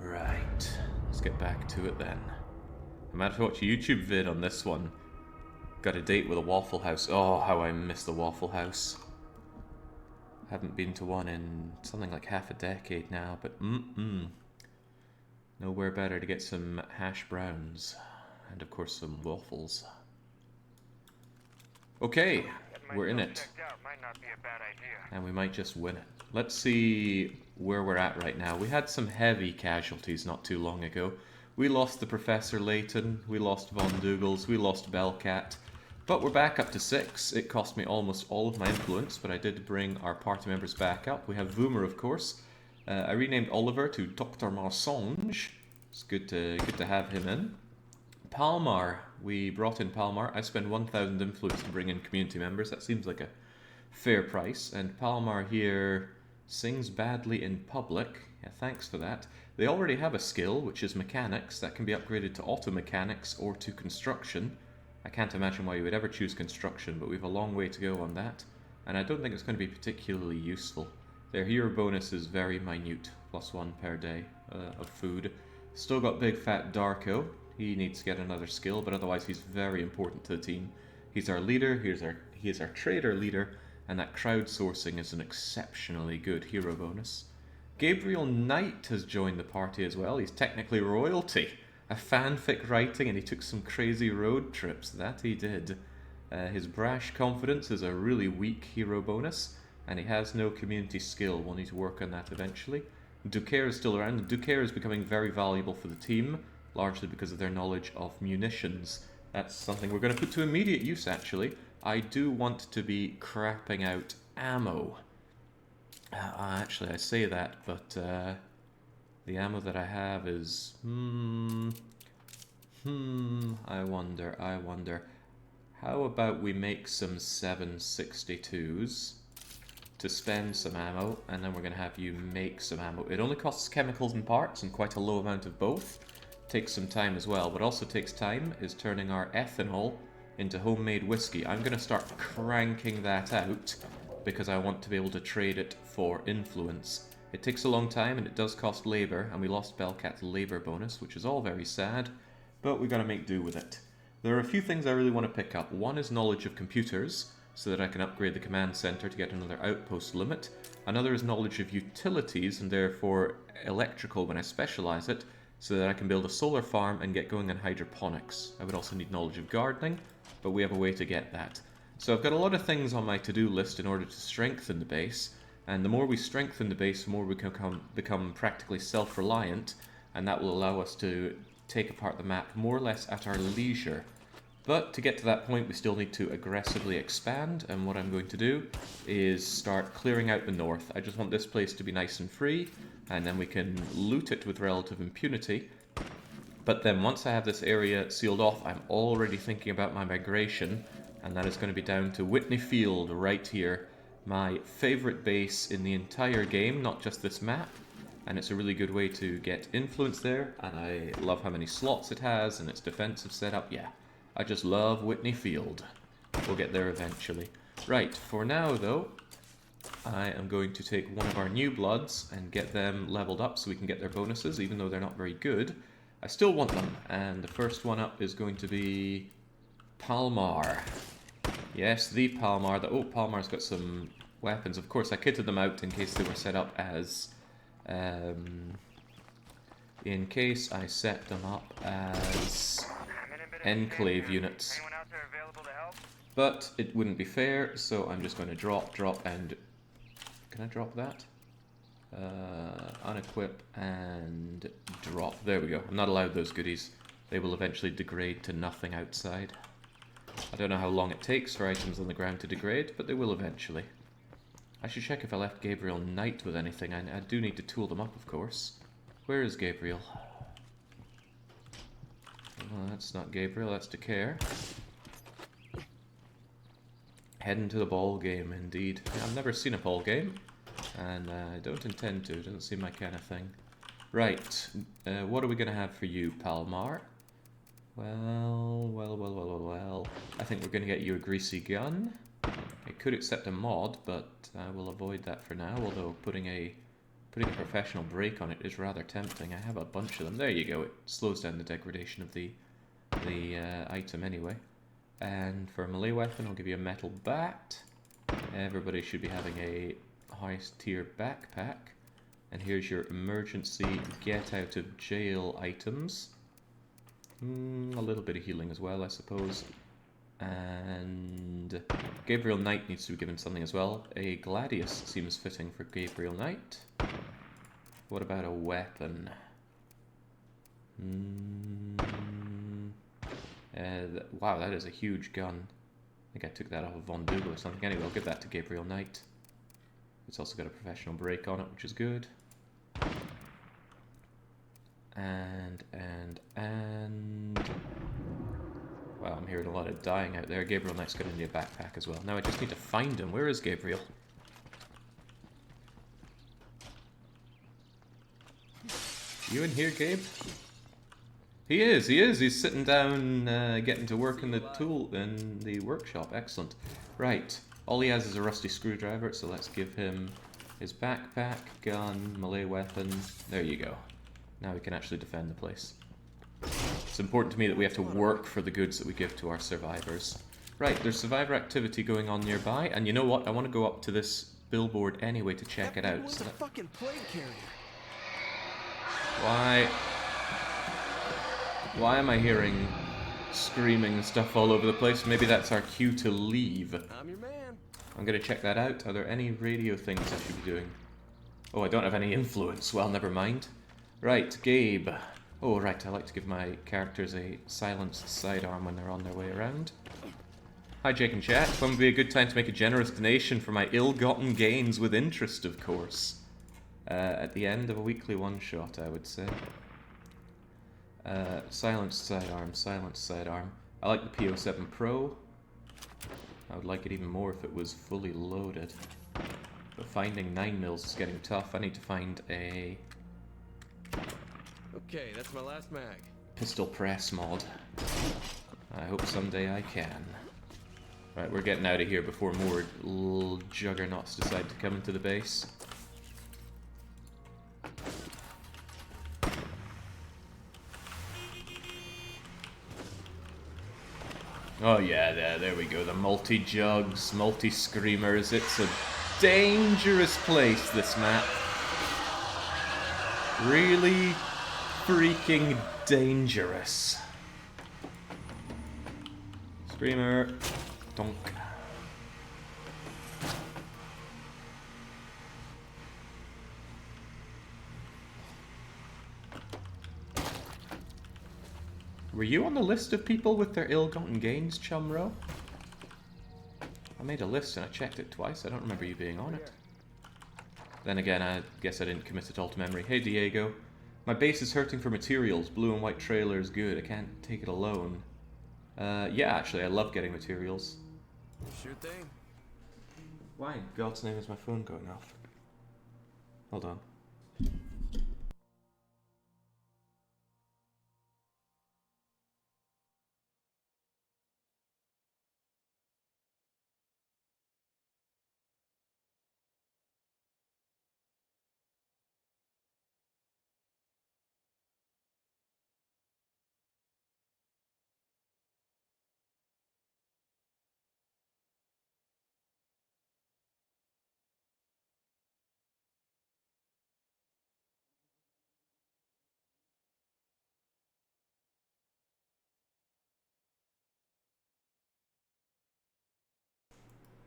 Right, let's get back to it then. I might have to watch a YouTube vid on this one. Got a date with a Waffle House. Oh, how I miss the Waffle House. Haven't been to one in something like half a decade now, but nowhere better to get some hash browns. And of course some waffles. Okay, we're in it. And we might just win it. Let's see where we're at right now. We had some heavy casualties not too long ago. We lost the Professor Layton, we lost Von Dougals, we lost Bellcat. But we're back up to 6. It cost me almost all of my influence, but I did bring our party members back up. We have Voomer, of course. I renamed Oliver to Dr. Marsonge. It's good to have him in. Palmar, we brought in Palmar. I spend 1,000 influence to bring in community members. That seems like a fair price. And Palmar here sings badly in public. Yeah, thanks for that. They already have a skill, which is mechanics. That can be upgraded to auto mechanics or to construction. I can't imagine why you would ever choose construction, but we have a long way to go on that. And I don't think it's going to be particularly useful. Their hero bonus is very minute, +1 per day of food. Still got Big Fat Darko. He needs to get another skill, but otherwise he's very important to the team. He's our leader, he is our trader leader, and that crowdsourcing is an exceptionally good hero bonus. Gabriel Knight has joined the party as well. He's technically royalty. A fanfic writing, and he took some crazy road trips. That he did. His brash confidence is a really weak hero bonus, and he has no community skill. We'll need to work on that eventually. Ducaire is still around. Ducaire is becoming very valuable for the team, largely because of their knowledge of munitions. That's something we're going to put to immediate use, actually. I do want to be crapping out ammo. Actually, I say that, but the ammo that I have is... I wonder. How about we make some 7.62s to spend some ammo, and then we're going to have you make some ammo. It only costs chemicals and parts, and quite a low amount of both. Takes some time as well. What also takes time is turning our ethanol into homemade whiskey. I'm going to start cranking that out, because I want to be able to trade it for influence. It takes a long time and it does cost labour, and we lost Bellcat's labour bonus, which is all very sad, but we've got to make do with it. There are a few things I really want to pick up. One is knowledge of computers, so that I can upgrade the command centre to get another outpost limit. Another is knowledge of utilities, and therefore electrical when I specialise it, so that I can build a solar farm and get going on hydroponics. I would also need knowledge of gardening, but we have a way to get that. So I've got a lot of things on my to-do list in order to strengthen the base, and the more we strengthen the base, the more we can become practically self-reliant, and that will allow us to take apart the map more or less at our leisure. But to get to that point, we still need to aggressively expand, and what I'm going to do is start clearing out the north. I just want this place to be nice and free, and then we can loot it with relative impunity. But then once I have this area sealed off, I'm already thinking about my migration, and that is going to be down to Whitney Field right here. My favourite base in the entire game, not just this map, and it's a really good way to get influence there, and I love how many slots it has and its defensive setup. Yeah, I just love Whitney Field. We'll get there eventually. Right, for now though, I am going to take one of our new bloods and get them leveled up so we can get their bonuses, even though they're not very good. I still want them, and the first one up is going to be Palmar. Yes, the Palmar. Oh, Palmar's got some weapons. Of course, I kitted them out in case they were set up as... in case I set them up as enclave units. But it wouldn't be fair, so I'm just going to drop, and... Can I drop that? Unequip and drop. There we go. I'm not allowed those goodies. They will eventually degrade to nothing outside. I don't know how long it takes for items on the ground to degrade, but they will eventually. I should check if I left Gabriel Knight with anything. I do need to tool them up, of course. Where is Gabriel? Well, that's not Gabriel, that's Ducaire. Heading to the ball game, indeed. I've never seen a ball game, and I don't intend to. It doesn't seem my kind of thing. Right, what are we going to have for you, Palmar? Well. I think we're going to get you a greasy gun. I could accept a mod, but I will avoid that for now, although putting a Putting a professional break on it is rather tempting. I have a bunch of them. There you go. It slows down the degradation of the item anyway. And for a melee weapon, I'll give you a metal bat. Everybody should be having a highest tier backpack. And here's your emergency get out of jail items. A little bit of healing as well, I suppose. And Gabriel Knight needs to be given something as well. A Gladius seems fitting for Gabriel Knight. What about a weapon? Wow, that is a huge gun. I think I took that off of Von Dougal or something. Anyway, I'll give that to Gabriel Knight. It's also got a professional break on it, which is good. And... Wow, I'm hearing a lot of dying out there. Gabriel Knight's going to need a backpack as well. Now I just need to find him. Where is Gabriel? You in here, Gabe? He is. He's sitting down, getting to work in the workshop. Excellent. Right. All he has is a rusty screwdriver, so let's give him his backpack, gun, melee weapon. There you go. Now we can actually defend the place. It's important to me that we have to work for the goods that we give to our survivors. Right, there's survivor activity going on nearby, and you know what? I want to go up to this billboard anyway to check it out. So fucking plague carrier. Why am I hearing screaming and stuff all over the place? Maybe that's our cue to leave. I'm your man. I'm going to check that out. Are there any radio things I should be doing? Oh, I don't have any influence. Well, never mind. Right, Gabe. Oh, right, I like to give my characters a silenced sidearm when they're on their way around. Hi, Jake and chat. When would be a good time to make a generous donation for my ill-gotten gains with interest, of course? At the end of a weekly one-shot, I would say. Silenced sidearm, silenced sidearm. I like the P07 Pro. I would like it even more if it was fully loaded. But finding 9mm is getting tough. I need to find a... Okay, that's my last mag. Pistol press mod. I hope someday I can. Right, we're getting out of here before more juggernauts decide to come into the base. Oh yeah, there we go. The multi-jugs, multi-screamers. It's a dangerous place, this map. Really freaking dangerous. Screamer. Donk. Were you on the list of people with their ill-gotten gains, Chumro? I made a list and I checked it twice. I don't remember you being on it. Then again, I guess I didn't commit it all to memory. Hey, Diego. My base is hurting for materials. Blue and white trailer is good. I can't take it alone. Yeah, actually, I love getting materials. Sure thing. Why in God's name is my phone going off? Hold on.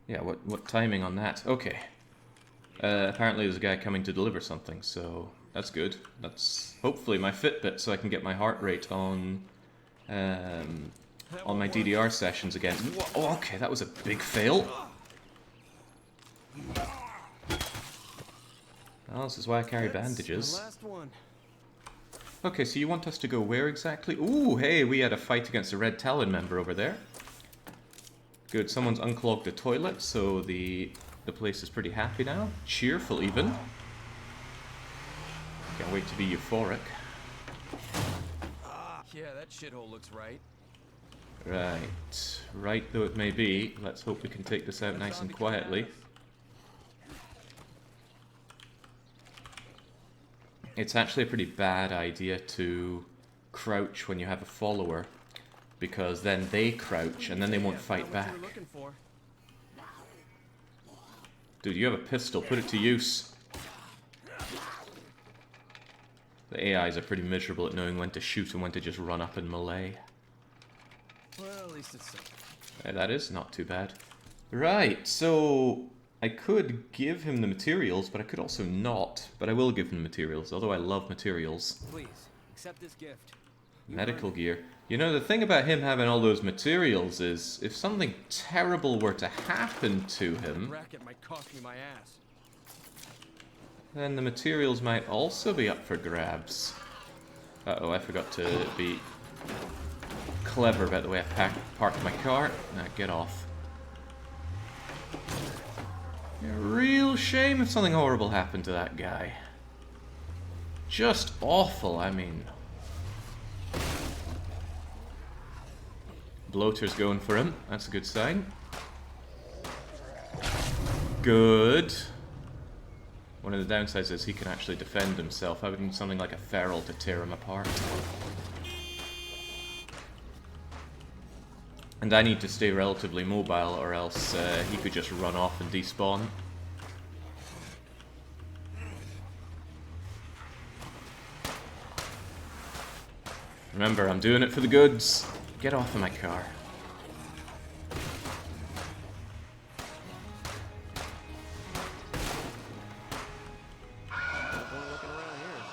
Yeah, what timing on that? Okay. Apparently there's a guy coming to deliver something, so that's good. That's hopefully my Fitbit, so I can get my heart rate on my DDR sessions again. Oh, okay, that was a big fail. Well, this is why I carry bandages. Okay, so you want us to go where exactly? Ooh, hey, we had a fight against a Red Talon member over there. Good, someone's unclogged the toilet, so the place is pretty happy now. Cheerful, even. Can't wait to be euphoric. Yeah, that shithole looks right. Right. Right though it may be, let's hope we can take this out nice and quietly. It's actually a pretty bad idea to crouch when you have a follower, because then they crouch and then they won't fight found what you back. were looking for. Dude, you have a pistol. Put it to use. The AIs are pretty miserable at knowing when to shoot and when to just run up and melee. Well, at least it's simple. That is not too bad. Right, so I could give him the materials, but I could also not. But I will give him the materials, although I love materials. Please, accept this gift. You Medical earned it. gear. You know, the thing about him having all those materials is, if something terrible were to happen to him, Racket might cost me my ass. then the materials might also be up for grabs. Uh-oh, I forgot to be clever about the way I parked my car. Now, get off. Yeah, real shame if something horrible happened to that guy. Just awful, I mean. Bloater's going for him. That's a good sign. Good. One of the downsides is he can actually defend himself. I would need something like a feral to tear him apart. And I need to stay relatively mobile, or else he could just run off and despawn. Remember, I'm doing it for the goods. Get off of my car. Definitely looking around here.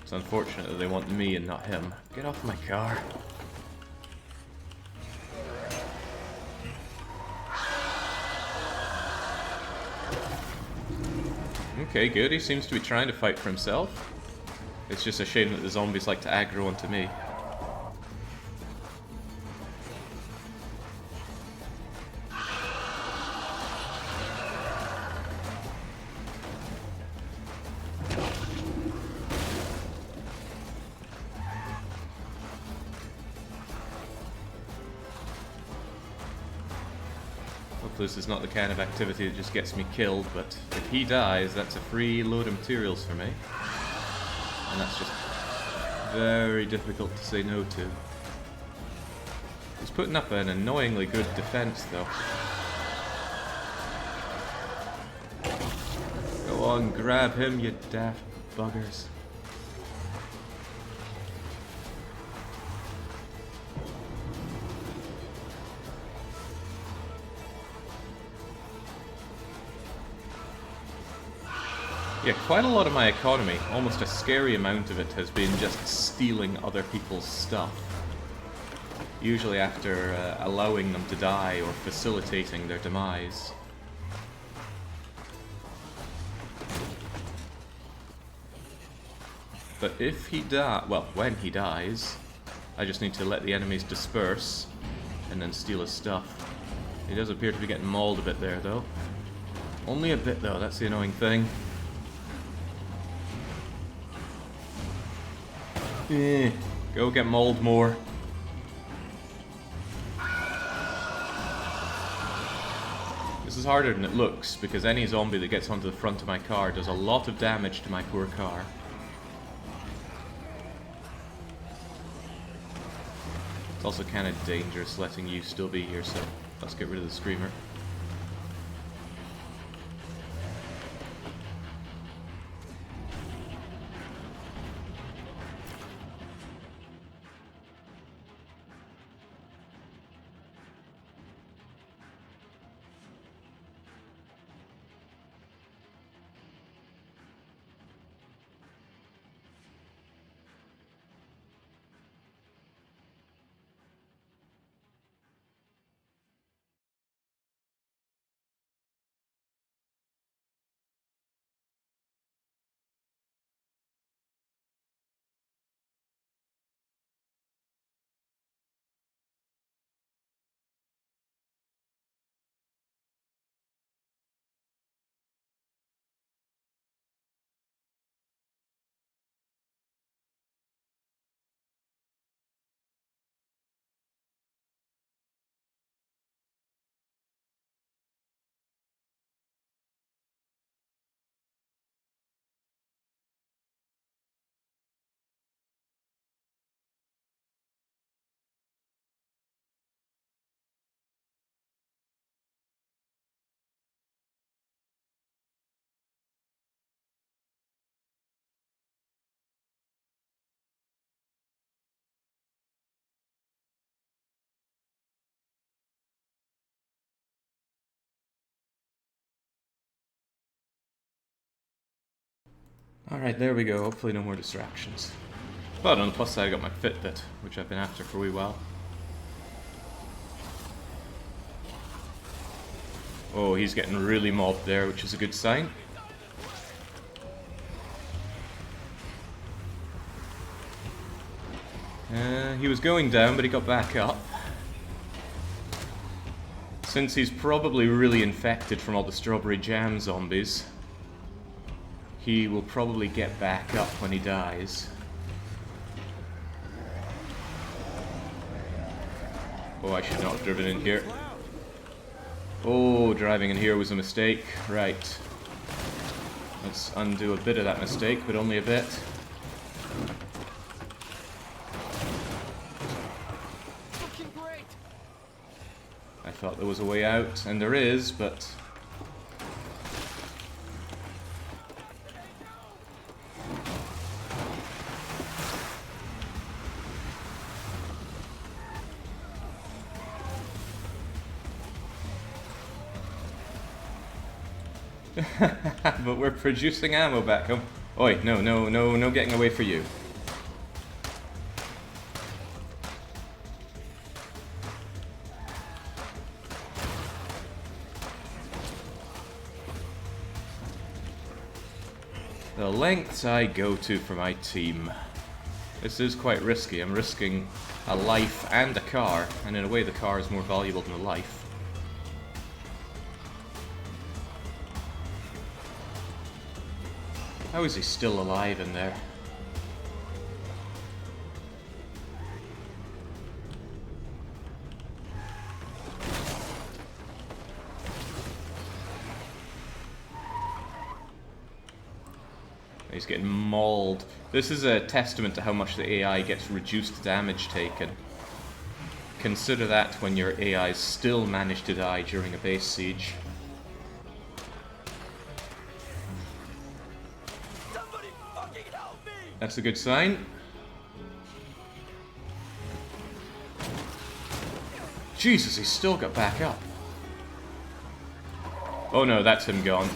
It's unfortunate that they want me and not him. Get off my car. Okay, good. He seems to be trying to fight for himself. It's just a shame that the zombies like to aggro onto me. Hopefully this is not the kind of activity that just gets me killed, but if he dies, that's a free load of materials for me. And that's just very difficult to say no to. He's putting up an annoyingly good defense, though. Go on, grab him, you daft buggers. Yeah, quite a lot of my economy, almost a scary amount of it, has been just stealing other people's stuff. Usually after allowing them to die or facilitating their demise. But if he well, when he dies, I just need to let the enemies disperse and then steal his stuff. He does appear to be getting mauled a bit there, though. Only a bit, though, that's the annoying thing. Go get mauled more. This is harder than it looks, because any zombie that gets onto the front of my car does a lot of damage to my poor car. It's also kind of dangerous letting you still be here, so let's get rid of the screamer. Alright, there we go. Hopefully no more distractions. But on the plus side I got my Fitbit, which I've been after for a wee while. Oh, he's getting really mobbed there, which is a good sign. He was going down, but he got back up. Since he's probably really infected from all the strawberry jam zombies, he will probably get back up when he dies. Oh, I should not have driven in here. Oh, driving in here was a mistake. Right. Let's undo a bit of that mistake, but only a bit. I thought there was a way out, and there is, but... but we're producing ammo back home. Oi, no getting away for you. The lengths I go to for my team. This is quite risky. I'm risking a life and a car, and in a way the car is more valuable than the life. How is he still alive in there? He's getting mauled. This is a testament to how much the AI gets reduced damage taken. Consider that when your AIs still manage to die during a base siege. Somebody fucking help me! That's a good sign. Jesus, he's still got back up. Oh no, that's him gone.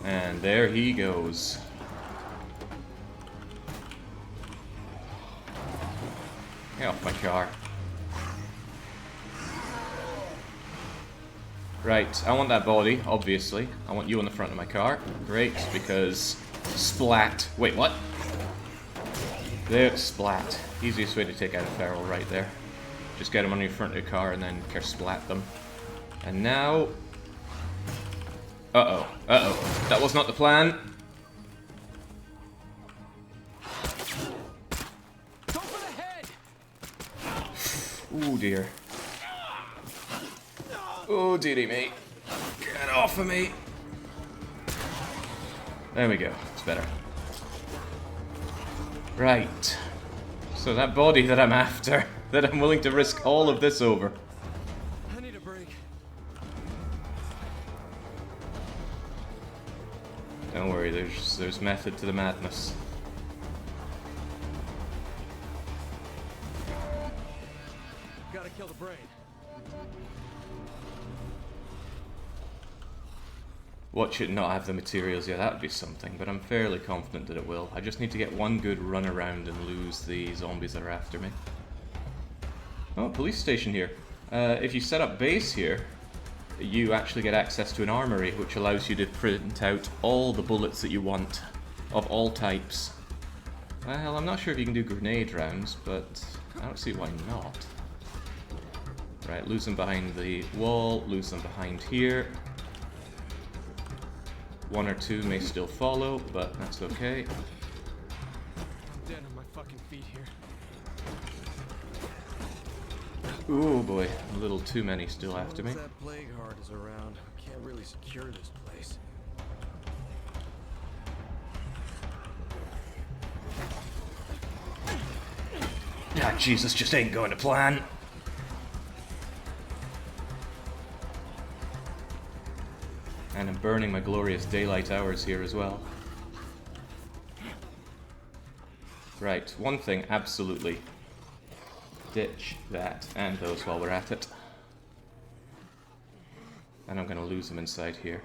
And there he goes. Get off my car. Right, I want that body, obviously. I want you on the front of my car. Great, because... Splat. Wait, what? There, splat. Easiest way to take out a feral right there. Just get him on your front of your car and then splat them. And now... Uh-oh. Uh-oh. That was not the plan. Go for the head! Oh dear. Oh dearie me. Get off of me. There we go. It's better. Right. So that body that I'm after, that I'm willing to risk all of this over. I need a break. Don't worry, there's method to the madness. Gotta kill the brain. Watch it not have the materials, yeah, that would be something, but I'm fairly confident that it will. I just need to get one good run around and lose the zombies that are after me. Oh, police station here. If you set up base here, you actually get access to an armory, which allows you to print out all the bullets that you want, of all types. Well, I'm not sure if you can do grenade rounds, but I don't see why not. Right, lose them behind the wall, lose them behind here. One or two may still follow, but that's okay. I'm dead on my fucking feet here. Ooh boy, a little too many still after me. That plague heart is around. I can't really secure this place. Ah, Jesus, just ain't going to plan. And I'm burning my glorious daylight hours here as well. Right, one thing, absolutely. Ditch that and those while we're at it. And I'm going to lose them inside here.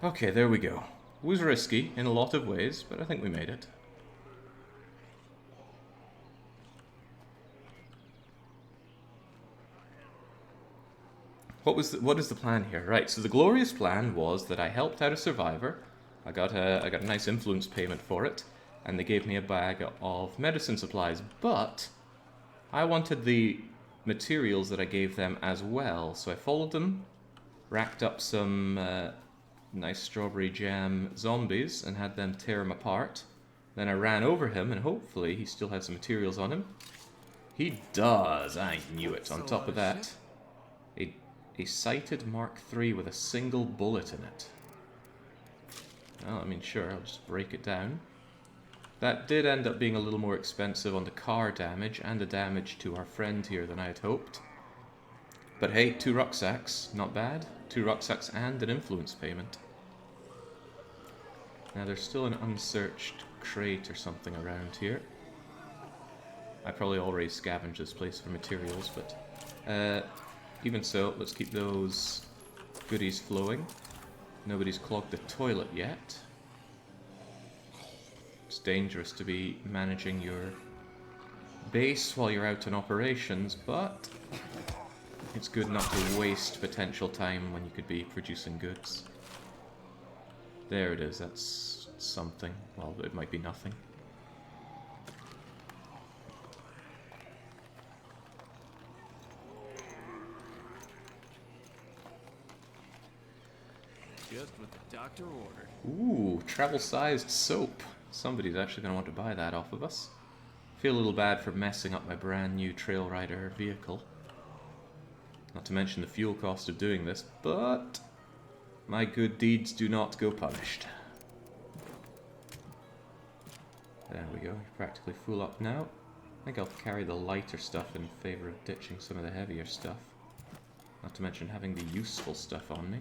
Okay, there we go. It was risky in a lot of ways, but I think we made it. What is the plan here? Right, so the glorious plan was that I helped out a survivor. I got a nice influence payment for it, and they gave me a bag of medicine supplies, but I wanted the materials that I gave them as well, so I followed them, racked up some nice strawberry jam zombies and had them tear him apart. Then I ran over him, and hopefully he still has some materials on him. He does, I knew it. On top of that, a sighted Mark III with a single bullet in it. Well, I mean, sure, I'll just break it down. That did end up being a little more expensive on the car damage and the damage to our friend here than I had hoped. But hey, 2 rucksacks, not bad. 2 rucksacks and an influence payment. Now there's still an unsearched crate or something around here. I probably already scavenged this place for materials, but even so, let's keep those goodies flowing. Nobody's clogged the toilet yet. It's dangerous to be managing your base while you're out in operations, but it's good not to waste potential time when you could be producing goods. There it is, that's something. Well, it might be nothing. Just what the doctor ordered. Ooh, travel-sized soap. Somebody's actually going to want to buy that off of us. Feel a little bad for messing up my brand new Trail Rider vehicle. Not to mention the fuel cost of doing this, but my good deeds do not go punished. There we go, you're practically full up now. I think I'll carry the lighter stuff in favor of ditching some of the heavier stuff. Not to mention having the useful stuff on me.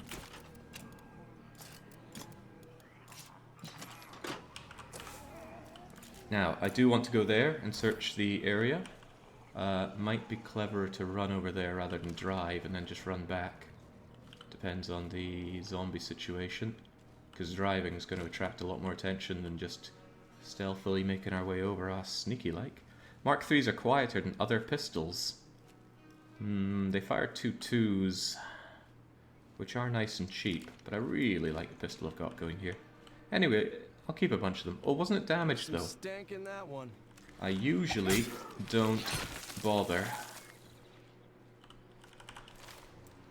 Now, I do want to go there and search the area. Might be cleverer to run over there rather than drive and then just run back. Depends on the zombie situation. Because driving is going to attract a lot more attention than just stealthily making our way over us sneaky-like. Mark IIIs are quieter than other pistols. They fire 2 2s, which are nice and cheap, but I really like the pistol I've got going here. Anyway, I'll keep a bunch of them. Oh, wasn't it damaged though? Stank in that one. I usually don't bother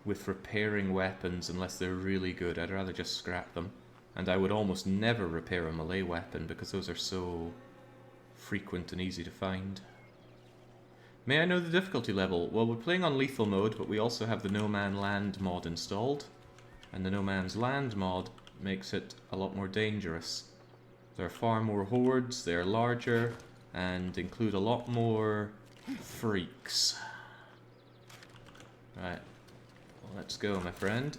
with repairing weapons unless they're really good. I'd rather just scrap them. And I would almost never repair a melee weapon because those are so frequent and easy to find. May I know the difficulty level? Well, we're playing on lethal mode, but we also have the No Man Land mod installed. And the No Man's Land mod makes it a lot more dangerous. There are far more hordes, they're larger, and include a lot more freaks. Right, well, let's go, my friend.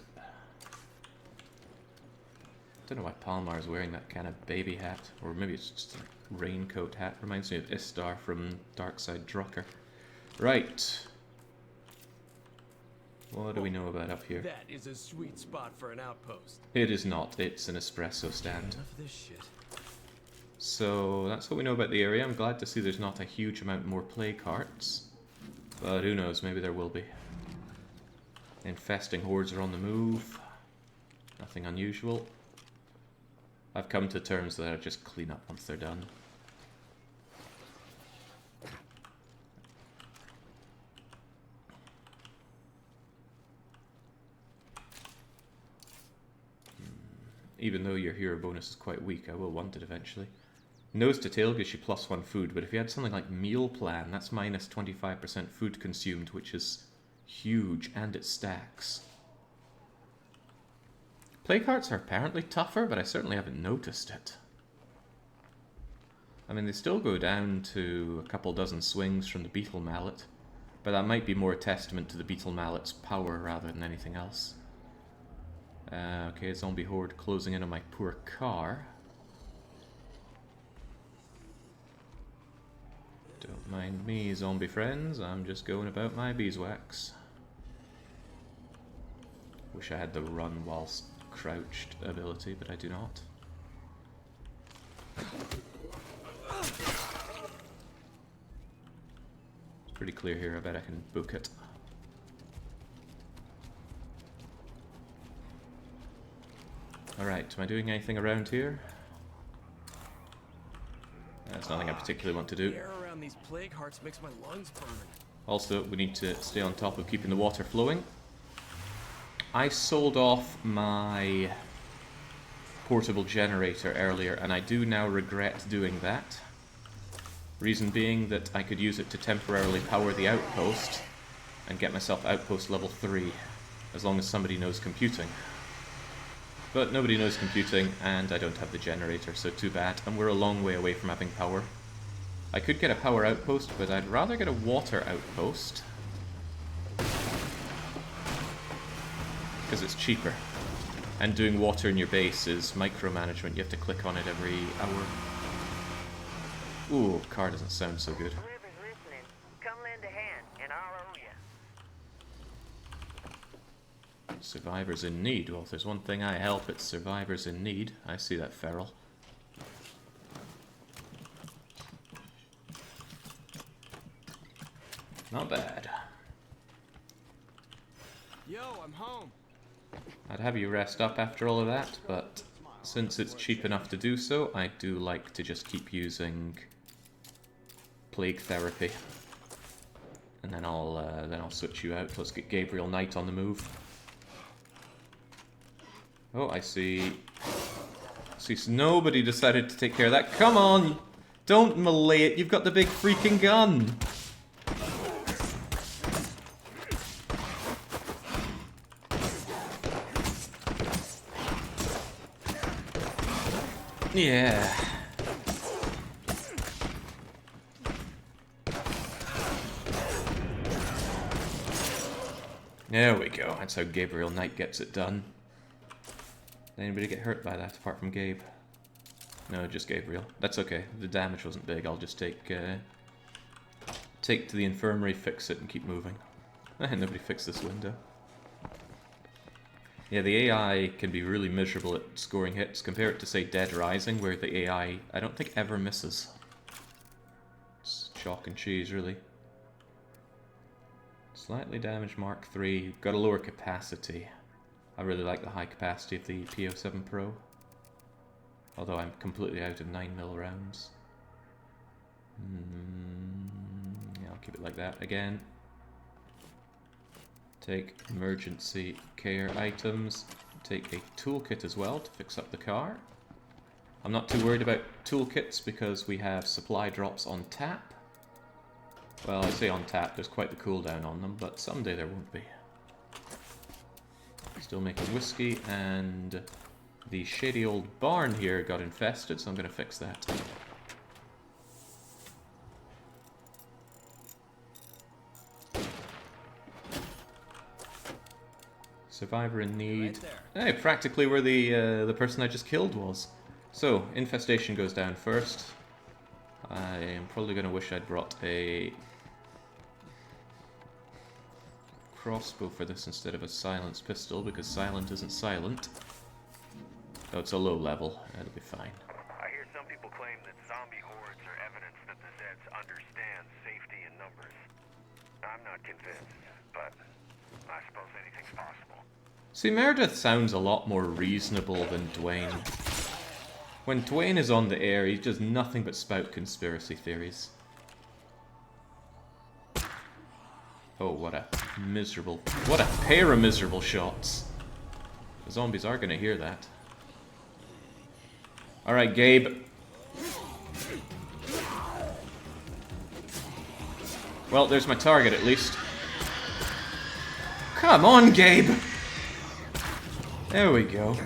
Don't know why Palmar's wearing that kind of baby hat, or maybe it's just a raincoat hat. Reminds me of Istar from Darkside Drucker. Right. What do we know about up here? That is a sweet spot for an outpost. It is not. It's an espresso stand. Enough of this shit. So that's what we know about the area. I'm glad to see there's not a huge amount more play carts. But who knows, maybe there will be. Infesting hordes are on the move. Nothing unusual. I've come to terms that I just clean up once they're done. Even though your hero bonus is quite weak, I will want it eventually. Nose to tail gives you +1 food, but if you had something like meal plan, that's minus 25% food consumed, which is huge, and it stacks. Play carts are apparently tougher, but I certainly haven't noticed it. I mean, they still go down to a couple dozen swings from the beetle mallet, but that might be more a testament to the beetle mallet's power rather than anything else. Okay, zombie horde closing in on my poor car. Don't mind me, zombie friends, I'm just going about my beeswax. Wish I had the run whilst crouched ability, but I do not. It's pretty clear here, I bet I can book it. Alright, am I doing anything around here? That's nothing I particularly want to do. The air around these plague hearts makes my lungs burn. Also, we need to stay on top of keeping the water flowing. I sold off my portable generator earlier, and I do now regret doing that. Reason being that I could use it to temporarily power the outpost and get myself outpost level 3, as long as somebody knows computing. But nobody knows computing, and I don't have the generator, so too bad, and we're a long way away from having power. I could get a power outpost, but I'd rather get a water outpost, because it's cheaper. And doing water in your base is micromanagement. You have to click on it every hour. Ooh, car doesn't sound so good. Whoever's listening, come lend a hand, and I'll owe you. Survivors in need. Well, if there's one thing I help, it's survivors in need. I see that, Feral. Not bad. Yo, I'm home. I'd have you rest up after all of that, but since it's cheap enough to do so, I do like to just keep using plague therapy. And then I'll switch you out. Let's get Gabriel Knight on the move. Oh, I see. Nobody decided to take care of that. Come on! Don't melee it, you've got the big freaking gun! Yeah. There we go. That's how Gabriel Knight gets it done. Did anybody get hurt by that apart from Gabe? No, just Gabriel. That's okay. The damage wasn't big. I'll just take to the infirmary, fix it, and keep moving. Nobody fixed this window. Yeah, the AI can be really miserable at scoring hits. Compare it to, say, Dead Rising, where the AI, I don't think, ever misses. It's chalk and cheese, really. Slightly damaged Mark III. Got a lower capacity. I really like the high capacity of the P07 Pro. Although I'm completely out of 9mm rounds. Yeah, I'll keep it like that again. Take emergency care items. Take a toolkit as well to fix up the car. I'm not too worried about toolkits because we have supply drops on tap. Well, I say on tap, there's quite the cooldown on them, but someday there won't be. Still making whiskey, and the shady old barn here got infested, so I'm going to fix that. Survivor in need. Hey, practically where the person I just killed was. So, infestation goes down first. I am probably going to wish I'd brought a crossbow for this instead of a silenced pistol, because silent isn't silent. Oh, it's a low level. It'll be fine. I hear some people claim that zombie hordes are evidence that the Zeds understand safety in numbers. I'm not convinced, but I suppose anything's possible. See, Meredith sounds a lot more reasonable than Dwayne. When Dwayne is on the air, he does nothing but spout conspiracy theories. Oh, what a pair of miserable shots. The zombies are gonna hear that. Alright, Gabe. Well, there's my target at least. Come on, Gabe! There we go.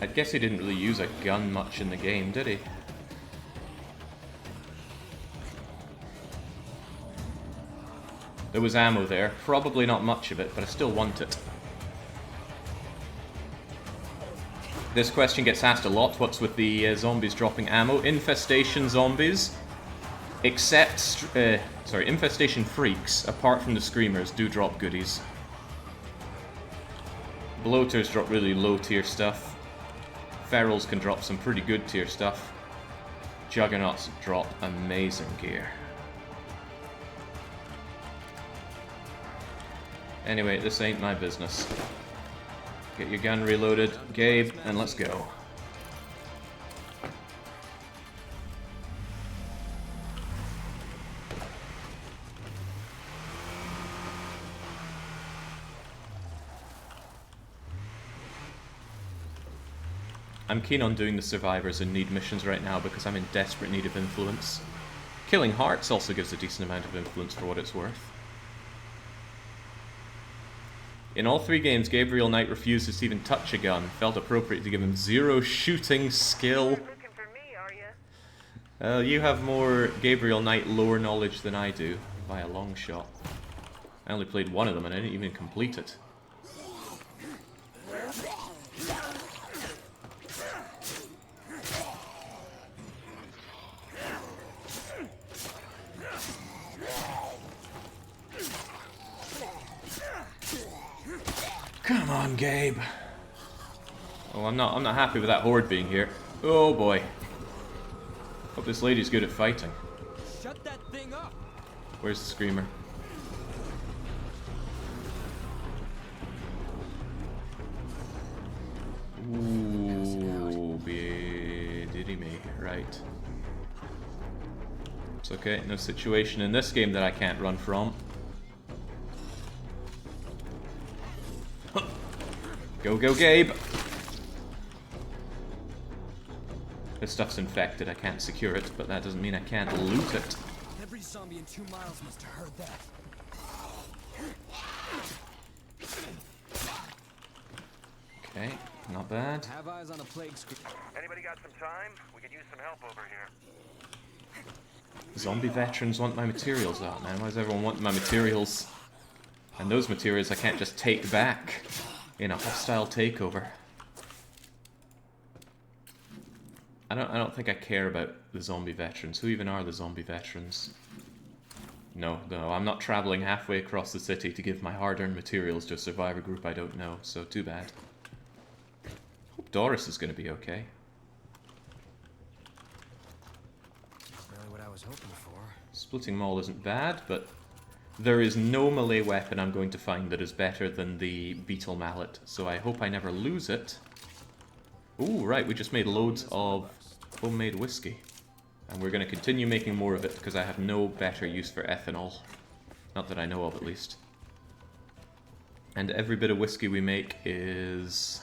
I guess he didn't really use a gun much in the game, did he? There was ammo there. Probably not much of it, but I still want it. This question gets asked a lot. What's with the zombies dropping ammo? Infestation zombies. Except, infestation freaks, apart from the screamers, do drop goodies. Bloaters drop really low tier stuff. Ferals can drop some pretty good tier stuff. Juggernauts drop amazing gear. Anyway, this ain't my business. Get your gun reloaded, Gabe, and let's go. I'm keen on doing the survivors and need missions right now because I'm in desperate need of influence. Killing hearts also gives a decent amount of influence for what it's worth. In all 3 games, Gabriel Knight refuses to even touch a gun. Felt appropriate to give him 0 shooting skill. Looking for me, are you? You have more Gabriel Knight lore knowledge than I do, by a long shot. I only played one of them and I didn't even complete it. Come on, Gabe. Oh, I'm not happy with that horde being here. Oh boy. Hope this lady's good at fighting. Shut that thing up. Where's the screamer? Ooh, diddy me. Right. It's okay, no situation in this game that I can't run from. Go, go, Gabe! This stuff's infected, I can't secure it, but that doesn't mean I can't loot it. Every zombie in 2 miles must have heard that. Okay, not bad. Have eyes on a plague screen. Anybody got some time? We could use some help over here. Zombie veterans want my materials out, man. Why does everyone want my materials? And those materials I can't just take back in a hostile takeover. I don't think I care about the zombie veterans. Who even are the zombie veterans? No, I'm not traveling halfway across the city to give my hard-earned materials to a survivor group I don't know, so too bad. Hope Doris is going to be okay. Really what I was hoping for. Splitting Maul isn't bad, but there is no melee weapon I'm going to find that is better than the Beetle Mallet, so I hope I never lose it. Ooh, right, we just made loads of homemade whiskey. And we're going to continue making more of it because I have no better use for ethanol. Not that I know of, at least. And every bit of whiskey we make is...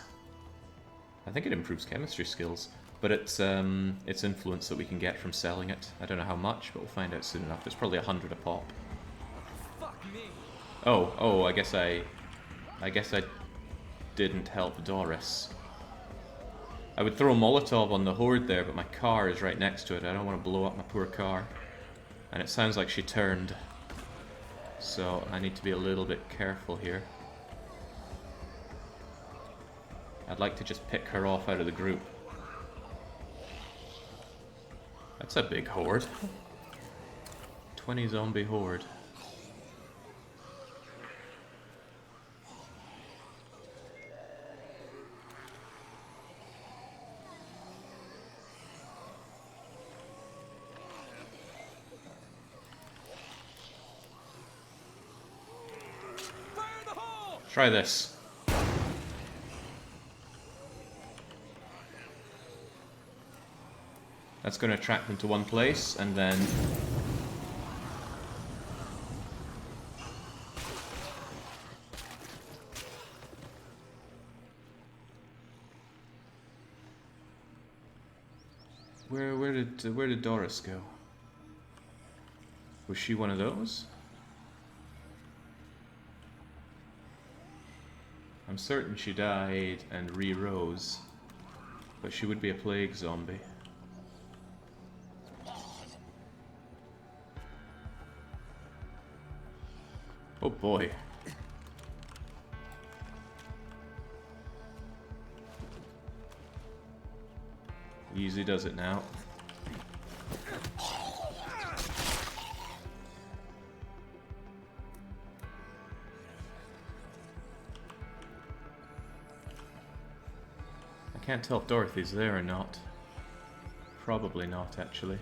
I think it improves chemistry skills. But it's influence that we can get from selling it. I don't know how much, but we'll find out soon enough. It's probably 100 a pop. Fuck me. Oh, I guess I didn't help Doris. I would throw a Molotov on the horde there, but my car is right next to it. I don't want to blow up my poor car. And it sounds like she turned. So I need to be a little bit careful here. I'd like to just pick her off out of the group. That's a big horde. 20 zombie horde. Try this. That's going to attract them to one place, and then... Where did Doris go? Was she one of those? I'm certain she died and re-rose, but she would be a plague zombie. Oh boy. Easy does it now. can't tell if Dorothy's there or not. Probably not, actually.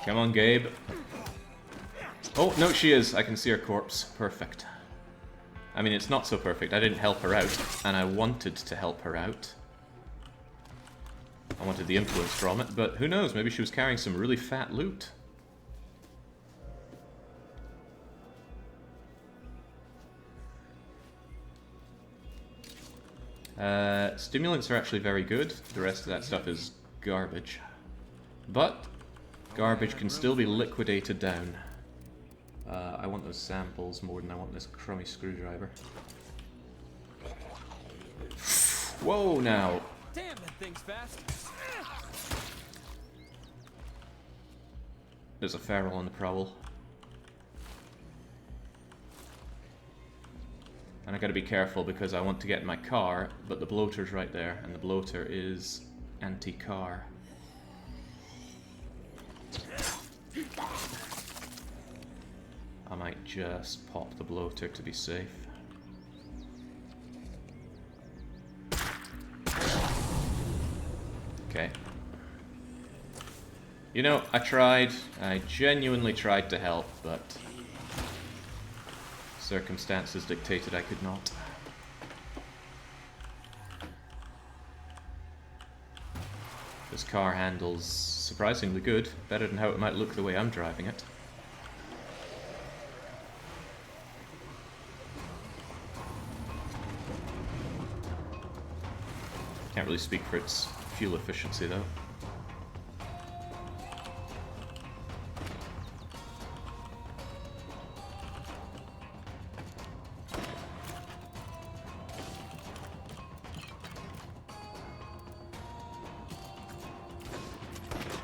Come on, Gabe. Oh, no, she is. I can see her corpse. Perfect. I mean, it's not so perfect. I didn't help her out, and I wanted to help her out. I wanted the influence from it, but who knows? Maybe she was carrying some really fat loot. Stimulants are actually very good. The rest of that stuff is garbage. But garbage can still be liquidated down. I want those samples more than I want this crummy screwdriver. Whoa, now. Damn, that thing's fast. There's a feral on the prowl. And I gotta be careful because I want to get in my car, but the bloater's right there, and the bloater is anti-car. I might just pop the bloater to be safe. Okay. You know, I tried. I genuinely tried to help, but circumstances dictated I could not. This car handles surprisingly good, better than how it might look the way I'm driving it. Can't really speak for its fuel efficiency though.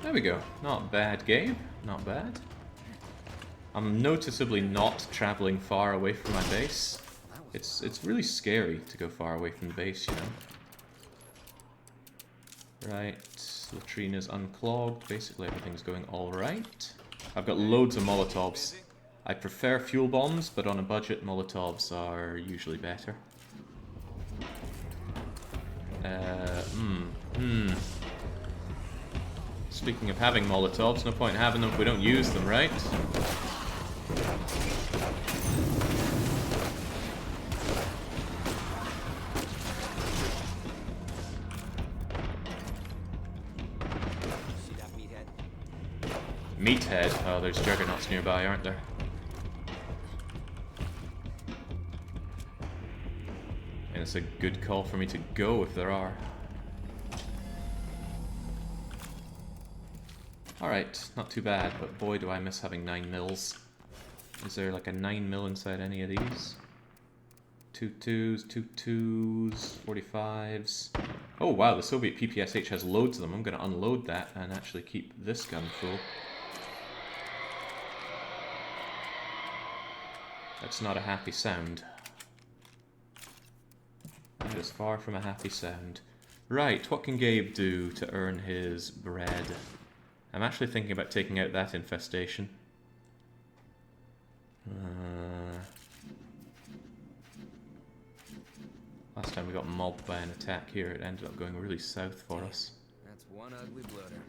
There we go. Not bad, Gabe. Not bad. I'm noticeably not traveling far away from my base. It's really scary to go far away from the base, you know. Right, latrine is unclogged. Basically everything's going alright. I've got loads of Molotovs. I prefer fuel bombs, but on a budget, Molotovs are usually better. Speaking of having Molotovs, no point in having them if we don't use them, right? Meathead? Oh, there's juggernauts nearby, aren't there? And it's a good call for me to go if there are. Alright, not too bad, but boy do I miss having 9 mils. Is there like a 9 mil inside any of these? 2 2s, 2 2s, 45s. Oh wow, the Soviet PPSH has loads of them. I'm going to unload that and actually keep this gun full. That's not a happy sound. That is far from a happy sound. Right, what can Gabe do to earn his bread? I'm actually thinking about taking out that infestation. Last time we got mobbed by an attack here, it ended up going really south for us. That's one ugly bloater.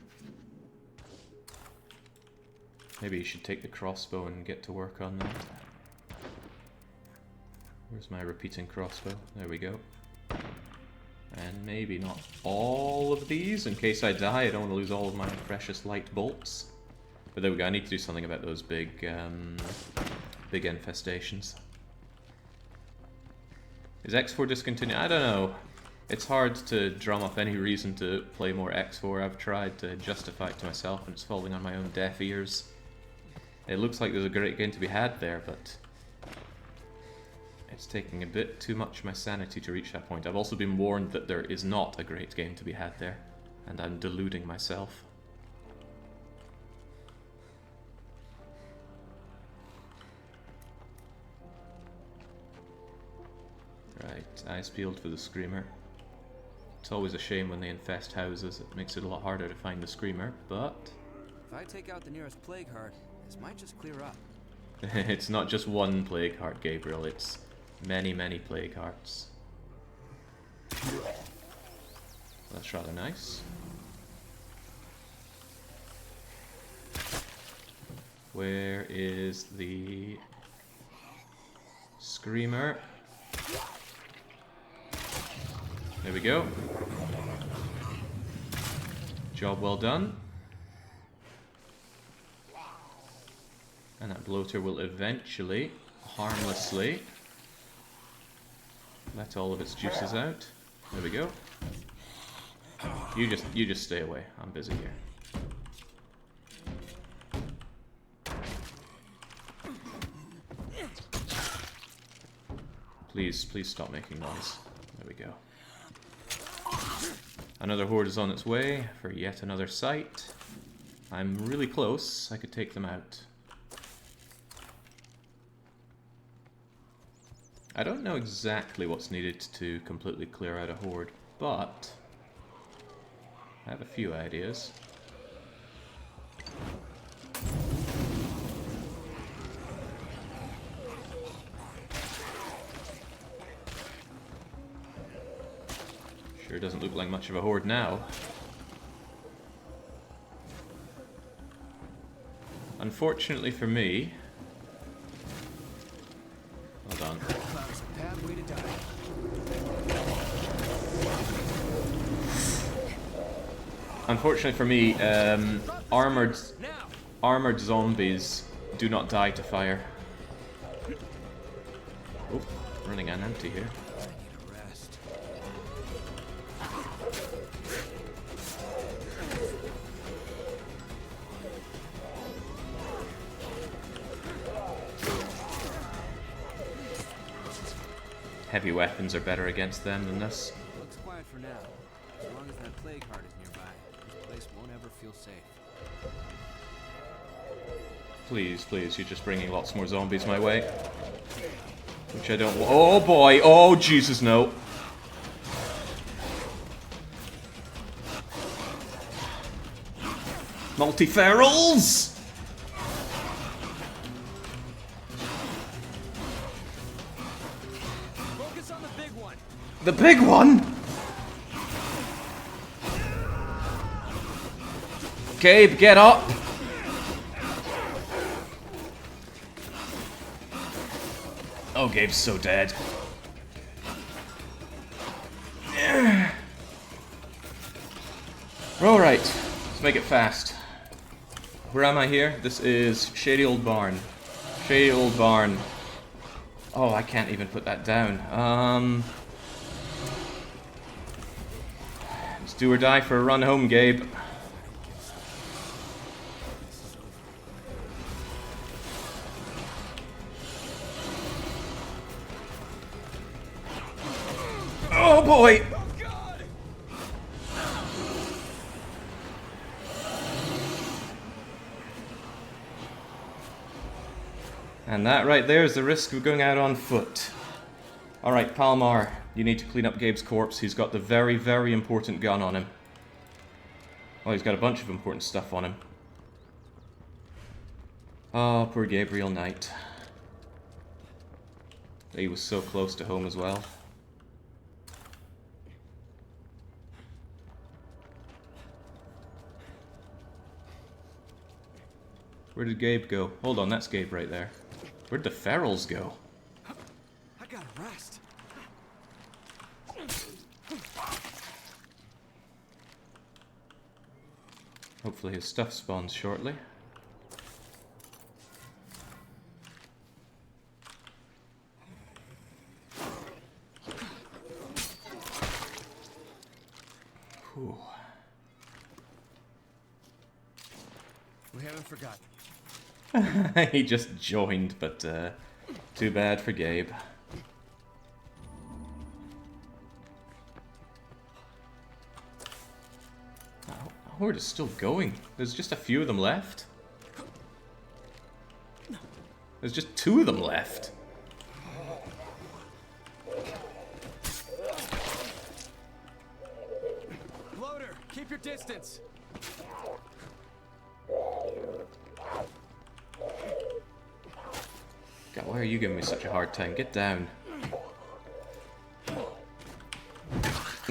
Maybe you should take the crossbow and get to work on that. Where's my repeating crossbow? There we go. And maybe not all of these, in case I die. I don't want to lose all of my precious light bolts. But there we go, I need to do something about those big infestations. Is X4 discontinued? I don't know. It's hard to drum up any reason to play more X4. I've tried to justify it to myself and it's falling on my own deaf ears. It looks like there's a great game to be had there, but it's taking a bit too much of my sanity to reach that point. I've also been warned that there is not a great game to be had there, and I'm deluding myself. Right, eyes peeled for the Screamer. It's always a shame when they infest houses. It makes it a lot harder to find the Screamer, but If I take out the nearest plague heart, this might just clear up. it's not just one plague heart, Gabriel. It's Many, many plague hearts. That's rather nice. Where is the screamer? There we go. Job well done. And that bloater will eventually, harmlessly, let all of its juices out. There we go. You just stay away. I'm busy here. Please, please stop making noise. There we go. Another horde is on its way for yet another site. I'm really close. I could take them out. I don't know exactly what's needed to completely clear out a horde, but I have a few ideas. Sure doesn't look like much of a horde now. Unfortunately for me... Hold on. Unfortunately for me, armored zombies do not die to fire. Oh, running on empty here. Heavy weapons are better against them than this. Looks quiet for now. As long as that plague heart is nearby, this place won't ever feel safe. Please, please, you're just bringing lots more zombies my way. Which I don't want. Oh boy! Oh Jesus, no! Multiferals! The big one? Gabe, get up! Oh, Gabe's so dead. Alright, let's make it fast. Where am I here? This is Shady Old Barn. Shady Old Barn. Oh, I can't even put that down. Let's do or die for a run home, Gabe. Oh boy! Oh, God. And that right there is the risk of going out on foot. Alright, Palmar, you need to clean up Gabe's corpse. He's got the very, very important gun on him. Well, he's got a bunch of important stuff on him. Oh, poor Gabriel Knight. He was so close to home as well. Where did Gabe go? Hold on, that's Gabe right there. Where'd the ferals go? I gotta rest. Hopefully his stuff spawns shortly. Whew. We haven't forgotten. He just joined, but too bad for Gabe. Horde is still going. There's just a few of them left. There's just 2 of them left. Bloater, keep your distance. God, why are you giving me such a hard time? Get down.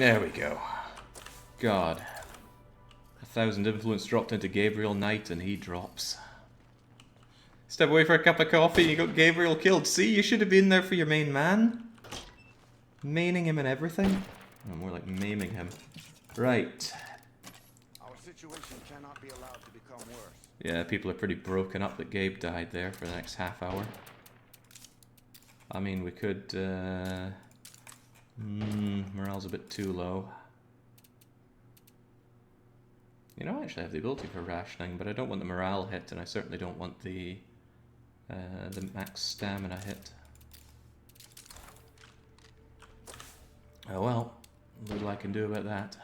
There we go. God. 1,000 influence dropped into Gabriel Knight and he drops. Step away for a cup of coffee and you got Gabriel killed. See, you should have been there for your main man. Maining him and everything. Oh, more like maiming him. Right. Our situation cannot be allowed to become worse. Yeah, people are pretty broken up that Gabe died there for the next half hour. I mean, we could... morale's a bit too low. You know, I actually have the ability for rationing, but I don't want the morale hit, and I certainly don't want the max stamina hit. Oh well, little I can do about that.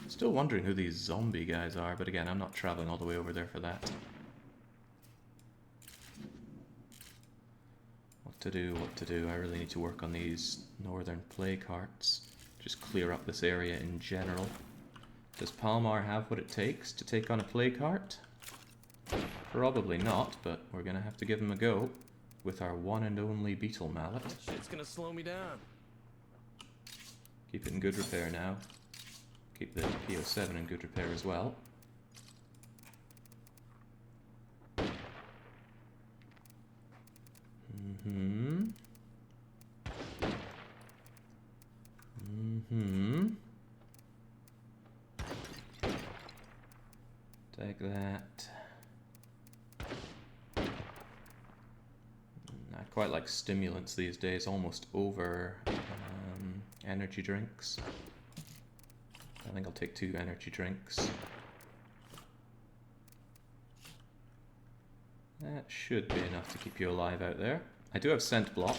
Still wondering who these zombie guys are, but again, I'm not traveling all the way over there for that. What to do, what to do? I really need to work on these northern plague hearts. Just clear up this area in general. Does Palmar have what it takes to take on a plague heart? Probably not, but we're gonna have to give him a go with our one and only beetle mallet. Shit's gonna slow me down. Keep it in good repair now. Keep the PO7 in good repair as well. Take that. I quite like stimulants these days, almost over energy drinks. I think I'll take 2 energy drinks. That should be enough to keep you alive out there. I do have scent block.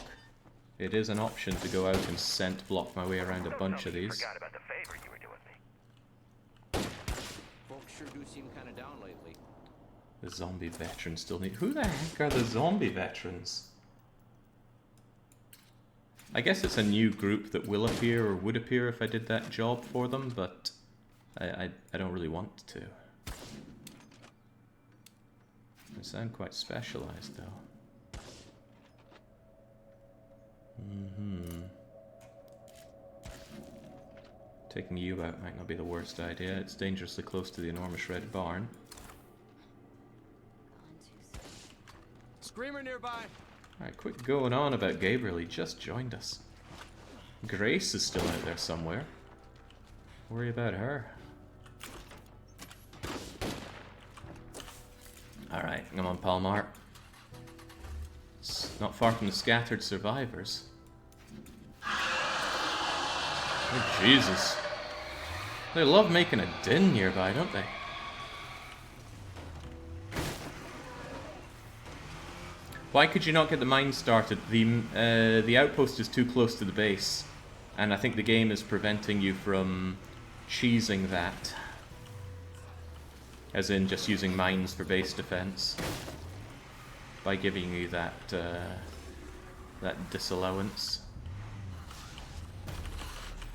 It is an option to go out and scent block my way around a bunch of these. Forgot about the favor you were doing me. Folks sure do seem kind of down lately. The zombie veterans still need... Who the heck are the zombie veterans? I guess it's a new group that will appear or would appear if I did that job for them, but I don't really want to. They sound quite specialized, though. Taking you out might not be the worst idea. It's dangerously close to the enormous red barn. Screamer nearby. Alright, quit going on about Gabriel. He just joined us. Grace is still out there somewhere. Worry about her. Alright, come on, Palmar. It's not far from the scattered survivors. Oh, Jesus. They love making a din nearby, don't they? Why could you not get the mine started? The outpost is too close to the base, and I think the game is preventing you from cheesing that. As in just using mines for base defense. By giving you that that disallowance.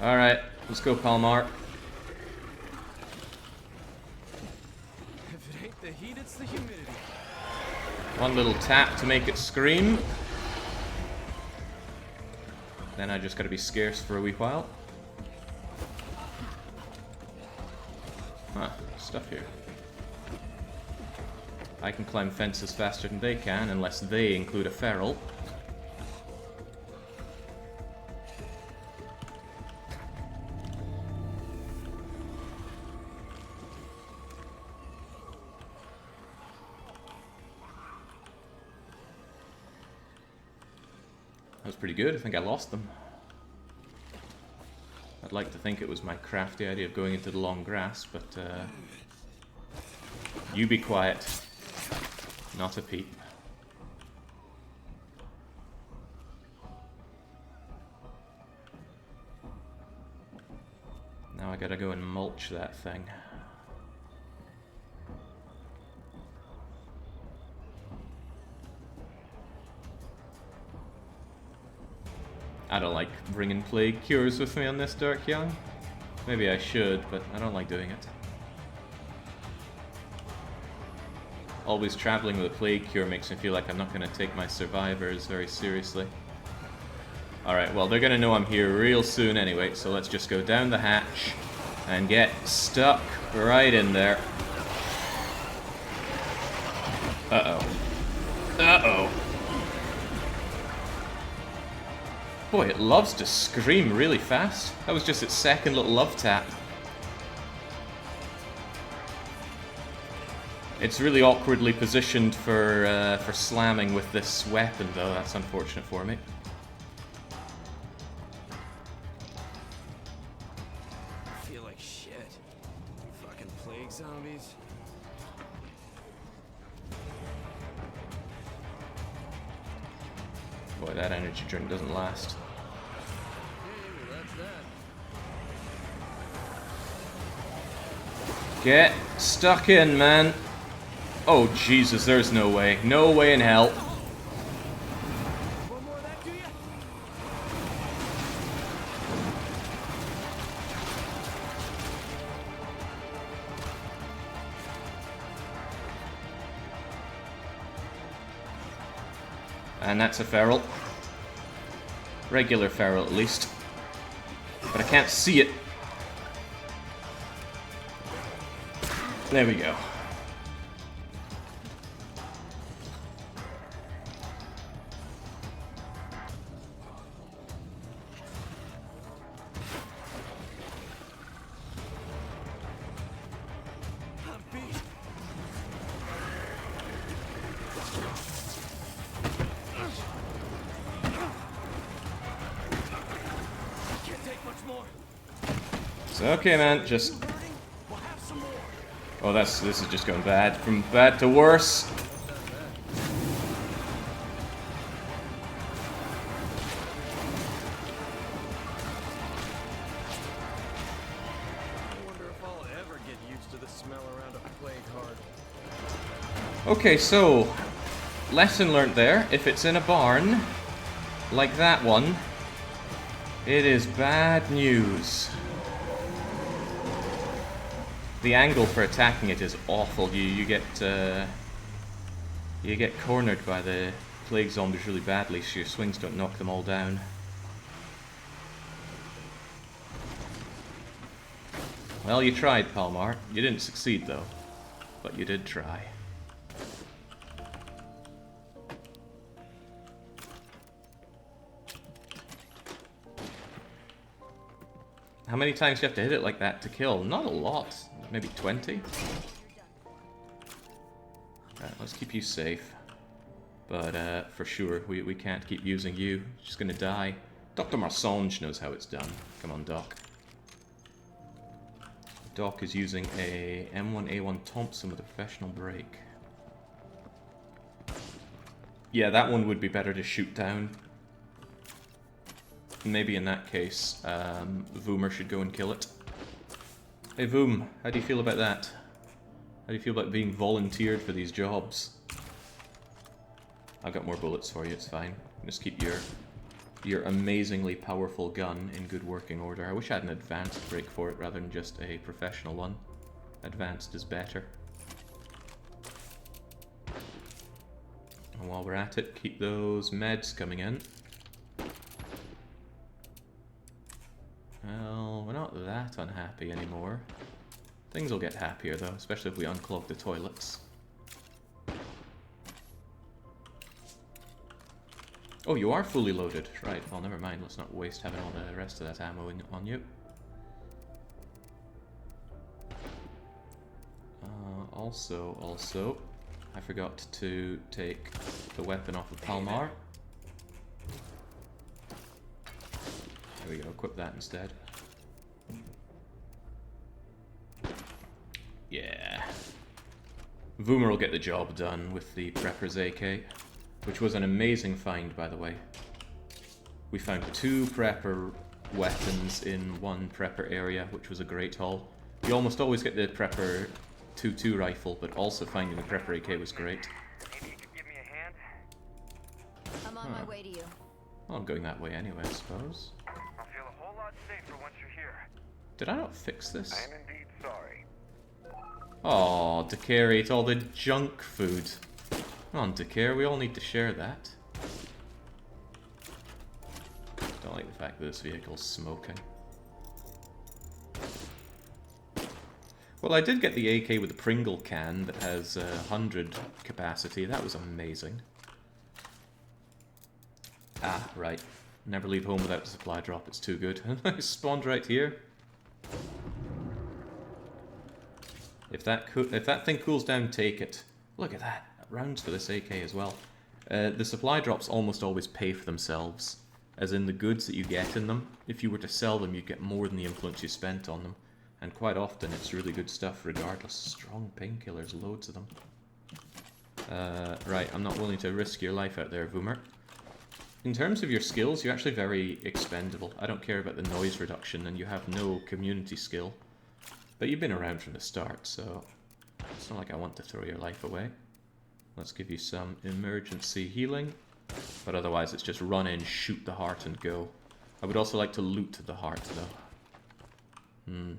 Alright, let's go, Palmar. If it ain't the heat, it's the humidity. One little tap to make it scream. Then I just gotta be scarce for a wee while. Ah, stuff here. I can climb fences faster than they can, unless they include a feral. That was pretty good. I think I lost them. I'd like to think it was my crafty idea of going into the long grass, but you be quiet. Not a peep. Now I gotta go and mulch that thing. I don't like bringing plague cures with me on this Dark Young. Maybe I should, but I don't like doing it. Always traveling with a plague cure makes me feel like I'm not going to take my survivors very seriously. Alright, well, they're going to know I'm here real soon anyway, so let's just go down the hatch hatch and get stuck right in there. Uh-oh. Uh-oh. Boy, it loves to scream really fast. That was just its second little love tap. It's really awkwardly positioned for slamming with this weapon, though. That's unfortunate for me. I feel like shit. Fucking plague zombies. Boy, that energy drink doesn't last. Get stuck in, man. Oh, Jesus, there's no way. No way in hell. One more of that, do ya? And that's a feral. Regular feral, at least. But I can't see it. There we go. I'm beat. Can't take much more. It's okay, man. Just... We'll have some more. Oh, this is just going bad. From bad to worse. I wonder if I'll ever get used to the smell around a plague heart. Okay, so... lesson learnt there. If it's in a barn, like that one, it is bad news. The angle for attacking it is awful. You get cornered by the plague zombies really badly, so your swings don't knock them all down. Well, you tried, Palmar. You didn't succeed, though. But you did try. How many times do you have to hit it like that to kill? Not a lot. Maybe 20? Alright, let's keep you safe. But for sure, we can't keep using you. You're just gonna die. Dr. Marsange knows how it's done. Come on, Doc. Doc is using a M1A1 Thompson with a professional break. Yeah, that one would be better to shoot down. Maybe in that case, Voomer should go and kill it. Hey Voom, how do you feel about that? How do you feel about being volunteered for these jobs? I've got more bullets for you, it's fine. Just keep your amazingly powerful gun in good working order. I wish I had an advanced break for it rather than just a professional one. Advanced is better. And while we're at it, keep those meds coming in. Well, we're not that unhappy anymore. Things will get happier though, especially if we unclog the toilets. Oh, you are fully loaded. Right, well never mind, let's not waste having all the rest of that ammo on you. Also, I forgot to take the weapon off of Palmar. There we go, equip that instead. Yeah. Voomer will get the job done with the Prepper's AK, which was an amazing find, by the way. We found 2 Prepper weapons in one Prepper area, which was a great haul. You almost always get the Prepper 2.2 rifle, but also finding the Prepper AK was great. Maybe you could give me a hand? I'm on my way to you. Well, I'm going that way anyway, I suppose. I'll feel a whole lot safer once you're here. Did I not fix this? I am indeed sorry. Oh, Dakar ate all the junk food. Come on, Dakar, we all need to share that. Don't like the fact that this vehicle's smoking. Well, I did get the AK with the Pringle can that has 100 capacity. That was amazing. Ah, right. Never leave home without a supply drop. It's too good. I spawned right here. If that thing cools down, take it. Look at that. Rounds for this AK as well. The supply drops almost always pay for themselves. As in the goods that you get in them. If you were to sell them, you'd get more than the influence you spent on them. And quite often, it's really good stuff regardless. Strong painkillers, loads of them. Right, I'm not willing to risk your life out there, Boomer. In terms of your skills, you're actually very expendable. I don't care about the noise reduction, and you have no community skill. But you've been around from the start, so it's not like I want to throw your life away. Let's give you some emergency healing. But otherwise, it's just run in, shoot the heart, and go. I would also like to loot the heart, though.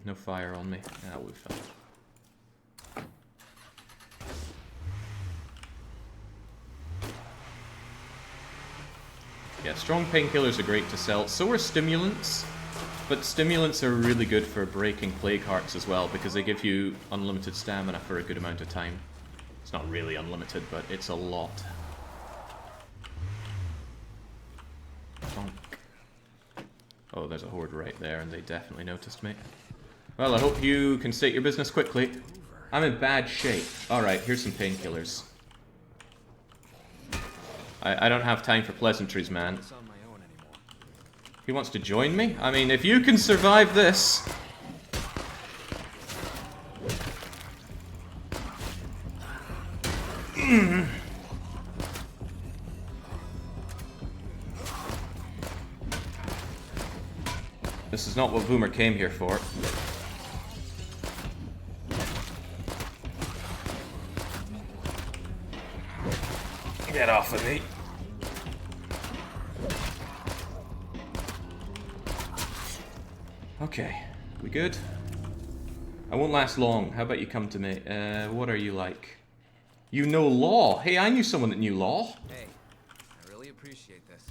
No fire on me. Ah, we'll be fine. Yeah, strong painkillers are great to sell. So are stimulants. But stimulants are really good for breaking plague hearts as well, because they give you unlimited stamina for a good amount of time. It's not really unlimited, but it's a lot. Bonk. Oh, there's a horde right there, and they definitely noticed me. Well, I hope you can state your business quickly. I'm in bad shape. Alright, here's some painkillers. I don't have time for pleasantries, man. He wants to join me? I mean, if you can survive this... This is not what Boomer came here for. Get off of me. Okay, we good? I won't last long. How about you come to me? What are you like? You know law. Hey, I knew someone that knew law. Hey, I really appreciate this.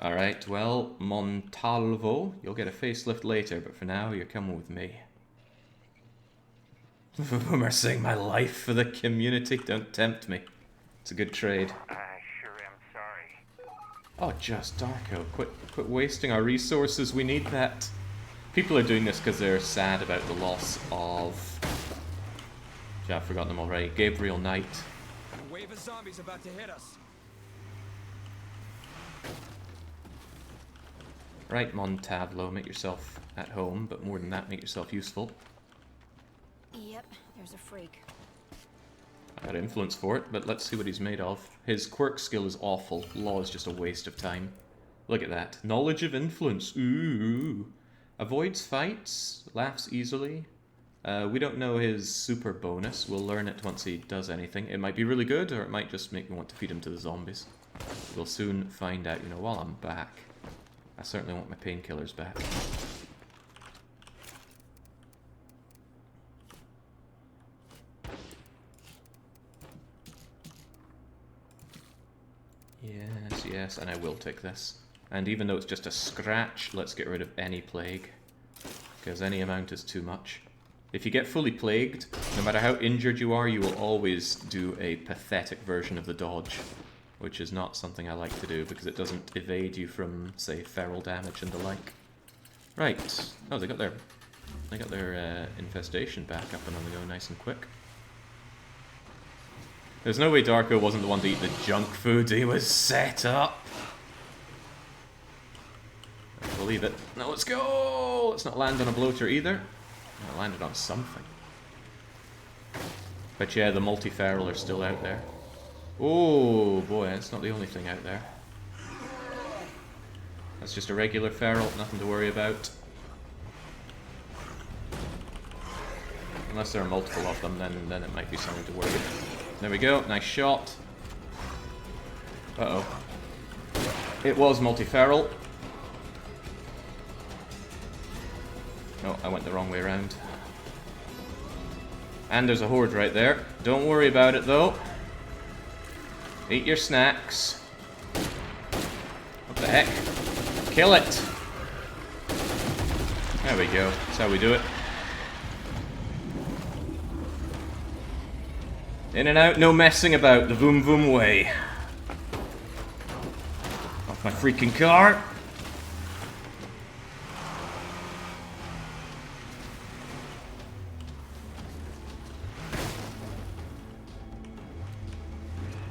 Alright, well, Montalvo, you'll get a facelift later, but for now, you're coming with me. I'm risking my life for the community. Don't tempt me. It's a good trade. I sure am sorry. Oh, just Darko. Quit wasting our resources. We need that. People are doing this because they're sad about the loss of... Yeah, I've forgotten them already. Gabriel Knight. A wave of zombies about to hit us. Right, Montalvo, make yourself at home, but more than that, make yourself useful. Yep, there's a freak. I got influence for it, but let's see what he's made of. His quirk skill is awful. Law is just a waste of time. Look at that. Knowledge of influence. Ooh. Avoids fights. Laughs easily. We don't know his super bonus. We'll learn it once he does anything. It might be really good, or it might just make me want to feed him to the zombies. We'll soon find out, you know, while I'm back. I certainly want my painkillers back. Yes, yes, and I will take this. And even though it's just a scratch, let's get rid of any plague. Because any amount is too much. If you get fully plagued, no matter how injured you are, you will always do a pathetic version of the dodge. Which is not something I like to do, because it doesn't evade you from, say, feral damage and the like. Right. Oh, they got their infestation back up and on the go nice and quick. There's no way Darko wasn't the one to eat the junk food. He was set up. I believe it. Now let's go! Let's not land on a bloater either. I landed on something. But yeah, the multi-feral are still out there. Oh boy, that's not the only thing out there. That's just a regular feral, nothing to worry about. Unless there are multiple of them, then it might be something to worry about. There we go, nice shot. Uh-oh. It was multi-feral. Oh, I went the wrong way around. And there's a horde right there. Don't worry about it though. Eat your snacks. What the heck? Kill it! There we go. That's how we do it. In and out, no messing about. The Voom Voom way. Off my freaking car.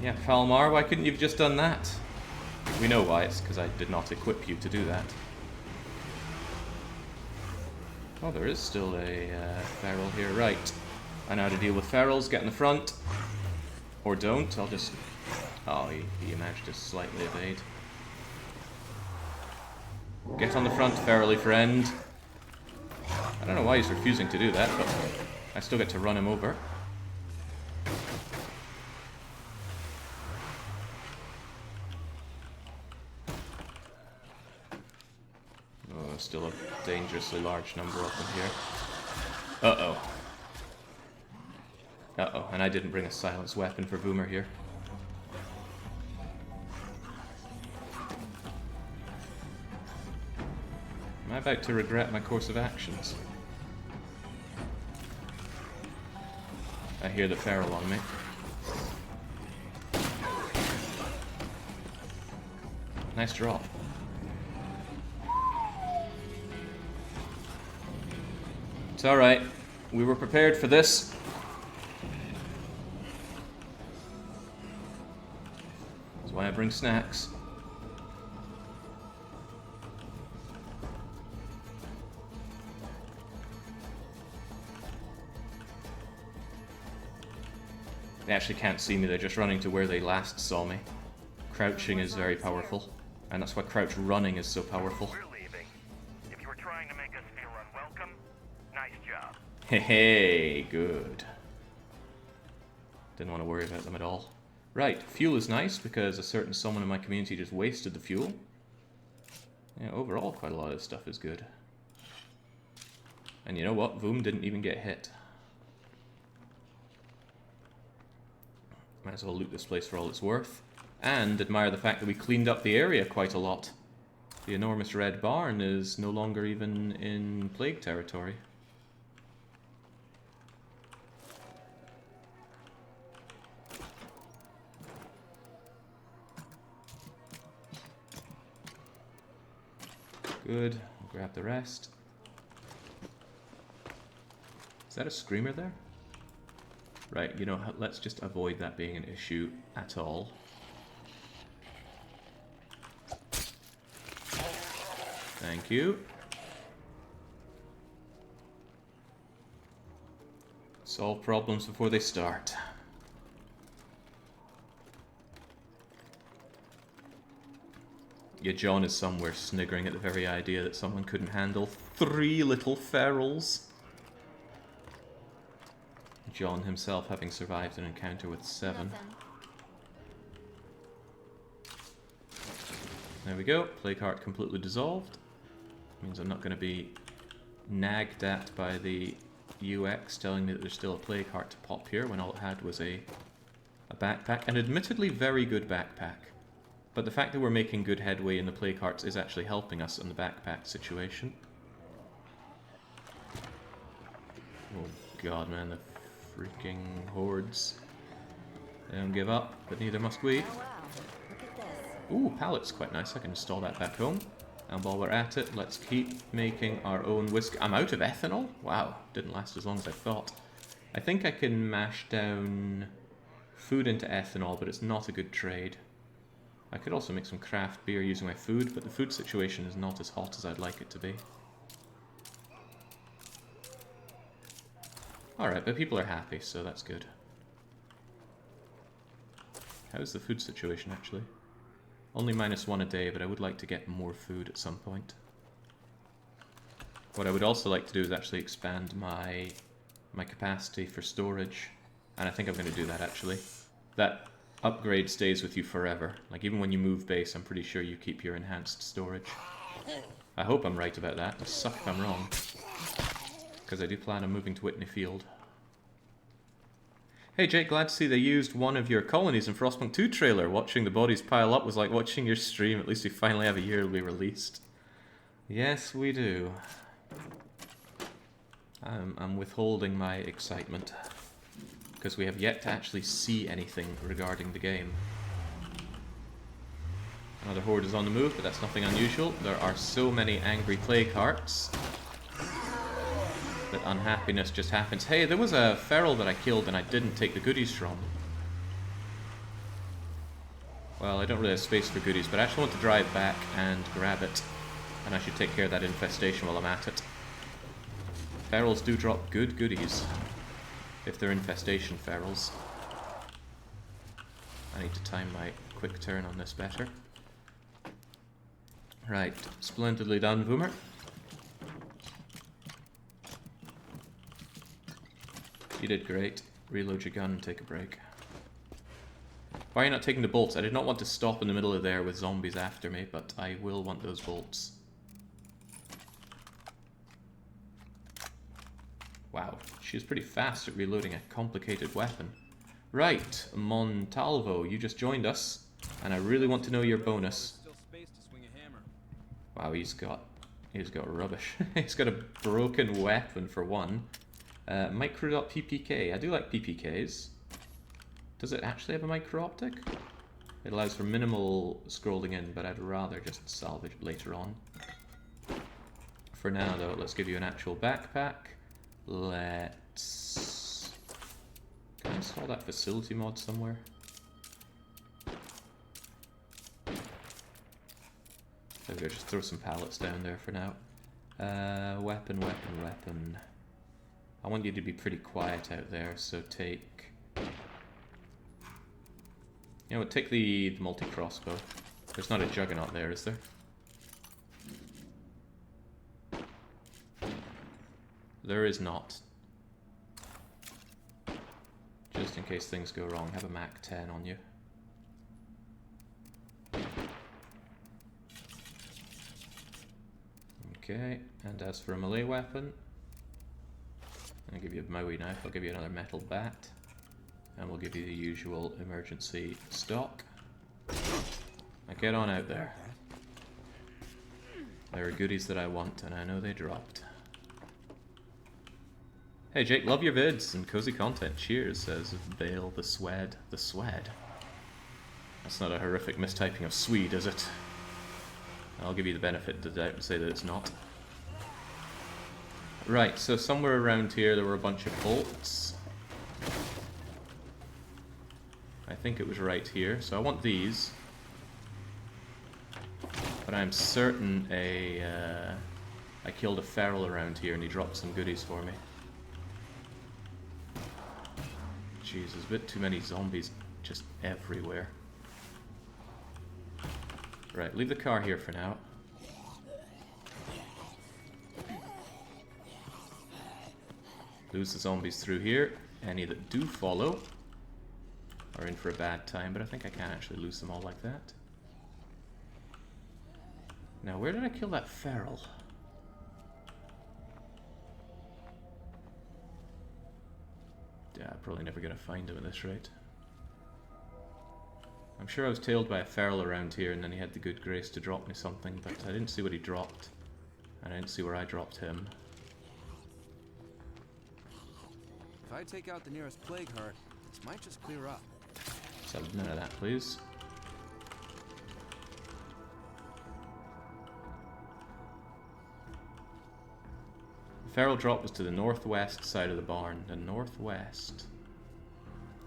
Yeah, Falmar, why couldn't you have just done that? We know why, it's because I did not equip you to do that. Oh, there is still a feral here. Right. I know how to deal with ferals. Get in the front. Or don't. I'll just... Oh, he managed to slightly evade. Get on the front, ferally friend. I don't know why he's refusing to do that, but I still get to run him over. Oh, still a dangerously large number up in here. Uh-oh. Uh-oh, and I didn't bring a silenced weapon for Boomer here. Am I about to regret my course of actions? I hear the feral on me. Nice drop. It's alright. We were prepared for this. That's why I bring snacks. They actually can't see me, they're just running to where they last saw me. Crouching is very powerful, and that's why crouch running is so powerful. We're leaving. If you were trying to make us feel unwelcome, nice job. Hey, good. Didn't want to worry about them at all. Right, fuel is nice because a certain someone in my community just wasted the fuel. Yeah, overall quite a lot of this stuff is good. And you know what? Voom didn't even get hit. Might as well loot this place for all it's worth. And admire the fact that we cleaned up the area quite a lot. The enormous red barn is no longer even in plague territory. Good. I'll grab the rest. Is that a screamer there? Right, you know, let's just avoid that being an issue at all. Thank you. Solve problems before they start. Yeah, John is somewhere sniggering at the very idea that someone couldn't handle 3 little ferals. John himself having survived an encounter with 7. Nothing. There we go. Plague Heart completely dissolved. Means I'm not going to be nagged at by the UX telling me that there's still a Plague Heart to pop here when all it had was a backpack. An admittedly very good backpack. But the fact that we're making good headway in the Plague Hearts is actually helping us in the backpack situation. Oh god, man, the freaking hordes. They don't give up, but neither must we. Oh wow, look at this. Ooh, pallet's quite nice. I can install that back home. And while we're at it, let's keep making our own whiskey. I'm out of ethanol? Wow, didn't last as long as I thought. I think I can mash down food into ethanol, but it's not a good trade. I could also make some craft beer using my food, but the food situation is not as hot as I'd like it to be. Alright, but people are happy, so that's good. How's the food situation, actually? Only -1 a day, but I would like to get more food at some point. What I would also like to do is actually expand my capacity for storage. And I think I'm going to do that, actually. That upgrade stays with you forever. Like, even when you move base, I'm pretty sure you keep your enhanced storage. I hope I'm right about that. I'll suck if I'm wrong. Because I do plan on moving to Whitney Field. Hey Jake, glad to see they used one of your colonies in Frostpunk 2 trailer. Watching the bodies pile up was like watching your stream. At least we finally have a yearly released. Yes, we do. I'm withholding my excitement because we have yet to actually see anything regarding the game. Another horde is on the move, but that's nothing unusual. There are so many angry plague hearts that unhappiness just happens. Hey, there was a feral that I killed and I didn't take the goodies from. Well, I don't really have space for goodies, but I actually want to drive back and grab it. And I should take care of that infestation while I'm at it. Ferals do drop good goodies, if they're infestation ferals. I need to time my quick turn on this better. Right, splendidly done, Boomer. You did great. Reload your gun and take a break. Why are you not taking the bolts? I did not want to stop in the middle of there with zombies after me, but I will want those bolts. Wow, she's pretty fast at reloading a complicated weapon. Right, Montalvo, you just joined us, and I really want to know your bonus. Wow, he's got rubbish. He's got a broken weapon for one. Micro.ppk. I do like PPKs. Does it actually have a micro optic? It allows for minimal scrolling in, but I'd rather just salvage it later on. For now, though, let's give you an actual backpack. Let's... Can I install that facility mod somewhere? There we go, just throw some pallets down there for now. Weapon. I want you to be pretty quiet out there, so take... You know what, take the multi-crossbow. There's not a juggernaut there, is there? There is not. Just in case things go wrong, have a Mac 10 on you. Okay, and as for a melee weapon, I'll give you a Maui knife, I'll give you another metal bat, and we'll give you the usual emergency stock. Now get on out there. There are goodies that I want, and I know they dropped. Hey Jake, love your vids and cozy content. Cheers, says Bale the Swed. The Swed? That's not a horrific mistyping of Swede, is it? I'll give you the benefit of the doubt and say that it's not. Right, so somewhere around here there were a bunch of bolts. I think it was right here, so I want these. But I'm certain I killed a feral around here and he dropped some goodies for me. Jeez, there's a bit too many zombies just everywhere. Right, leave the car here for now. Lose the zombies through here. Any that do follow are in for a bad time, but I think I can actually lose them all like that. Now, where did I kill that feral? Yeah, I'm probably never going to find him at this rate. I'm sure I was tailed by a feral around here and then he had the good grace to drop me something, but I didn't see what he dropped. And I didn't see where I dropped him. If I take out the nearest plague heart, this might just clear up. So none of that, please. The feral drop was to the northwest side of the barn. The northwest.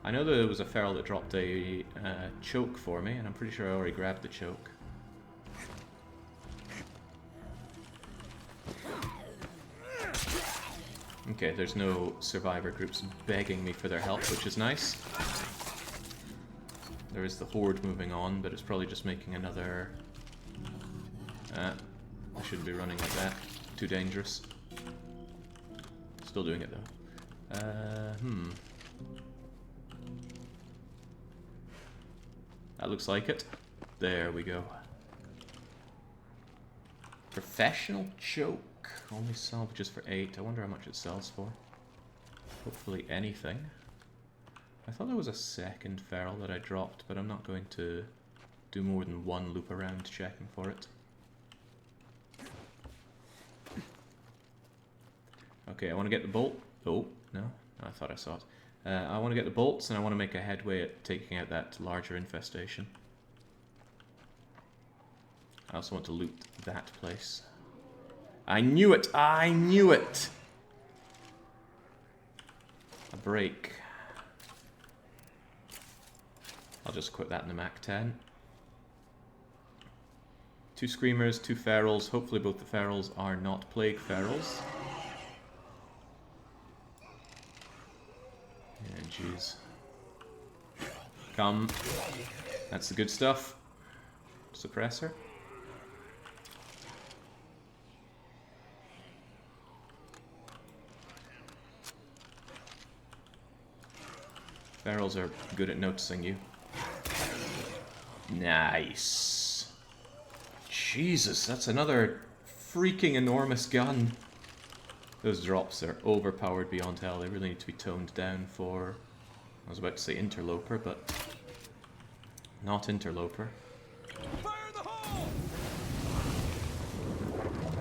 I know there was a feral that dropped a choke for me, and I'm pretty sure I already grabbed the choke. Okay, there's no survivor groups begging me for their help, which is nice. There is the horde moving on, but it's probably just making another... I shouldn't be running like that. Too dangerous. Still doing it though. That looks like it. There we go. Professional choke. Only salvages for 8. I wonder how much it sells for. Hopefully anything. I thought there was a second feral that I dropped, but I'm not going to do more than one loop around checking for it. Okay, I want to get the bolt. Oh, no. I thought I saw it. I want to get the bolts, and I want to make a headway at taking out that larger infestation. I also want to loot that place. I knew it! I knew it! A break. I'll just equip that in the Mac 10. 2 Screamers, 2 Ferals. Hopefully both the Ferals are not Plague Ferals. Yeah, jeez. Come. That's the good stuff. Suppressor. Ferals are good at noticing you. Nice. Jesus, that's another freaking enormous gun. Those drops are overpowered beyond hell. They really need to be toned down for... I was about to say interloper, but... not interloper. Fire in the hole!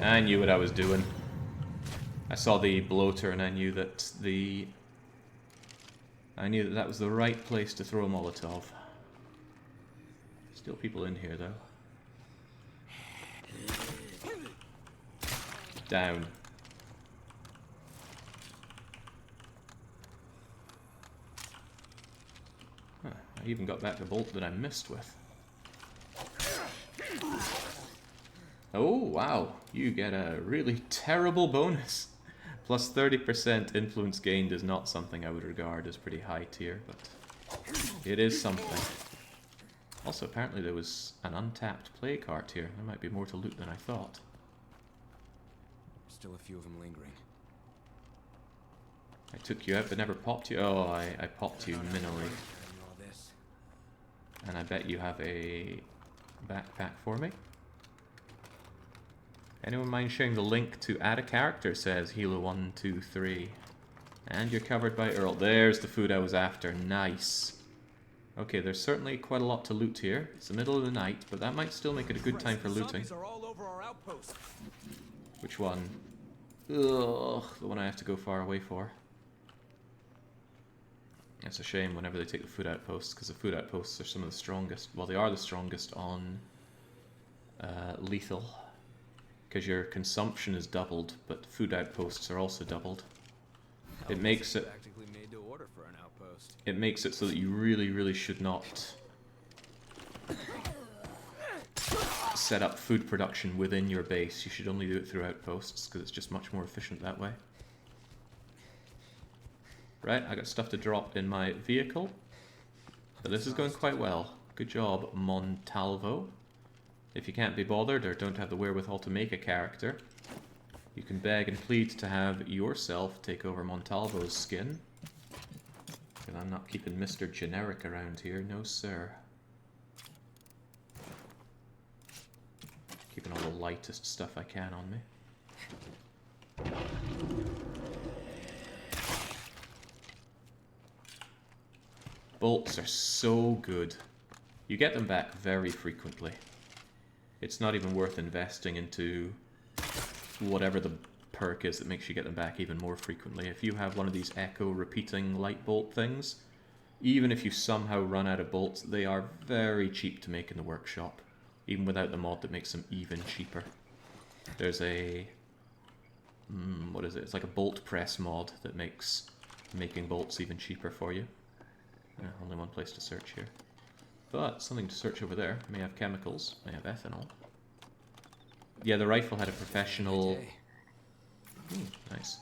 I knew what I was doing. I saw the bloater and I knew that the... I knew that that was the right place to throw a Molotov. Still people in here, though. Down. Huh, I even got back the bolt that I missed with. Oh, wow. You get a really terrible bonus. Plus 30% influence gained is not something I would regard as pretty high tier, but it is something. Also, apparently there was an untapped play cart here. There might be more to loot than I thought. Still a few of them lingering. I took you out but never popped you. Oh, I popped you minimally. All this. And I bet you have a backpack for me. Anyone mind sharing the link to add a character, says Hilo123. And you're covered by Earl. There's the food I was after. Nice. Okay, there's certainly quite a lot to loot here. It's the middle of the night, but that might still make it a good time for looting. Zombies are all over our outpost. Which one? Ugh, the one I have to go far away for. It's a shame whenever they take the food outposts, because the food outposts are some of the strongest. Well, they are the strongest on lethal. Because your consumption is doubled, but food outposts are also doubled. It makes it... Practically made to order for an outpost. It makes it so that you really, really should not set up food production within your base. You should only do it through outposts, because it's just much more efficient that way. Right, I got stuff to drop in my vehicle. But this is going quite well. Good job, Montalvo. If you can't be bothered or don't have the wherewithal to make a character, you can beg and plead to have yourself take over Montalvo's skin. And I'm not keeping Mr. Generic around here, no sir. Keeping all the lightest stuff I can on me. Bolts are so good. You get them back very frequently. It's not even worth investing into whatever the perk is that makes you get them back even more frequently. If you have one of these echo repeating light bolt things, even if you somehow run out of bolts, they are very cheap to make in the workshop, even without the mod that makes them even cheaper. There's a... what is it? It's like a bolt press mod that makes making bolts even cheaper for you. Only one place to search here. But something to search over there. May have chemicals, may have ethanol. Yeah, the rifle had a professional... nice.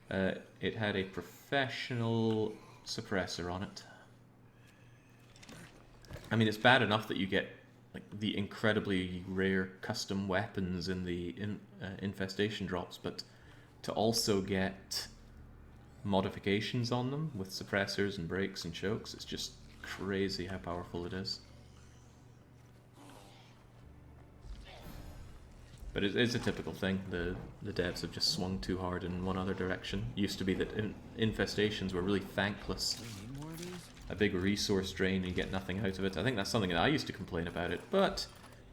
It had a professional suppressor on it. I mean, it's bad enough that you get like the incredibly rare custom weapons in the infestation drops, but to also get modifications on them with suppressors and brakes and chokes, it's just crazy how powerful it is. But it's a typical thing. The devs have just swung too hard in one other direction. Used to be that infestations were really thankless. A big resource drain and you get nothing out of it. I think that's something that I used to complain about it, but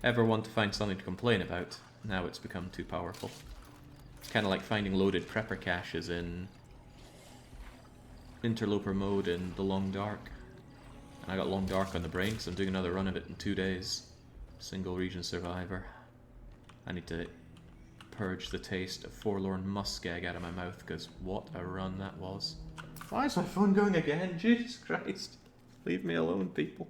ever want to find something to complain about, now it's become too powerful. It's kind of like finding loaded prepper caches in interloper mode in the Long Dark. And I got Long Dark on the brain, so I'm doing another run of it in 2 days. Single region survivor. I need to purge the taste of Forlorn Muskeg out of my mouth, because what a run that was. Why is my phone going again? Jesus Christ. Leave me alone, people.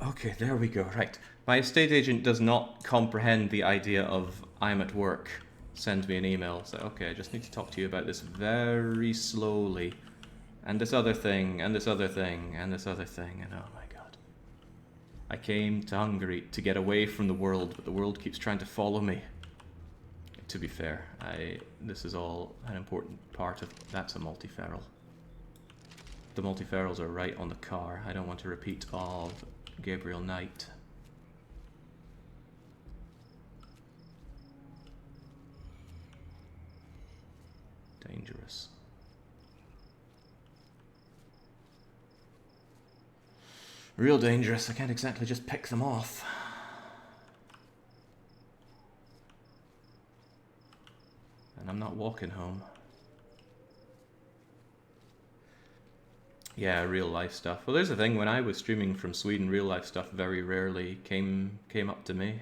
Okay, there we go. Right. My estate agent does not comprehend the idea of I'm at work. Send me an email. So, okay, I just need to talk to you about this very slowly. And this other thing, and this other thing, and this other thing, and oh my god. I came to Hungary to get away from the world, but the world keeps trying to follow me. To be fair, this is all an important part of... That's a multi-feral. The multi-ferals are right on the car. I don't want a repeat of Gabriel Knight. Dangerous. Real dangerous. I can't exactly just pick them off. And I'm not walking home. Yeah, real life stuff. Well, there's the thing. When I was streaming from Sweden, real life stuff very rarely came up to me,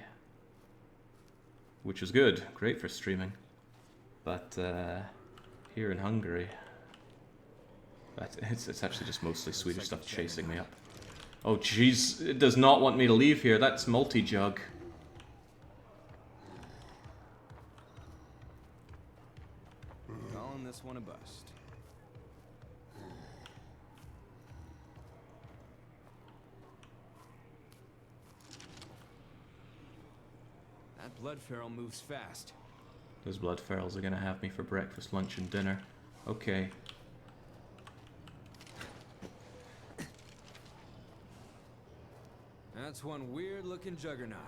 which was good. Great for streaming. But here in Hungary, it's actually just mostly Swedish stuff chasing me up. Oh jeez, it does not want me to leave here. That's multi-jug. Calling this one a bust. That blood feral moves fast. Those blood ferals are gonna have me for breakfast, lunch, and dinner. Okay. That's one weird-looking juggernaut.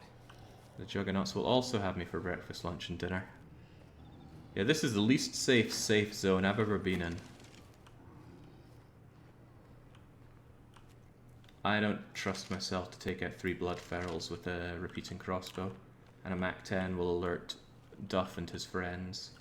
The juggernauts will also have me for breakfast, lunch, and dinner. Yeah, this is the least safe zone I've ever been in. I don't trust myself to take out 3 blood ferals with a repeating crossbow, and a MAC-10 will alert Duff and his friends.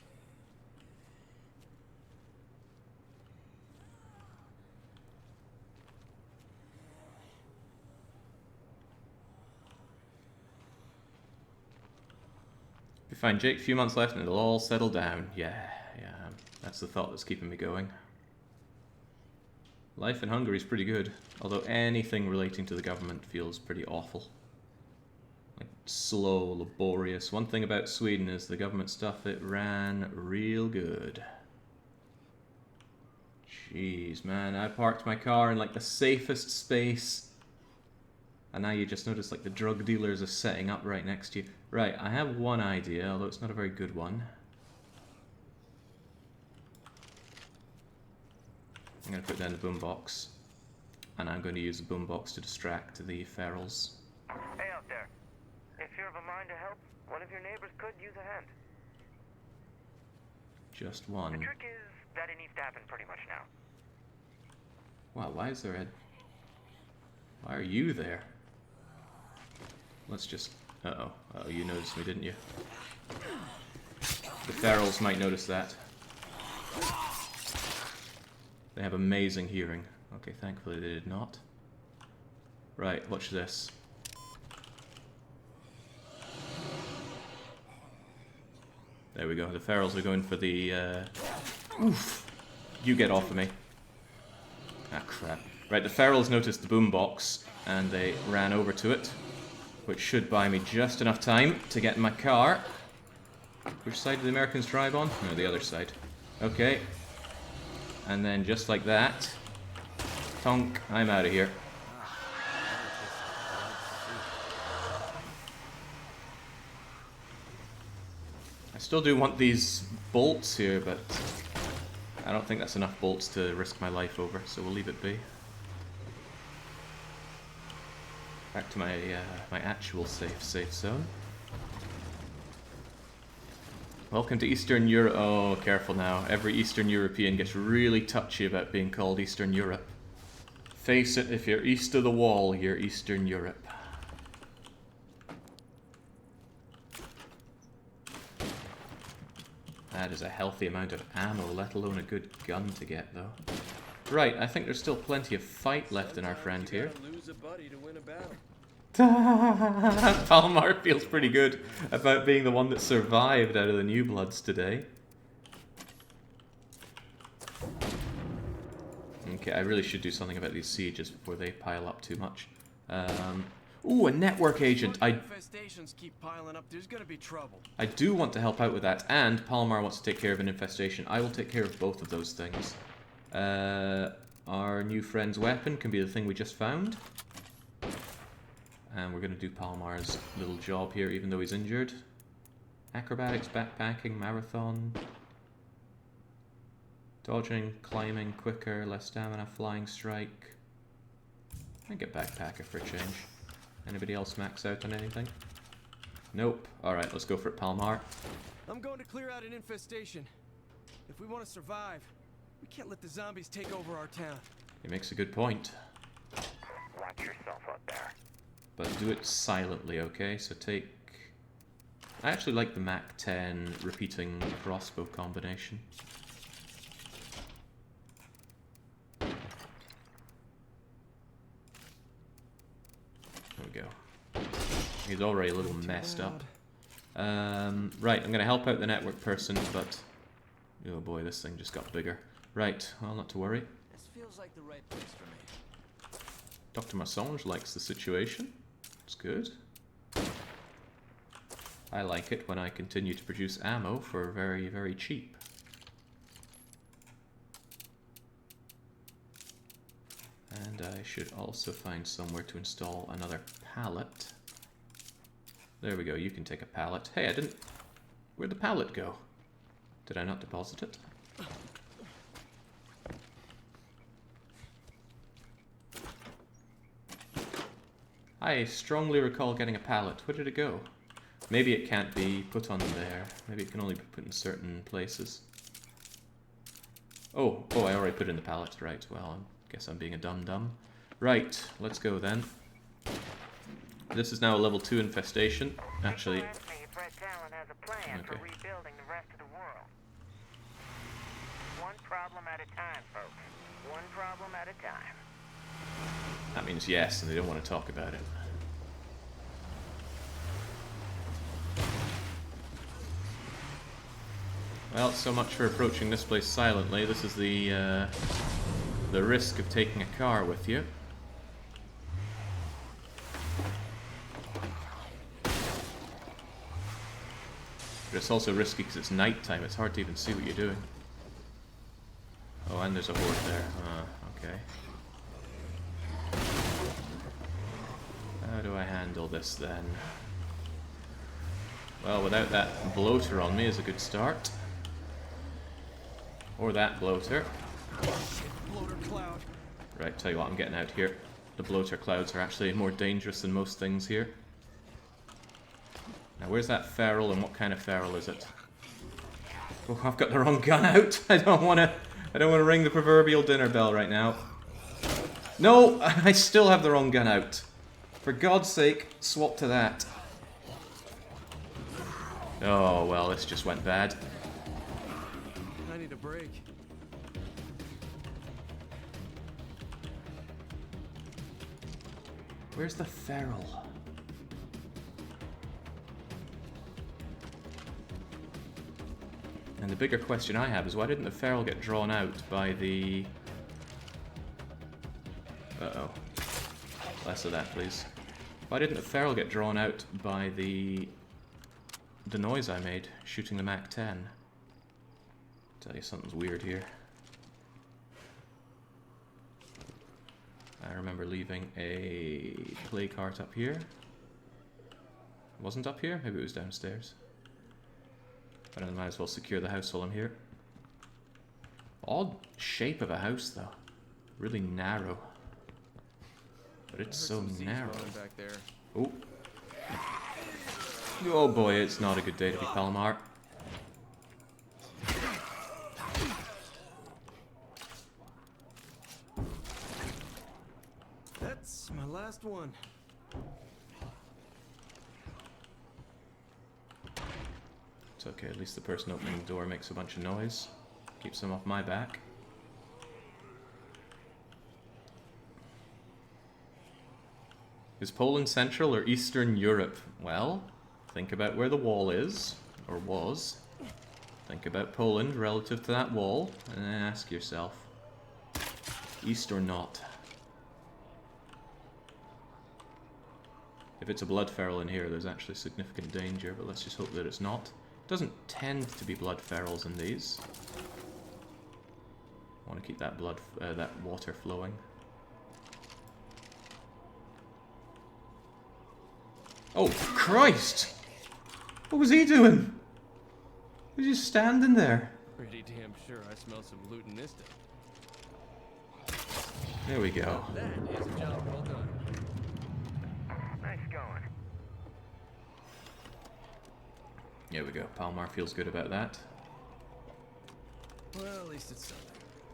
Be fine, Jake. A few months left and it'll all settle down. Yeah. That's the thought that's keeping me going. Life in Hungary is pretty good, although anything relating to the government feels pretty awful. Like, slow, laborious. One thing about Sweden is the government stuff, it ran real good. Jeez, man, I parked my car in like the safest space. And now you just notice like the drug dealers are setting up right next to you. Right, I have one idea, although it's not a very good one. I'm going to put down the boombox. And I'm going to use the boombox to distract the ferals. Hey out there. If you're of a mind to help, one of your neighbors could use a hand. Just one. The trick is that it needs to happen pretty much now. Wow, why is there a... Why are you there? Let's just... Uh-oh. Uh-oh, you noticed me, didn't you? The ferals might notice that. They have amazing hearing. Okay, thankfully they did not. Right, watch this. There we go. The ferals are going for the... Oof! You get off of me. Ah, crap. Right, the ferals noticed the boombox, and they ran over to it, which should buy me just enough time to get in my car. Which side do the Americans drive on? No, the other side. Okay. And then just like that, tonk, I'm out of here. I still do want these bolts here, but I don't think that's enough bolts to risk my life over, so we'll leave it be. Back to my my actual safe zone. Welcome to Eastern Europe. Oh, careful now. Every Eastern European gets really touchy about being called Eastern Europe. Face it, if you're east of the wall, you're Eastern Europe. That is a healthy amount of ammo, let alone a good gun to get, though. Right, I think there's still plenty of fight left in our friend here. Lose a buddy to win a battle. Palmar feels pretty good about being the one that survived out of the New Bloods today. Okay, I really should do something about these sieges before they pile up too much. Ooh, a network agent. Infestations keep piling up. There's gonna be trouble. I do want to help out with that, and Palomar wants to take care of an infestation. I will take care of both of those things. Our new friend's weapon can be the thing we just found. And we're going to do Palomar's little job here, even though he's injured. Acrobatics, backpacking, marathon. Dodging, climbing, quicker, less stamina, flying strike. I get backpacker for a change. Anybody else max out on anything? Nope. Alright, let's go for it, Palomar. I'm going to clear out an infestation. If we want to survive, we can't let the zombies take over our town. He makes a good point. Watch yourself up there. But do it silently, okay? So take... I actually like the MAC-10 repeating crossbow combination. There we go. He's already a little messed up. Right, I'm going to help out the network person, but... Oh boy, this thing just got bigger. Right, well, not to worry. This feels like the right place for me. Dr. Massange likes the situation. It's good. I like it when I continue to produce ammo for very, very cheap. And I should also find somewhere to install another pallet. There we go, you can take a pallet. Hey, I didn't... Where'd the pallet go? Did I not deposit it? I strongly recall getting a pallet. Where did it go? Maybe it can't be put on there. Maybe it can only be put in certain places. Oh, I already put it in the pallet. Right, well, I guess I'm being a dum-dum. Right, let's go then. This is now a level 2 infestation. Actually... Fred Talon has a plan for rebuilding the rest of the world. One problem at a time, folks. One problem at a time. That means yes, and they don't want to talk about it. Well, so much for approaching this place silently. This is the risk of taking a car with you. But it's also risky because it's nighttime. It's hard to even see what you're doing. Oh, and there's a horde there. Okay. How do I handle this then? Well, without that bloater on me is a good start. Or that bloater. Bloater cloud. Right, tell you what, I'm getting out here. The bloater clouds are actually more dangerous than most things here. Now, where's that feral, and what kind of feral is it? Oh, I've got the wrong gun out. I don't want to ring the proverbial dinner bell right now. No, I still have the wrong gun out. For God's sake, swap to that. Oh, well, this just went bad. I need a break. Where's the feral? And the bigger question I have is why didn't the feral get drawn out by the... Uh-oh. Less of that, please. Why didn't the feral get drawn out by the noise I made shooting the MAC-10? Tell you something's weird here. I remember leaving a play cart up here. It wasn't up here? Maybe it was downstairs. But I might as well secure the house while I'm here. Odd shape of a house, though. Really narrow. But it's so narrow. Back there. Oh. Oh boy, it's not a good day to be Palomar. That's my last one. It's okay, at least the person opening the door makes a bunch of noise. Keeps them off my back. Is Poland Central or Eastern Europe? Well, think about where the wall is, or was. Think about Poland relative to that wall, and then ask yourself, East or not? If it's a blood feral in here, there's actually significant danger, but let's just hope that it's not. Doesn't tend to be blood ferals in these. I want to keep that that water flowing. Oh, Christ! What was he doing? He was just standing there. Pretty damn sure I smell some loot in this stuff. There we go. That is a job well done. Nice going. There we go. Palmar feels good about that. Well, at least it's something.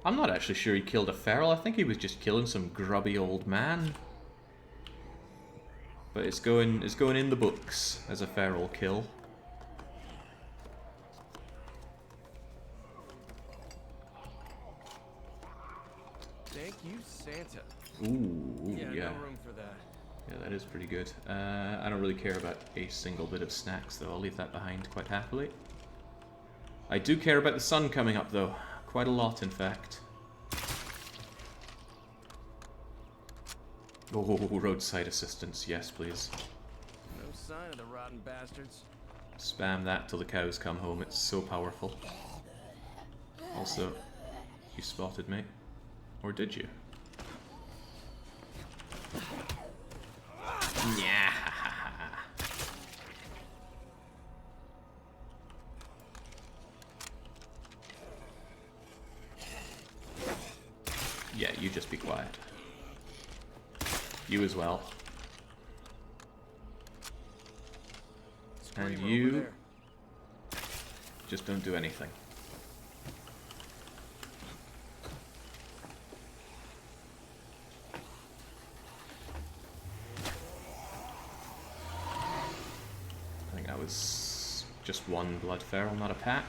I'm not actually sure he killed a feral. I think he was just killing some grubby old man. But it's going in the books as a feral kill. Thank you, Santa. Ooh, Yeah, yeah. no room for that. Yeah, that is pretty good. I don't really care about a single bit of snacks, though. I'll leave that behind quite happily. I do care about the sun coming up, though. Quite a lot, in fact. Oh, roadside assistance. Yes, please. No sign of the rotten bastards. Spam that till the cows come home. It's so powerful. Also, you spotted me. Or did you? Yeah. Yeah, you just be quiet. You as well. And Screamer over you there. just don't do anything. I think that was just one blood feral, not a pack.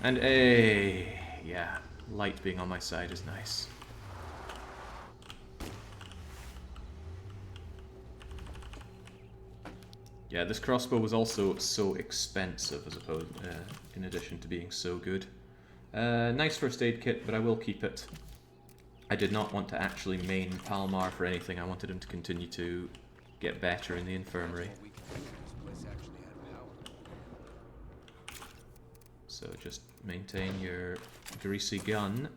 And yeah, light being on my side is nice. Yeah, this crossbow was also so expensive as opposed, in addition to being so good. Nice first aid kit, but I will keep it. I did not want to actually main Palmar for anything. I wanted him to continue to get better in the infirmary. What we can do if this place actually had power. So just maintain your greasy gun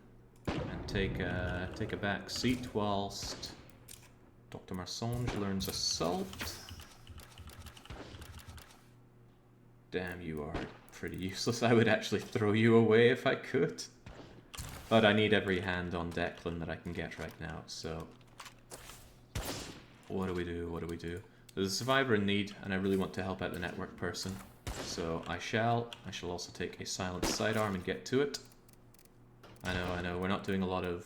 and take a back seat whilst Dr. Marsange learns assault. Damn, you are pretty useless. I would actually throw you away if I could. But I need every hand on Declan that I can get right now, so... What do we do? What do we do? There's a survivor in need, and I really want to help out the network person. So I shall also take a silent sidearm and get to it. I know, we're not doing a lot of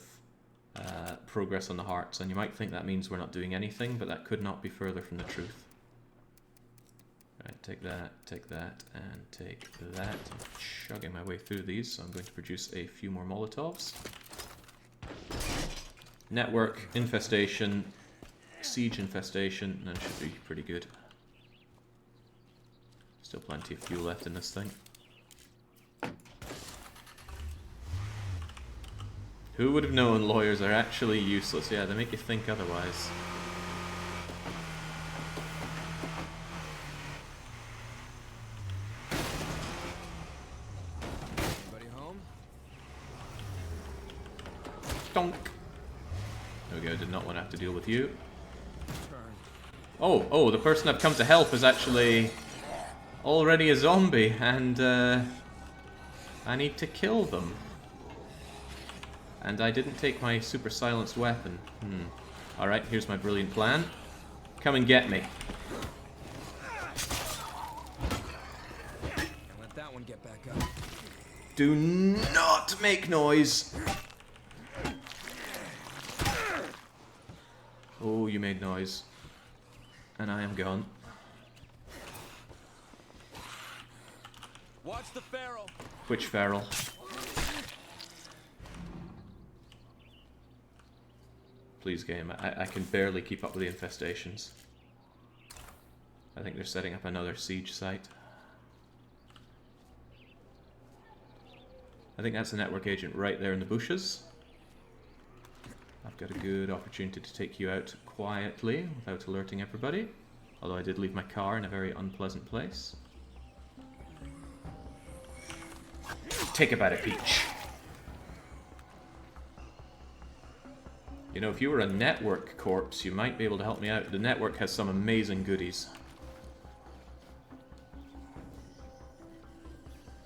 progress on the hearts, and you might think that means we're not doing anything, but that could not be further from the truth. Right, take that, and take that. I'm chugging my way through these, so I'm going to produce a few more Molotovs. Network, infestation, siege infestation, and that should be pretty good. Still plenty of fuel left in this thing. Who would have known lawyers are actually useless? Yeah, they make you think otherwise. Anybody home? Donk. There we go, did not want to have to deal with you. Turn. Oh, the person I've come to help is actually already a zombie, and I need to kill them. And I didn't take my super silenced weapon. Alright, here's my brilliant plan. Come and get me. And let that one get back up. Do not make noise. Oh, you made noise. And I am gone. Watch the feral. Which feral? Please, game. I can barely keep up with the infestations. I think they're setting up another siege site. I think that's a network agent right there in the bushes. I've got a good opportunity to take you out quietly without alerting everybody. Although I did leave my car in a very unpleasant place. Take a bite of peach. You know, if you were a network corpse, you might be able to help me out. The network has some amazing goodies.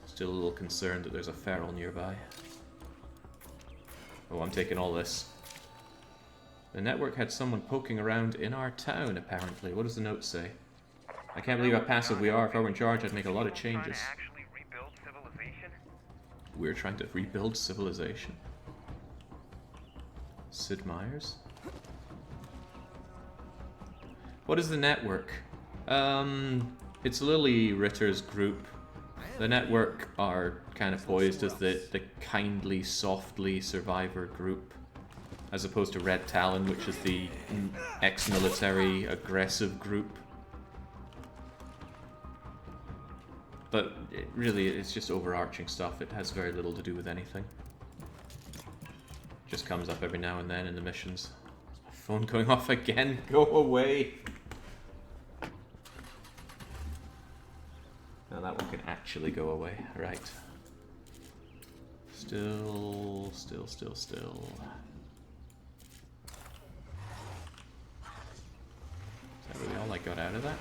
Still a little concerned that there's a feral nearby. Oh, I'm taking all this. The network had someone poking around in our town, apparently. What does the note say? I can't believe how passive we are. If I were in charge, I'd make a lot of changes. Actually rebuild civilization? We're trying to rebuild civilization. Sid Meier's? What is the network? It's Lily Ritter's group. The network are kind of poised as the kindly, softly survivor group, as opposed to Red Talon, which is the ex-military aggressive group. But really, it's just overarching stuff. It has very little to do with anything. Just comes up every now and then in the missions. Is my phone going off again? Go away! Now that one can actually go away. Right. Still. Is that really all I got out of that?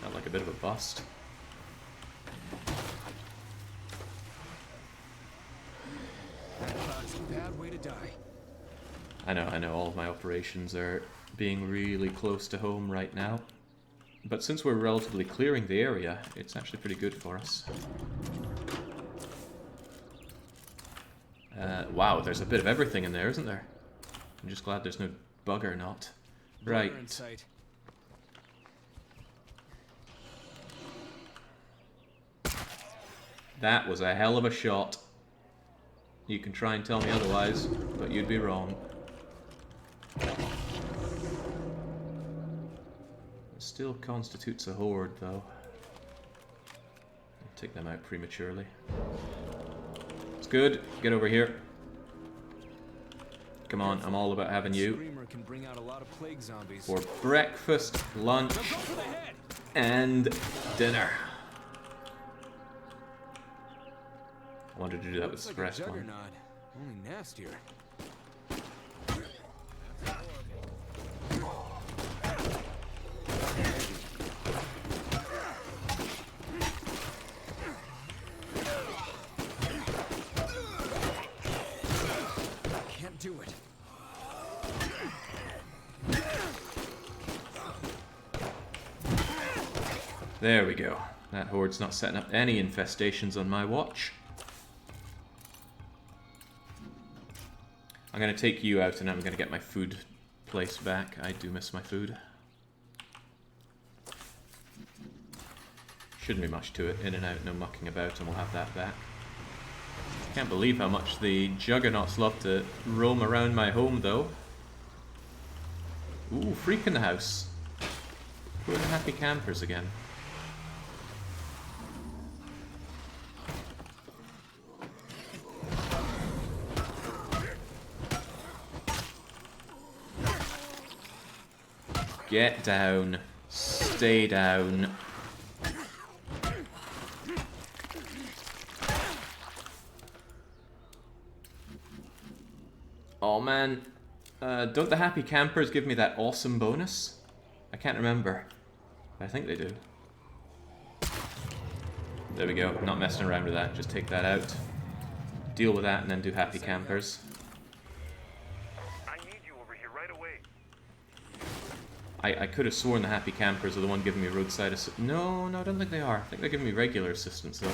Felt like a bit of a bust. It's a bad way to die. I know, all of my operations are being really close to home right now. But since we're relatively clearing the area, it's actually pretty good for us. Wow, there's a bit of everything in there, isn't there? I'm just glad there's no bugger knot. Right. Bugger in sight. That was a hell of a shot. You can try and tell me otherwise, but you'd be wrong. It still constitutes a horde, though. I'll take them out prematurely. It's good. Get over here. Come on, I'm all about having you. Screamer can bring out a lot of plague zombies. For breakfast, lunch, Now go for the head. and dinner. I wanted to do that with Looks like a Express one. juggernaut, only nastier. Can't do it. There we go. That horde's not setting up any infestations on my watch. I'm going to take you out and I'm going to get my food place back. I do miss my food. Shouldn't be much to it. In and out, no mucking about, and we'll have that back. Can't believe how much the juggernauts love to roam around my home, though. Ooh, freak in the house. Who are the happy campers again? Get down. Stay down. Oh man, don't the happy campers give me that awesome bonus? I can't remember. I think they do. There we go, not messing around with that, just take that out. Deal with that and then do happy campers. I need you over here right away. I could have sworn the happy campers are the one giving me roadside assistance. No, I don't think they are. I think they're giving me regular assistance though.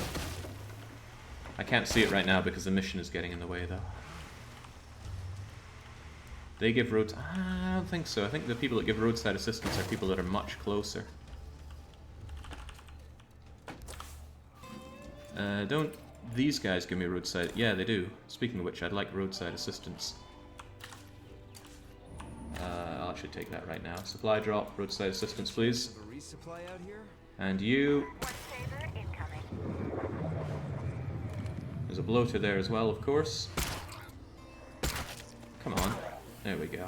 I can't see it right now because the mission is getting in the way though. They give roads. I don't think so. I think the people that give roadside assistance are people that are much closer. Don't these guys give me roadside? Yeah, they do. Speaking of which, I'd like roadside assistance. I should take that right now. Supply drop, roadside assistance, please. Have a resupply out here? And you. One saver incoming. There's a bloater there as well, of course. Come on. There we go.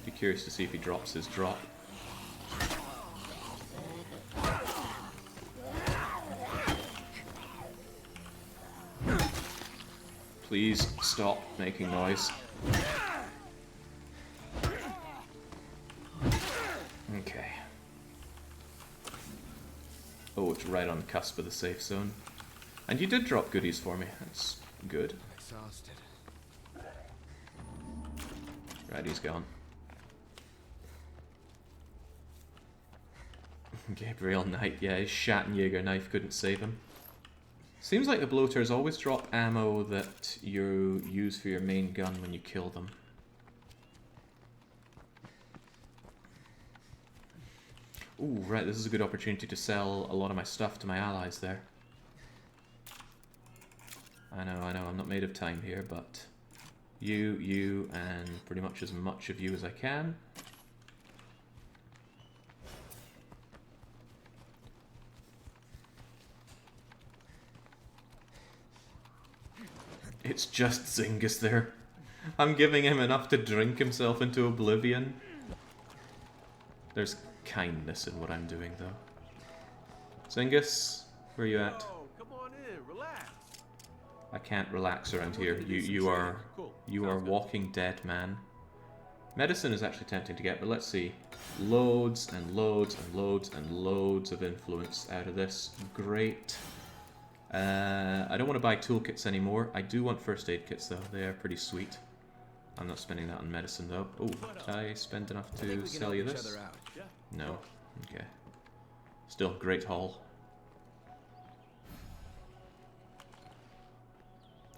Be curious to see if he drops his drop. Please stop making noise. Okay. Oh, it's right on the cusp of the safe zone. And you did drop goodies for me. That's good. Exhausted. Right, he's gone. Gabriel Knight, yeah, his Schattenjäger knife couldn't save him. Seems like the bloaters always drop ammo that you use for your main gun when you kill them. Ooh, right, this is a good opportunity to sell a lot of my stuff to my allies there. I know, I'm not made of time here, but you, and pretty much as much of you as I can. It's just Zingus there. I'm giving him enough to drink himself into oblivion. There's kindness in what I'm doing, though. Zingus, where are you at? Oh, come on in, relax. I can't relax around here. You are walking dead, man. Medicine is actually tempting to get, but let's see. Loads and loads and loads and loads of influence out of this. Great. I don't want to buy toolkits anymore. I do want first aid kits though. They are pretty sweet. I'm not spending that on medicine though. Oh, did I spend enough to sell you this? No. Okay. Still, great haul.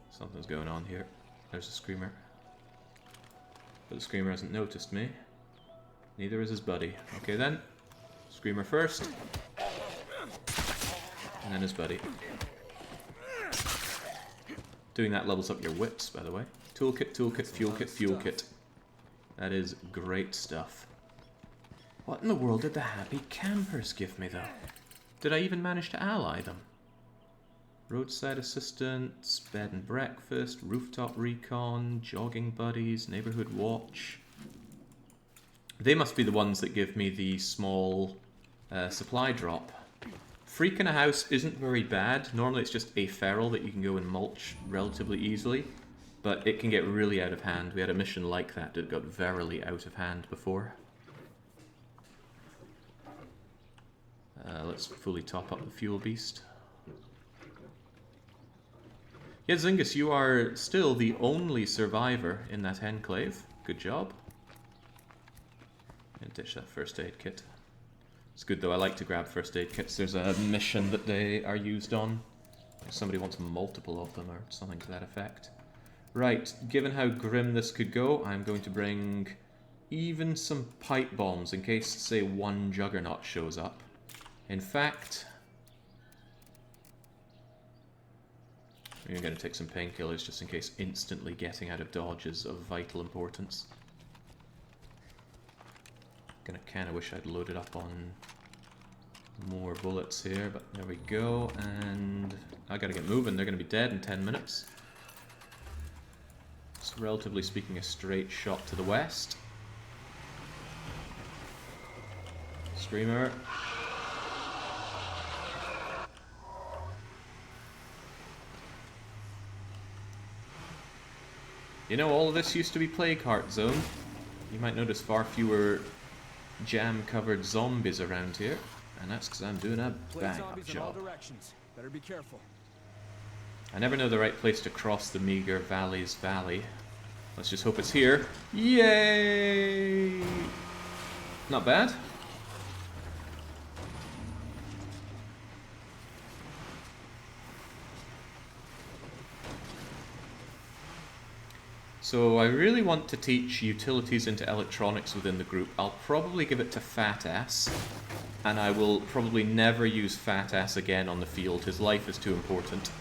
Something's going on here. There's a screamer. But the screamer hasn't noticed me. Neither is his buddy. Okay then. Screamer first. And then his buddy. Doing that levels up your wits, by the way. Toolkit, toolkit, fuel kit, fuel kit. That is great stuff. What in the world did the happy campers give me, though? Did I even manage to ally them? Roadside assistance, bed and breakfast, rooftop recon, jogging buddies, neighborhood watch. They must be the ones that give me the small supply drop. Freak in a house isn't very bad. Normally it's just a feral that you can go and mulch relatively easily, but it can get really out of hand. We had a mission like that that got verily out of hand before. Let's fully top up the fuel beast. Yeah, Zingus, you are still the only survivor in that enclave. Good job. And ditch that first aid kit. It's good though, I like to grab first aid kits. There's a mission that they are used on. If somebody wants multiple of them or something to that effect. Right, given how grim this could go, I'm going to bring even some pipe bombs in case, say, one juggernaut shows up. In fact, we're going to take some painkillers just in case instantly getting out of dodge is of vital importance. Gonna kind of wish I'd loaded up on more bullets here, but there we go. And I gotta get moving. They're gonna be dead in 10 minutes. It's relatively speaking a straight shot to the west. Screamer. You know, all of this used to be Plague Heart Zone. You might notice far fewer jam-covered zombies around here, and that's because I'm doing a bang-up job. Better be careful. I never know the right place to cross the meager valley's valley. Let's just hope it's here. Yay! Not bad. So I really want to teach utilities into electronics within the group. I'll probably give it to Fat Ass, and I will probably never use Fat Ass again on the field. His life is too important.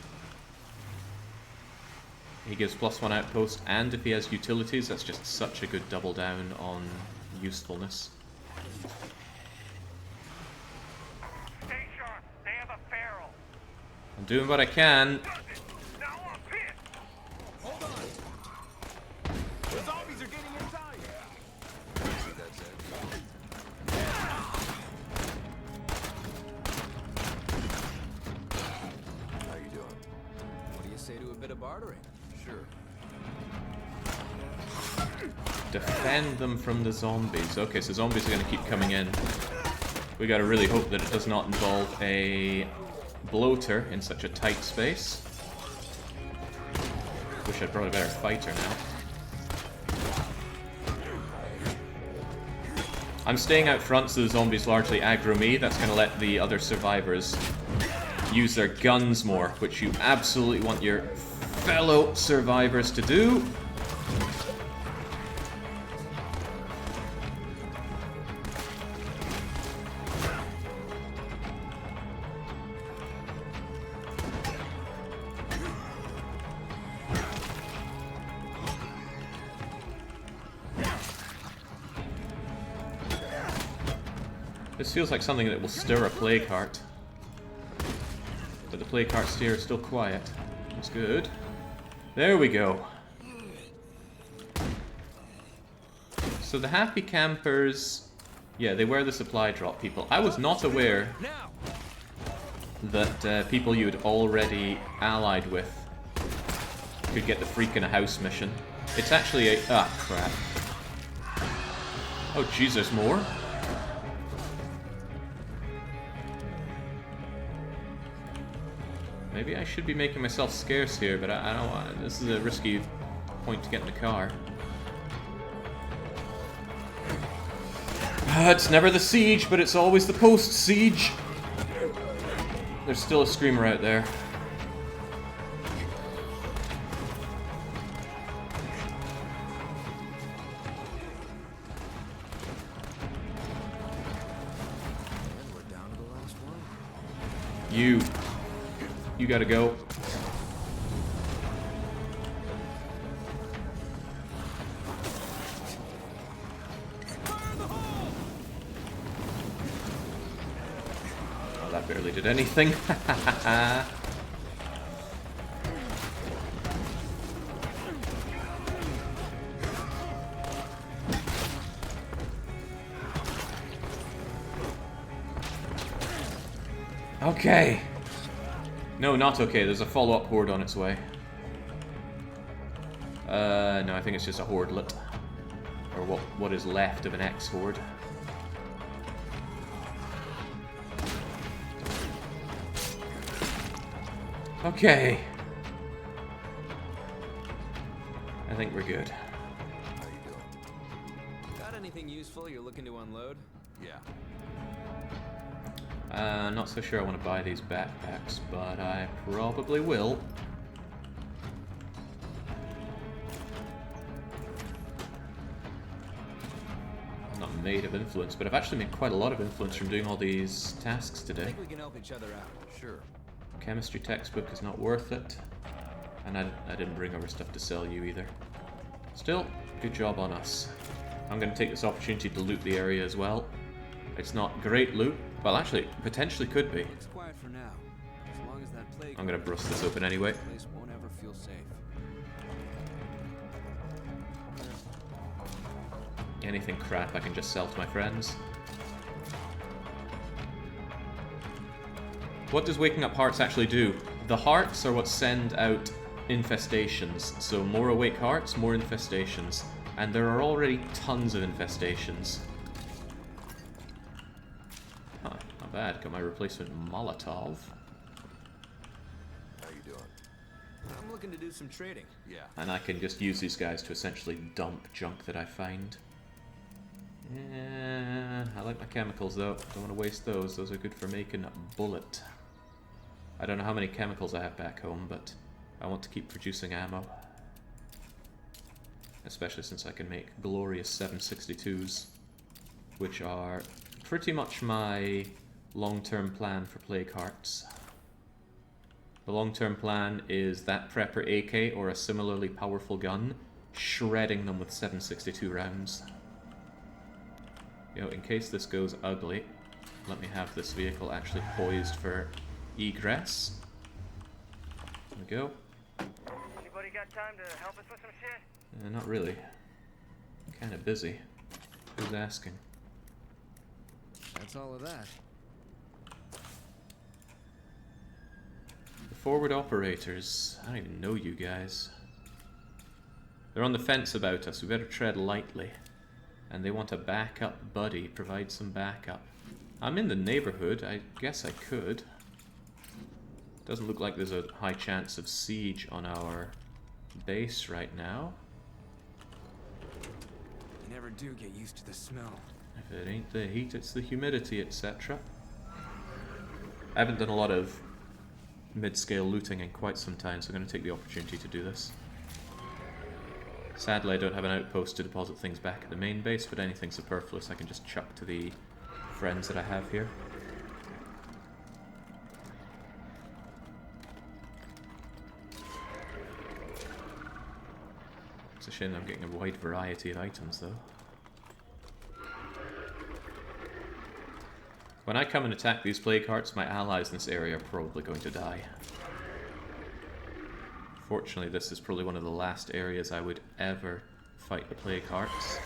He gives +1 outpost, and if he has utilities, that's just such a good double down on usefulness. Stay sharp. They have a feral. I'm doing what I can. Now I'm pissed. Hold on. The zombies are getting inside. How you doing? What do you say to a bit of bartering? Sure. Defend them from the zombies. Okay, so zombies are going to keep coming in. We gotta really hope that it does not involve a bloater in such a tight space. Wish I'd brought a better fighter now. I'm staying out front so the zombies largely aggro me. That's gonna let the other survivors use their guns more, which you absolutely want your fellow survivors to do. This feels like something that will stir a plague heart. But the plague heart's here is still quiet. That's good. There we go. So the happy campers... Yeah, they were the supply drop people. I was not aware that people you'd already allied with could get the freak in a house mission. It's actually a... Ah, crap. Oh, jeez, there's more? Maybe I should be making myself scarce here, but I don't want... This is a risky point to get in the car. It's never the siege, but it's always the post-siege. There's still a screamer out there. And we're down to the last one. You gotta go. Oh, that barely did anything. Okay. No, not okay. There's a follow-up horde on its way. No, I think it's just a hordelet. Or what is left of an X-horde. Okay. I think we're good. How you doing? Got anything useful you're looking to unload? Yeah. Not so sure I want to buy these backpacks, but I probably will. I'm not made of influence, but I've actually made quite a lot of influence from doing all these tasks I today. think we can help each other out. Sure. Chemistry textbook is not worth it. And I didn't bring over stuff to sell you either. Still, good job on us. I'm going to take this opportunity to loot the area as well. It's not great loot. Well, actually, potentially could be. It's quiet for now. As long as that plague I'm gonna bust this open anyway. this place won't ever feel safe. Anything crap I can just sell to my friends. What does waking up hearts actually do? The hearts are what send out infestations. So more awake hearts, more infestations. And there are already tons of infestations. Huh, not bad. Got my replacement Molotov. How you doing? I'm looking to do some trading. Yeah. And I can just use these guys to essentially dump junk that I find. Yeah, I like my chemicals though. Don't want to waste those. Those are good for making a bullet. I don't know how many chemicals I have back home, but I want to keep producing ammo. Especially since I can make glorious 7.62s, which are pretty much my long-term plan for plague hearts. The long-term plan is that Prepper AK or a similarly powerful gun, shredding them with 7.62 rounds. You know, in case this goes ugly, let me have this vehicle actually poised for egress. There we go. Anybody got time to help us with some shit? Not really. Kinda busy. Who's asking? That's all of that. The forward operators. I don't even know you guys. They're on the fence about us. We better tread lightly. And they want a backup buddy. Provide some backup. I'm in the neighborhood. I guess I could. Doesn't look like there's a high chance of siege on our base right now. I never do get used to the smell. If it ain't the heat, it's the humidity, etc. I haven't done a lot of mid-scale looting in quite some time, so I'm going to take the opportunity to do this. Sadly, I don't have an outpost to deposit things back at the main base, but anything superfluous I can just chuck to the friends that I have here. It's a shame I'm getting a wide variety of items, though. When I come and attack these plague hearts, my allies in this area are probably going to die. Fortunately, this is probably one of the last areas I would ever fight the plague hearts.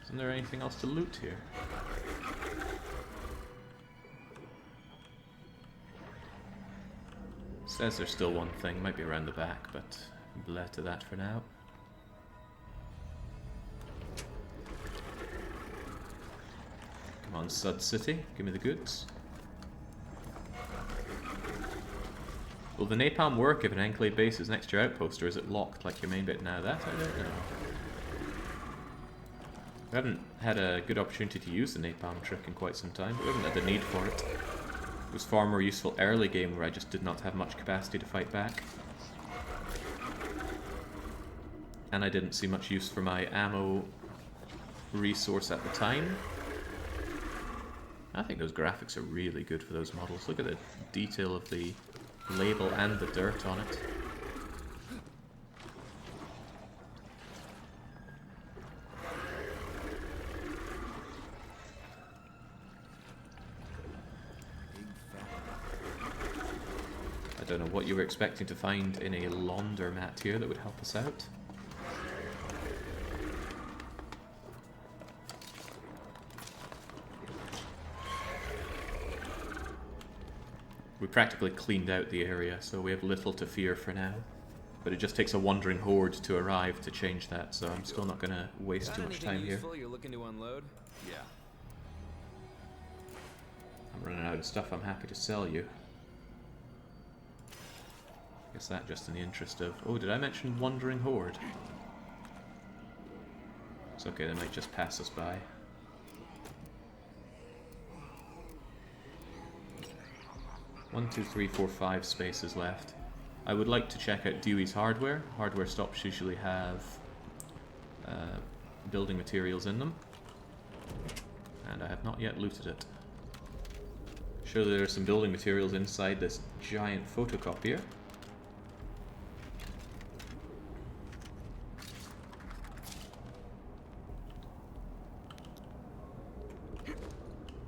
Isn't there anything else to loot here? Says there's still one thing, might be around the back, but bleh to that for now. Come on, Sud City, give me the goods. Will the napalm work if an enclave base is next to your outpost, or is it locked like your main bit? Now that I don't know. We haven't had a good opportunity to use the napalm trick in quite some time, but we haven't had the need for it. It was far more useful early game where I just did not have much capacity to fight back. And I didn't see much use for my ammo resource at the time. I think those graphics are really good for those models. Look at the detail of the label and the dirt on it. I don't know what you were expecting to find in a laundromat here that would help us out. We practically cleaned out the area, so we have little to fear for now. But it just takes a wandering horde to arrive to change that, so I'm still not going to waste too much time here. You're looking to unload? Yeah. I'm running out of stuff I'm happy to sell you. Guess that just in the interest of... Oh, did I mention wandering horde? It's okay, they might just pass us by. One, two, three, four, 5 spaces left. I would like to check out Dewey's hardware. Hardware stops usually have building materials in them. And I have not yet looted it. Surely there are some building materials inside this giant photocopier.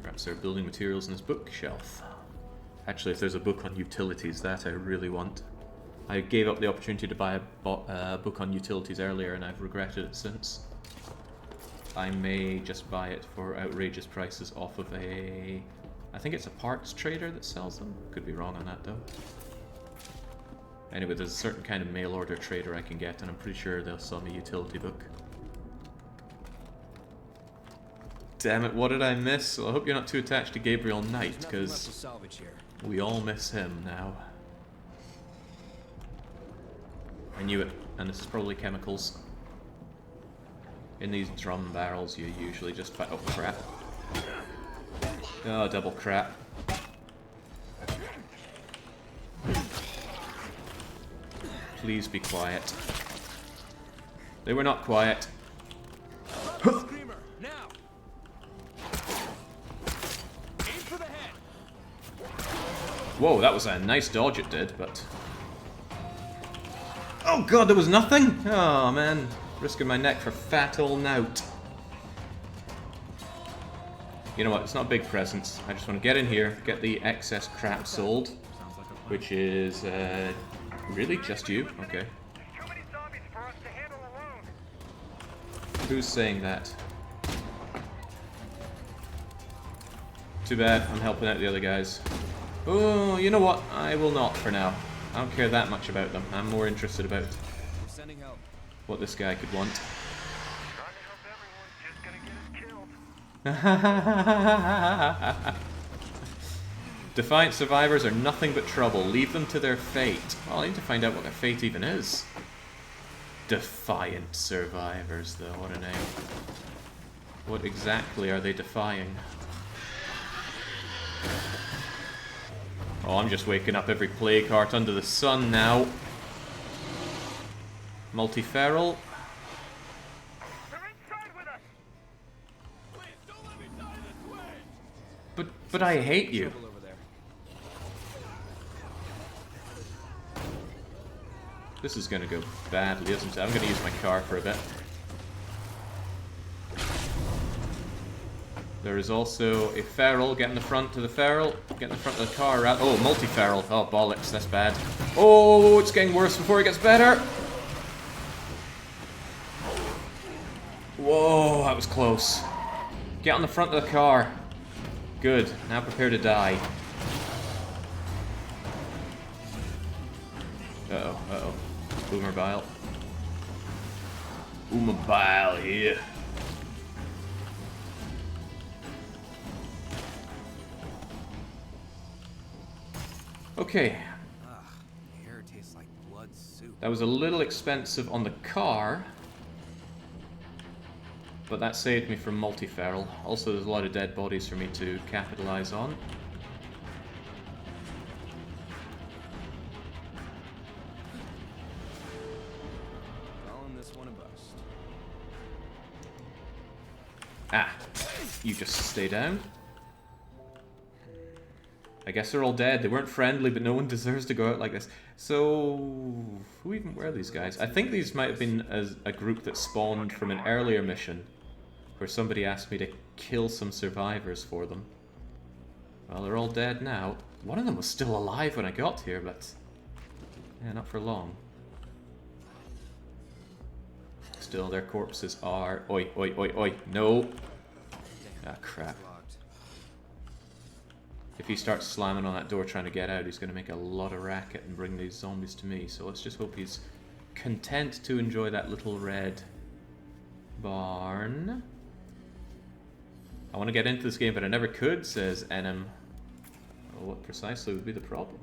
Perhaps there are building materials in this bookshelf. Actually, if there's a book on utilities, that I really want. I gave up the opportunity to buy a book on utilities earlier, and I've regretted it since. I may just buy it for outrageous prices off of a... I think it's a parts trader that sells them. Could be wrong on that, though. Anyway, there's a certain kind of mail order trader I can get, and I'm pretty sure they'll sell me a utility book. Damn it, what did I miss? Well, I hope you're not too attached to Gabriel Knight, because we all miss him now. I knew it, and this is probably chemicals. In these drum barrels, you usually just fight... Oh, crap. Oh, double crap. Please be quiet. They were not quiet. Screamer, now! Aim for the head! Whoa, that was a nice dodge it did, but... Oh god, there was nothing? Oh man, risking my neck for fat old knout. You know what, it's not a big presence. I just want to get in here, get the excess crap sold. Which is, really just you? Okay. Too many zombies for us to handle alone. Who's saying that? Too bad, I'm helping out the other guys. Oh, you know what? I will not for now. I don't care that much about them. I'm more interested about We're sending help. what this guy could want. Trying to help everyone, just gonna get us killed. Defiant survivors are nothing but trouble. Leave them to their fate. Well, I need to find out what their fate even is. Defiant survivors, though. What a name. What exactly are they defying? Oh, I'm just waking up every plague heart under the sun now. Multi-feral. They're inside with us. Please don't let me die this way. But I hate you. Trouble over there. This is gonna go badly, isn't it? I'm gonna use my car for a bit. There is also a feral. Get in the front of the feral. Get in the front of the car. Oh, multi-feral. Oh, bollocks. That's bad. Oh, it's getting worse before it gets better. Whoa, that was close. Get on the front of the car. Good. Now prepare to die. Uh-oh, uh-oh. Boomerbile. Boomerbile here. Okay, Ugh, the air tastes like blood soup. that was a little expensive on the car, but that saved me from multi-feral. Also, there's a lot of dead bodies for me to capitalize on. Calling this one a bust. Ah, you just stay down. I guess they're all dead. They weren't friendly, but no one deserves to go out like this. So, who even were these guys? I think these might have been a group that spawned from an earlier mission where somebody asked me to kill some survivors for them. Well, they're all dead now. One of them was still alive when I got here, but yeah, not for long. Still, their corpses are... Oi, oi, oi, oi. No. Ah, crap. Locked. If he starts slamming on that door trying to get out, he's going to make a lot of racket and bring these zombies to me. So let's just hope he's content to enjoy that little red barn. I want to get into this game, but I never could, says Enem. Well, what precisely would be the problem?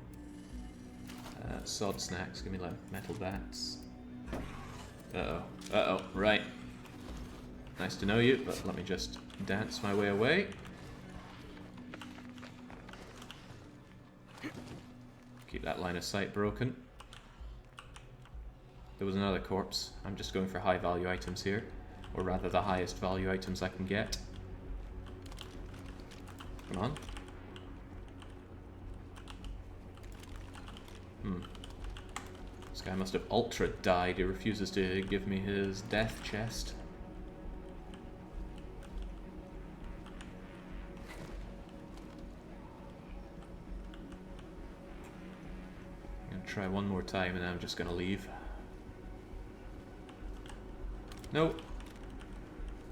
Sod snacks, give me like metal bats. Uh-oh, uh-oh, right. Nice to know you, but let me just dance my way away. Keep that line of sight broken. There was another corpse. I'm just going for high value items here. Or rather the highest value items I can get. Come on. This guy must have ultra died. He refuses to give me his death chest. Try one more time and then I'm just gonna leave. Nope.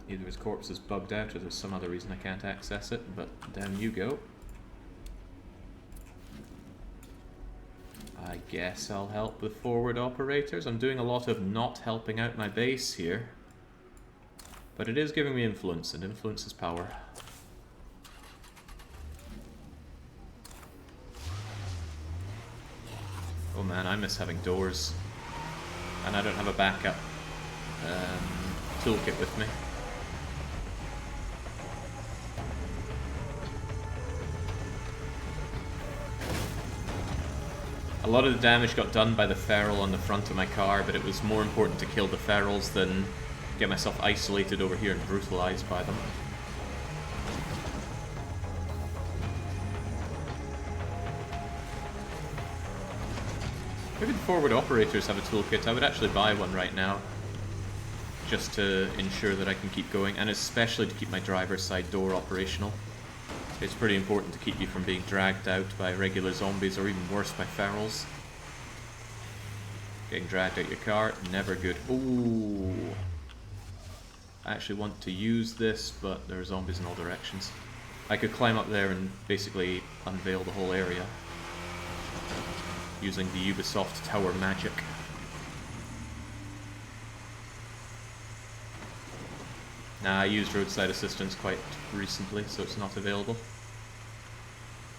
Either his corpse is bugged out or there's some other reason I can't access it, but down you go. I guess I'll help the forward operators. I'm doing a lot of not helping out my base here. But it is giving me influence, and influence is power. Oh man, I miss having doors. And I don't have a backup toolkit with me. A lot of the damage got done by the feral on the front of my car, but it was more important to kill the ferals than get myself isolated over here and brutalized by them. Maybe the forward operators have a toolkit. I would actually buy one right now, just to ensure that I can keep going, and especially to keep my driver's side door operational. It's pretty important to keep you from being dragged out by regular zombies, or even worse, by ferals. Getting dragged out your car, never good. Ooh. I actually want to use this, but there are zombies in all directions. I could climb up there and basically unveil the whole area. using the Ubisoft Tower magic. Nah, I used roadside assistance quite recently, so it's not available.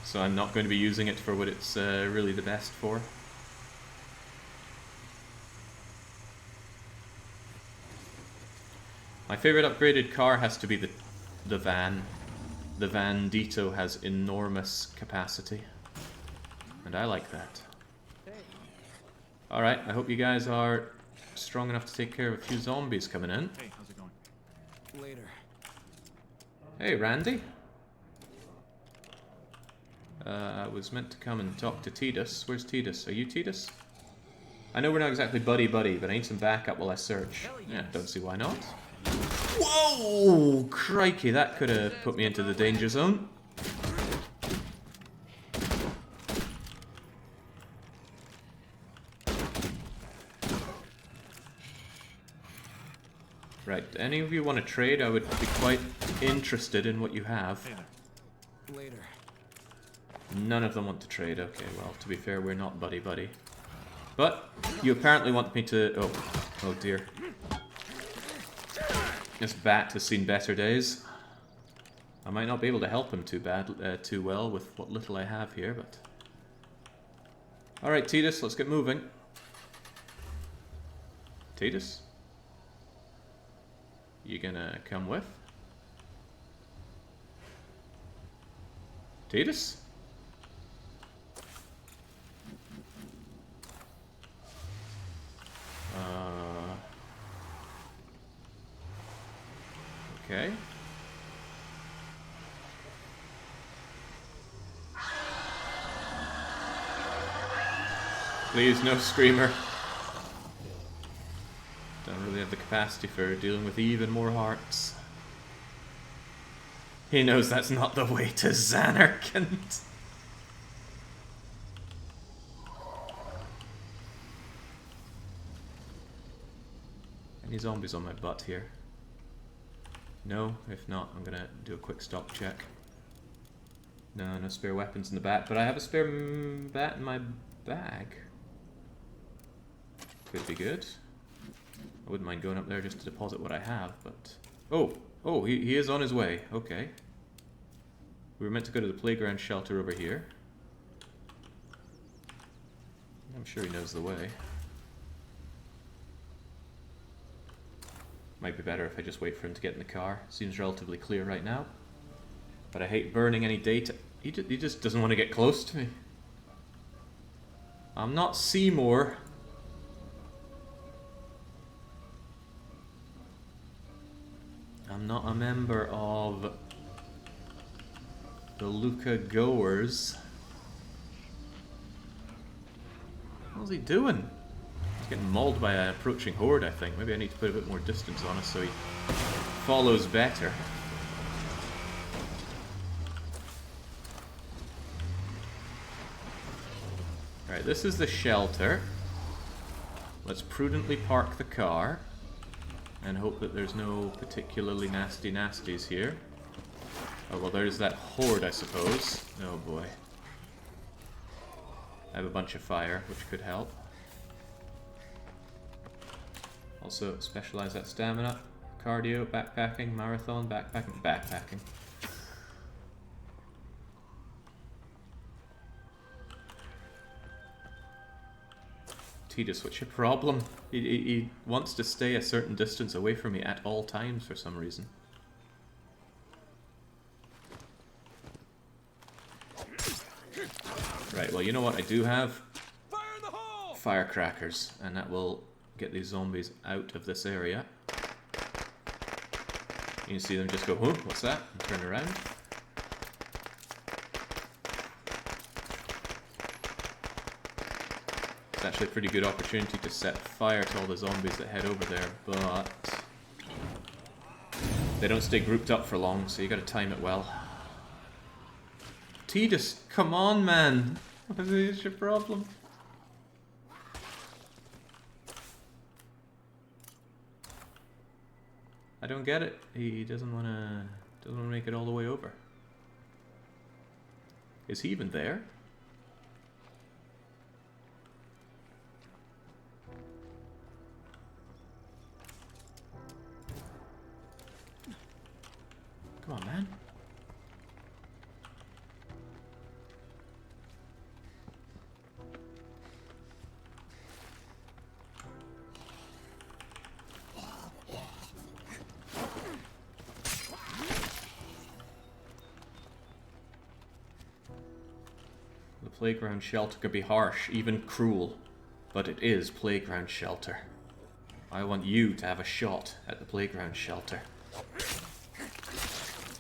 So I'm not going to be using it for what it's really the best for. My favorite upgraded car has to be the van. The Vandito has enormous capacity, and I like that. Alright, I hope you guys are strong enough to take care of a few zombies coming in. Hey, how's it going? Later. Hey, Randy. I was meant to come and talk to Tidus. Where's Tidus? Are you Tidus? I know we're not exactly buddy-buddy, but I need some backup while I search. Yeah, don't see why not. Whoa! Crikey, that could have put me into the danger zone. Right, any of you want to trade? I would be quite interested in what you have. Later. None of them want to trade. Okay, well, to be fair, we're not buddy-buddy. But you apparently want me to... Oh dear. This bat has seen better days. I might not be able to help him too well with what little I have here, but... Alright, Tidus, let's get moving. Tidus? You gonna come with? Tidus? Okay. Please, no screamer. Don't really have the capacity for dealing with even more hearts. He knows that's not the way to Xanarkand. Any zombies on my butt here? No? If not, I'm gonna do a quick stock check. No, no spare weapons in the back, but I have a spare bat in my bag. Could be good. I wouldn't mind going up there just to deposit what I have, but... Oh, he is on his way. Okay. We were meant to go to the playground shelter over here. I'm sure he knows the way. Might be better if I just wait for him to get in the car. Seems relatively clear right now. But I hate burning any data. He just doesn't want to get close to me. I'm not Seymour. I'm not a member of the Luca Goers. What's he doing? He's getting mauled by an approaching horde, I think. Maybe I need to put a bit more distance on us so he follows better. Alright, this is the shelter. Let's prudently park the car and hope that there's no particularly nasty nasties here. Oh, well, there's that horde, I suppose. Oh boy. I have a bunch of fire, which could help. Also, specialize that stamina. Cardio, backpacking, marathon, backpacking. Tidus, what's your problem? He wants to stay a certain distance away from me at all times for some reason. Right, well, you know what I do have? Fire in the hole! Firecrackers, and that will get these zombies out of this area. You can see them just go, oh, what's that? And turn around. It's actually a pretty good opportunity to set fire to all the zombies that head over there, but they don't stay grouped up for long, so you gotta time it well. Tidus, come on, man! What is your problem? I don't get it. He doesn't wanna make it all the way over. Is he even there? Come on, man. The playground shelter could be harsh, even cruel, but it is playground shelter. I want you to have a shot at the playground shelter.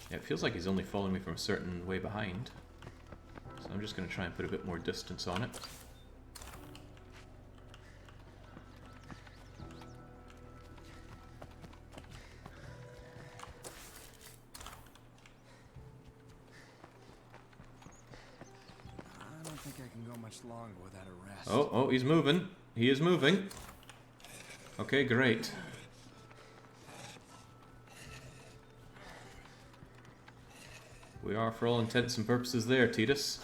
Yeah, it feels like he's only following me from a certain way behind. So I'm just going to try and put a bit more distance on it. I don't think I can go much longer without a rest. Oh, he's moving. He is moving. Okay, great. We are, for all intents and purposes, there, Titus.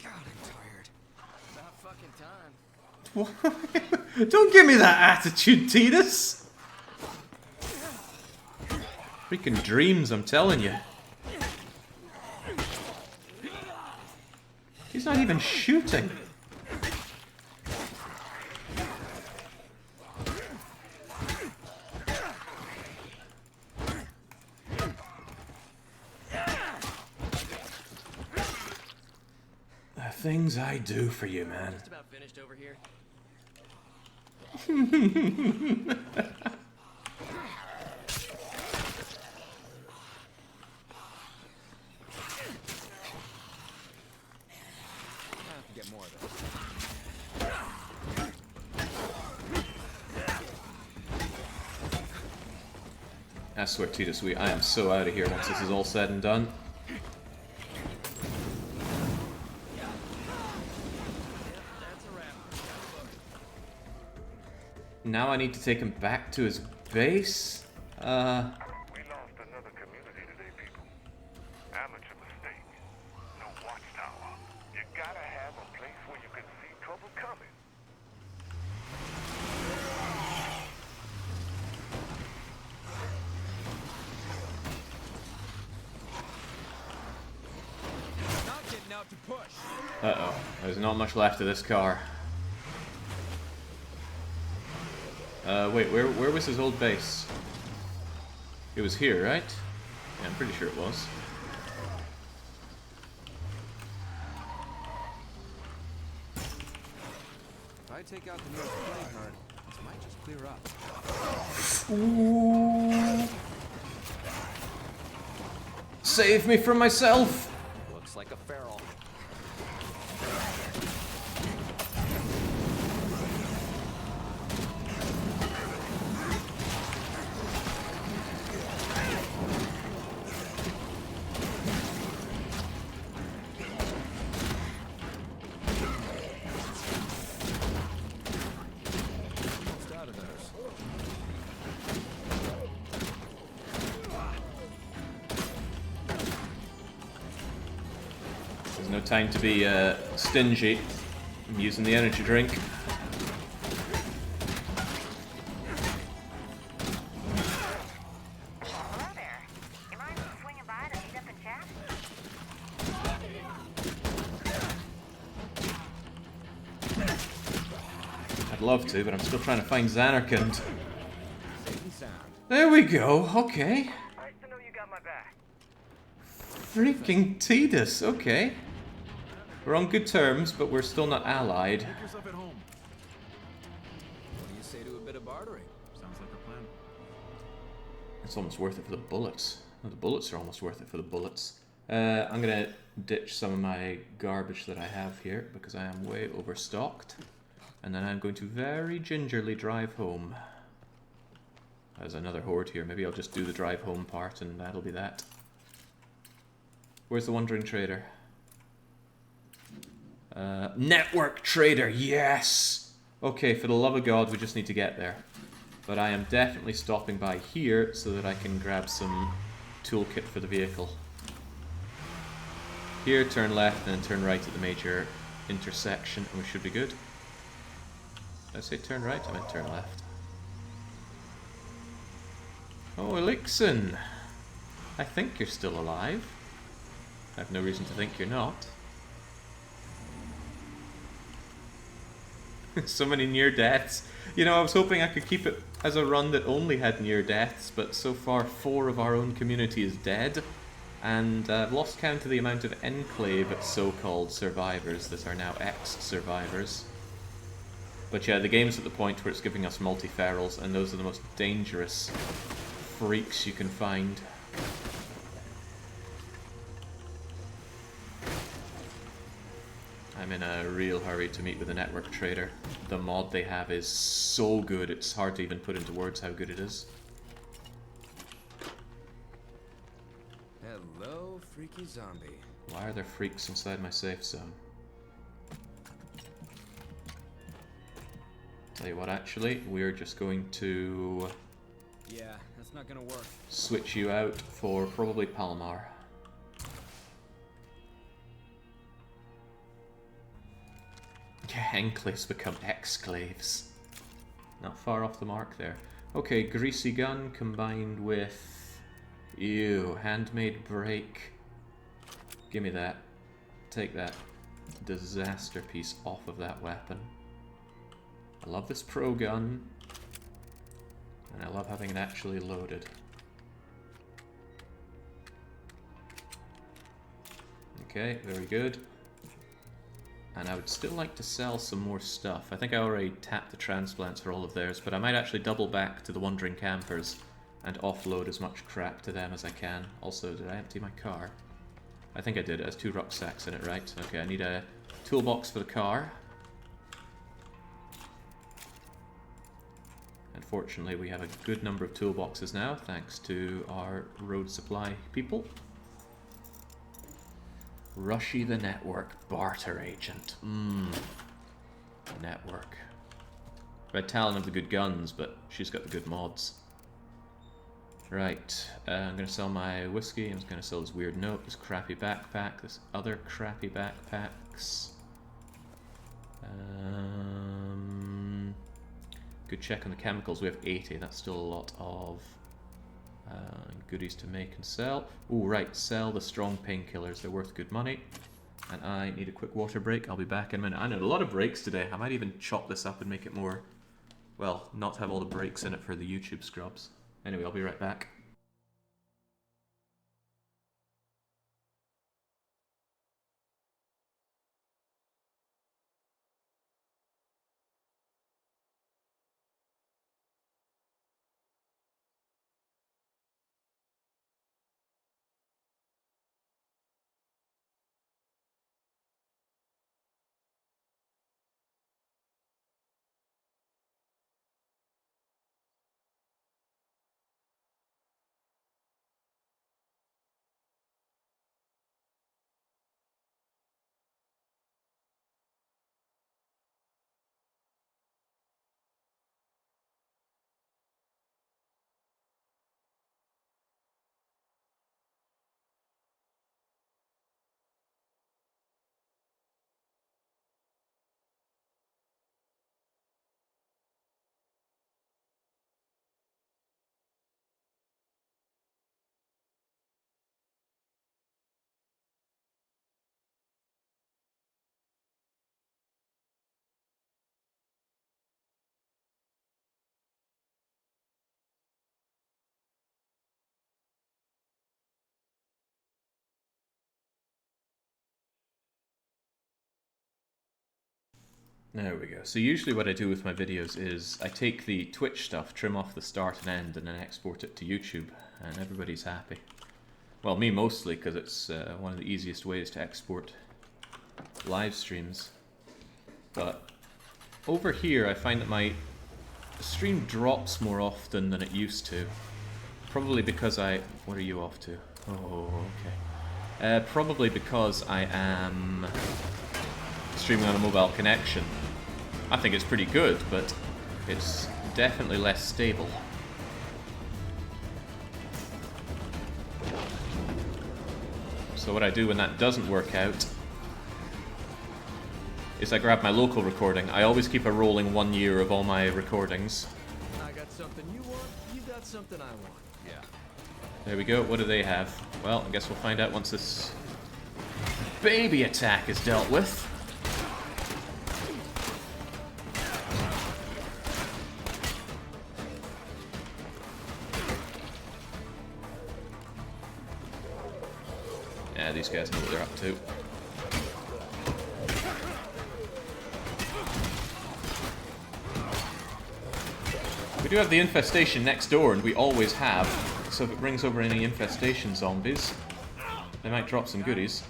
God, I'm tired. About fucking time. Don't give me that attitude, Titus! Freaking dreams, I'm telling you. He's not even shooting. The things I do for you, man. Just about finished over here. I have to get more of this. I swear, Titus, I am so out of here once this is all said and done. That's a wrap. Now I need to take him back to his base? We lost another community today, people. Amateur mistake. No watchtower. You gotta have a place where you can see trouble coming. Not getting out to push. Uh-oh. There's not much left of this car. Wait, where was his old base? It was here, right? Yeah, I'm pretty sure it was. If I take out the nearest play card, this might just clear up. Ooh. Save me from myself! Looks like a feral. Almost out of those. There's no time to be stingy. I'm using the energy drink. Hello there. You mind swinging by to meet up and chat? I'd love to, but I'm still trying to find Xanarkand. Safe and sound. There we go, okay. Nice to know you got my back. Freaking Titus, okay. We're on good terms, but we're still not allied. Make yourself at home. What do you say to a bit of bartering? Sounds like a plan. It's almost worth it for the bullets. Well, the bullets are almost worth it for the bullets. I'm gonna ditch some of my garbage that I have here because I am way overstocked. And then I'm going to very gingerly drive home. There's another horde here. Maybe I'll just do the drive home part and that'll be that. Where's the Wandering Trader? Network Trader, yes! Okay, for the love of God, we just need to get there. But I am definitely stopping by here so that I can grab some toolkit for the vehicle. Here, turn left, and then turn right at the major intersection, and we should be good. Did I say turn right? I meant turn left. Oh, Elixon! I think you're still alive. I have no reason to think you're not. So many near deaths. You know, I was hoping I could keep it as a run that only had near deaths, but so far 4 of our own community is dead. And I've lost count of the amount of Enclave so-called survivors that are now ex-survivors. But yeah, the game's at the point where it's giving us multi-ferals, and those are the most dangerous freaks you can find. I'm in a real hurry to meet with the network trader. The mod they have is so good, it's hard to even put into words how good it is. Hello, freaky zombie. Why are there freaks inside my safe zone? Tell you what, actually, we're just going to Yeah, that's not gonna work. switch you out for probably Palomar. Yeah, Enclaves become exclaves. Not far off the mark there. Okay, Greasy Gun combined with... Ew, Handmade Brake. Give me that. Take that disaster piece off of that weapon. I love this pro gun. And I love having it actually loaded. Okay, very good. And I would still like to sell some more stuff. I think I already tapped the transplants for all of theirs, but I might actually double back to the Wandering Campers and offload as much crap to them as I can. Also, did I empty my car? I think I did. It has 2 rucksacks in it, right? Okay, I need a toolbox for the car. Unfortunately, we have a good number of toolboxes now, thanks to our road supply people. Rushy the Network, barter agent. Network. Red Talon have the good guns, but she's got the good mods. Right, I'm going to sell my whiskey, I'm going to sell this weird note, this crappy backpack, this other crappy backpacks. Good check on the chemicals, we have 80, that's still a lot of goodies to make and sell. Oh right, sell the strong painkillers, they're worth good money. And I need a quick water break, I'll be back in a minute. I need a lot of breaks today, I might even chop this up and make it more, well, not have all the breaks in it for the YouTube scrubs. Anyway, I'll be right back. There we go. So usually what I do with my videos is I take the Twitch stuff, trim off the start and end, and then export it to YouTube, and everybody's happy. Well, me mostly, because it's one of the easiest ways to export live streams. But over here I find that my stream drops more often than it used to. Probably because I... What are you off to? Oh, okay. Probably because I am streaming on a mobile connection. I think it's pretty good, but it's definitely less stable. So what I do when that doesn't work out is I grab my local recording. I always keep a rolling 1 year of all my recordings. I got something you want, you got something I want. Yeah. There we go. What do they have? Well, I guess we'll find out once this baby attack is dealt with. Yeah, these guys know what they're up to. We do have the infestation next door, and we always have. So if it brings over any infestation zombies, they might drop some goodies.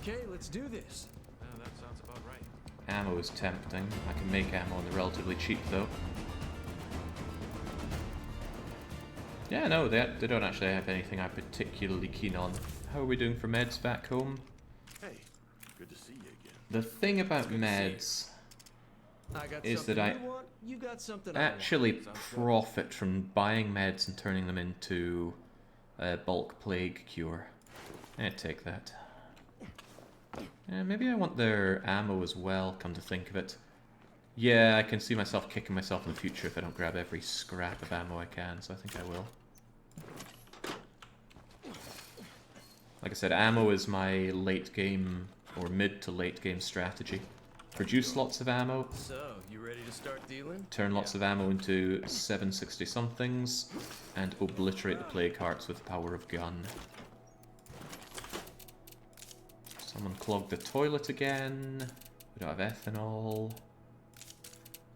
Okay, let's do this. That sounds about right. Ammo is tempting. I can make ammo and they're relatively cheap though. Yeah, no, they don't actually have anything I'm particularly keen on. How are we doing for meds back home? Hey, good to see you again. The thing about meds I got is something that I you want, you got something actually I want. Sounds good. profit from buying meds and turning them into a bulk plague cure. Take that. Yeah, maybe I want their ammo as well, come to think of it. Yeah, I can see myself kicking myself in the future if I don't grab every scrap of ammo I can, so I think I will. Like I said, ammo is my late game, or mid to late game strategy. Produce lots of ammo, So, you ready to start dealing? turn lots of ammo into 760 somethings, and obliterate the plague hearts with the power of gun. Someone clogged the toilet again. We don't have ethanol.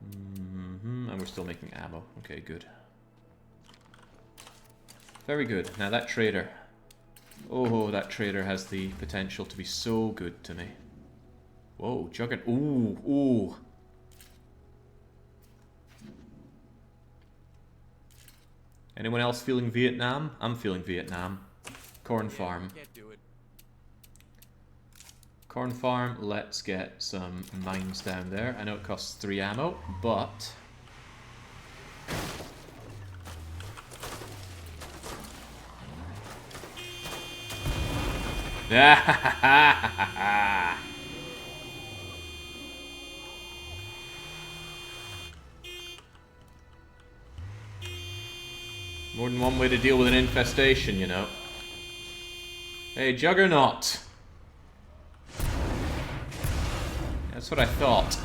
And we're still making ammo. Okay, good. Very good. Now that trader. Oh, that trader has the potential to be so good to me. Whoa, Juggernaut. Ooh, ooh. Anyone else feeling Vietnam? I'm feeling Vietnam. Corn farm. Can't do it. Corn farm, let's get some mines down there. I know it costs 3 ammo, but... More than one way to deal with an infestation, you know. Hey, Juggernaut! That's what I thought.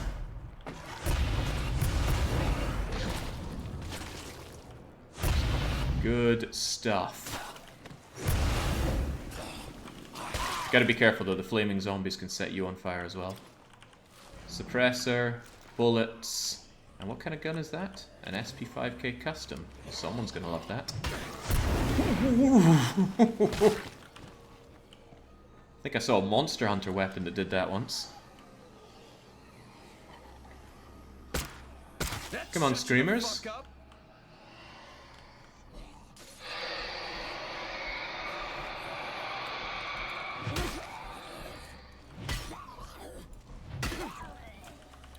Good stuff. Gotta be careful though, the flaming zombies can set you on fire as well. Suppressor, bullets, and what kind of gun is that? An SP5K custom. Someone's gonna love that. I think I saw a Monster Hunter weapon that did that once. Come on, screamers. Fuck up.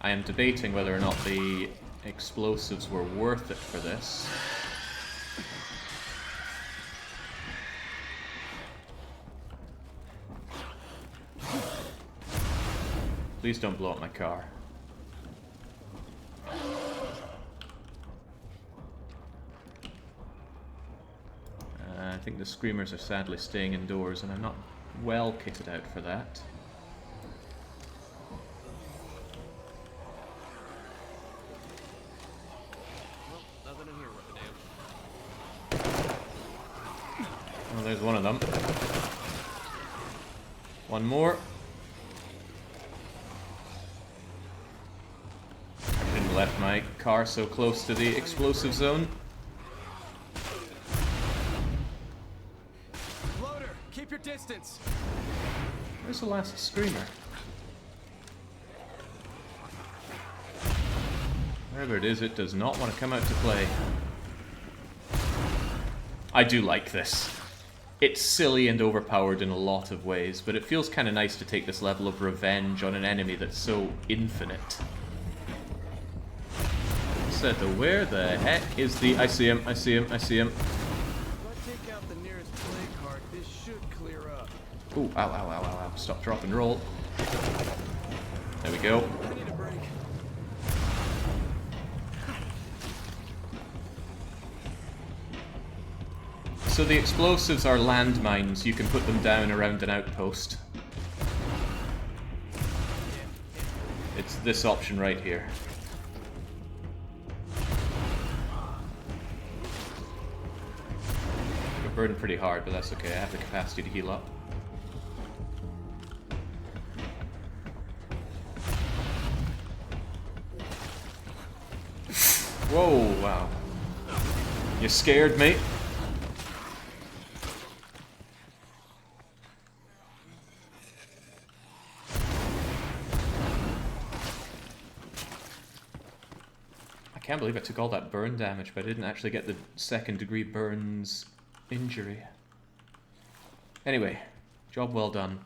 I am debating whether or not the explosives were worth it for this. Please don't blow up my car. I think the screamers are sadly staying indoors, and I'm not well kitted out for that. Well, nothing in here worth a damn. Oh, there's one of them. One more. I shouldn't have left my car so close to the explosive zone. Loader, keep your distance. Where's the last screamer? Wherever it is, it does not want to come out to play. I do like this. It's silly and overpowered in a lot of ways, but it feels kind of nice to take this level of revenge on an enemy that's so infinite. Said the where the heck is the... I see him, I see him, I see him. If I take out the nearest plague heart, this should clear up. Ooh, ow, ow, ow, ow, ow. Stop, drop, and roll. There we go. I need a break. So the explosives are landmines. You can put them down around an outpost. It's this option right here. It'll burn pretty hard, but that's okay. I have the capacity to heal up. Whoa, wow. You scared me. I can't believe I took all that burn damage, but I didn't actually get the second degree burns injury. Anyway, job well done.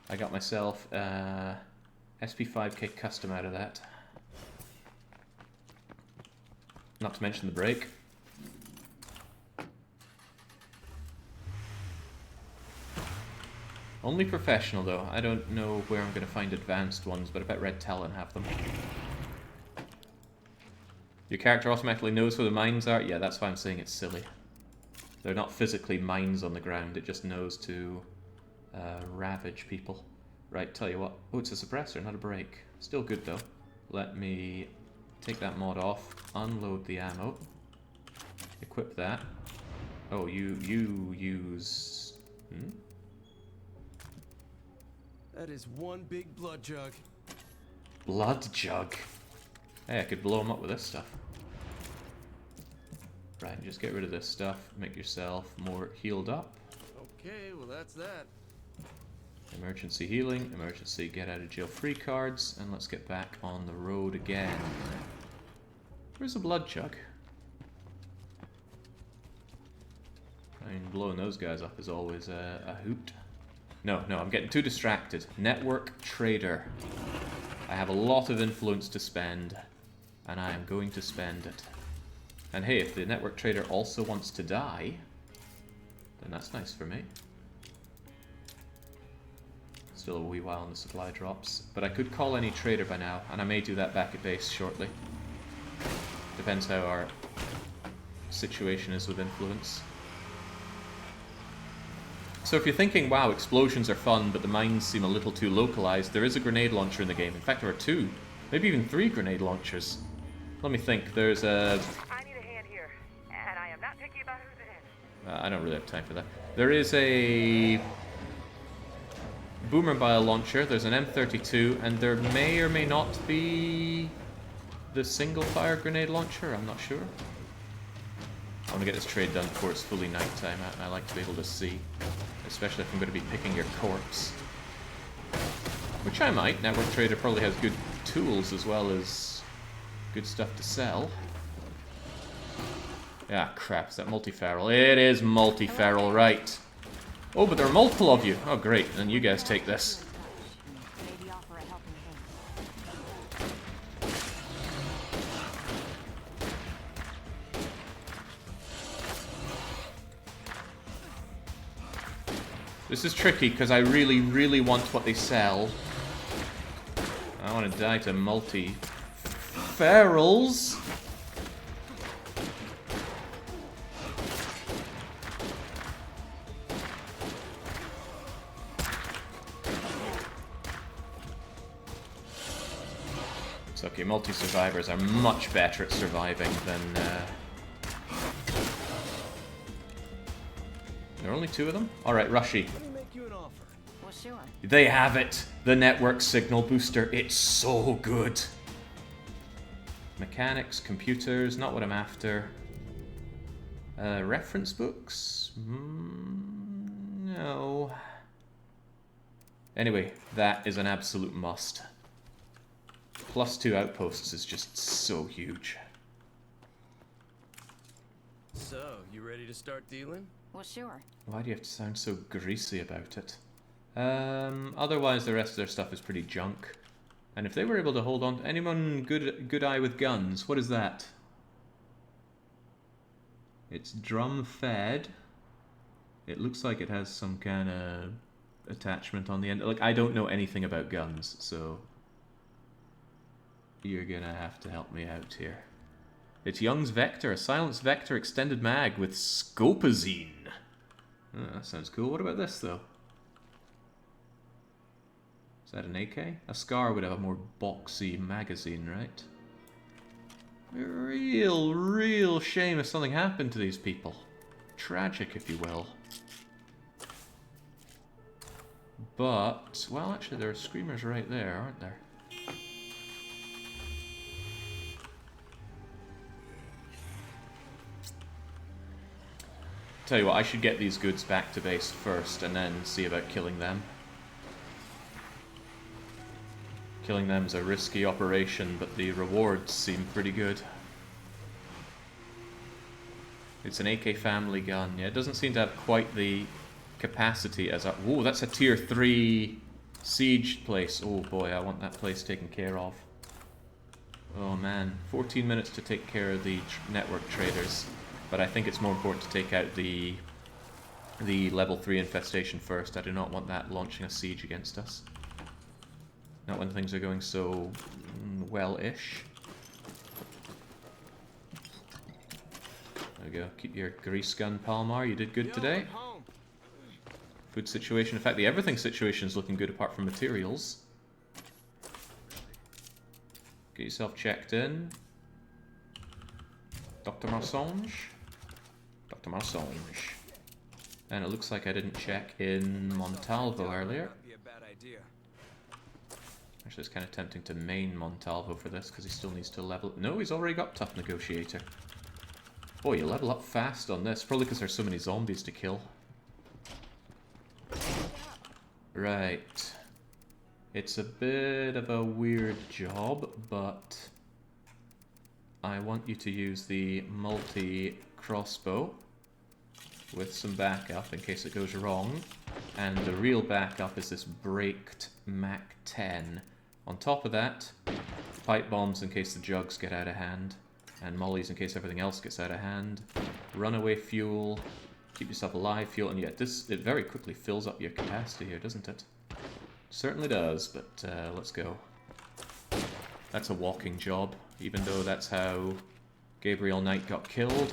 I got myself SP5K custom out of that. Not to mention the break. Only professional though. I don't know where I'm going to find advanced ones, but I bet Red Talon have them. Your character automatically knows where the mines are? Yeah, that's why I'm saying it's silly. They're not physically mines on the ground, it just knows to ravage people. Right, tell you what. Oh, it's a suppressor, not a break. Still good though. Let me take that mod off, unload the ammo, equip that. Oh, you use... Hmm? That is one big blood jug. Blood jug? Hey, I could blow them up with this stuff. Right, just get rid of this stuff, make yourself more healed up. Okay, well that's that. Emergency healing, emergency get out of jail free cards, and let's get back on the road again. Where's the blood jug? I mean, blowing those guys up is always a hoot. No, I'm getting too distracted. Network trader. I have a lot of influence to spend, and I am going to spend it. And hey, if the network trader also wants to die, then that's nice for me. Still a wee while on the supply drops. But I could call any trader by now, and I may do that back at base shortly. Depends how our situation is with influence. So if you're thinking, wow, explosions are fun, but the mines seem a little too localized, there is a grenade launcher in the game. In fact, there are 2, maybe even 3 grenade launchers. Let me think, there's a... I need a hand here, and I am not picky about who's in. I don't really have time for that. There is a boomer bile launcher, there's an M32, and there may or may not be the single fire grenade launcher, I'm not sure. I want to get this trade done before it's fully nighttime. I like to be able to see, especially if I'm going to be picking your corpse. Which I might. Network Trader probably has good tools as well as good stuff to sell. Ah, crap. Is that multi-feral? It is multi-feral, right. Oh, but there are multiple of you. Oh, great. Then you guys take this. Maybe offer a helping hand. This is tricky because I really, really want what they sell. I want to die to multi-ferals. It's okay, multi-survivors are much better at surviving than... There are only 2 of them? Alright, Rushy. Let me make you an offer. Well, sure. They have it! The network signal booster. It's so good! Mechanics, computers, not what I'm after. Reference books? No. Anyway, that is an absolute must. +2 outposts is just so huge. So, you ready to start dealing? Well, sure. Why do you have to sound so greasy about it? Otherwise the rest of their stuff is pretty junk. And if they were able to hold on... Anyone good eye with guns? What is that? It's drum fed. It looks like it has some kind of attachment on the end. Like, I don't know anything about guns, so... You're gonna have to help me out here. It's Young's Vector, a silenced Vector extended mag with scopazine. Oh, that sounds cool. What about this, though? Is that an AK? A Scar would have a more boxy magazine, right? Real shame if something happened to these people. Tragic, if you will. But, well, actually, there are screamers right there, aren't there? Tell you what, I should get these goods back to base first and then see about killing them. Killing them is a risky operation, but the rewards seem pretty good. It's an AK family gun. Yeah, it doesn't seem to have quite the capacity as a... Whoa, that's a tier 3 siege place. Oh boy, I want that place taken care of. Oh man, 14 minutes to take care of the network traders. But I think it's more important to take out the level 3 infestation first. I do not want that launching a siege against us. Not when things are going so well-ish. There we go. Keep your grease gun, Palmar. You did good today. Food situation. In fact, the everything situation is looking good apart from materials. Get yourself checked in. Dr. Marsange. Dr. Marsange. And it looks like I didn't check in Montalvo earlier. Actually, it's kind of tempting to main Montalvo for this because he still needs to level... No, he's already got Tough Negotiator. Boy, you level up fast on this. Probably because there's so many zombies to kill. Right. It's a bit of a weird job, but I want you to use the multi-crossbow with some backup in case it goes wrong. And the real backup is this braked Mac 10. On top of that, pipe bombs in case the jugs get out of hand, and mollies in case everything else gets out of hand. Runaway fuel, keep yourself alive fuel, and yet it very quickly fills up your capacity here, doesn't it? Certainly does, but let's go. That's a walking job, even though that's how Gabriel Knight got killed.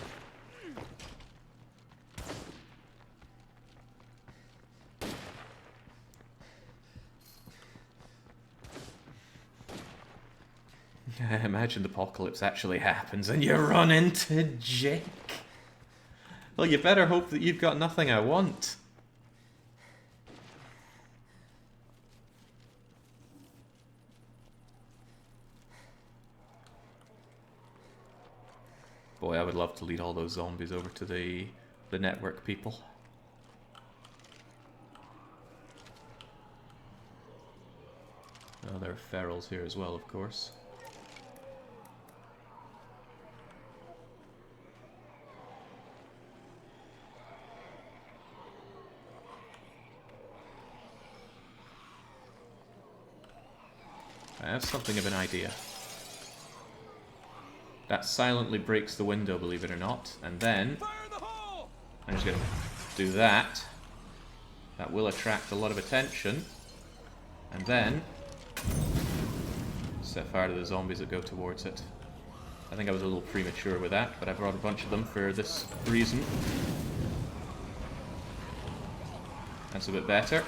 Imagine the apocalypse actually happens and you run into Jake. Well, you better hope that you've got nothing I want. Boy, I would love to lead all those zombies over to the network people. Oh, there are ferals here as well, of course. I have something of an idea. That silently breaks the window, believe it or not. And then I'm just going to do that. That will attract a lot of attention. And then set fire to the zombies that go towards it. I think I was a little premature with that, but I brought a bunch of them for this reason. That's a bit better.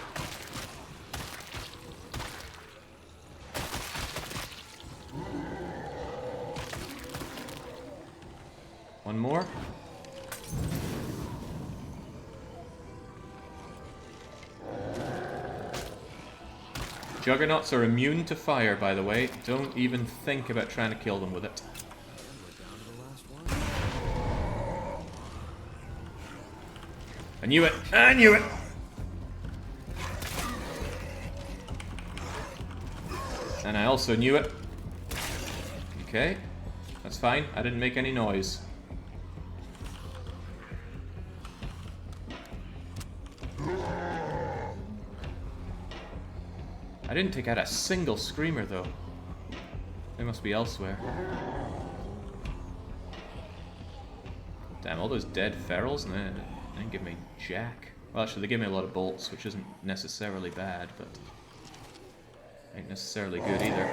One more. Juggernauts are immune to fire, by the way. Don't even think about trying to kill them with it. I knew it! I knew it! And I also knew it. Okay. That's fine. I didn't make any noise. I didn't take out a single screamer, though. They must be elsewhere. Damn, all those dead ferals, and they didn't give me jack. Well, actually, they gave me a lot of bolts, which isn't necessarily bad, but ain't necessarily good either.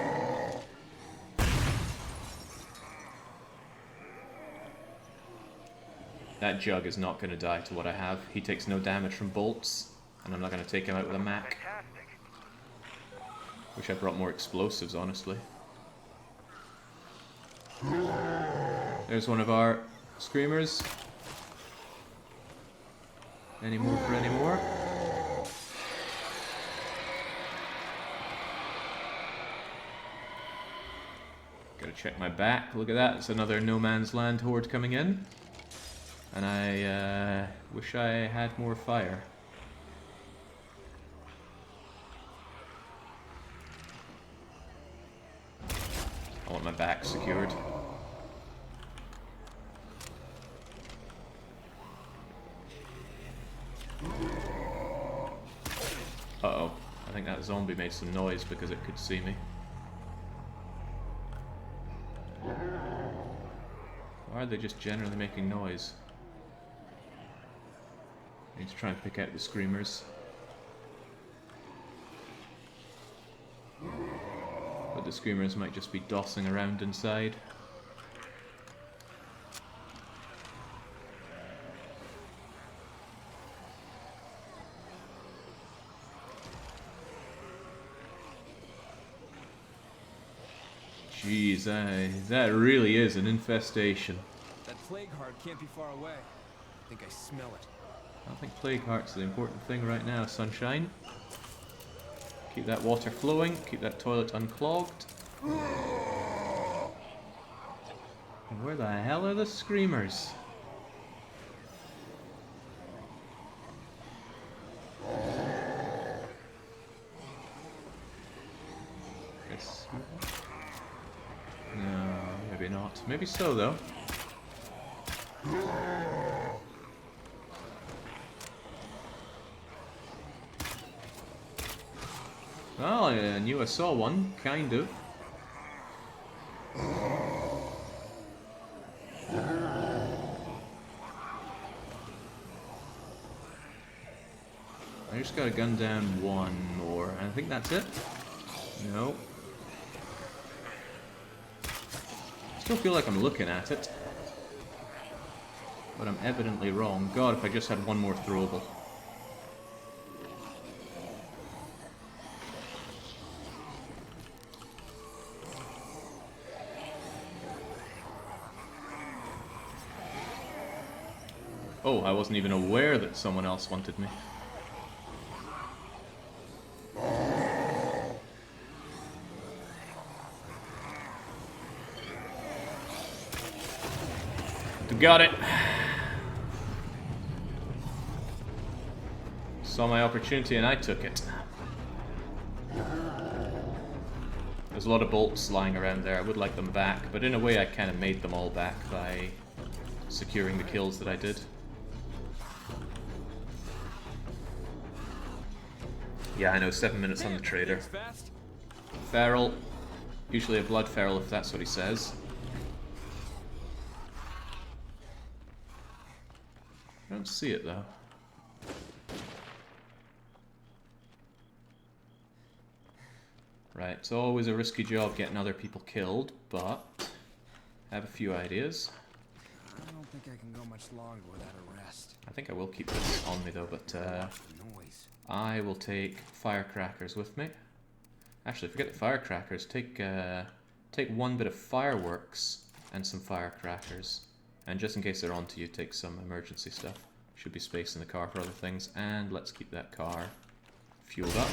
That jug is not going to die to what I have. He takes no damage from bolts, and I'm not going to take him out with a Mac. Fantastic. Wish I brought more explosives, honestly. There's one of our screamers. Any more for any more? Gotta check my back. Look at that. It's another no man's land horde coming in. And I wish I had more fire. I want my back secured. Uh-oh. I think that zombie made some noise because it could see me. Why are they just generally making noise? I need to try and pick out the screamers. But the screamers might just be dossing around inside. Jeez, that really is an infestation. That plague heart can't be far away. I think I smell it. I don't think plague heart's the important thing right now, sunshine. Keep that water flowing, keep that toilet unclogged. And where the hell are the screamers? Guess. No, maybe not. Maybe so, though. Well, I knew I saw one, kind of. I just gotta gun down one more, and I think that's it. No. Still feel like I'm looking at it. But I'm evidently wrong. God, if I just had one more throwable. Oh, I wasn't even aware that someone else wanted me. Got it. Saw my opportunity and I took it. There's a lot of bolts lying around there. I would like them back, but in a way I kind of made them all back by securing the kills that I did. Yeah, I know, 7 minutes on the trader. Feral. Usually a blood feral if that's what he says. I don't see it though. Right, it's always a risky job getting other people killed, but I have a few ideas. I don't think I can go much longer without a rest. I think I will keep this on me though, but Noise. I will take firecrackers with me. Actually, forget the firecrackers. Take one bit of fireworks and some firecrackers. And just in case they're onto you, take some emergency stuff. Should be space in the car for other things. And let's keep that car fueled up.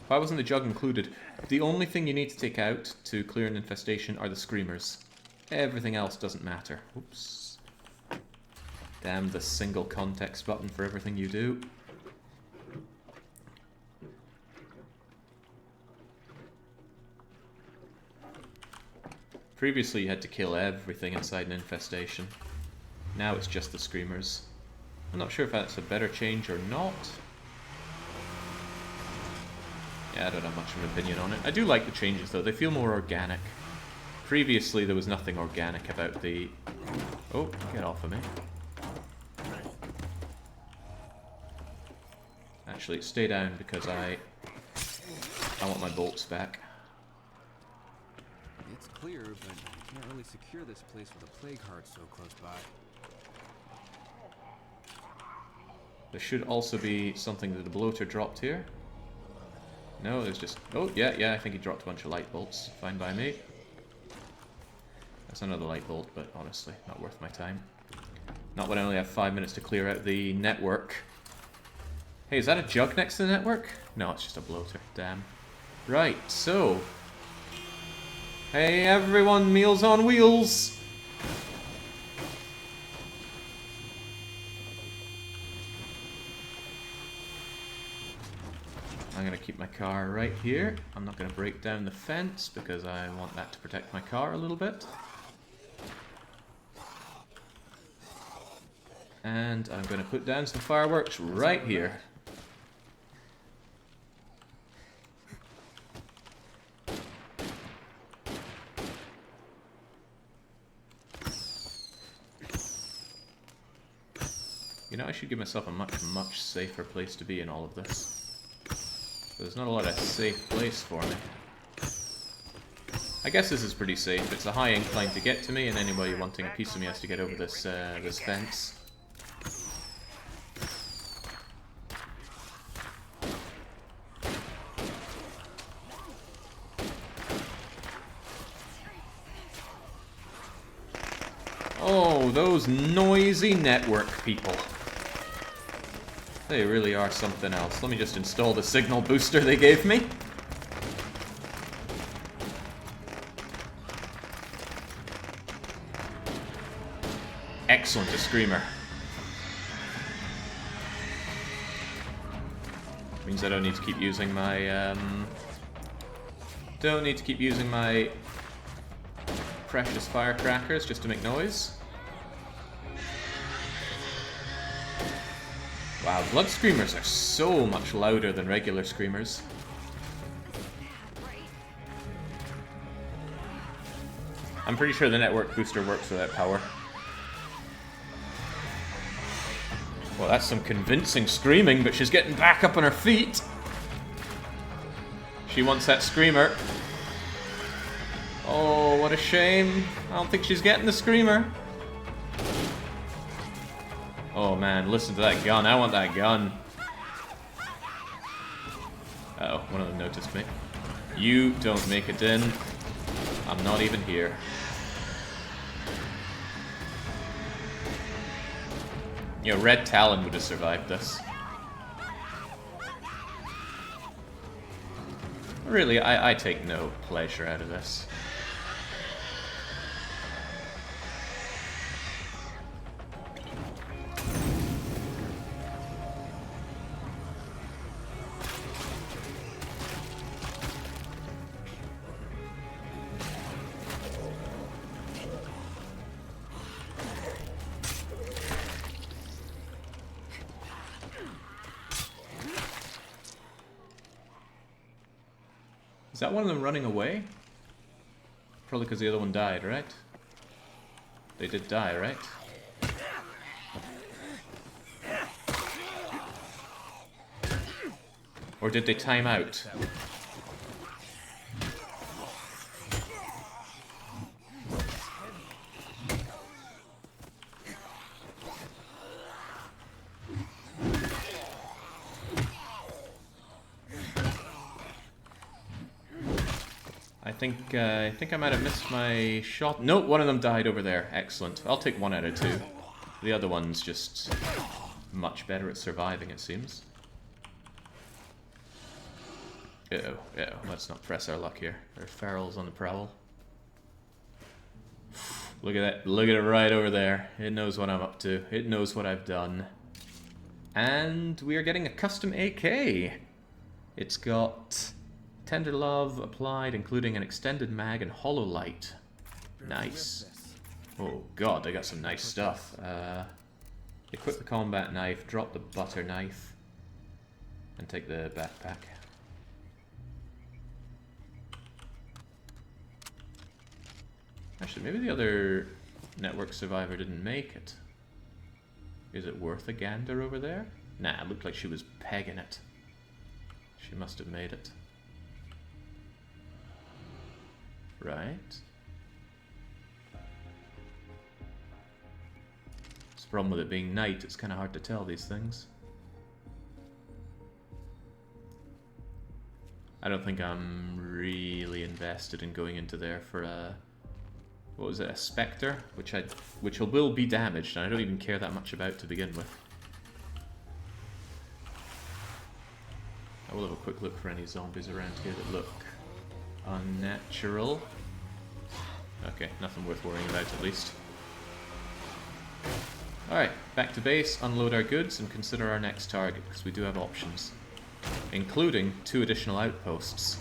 Why wasn't the jug included? The only thing you need to take out to clear an infestation are the screamers. Everything else doesn't matter. Oops. Damn the single context button for everything you do. Previously you had to kill everything inside an infestation. Now it's just the screamers. I'm not sure if that's a better change or not. Yeah, I don't have much of an opinion on it. I do like the changes though, they feel more organic. Previously there was nothing organic about the... Oh, get off of me. Actually, stay down because I want my bolts back. It's clear, but I can't really secure this place with a plague heart so close by. There should also be something that the bloater dropped here. No, there's just... Oh, yeah, I think he dropped a bunch of light bolts. Fine by me. That's another light bolt, but honestly, not worth my time. Not when I only have 5 minutes to clear out the network. Hey, is that a jug next to the network? No, it's just a bloater. Damn. Right, so... Hey everyone, Meals on Wheels! I'm going to keep my car right here. I'm not going to break down the fence because I want that to protect my car a little bit. And I'm going to put down some fireworks right here. You know, I should give myself a much safer place to be in all of this. There's not a lot of safe place for me. I guess this is pretty safe. It's a high incline to get to me, and anybody wanting a piece of me has to get over this this fence. Oh, those noisy network people. They really are something else. Let me just install the signal booster they gave me. Excellent, a screamer. Means I don't need to keep using my, don't need to keep using my precious firecrackers just to make noise. Wow, blood screamers are so much louder than regular screamers. I'm pretty sure the network booster works without power. Well, that's some convincing screaming, but she's getting back up on her feet. She wants that screamer. Oh, what a shame. I don't think she's getting the screamer. Oh man, listen to that gun. I want that gun. Uh-oh, one of them noticed me. You don't make it in. I'm not even here. You know, Red Talon would have survived this. Really, I take no pleasure out of this. Is that one of them running away? Probably because the other one died, right? They did die, right? Or did they time out? I think I might have missed my shot. Nope, one of them died over there. Excellent. I'll take 1 out of 2. The other one's just much better at surviving, it seems. Uh-oh, let's not press our luck here. There are ferals on the prowl. Look at that. Look at it right over there. It knows what I'm up to. It knows what I've done. And we are getting a custom AK. It's got Tender Love applied, including an extended mag and hollow light. Nice. Oh god, they got some nice stuff. Equip the combat knife, drop the butter knife, and take the backpack. Actually, maybe the other network survivor didn't make it. Is it worth a gander over there? Nah, it looked like she was pegging it. She must have made it. Right. It's the problem with it being night, it's kind of hard to tell these things. I don't think I'm really invested in going into there for a... What was it? A Spectre? Which will be damaged, and I don't even care that much about to begin with. I will have a quick look for any zombies around here that look unnatural. Okay, nothing worth worrying about at least. Alright, back to base, unload our goods, and consider our next target, because we do have options. Including 2 additional outposts.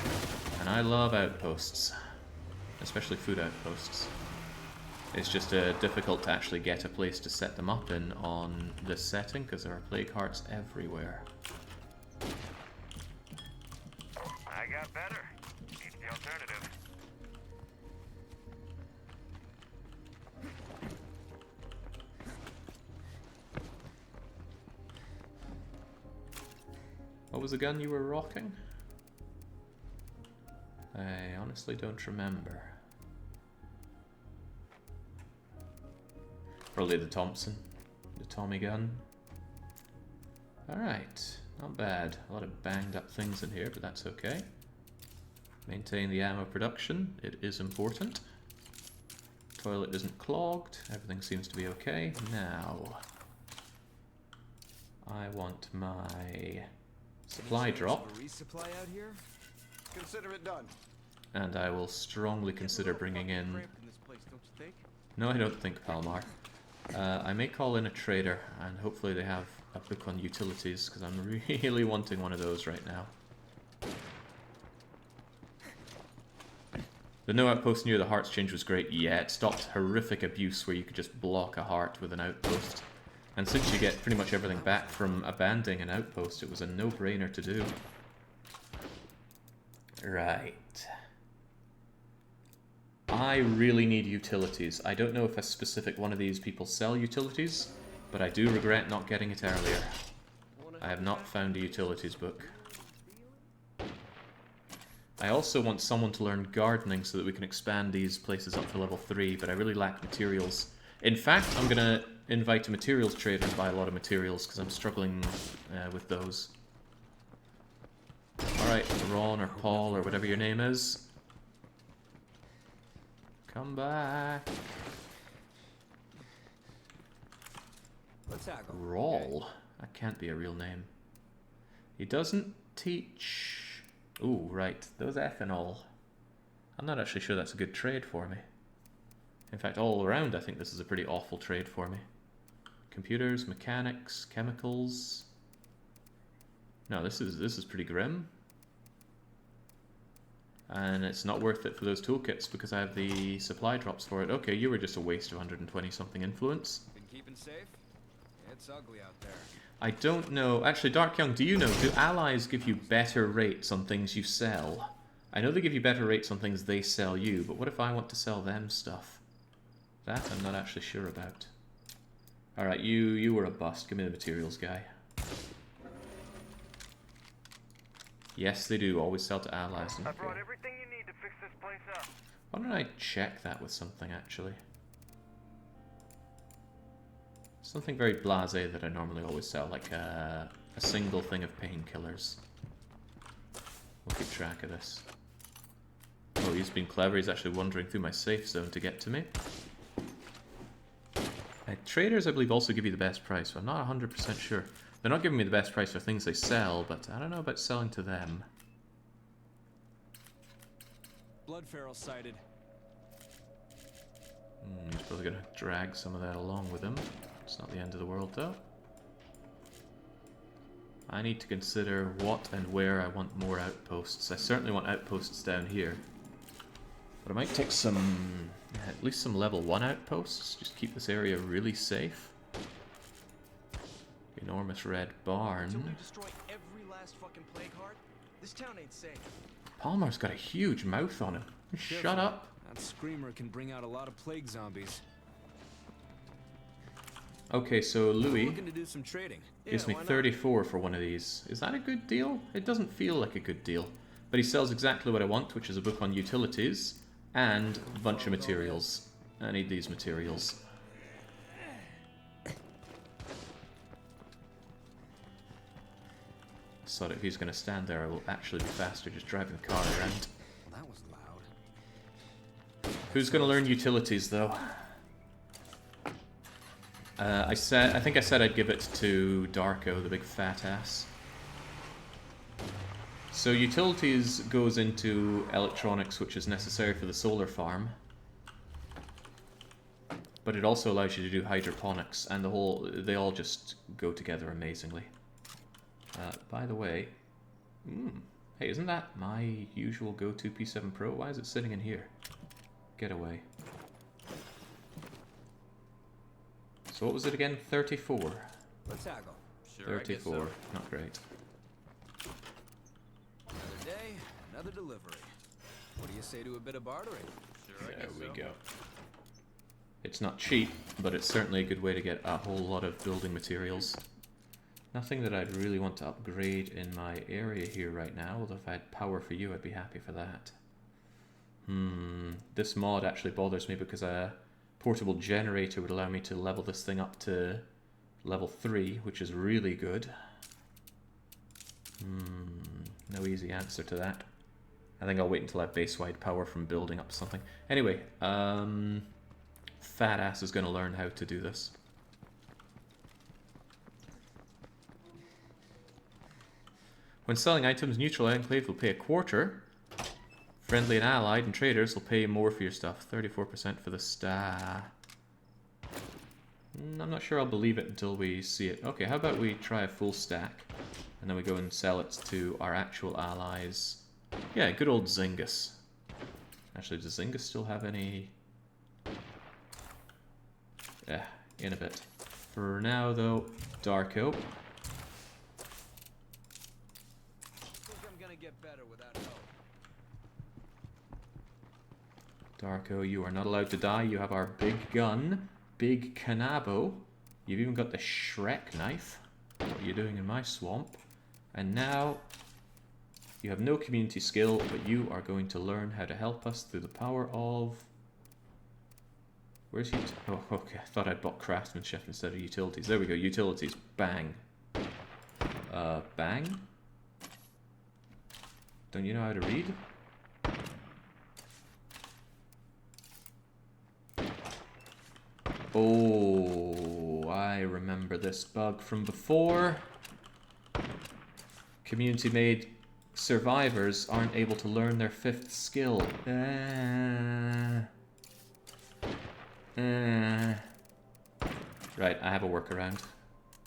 And I love outposts. Especially food outposts. It's just difficult to actually get a place to set them up in on this setting, because there are plague hearts everywhere. I got better. Keep the alternative. What was the gun you were rocking? I honestly don't remember. Probably the Thompson. The Tommy gun. Alright, not bad. A lot of banged up things in here, but that's okay. Maintain the ammo production. It is important. Toilet isn't clogged. Everything seems to be okay. Now, I want my supply drop. Resupply out here? Consider it done. And I will strongly consider bringing in... Cramped in this place, don't you think? No, I don't think, Palmar. I may call in a trader, and hopefully they have a book on utilities, because I'm really wanting one of those right now. The no outpost near the hearts change was great. Yeah, it stopped horrific abuse where you could just block a heart with an outpost. And since you get pretty much everything back from abandoning an outpost, it was a no-brainer to do. Right. I really need utilities. I don't know if a specific one of these people sell utilities, but I do regret not getting it earlier. I have not found a utilities book. I also want someone to learn gardening so that we can expand these places up to level 3, but I really lack materials. In fact, I'm going to invite a materials trader and buy a lot of materials, because I'm struggling with those. Alright, Ron or Paul or whatever your name is. Come back. Let's tackle. Rawl. That can't be a real name. He doesn't teach... Ooh, right. Those ethanol. I'm not actually sure that's a good trade for me. In fact, all around, I think this is a pretty awful trade for me. Computers, mechanics, chemicals... No, this is pretty grim. And it's not worth it for those toolkits because I have the supply drops for it. Okay, you were just a waste of 120 something influence. Been keeping safe? It's ugly out there. I don't know. Actually, Dark Young, do you know, do allies give you better rates on things you sell? I know they give you better rates on things they sell you, but what if I want to sell them stuff? That I'm not actually sure about. Alright, you were a bust. Give me the materials guy. Yes, they do. Always sell to allies. I brought everything you need to fix this place up. Why don't I check that with something, actually? Something very blasé that I normally always sell, like a single thing of painkillers. We'll keep track of this. Oh, he's been clever. He's actually wandering through my safe zone to get to me. Traders, I believe, also give you the best price, but I'm not 100% sure. They're not giving me the best price for things they sell, but I don't know about selling to them. Blood feral sighted. He's probably going to drag some of that along with him. It's not the end of the world, though. I need to consider what and where I want more outposts. I certainly want outposts down here. But I might take some... at least some level 1 outposts. Just keep this area really safe. Enormous red barn. Until we destroy every last fucking plague heart, this town ain't safe. Palmer's got a huge mouth on him. Shut up. That screamer can bring out a lot of plague zombies. Okay, so Louis Looking to do some trading. gives me why not? 34 for one of these. Is that a good deal? It doesn't feel like a good deal. But he sells exactly what I want, which is a book on utilities and a bunch of materials. I need these materials. so that if he's going to stand there, I will actually be faster just driving the car around. Well, that was loud. Who's going to learn utilities, though? I think I said I'd give it to Darko, the big fat ass. So utilities goes into electronics, which is necessary for the solar farm. But it also allows you to do hydroponics, and they all just go together amazingly. By the way, hey, isn't that my usual go-to P7 Pro? Why is it sitting in here? Get away. So what was it again? 34. Let's haggle. Sure, 34. I guess so. Not great. Another day, another delivery. What do you say to a bit of bartering? Sure, I There guess we so. go. It's not cheap, but it's certainly a good way to get a whole lot of building materials. Nothing that I'd really want to upgrade in my area here right now, although if I had power for you, I'd be happy for that. This mod actually bothers me because a portable generator would allow me to level this thing up to level 3, which is really good. No easy answer to that. I think I'll wait until I have base-wide power from building up something. Anyway, fat ass is going to learn how to do this. When selling items, neutral enclave will pay a quarter. Friendly and allied and traders will pay more for your stuff. 34% for the star. I'm not sure I'll believe it until we see it. Okay, how about we try a full stack, and then we go and sell it to our actual allies. Yeah, good old Zingus. Actually, does Zingus still have any... Yeah, in a bit. For now, though, Darko. Think I'm gonna get better without help. Darko, you are not allowed to die. You have our big gun, Big Kanabo. You've even got the Shrek knife. What are you doing in my swamp? And now, you have no community skill, but you are going to learn how to help us through the power of... Where's oh, okay, I thought I'd bought craftsmanship instead of utilities. There we go, utilities. Bang. Bang? Don't you know how to read? Oh, I remember this bug from before. Community-made survivors aren't able to learn their 5th skill. Right, I have a workaround.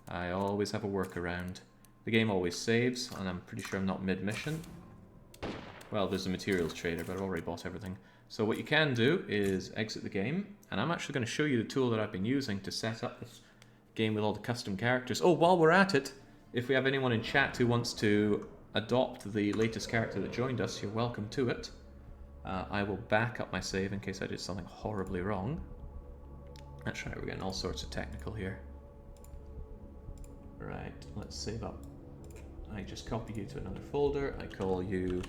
I always have a workaround. The game always saves, and I'm pretty sure I'm not mid-mission. Well, there's a materials trader, but I've already bought everything. So what you can do is exit the game, and I'm actually going to show you the tool that I've been using to set up this game with all the custom characters. Oh, while we're at it, if we have anyone in chat who wants to adopt the latest character that joined us, you're welcome to it. I will back up my save in case I did something horribly wrong. That's right, we're getting all sorts of technical here. Right, let's save up. I just copy you to another folder. I call you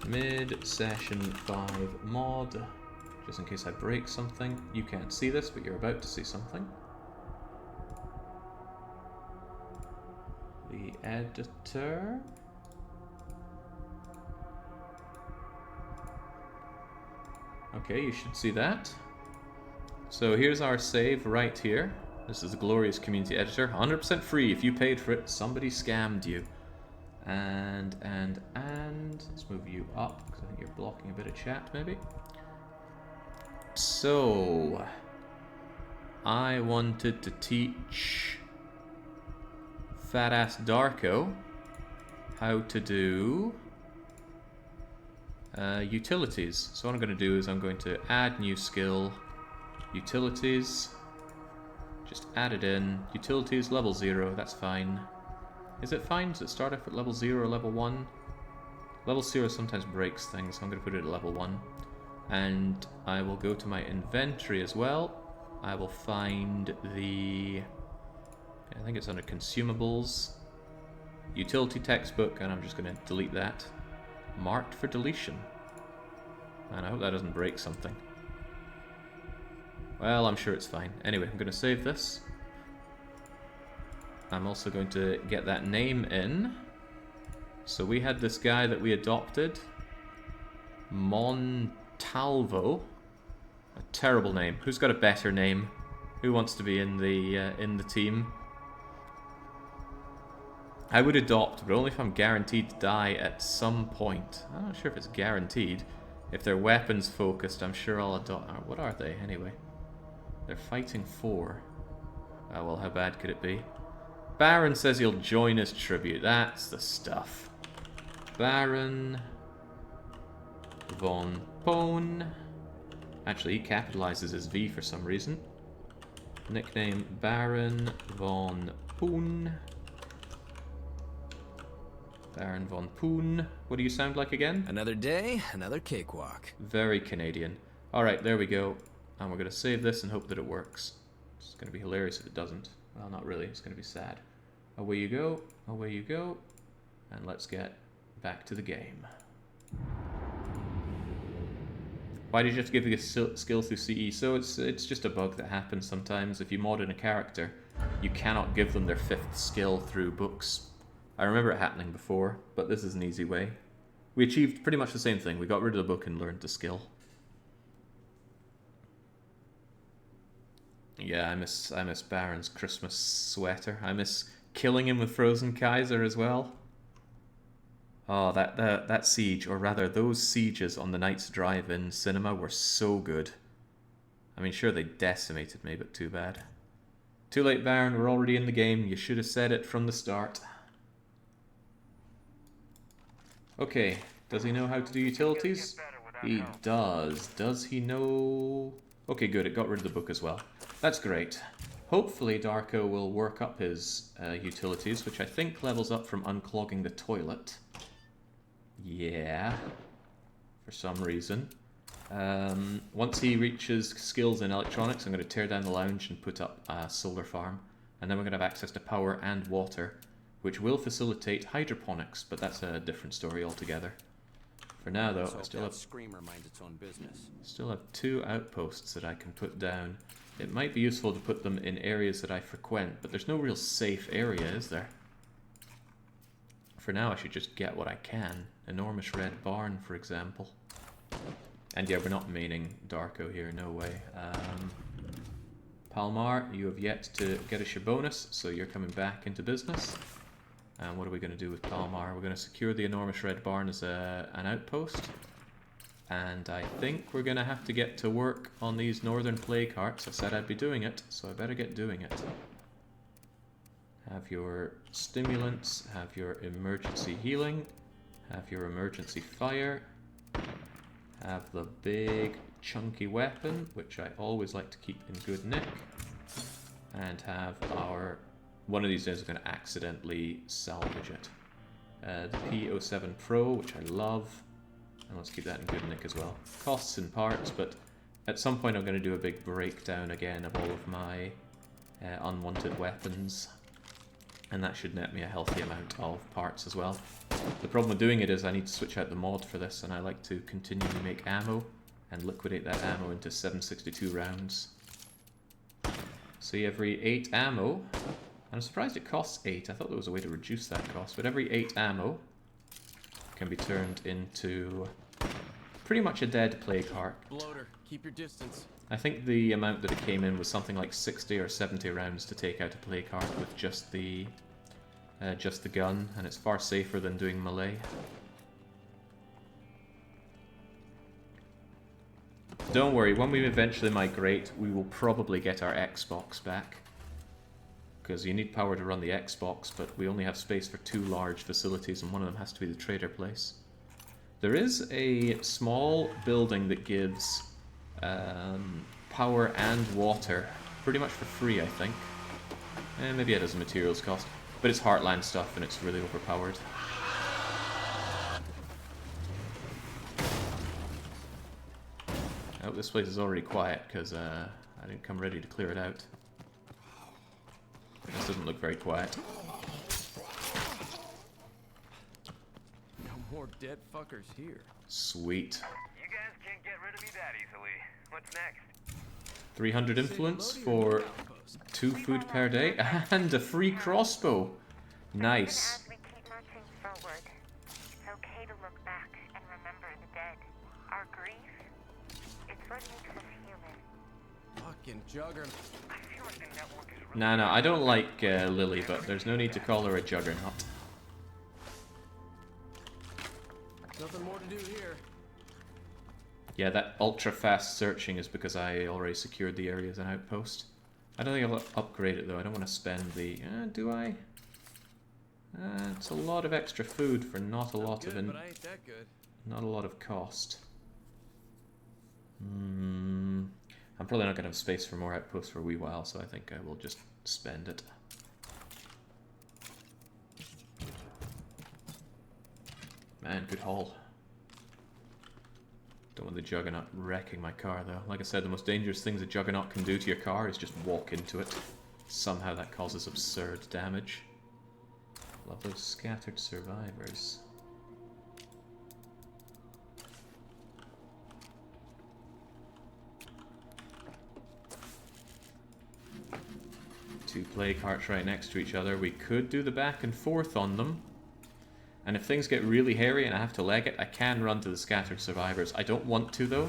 mid-session 5 mod, just in case I break something. You can't see this, but you're about to see something. The editor. Okay, you should see that. So here's our save right here. This is the glorious community editor, 100% free. If you paid for it, somebody scammed you. And let's move you up because I think you're blocking a bit of chat, maybe. So I wanted to teach fat ass Darko how to do utilities. So what I'm going to do is I'm going to add new skill, utilities, just add it in, utilities level 0, that's fine. Is it fine? Does it start off at level 0 or level 1? Level 0 sometimes breaks things, so I'm going to put it at level 1. And I will go to my inventory as well. I will find the... I think it's under consumables. Utility textbook, and I'm just going to delete that. Marked for deletion. And I hope that doesn't break something. Well, I'm sure it's fine. Anyway, I'm going to save this. I'm also going to get that name in. So we had this guy that we adopted, Montalvo. A terrible name. Who's got a better name? Who wants to be in the team? I would adopt, but only if I'm guaranteed to die at some point. I'm not sure if it's guaranteed. If they're weapons focused, I'm sure I'll adopt. What are they anyway? They're fighting 4. Oh well, how bad could it be? Baron says he'll join his tribute. That's the stuff. Baron von Pone. Actually, he capitalizes his V for some reason. Nickname Baron von Poon. Baron von Poon. What do you sound like again? Another day, another cakewalk. Very Canadian. Alright, there we go. And we're going to save this and hope that it works. It's going to be hilarious if it doesn't. Well, not really. It's going to be sad. Away you go. Away you go. And let's get back to the game. Why did you have to give you a skill through CE? So it's just a bug that happens sometimes. If you mod in a character, you cannot give them their 5th skill through books. I remember it happening before, but this is an easy way. We achieved pretty much the same thing. We got rid of the book and learned the skill. Yeah, I miss Baron's Christmas sweater. I miss killing him with Frozen Kaiser as well. Oh, that siege, or rather those sieges on the Knight's Drive-In cinema were so good. I mean, sure, they decimated me, but too bad. Too late, Baron, we're already in the game. You should have said it from the start. Okay, does he know how to do utilities? He does. Does he know... Okay, good, it got rid of the book as well. That's great. Hopefully Darko will work up his utilities, which I think levels up from unclogging the toilet. Yeah, for some reason. Once he reaches skills in electronics, I'm going to tear down the lounge and put up a solar farm. And then we're going to have access to power and water, which will facilitate hydroponics, but that's a different story altogether. For now, though, I still have Screamer minds its own business. Still have 2 outposts that I can put down. It might be useful to put them in areas that I frequent, but there's no real safe area, is there? For now, I should just get what I can. Enormous red barn, for example. And yeah, we're not maining Darko here, no way. Palmar, you have yet to get a bonus, so you're coming back into business. And what are we going to do with Palmar? We're going to secure the enormous red barn as an outpost. And I think we're going to have to get to work on these northern plague hearts. I said I'd be doing it, so I better get doing it. Have your stimulants, have your emergency healing, have your emergency fire, have the big chunky weapon, which I always like to keep in good nick, and have our... One of these days I'm going to accidentally salvage it. The P07 Pro, which I love, and let's keep that in good nick as well. Costs in parts, but at some point I'm going to do a big breakdown again of all of my unwanted weapons. And that should net me a healthy amount of parts as well. The problem with doing it is I need to switch out the mod for this, and I like to continually make ammo and liquidate that ammo into 762 rounds. See, every 8 ammo, and I'm surprised it costs 8, I thought there was a way to reduce that cost, but every 8 ammo can be turned into pretty much a dead plague heart. Bloater, keep your distance. I think the amount that it came in was something like 60 or 70 rounds to take out a plague heart with just the gun, and it's far safer than doing melee. Don't worry, when we eventually migrate, we will probably get our Xbox back. Because you need power to run the Xbox, but we only have space for 2 large facilities, and one of them has to be the trader place. There is a small building that gives power and water pretty much for free, I think. Maybe it has a materials cost, but it's Heartland stuff and it's really overpowered. I hope this place is already quiet because I didn't come ready to clear it out. This doesn't look very quiet. No more dead fuckers here. Sweet. You guys can't get rid of me that easily. What's next? 300 influence for 2 food per day and a free crossbow. Nice. As we keep marching forward, way to look back and remember the dead. Our grief, it's what makes us human. Fucking Juggernaut. I feel like the network is really No, I don't like Lily, but there's no need to call her a juggernaut. Nothing more to do here. Yeah, that ultra-fast searching is because I already secured the area as an outpost. I don't think I'll upgrade it though, I don't want to spend the... do I? It's a lot of extra food for not a lot Good, of... but I ain't that good. Not a lot of cost. I'm probably not going to have space for more outposts for a wee while, so I think I will just spend it. Man, good haul. Don't want the Juggernaut wrecking my car, though. Like I said, the most dangerous things a Juggernaut can do to your car is just walk into it. Somehow that causes absurd damage. Love those scattered survivors. Two plague hearts right next to each other. We could do the back and forth on them. And if things get really hairy and I have to leg it, I can run to the scattered survivors. I don't want to, though.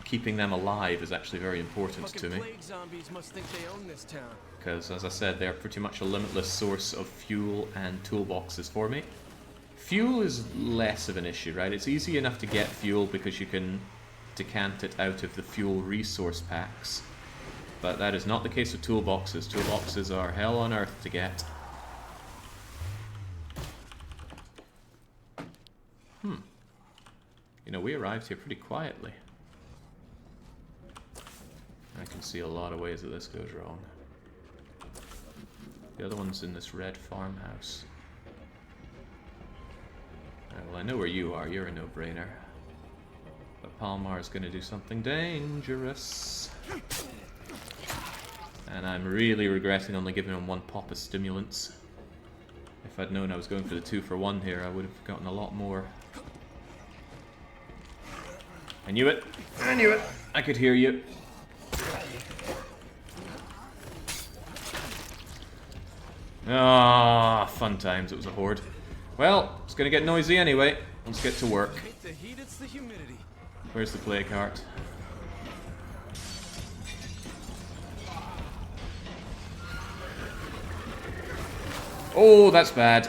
Keeping them alive is actually very important to me. Plague zombies must think they own this town. Because, as I said, they're pretty much a limitless source of fuel and toolboxes for me. Fuel is less of an issue, right? It's easy enough to get fuel because you can decant it out of the fuel resource packs. But that is not the case with toolboxes. Toolboxes are hell on earth to get. You know, we arrived here pretty quietly. I can see a lot of ways that this goes wrong. The other one's in this red farmhouse. Well, I know where you are. You're a no-brainer. But Palmar's gonna do something dangerous. And I'm really regretting only giving him one pop of stimulants. If I'd known I was going for the 2-for-1 here, I would have gotten a lot more. I knew it! I knew it! I could hear you. Ah, fun times. It was a horde. Well, it's gonna get noisy anyway. Let's get to work. Hate the heat, it's the humidity. Where's the plague heart? Oh, that's bad.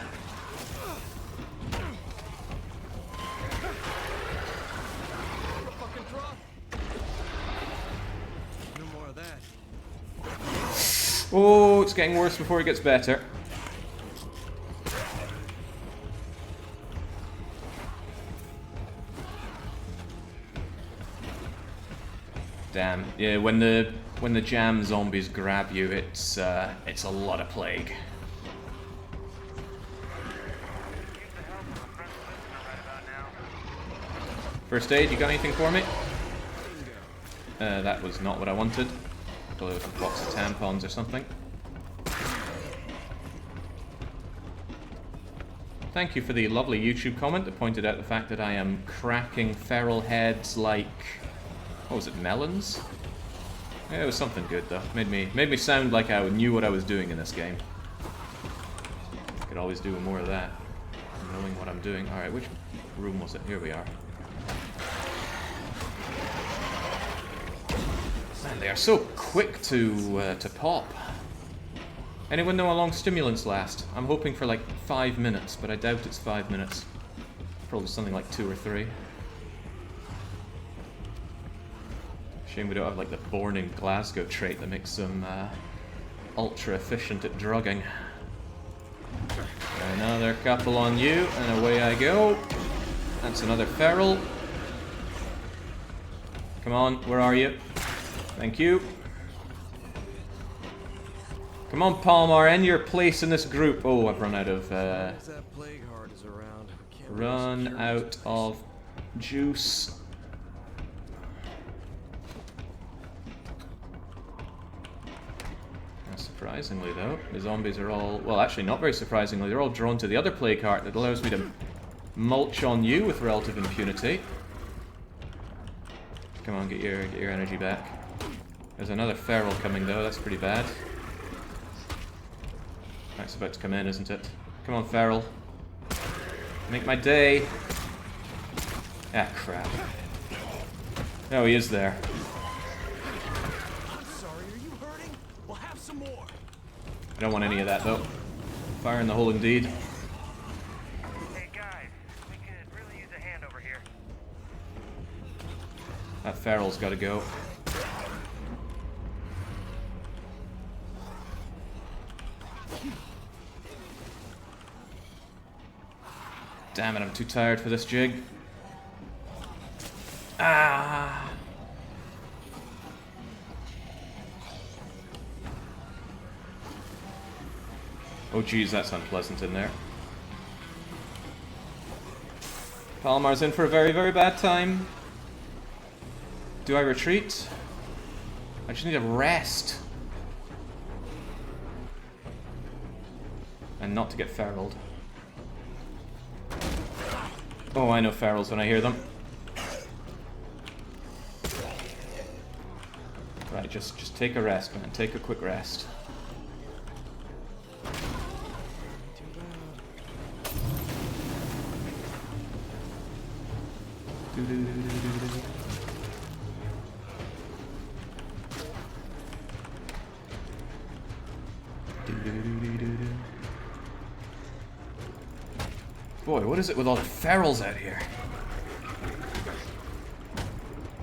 Fucking drop. No more of that. Oh, it's getting worse before it gets better. Damn. Yeah, when the jam zombies grab you, it's a lot of plague. First aid, you got anything for me? That was not what I wanted. I thought it was a box of tampons or something. Thank you for the lovely YouTube comment that pointed out the fact that I am cracking feral heads like... what was it, melons? Yeah, it was something good though. Made me sound like I knew what I was doing in this game. Could always do more of that. Knowing what I'm doing. Alright, which room was it? Here we are. Man, they are so quick to pop. Anyone know how long stimulants last? I'm hoping for like 5 minutes, but I doubt it's 5 minutes. Probably something like 2 or 3. Shame we don't have like the born in Glasgow trait that makes them ultra efficient at drugging. Another couple on you, and away I go. That's another feral. Come on, where are you? Thank you. Come on, Palmar, end your place in this group. Oh, I've run out of That plague heart is around. We can't really run secure out this place. of juice. Surprisingly, though, the zombies are all... well, actually, not very surprisingly, they're all drawn to the other plague heart that allows me to mulch on you with relative impunity. Come on, get your energy back. There's another feral coming, though. That's pretty bad. That's about to come in, isn't it? Come on, feral. Make my day. Ah, crap. Oh, he is there. I'm sorry, are you hurting? We'll have some more. I don't want any of that, though. Fire in the hole, indeed. Hey guys, we could really use a hand over here. That feral's gotta go. Damn it, I'm too tired for this jig. Ah! Oh geez, that's unpleasant in there. Palomar's in for a very, very bad time. Do I retreat? I just need a rest. And not to get feraled. Oh, I know ferals when I hear them. Right, just take a rest, man. Take a quick rest. Boy, what is it with all the ferals out here?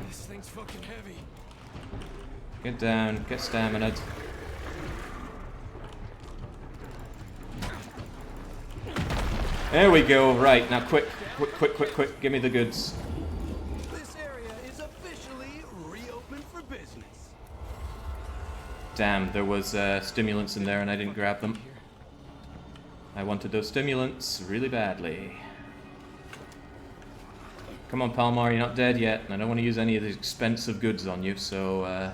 This thing's fucking heavy. Get down, get stamina. There we go, right, now quick, give me the goods. This area is officially reopened for business. Damn, there was stimulants in there and I didn't grab them. I wanted those stimulants really badly. Come on, Palmar, you're not dead yet, and I don't want to use any of these expensive goods on you, so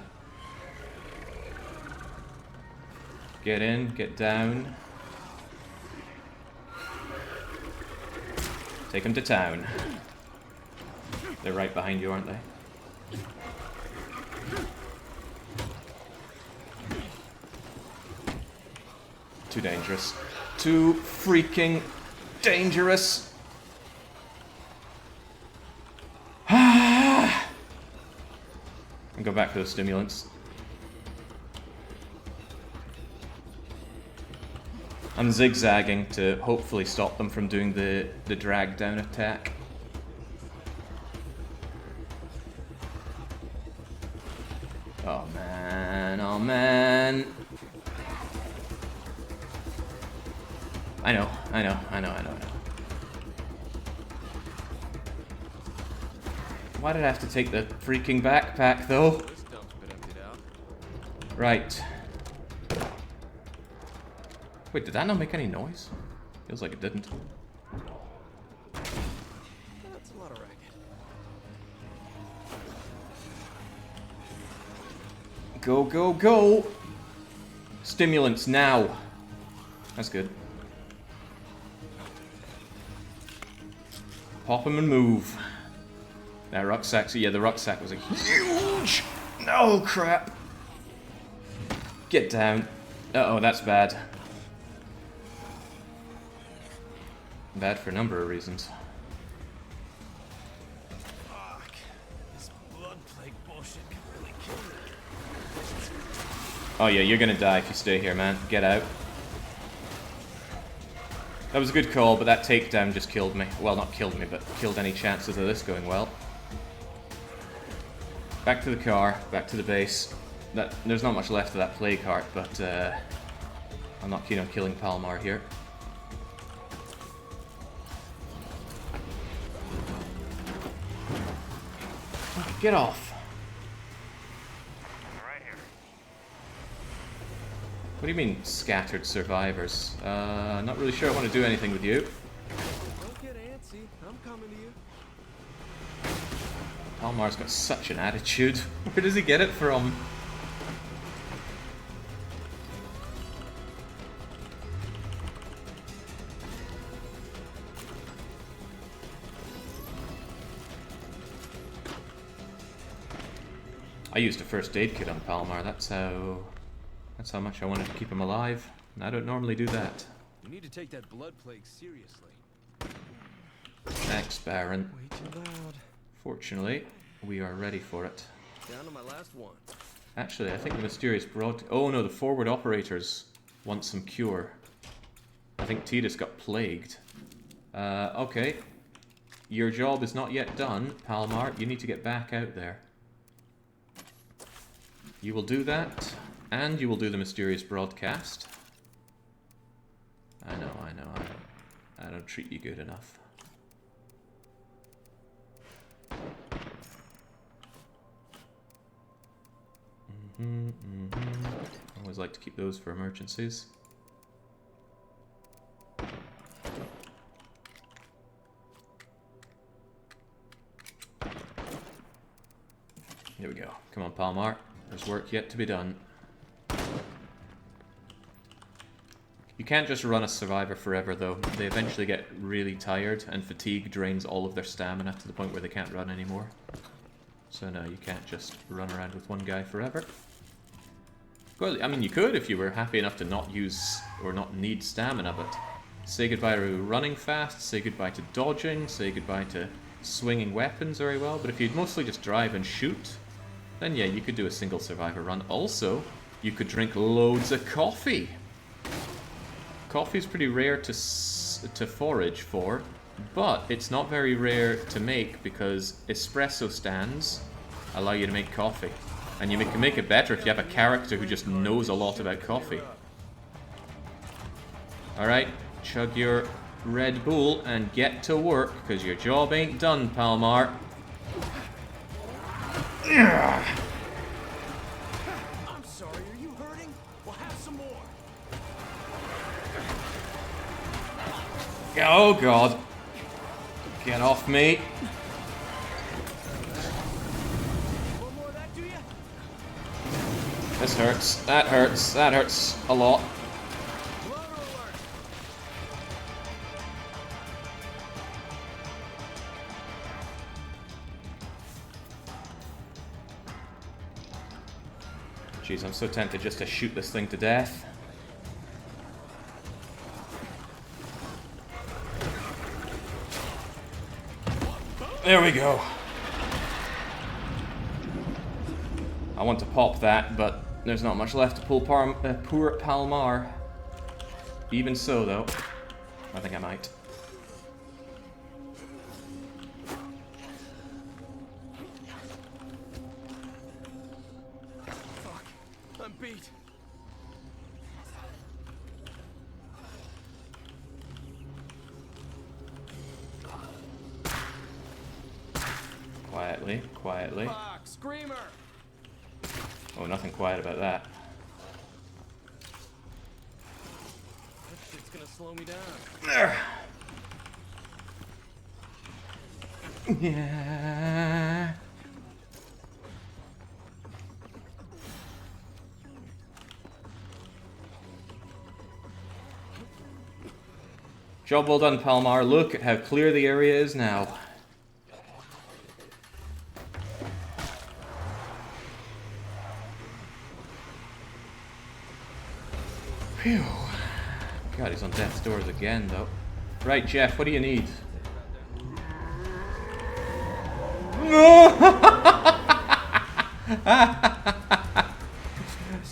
get in, get down. Take them to town. They're right behind you, aren't they? Too dangerous. Too freaking dangerous. And go back for the stimulants. I'm zigzagging to hopefully stop them from doing the drag down attack. Oh man, oh man. I know. Why did I have to take the freaking backpack though? This dump's been emptied out. Right. Wait, did that not make any noise? Feels like it didn't. That's a lot of racket. Go, go, go! Stimulants now! That's good. Pop him and move. That rucksack, so yeah, the rucksack was a huge... No, crap! Get down. Uh-oh, that's bad. Bad for a number of reasons. Fuck. This blood plague bullshit could really kill me. Oh yeah, you're gonna die if you stay here, man. Get out. That was a good call, but that takedown just killed me. Well, not killed me, but killed any chances of this going well. Back to the car, back to the base. There's not much left of that plague heart, but I'm not keen on killing Palmar here. Get off. Right here. What do you mean, scattered survivors? Not really sure I want to do anything with you. Don't get antsy. I'm coming to you. Palmar's got such an attitude. Where does he get it from? I used a first aid kit on Palmar. That's how much I wanted to keep him alive. And I don't normally do that. We need to take that blood plague seriously. Next Baron. Way too loud. Fortunately, we are ready for it. Down to my last one. Actually, I think the mysterious broad... Oh no, the forward operators want some cure. I think Tidus got plagued. Okay. Your job is not yet done, Palmar. You need to get back out there. You will do that, and you will do the mysterious broadcast. I know. I don't treat you good enough. I always like to keep those for emergencies. Here we go. Come on, Palmar. There's work yet to be done. You can't just run a survivor forever, though. They eventually get really tired, and fatigue drains all of their stamina to the point where they can't run anymore. So no, you can't just run around with one guy forever. Well, I mean, you could if you were happy enough to not use or not need stamina, but say goodbye to running fast, say goodbye to dodging, say goodbye to swinging weapons very well. But if you'd mostly just drive and shoot, then yeah, you could do a single survivor run. Also, you could drink loads of coffee. Coffee is pretty rare to forage for, but it's not very rare to make because espresso stands allow you to make coffee. And you can make it better if you have a character who just knows a lot about coffee. Alright, chug your Red Bull and get to work, because your job ain't done, Palmar. I'm sorry, are you hurting? We'll have some more. Oh god. Get off me. One more of that, do ya? This hurts. That hurts. That hurts a lot. Blower alert. Jeez, I'm so tempted just to shoot this thing to death. There we go. I want to pop that, but there's not much left to pull poor Palmar. Even so, though, I think I might. Fuck, I'm beat. Quietly, quietly. Fuck, screamer. Oh, nothing quiet about that. That shit's gonna slow me down. There. Yeah. Job well done, Palmar. Look at how clear the area is now. Phew. God, he's on death's doors again, though. Right, Jeff, what do you need?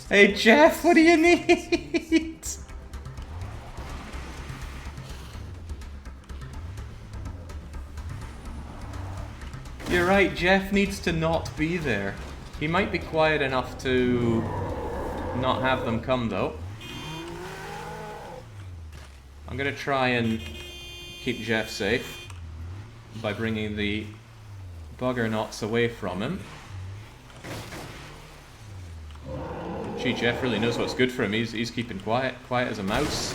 Hey, Jeff, what do you need? You're right, Jeff needs to not be there. He might be quiet enough to not have them come, though. I'm gonna try and keep Jeff safe by bringing the bugger knots away from him. Gee, Jeff really knows what's good for him. He's keeping quiet as a mouse.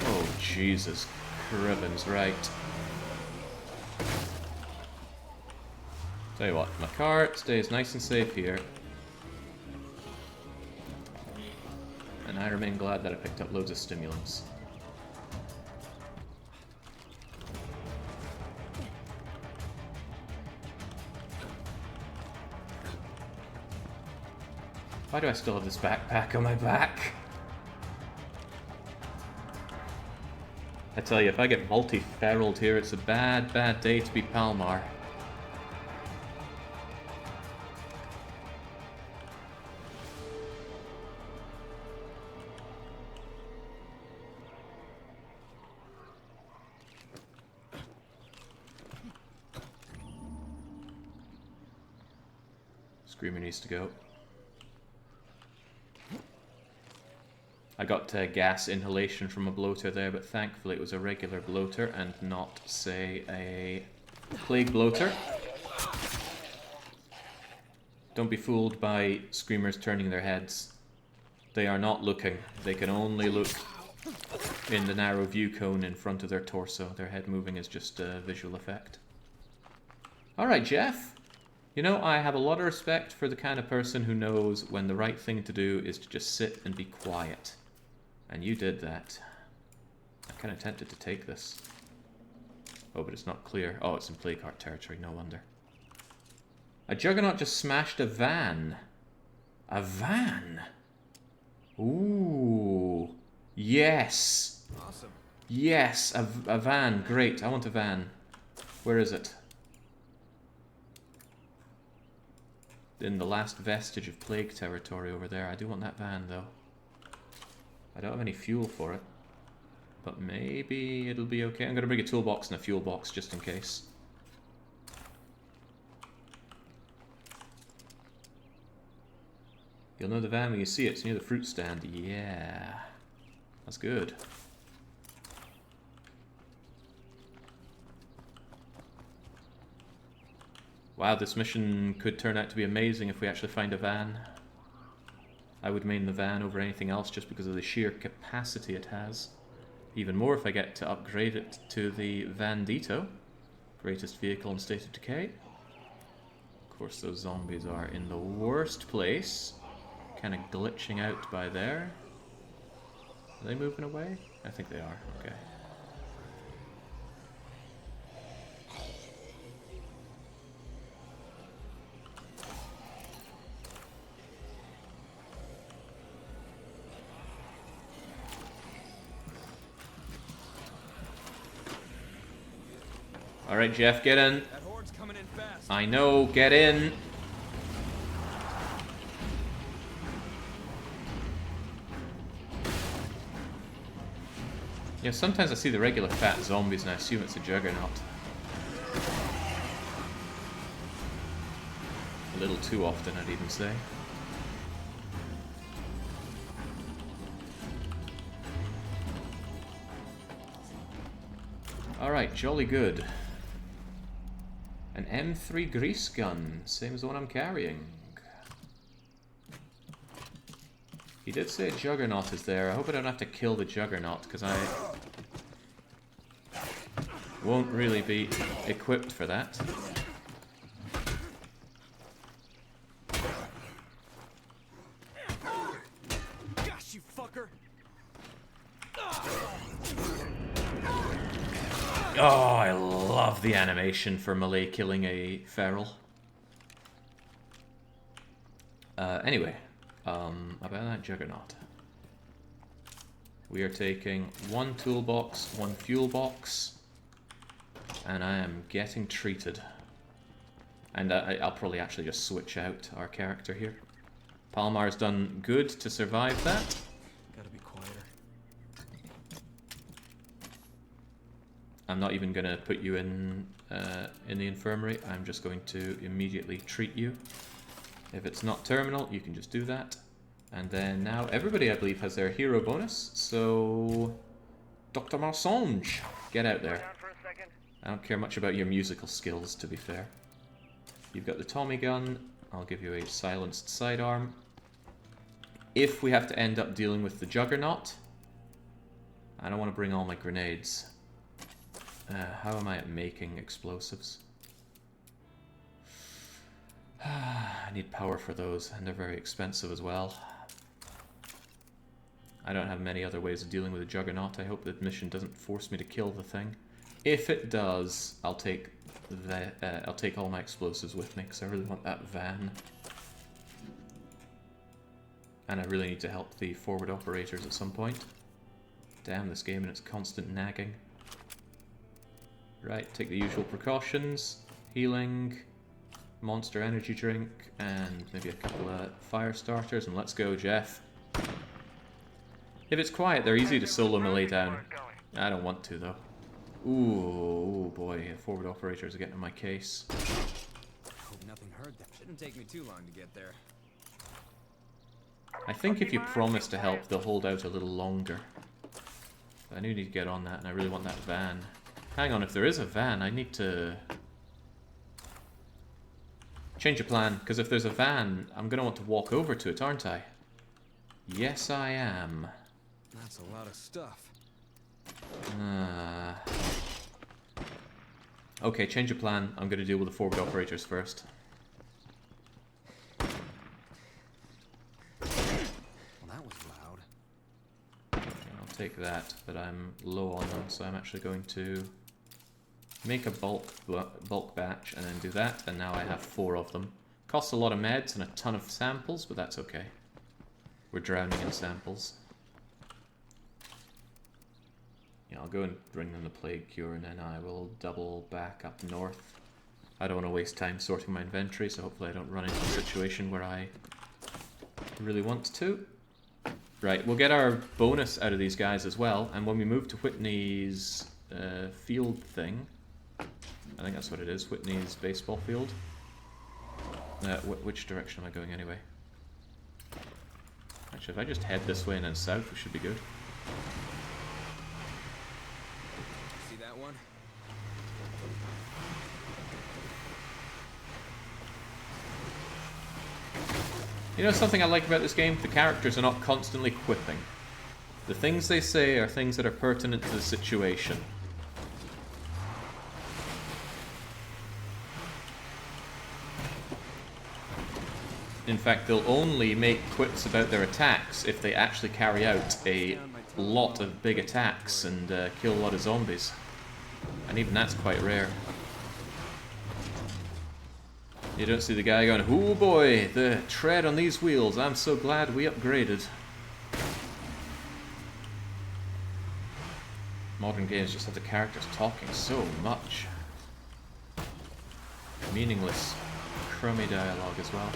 Oh, Jesus Cribbins, right. Tell you what, my car stays nice and safe here. And I remain glad that I picked up loads of stimulants. Why do I still have this backpack on my back? I tell you, if I get multi-feraled here, it's a bad, bad day to be Palmar. Screamer needs to go. I got gas inhalation from a bloater there, but thankfully it was a regular bloater and not, say, a plague bloater. Don't be fooled by screamers turning their heads. They are not looking. They can only look in the narrow view cone in front of their torso. Their head moving is just a visual effect. Alright, Jeff. You know, I have a lot of respect for the kind of person who knows when the right thing to do is to just sit and be quiet. And you did that. I'm kind of tempted to take this. Oh, but it's not clear. Oh, it's in plague heart territory, no wonder. A Juggernaut just smashed a van. A van? Ooh. Yes. Awesome. Yes, a van. Great, I want a van. Where is it? In the last vestige of plague territory over there. I do want that van, though. I don't have any fuel for it. But maybe it'll be okay. I'm going to bring a toolbox and a fuel box just in case. You'll know the van when you see it. It's near the fruit stand. Yeah. That's good. Wow, this mission could turn out to be amazing if we actually find a van. I would main the van over anything else just because of the sheer capacity it has. Even more if I get to upgrade it to the Vandito. Greatest vehicle in State of Decay. Of course, those zombies are in the worst place. Kind of glitching out by there. Are they moving away? I think they are. Okay. Alright, Jeff, get in. That horde's coming in fast. I know, get in. Yeah, sometimes I see the regular fat zombies and I assume it's a Juggernaut. A little too often, I'd even say. Alright, jolly good. An M3 grease gun, same as the one I'm carrying. He did say a Juggernaut is there. I hope I don't have to kill the Juggernaut, because I won't really be equipped for that. Gosh, you fucker! Oh, I love the animation for melee killing a feral. Anyway, about that Juggernaut. We are taking one toolbox, one fuel box, and I am getting treated. And I'll probably actually just switch out our character here. Palmar's done good to survive that. Gotta be quieter. I'm not even going to put you in the infirmary. I'm just going to immediately treat you. If it's not terminal, you can just do that. And then now everybody, I believe, has their hero bonus. So, Dr. Marsonge, get out there. Down for a second. I don't care much about your musical skills, to be fair. You've got the Tommy gun. I'll give you a silenced sidearm. If we have to end up dealing with the Juggernaut, I don't want to bring all my grenades. How am I at making explosives? I need power for those, and they're very expensive as well. I don't have many other ways of dealing with a Juggernaut. I hope the mission doesn't force me to kill the thing. If it does, I'll take all my explosives with me, because I really want that van. And I really need to help the forward operators at some point. Damn this game and its constant nagging. Right, take the usual precautions. Healing, monster energy drink, and maybe a couple of fire starters, and let's go, Jeff. If it's quiet, they're easy to solo melee down. I don't want to, though. Ooh, boy, forward operators are getting in my case. Hope nothing hurt them. Shouldn't take me too long to get there. I think if you promise to help, they'll hold out a little longer. But I do need to get on that, and I really want that van. Hang on, if there is a van, I need to change of plan, because if there's a van, I'm going to want to walk over to it, aren't I? Yes, I am. That's a lot of stuff. Okay, change of plan. I'm going to deal with the forward operators first. Well, that was loud. I'll take that, but I'm low on them, so I'm actually going to make a bulk batch and then do that, and now I have 4 of them. Costs a lot of meds and a ton of samples, but that's okay. We're drowning in samples. Yeah, I'll go and bring them the plague cure, and then I will double back up north. I don't want to waste time sorting my inventory, so hopefully I don't run into a situation where I really want to. Right, we'll get our bonus out of these guys as well, and when we move to Whitney's field thing, I think that's what it is, Whitney's baseball field. Which direction am I going anyway? Actually, if I just head this way and then south, we should be good. See that one? You know something I like about this game? The characters are not constantly quipping. The things they say are things that are pertinent to the situation. In fact, they'll only make quips about their attacks if they actually carry out a lot of big attacks and kill a lot of zombies. And even that's quite rare. You don't see the guy going, "Oh boy, the tread on these wheels, I'm so glad we upgraded." Modern games just have the characters talking so much. Meaningless, crummy dialogue as well.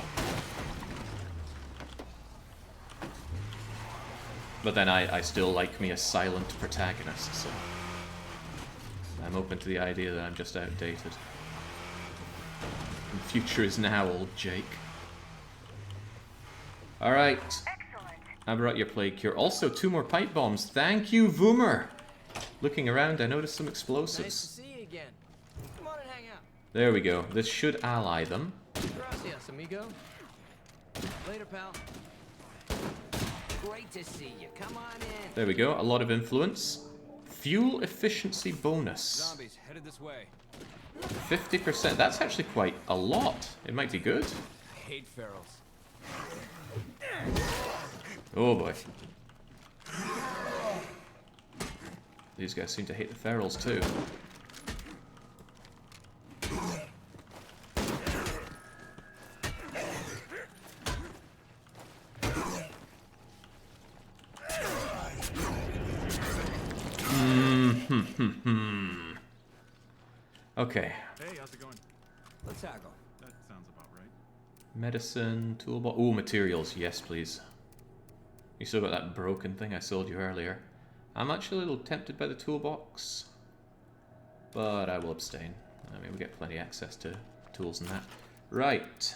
But then I still like me a silent protagonist, so I'm open to the idea that I'm just outdated. The future is now, old Jake. Alright. Excellent. I brought your plague cure. Also, 2 more pipe bombs. Thank you, Voomer! Looking around, I noticed some explosives. Nice to see you again. Come on and hang out. There we go. This should ally them. Gracias, amigo. Later, pal. Great to see you. Come on in. There we go. A lot of influence. Fuel efficiency bonus. Zombies headed this way. 50%. That's actually quite a lot. It might be good. I hate ferals. Oh boy. These guys seem to hate the ferals too. Okay. Hey, how's it going? Let's tackle. That sounds about right. Medicine, toolbox. Ooh, materials. Yes, please. You still got that broken thing I sold you earlier. I'm actually a little tempted by the toolbox, but I will abstain. I mean, we get plenty of access to tools and that. Right.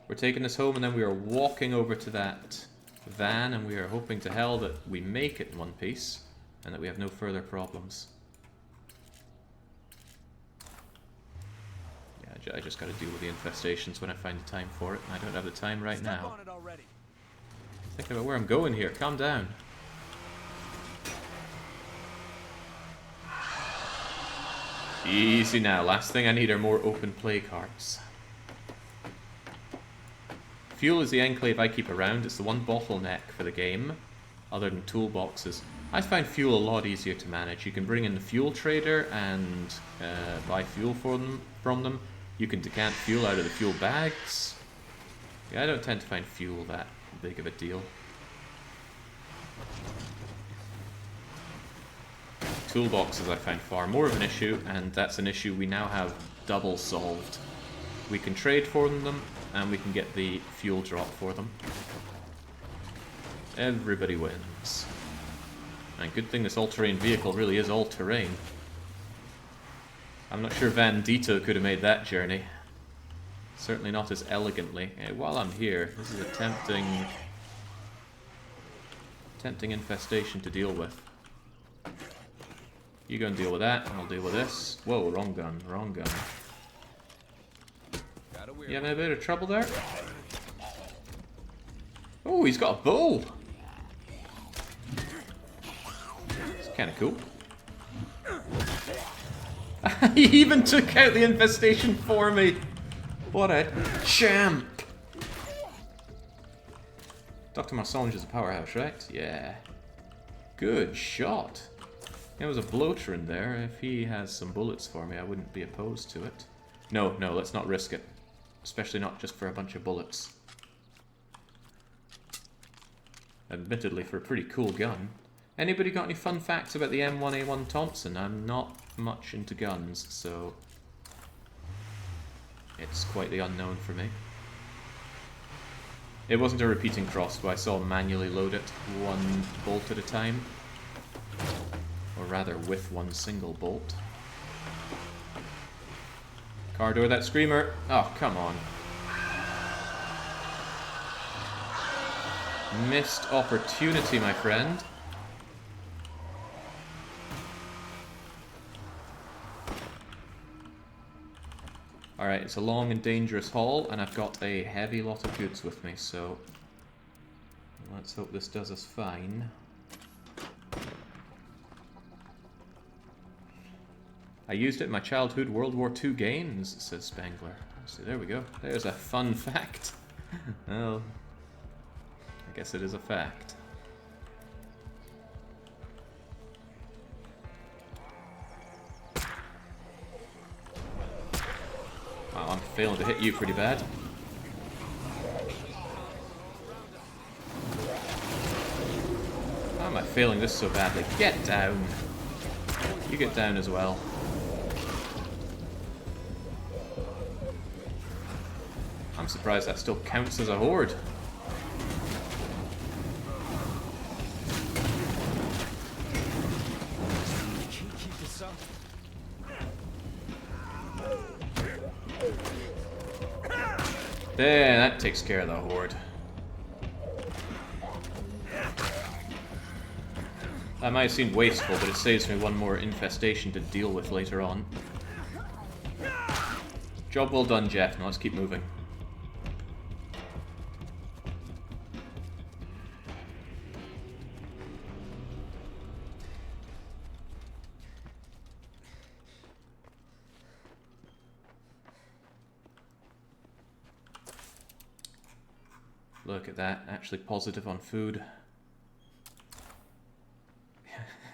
We're taking this home, and then we are walking over to that van, and we are hoping to hell that we make it in one piece, and that we have no further problems. Yeah, I just got to deal with the infestations when I find the time for it, and I don't have the time right now. Stuck on it already. Think about where I'm going here. Calm down. Easy now. Last thing I need are more open plague hearts. Fuel is the enclave I keep around. It's the one bottleneck for the game, other than toolboxes. I find fuel a lot easier to manage. You can bring in the fuel trader and buy fuel from them. You can decant fuel out of the fuel bags. Yeah, I don't tend to find fuel that big of a deal. toolboxes I find far more of an issue, and that's an issue we now have double solved. We can trade for them, and we can get the fuel drop for them. Everybody wins. And good thing this all-terrain vehicle really is all-terrain. I'm not sure Van Dito could have made that journey. Certainly not as elegantly. While I'm here, this is a tempting infestation to deal with. You go and deal with that, and I'll deal with this. Whoa, wrong gun, wrong gun. You having a bit of trouble there? Oh, he's got a bow! It's kinda cool. He even took out the infestation for me! What a champ! Dr. Marsange is a powerhouse, right? Yeah. Good shot. There was a bloater in there. If he has some bullets for me, I wouldn't be opposed to it. No, no, let's not risk it. Especially not just for a bunch of bullets. Admittedly, for a pretty cool gun. Anybody got any fun facts about the M1A1 Thompson? I'm not much into guns, so it's quite the unknown for me. It wasn't a repeating crossbow. I saw him manually load it one bolt at a time. Or rather, with one single bolt. Car door that screamer. Oh, come on. Missed opportunity, my friend. Alright, it's a long and dangerous haul, and I've got a heavy lot of goods with me, so let's hope this does us fine. I used it in my childhood World War II games, says Spangler. So there we go. There's a fun fact. Well, I guess it is a fact. Wow, I'm failing to hit you pretty bad. Why am I failing this so badly? Get down! You get down as well. I'm surprised that still counts as a horde. There, that takes care of the horde. That might seem wasteful, but it saves me one more infestation to deal with later on. Job well done, Jeff. Now let's keep moving. Look at that, actually positive on food.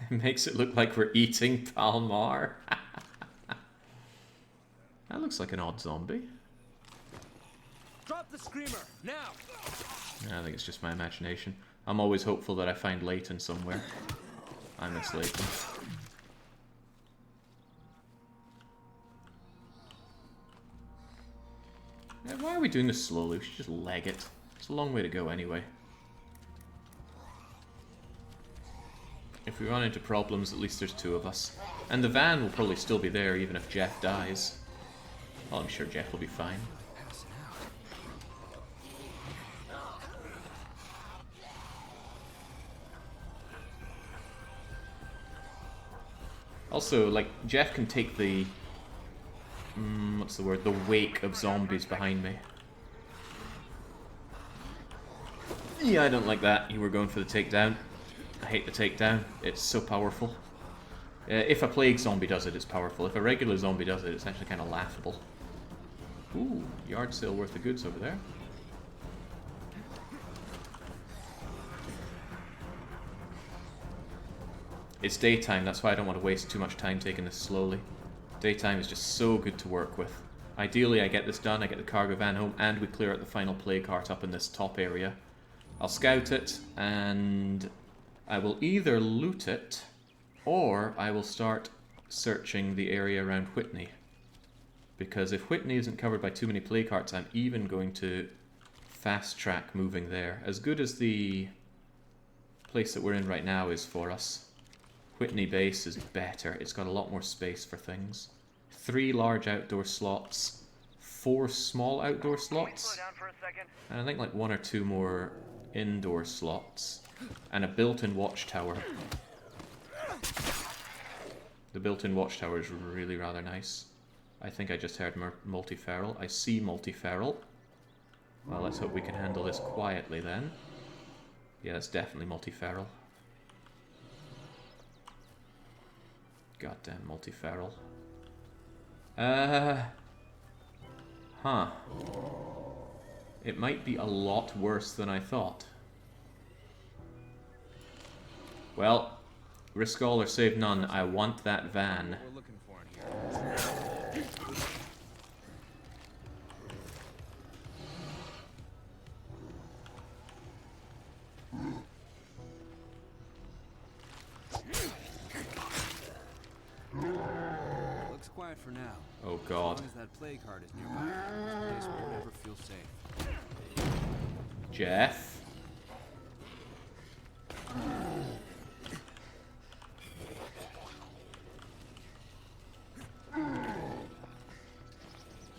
It makes it look like we're eating Palmar. That looks like an odd zombie. Drop the screamer, now! I think it's just my imagination. I'm always hopeful that I find Leighton somewhere. I miss Leighton. Why are we doing this slowly? We should just leg it. It's a long way to go anyway. If we run into problems, at least there's two of us. And the van will probably still be there even if Jeff dies. Well, I'm sure Jeff will be fine. Also, like, Jeff can take the... what's the word? The wake of zombies behind me. Yeah, I don't like that. You were going for the takedown. I hate the takedown. It's so powerful. If a plague zombie does it, it's powerful. If a regular zombie does it, it's actually kind of laughable. Ooh, yard sale worth of goods over there. It's daytime, that's why I don't want to waste too much time taking this slowly. Daytime is just so good to work with. Ideally, I get this done, I get the cargo van home, and we clear out the final plague heart up in this top area. I'll scout it, and I will either loot it, Or I will start searching the area around Whitney. Because if Whitney isn't covered by too many play carts, I'm even going to fast track moving there. As good as the place that we're in right now is for us, Whitney base is better. It's got a lot more space for things. 3 large outdoor slots, 4 small outdoor slots, and I think like 1 or 2 more indoor slots, and a built-in watchtower. The built-in watchtower is really rather nice. I think I just heard multi-feral. I see multi-feral. Well, let's hope we can handle this quietly then. Yeah, it's definitely multi-feral. Goddamn multi-feral. Huh. It might be a lot worse than I thought. Well, risk all or save none. I want that van. We're looking for in here. Looks quiet for now. Oh god. As long as that plague heart is nearby, this place will never feel safe. Jeff?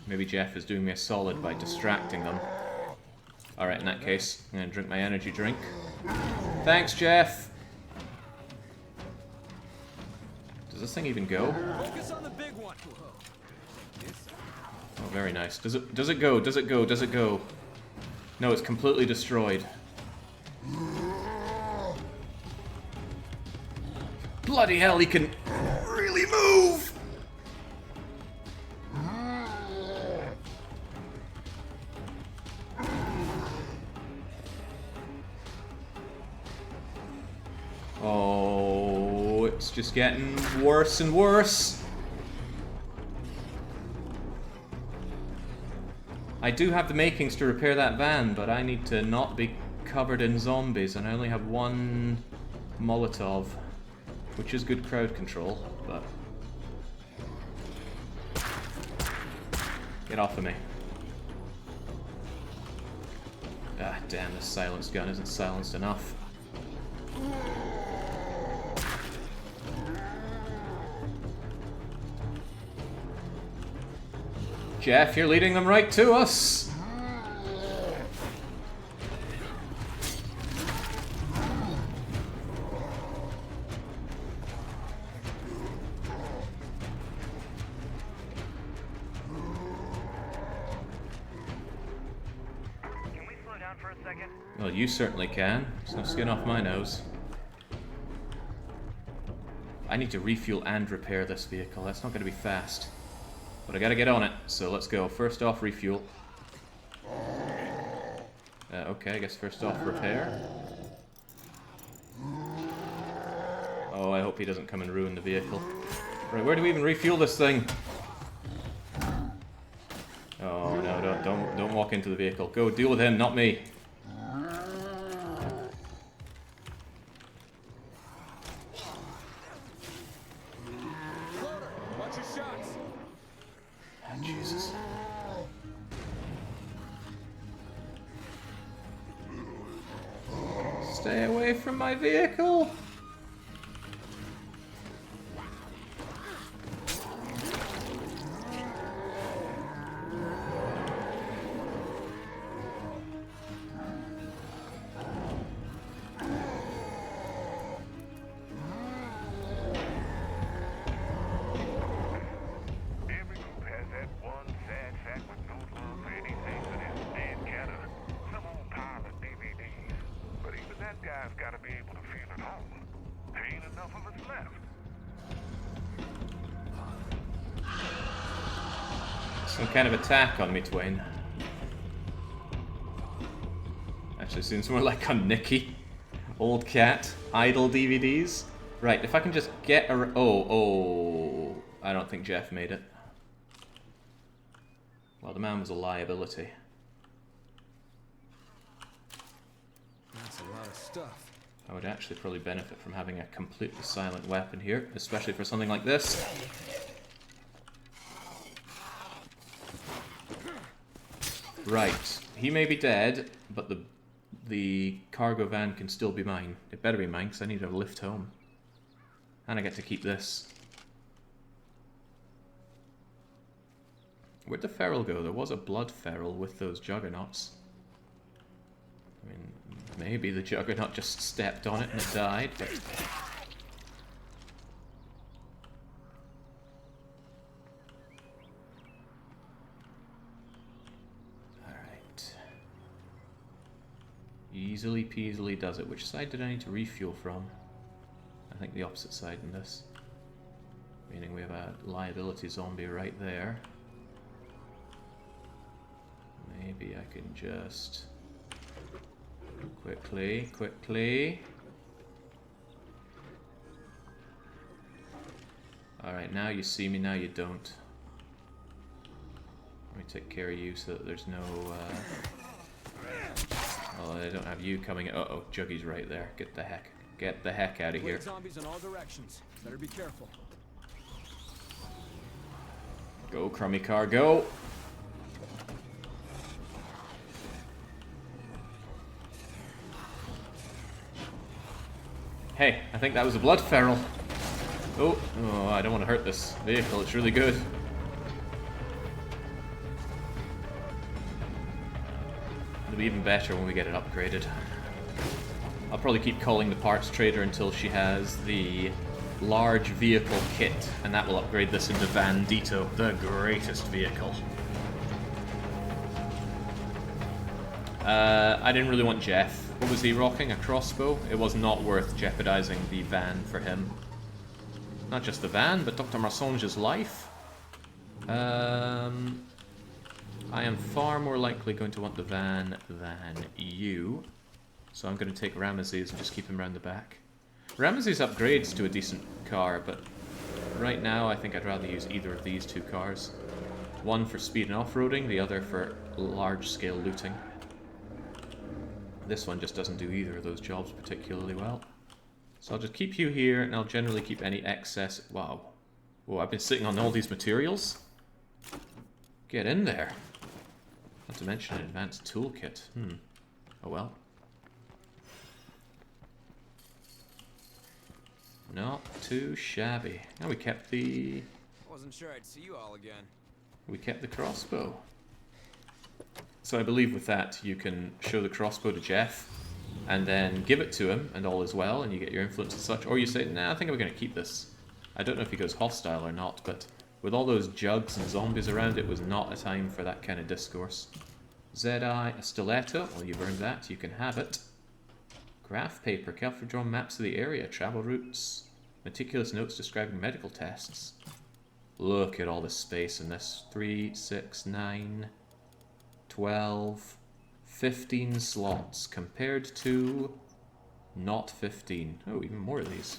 Maybe Jeff is doing me a solid by distracting them. Alright, in that case, I'm gonna drink my energy drink. Thanks, Jeff! Does this thing even go? Focus on the big one. Oh, very nice. Does it go? Does it go? Does it go? No, it's completely destroyed. Bloody hell, he can really move! Oh, it's just getting worse and worse. I do have the makings to repair that van, but I need to not be covered in zombies, and I only have 1 Molotov, which is good crowd control, but... Get off of me. Ah, damn, this silence gun isn't silenced enough. Jeff, you're leading them right to us! Can we slow down for a second? Well, you certainly can. There's no skin off my nose. I need to refuel and repair this vehicle. That's not going to be fast. But I gotta get on it, so let's go. First off, refuel. Okay, I guess first off, repair. Oh, I hope he doesn't come and ruin the vehicle. Right, where do we even refuel this thing? Oh no, don't walk into the vehicle. Go deal with him, not me. Watch your shots. Oh, Jesus. Stay away from my vehicle! Every group has that one sad sack with no love for anything but his dead cat or some old pile of DVDs. But even that guy's got to be able to feel at home. There ain't enough of us left. Some kind of attack on me, Twain. Actually seems more like on Nikki. Old cat. Idle DVDs. Right, if I can just get a... Oh. I don't think Jeff made it. Well, the man was a liability. That's a lot of stuff. I would actually probably benefit from having a completely silent weapon here, especially for something like this. Right, he may be dead, but the cargo van can still be mine. It better be mine, because I need a lift home. And I get to keep this. Where'd the feral go? There was a blood feral with those juggernauts. I mean, maybe the juggernaut just stepped on it and it died, but... Alright. Easily peasily does it. Which side did I need to refuel from? I think the opposite side in this. Meaning we have a liability zombie right there. Maybe I can just... Quickly. Alright, now you see me, now you don't. Let me take care of you so that there's no... Oh, I don't have you coming... Uh-oh, Juggy's right there. Get the heck out of here. Zombies in all directions. Better be careful. Go, crummy car, go! Hey, I think that was a blood feral. Oh, I don't want to hurt this vehicle, it's really good. It'll be even better when we get it upgraded. I'll probably keep calling the parts trader until she has the large vehicle kit, and that will upgrade this into Vandito, the greatest vehicle. I didn't really want Jeff. What was he rocking? A crossbow? It was not worth jeopardizing the van for him. Not just the van, but Dr. Marsonge's life. I am far more likely going to want the van than you. So I'm going to take Ramesses and just keep him around the back. Ramesses upgrades to a decent car, but right now I think I'd rather use either of these two cars. One for speed and off-roading, the other for large-scale looting. This one just doesn't do either of those jobs particularly well. So I'll just keep you here, and I'll generally keep any excess... Wow. Whoa, I've been sitting on all these materials? Get in there. Not to mention an advanced toolkit. Oh well. Not too shabby. And we kept the... Wasn't sure I'd see you all again. We kept the crossbow. So I believe with that you can show the crossbow to Jeff and then give it to him and all is well and you get your influence and such. Or you say, nah, I think I'm going to keep this. I don't know if he goes hostile or not, but with all those jugs and zombies around, it was not a time for that kind of discourse. Zedai, a stiletto. Well, you've earned that. You can have it. Graph paper. Carefully drawn maps of the area. Travel routes. Meticulous notes describing medical tests. Look at all the space in this. 3, 6, 9... 12, 15 slots compared to not 15. Oh, even more of these.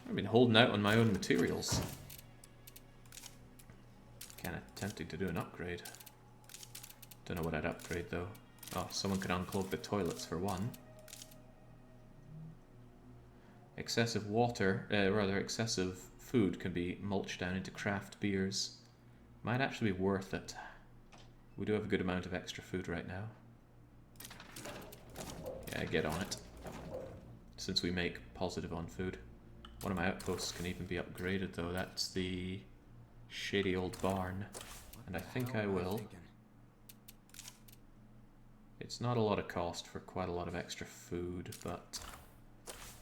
I've been holding out on my own materials. Kinda tempting to do an upgrade. Don't know what I'd upgrade though. Oh, someone could unclog the toilets for one. Excessive water, excessive food can be mulched down into craft beers. Might actually be worth it. We do have a good amount of extra food right now. Yeah, get on it. Since we make positive on food. One of my outposts can even be upgraded though. That's the shady old barn. And I think I will. It's not a lot of cost for quite a lot of extra food, but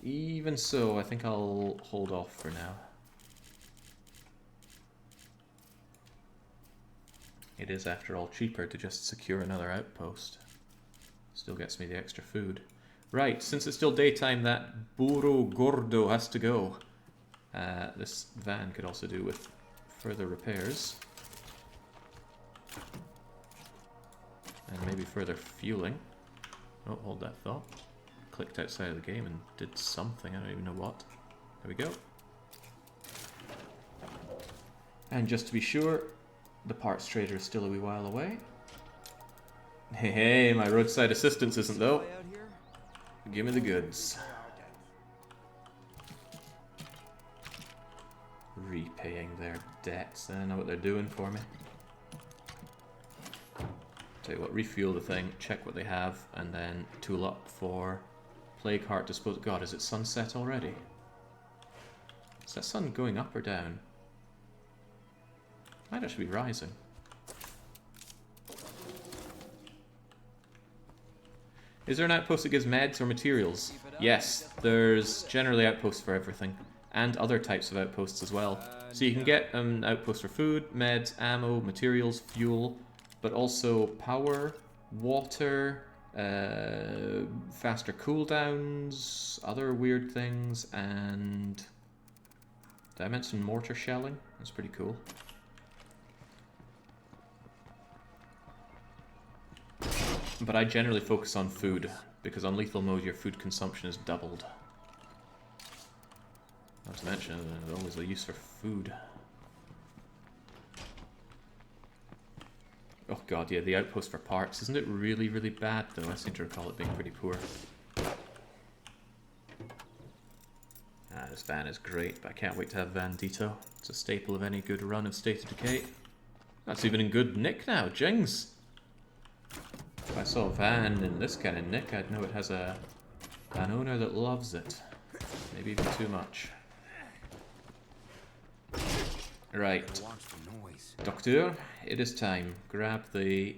even so, I think I'll hold off for now. It is, after all, cheaper to just secure another outpost. Still gets me the extra food. Right, since it's still daytime, that burro gordo has to go. This van could also do with further repairs. And maybe further fueling. Oh, hold that thought. Clicked outside of the game and did something, I don't even know what. There we go. And just to be sure, the parts trader is still a wee while away. Hey, my roadside assistance isn't though. Give me the goods. repaying their debts. I know what they're doing for me. Tell you what, refuel the thing, check what they have, and then tool up for Plague Heart Disposal. God, is it sunset already? Is that sun going up or down? Might actually be rising. Is there an outpost that gives meds or materials? Yes, there's generally outposts for everything. And other types of outposts as well. So you can get an outpost for food, meds, ammo, materials, fuel, but also power, water, faster cooldowns, other weird things, and... Did I mention mortar shelling? That's pretty cool. But I generally focus on food, because on lethal mode your food consumption is doubled. Not to mention, there's always a use for food. Oh god, yeah, the outpost for parts. Isn't it really, really bad, though? I seem to recall it being pretty poor. Ah, this van is great, but I can't wait to have Vandito. It's a staple of any good run of State of Decay. That's even in good nick now, jings! If I saw a van in this kind of nick, I'd know it has an owner that loves it. Maybe even too much. Right. Doctor, it is time. Grab the...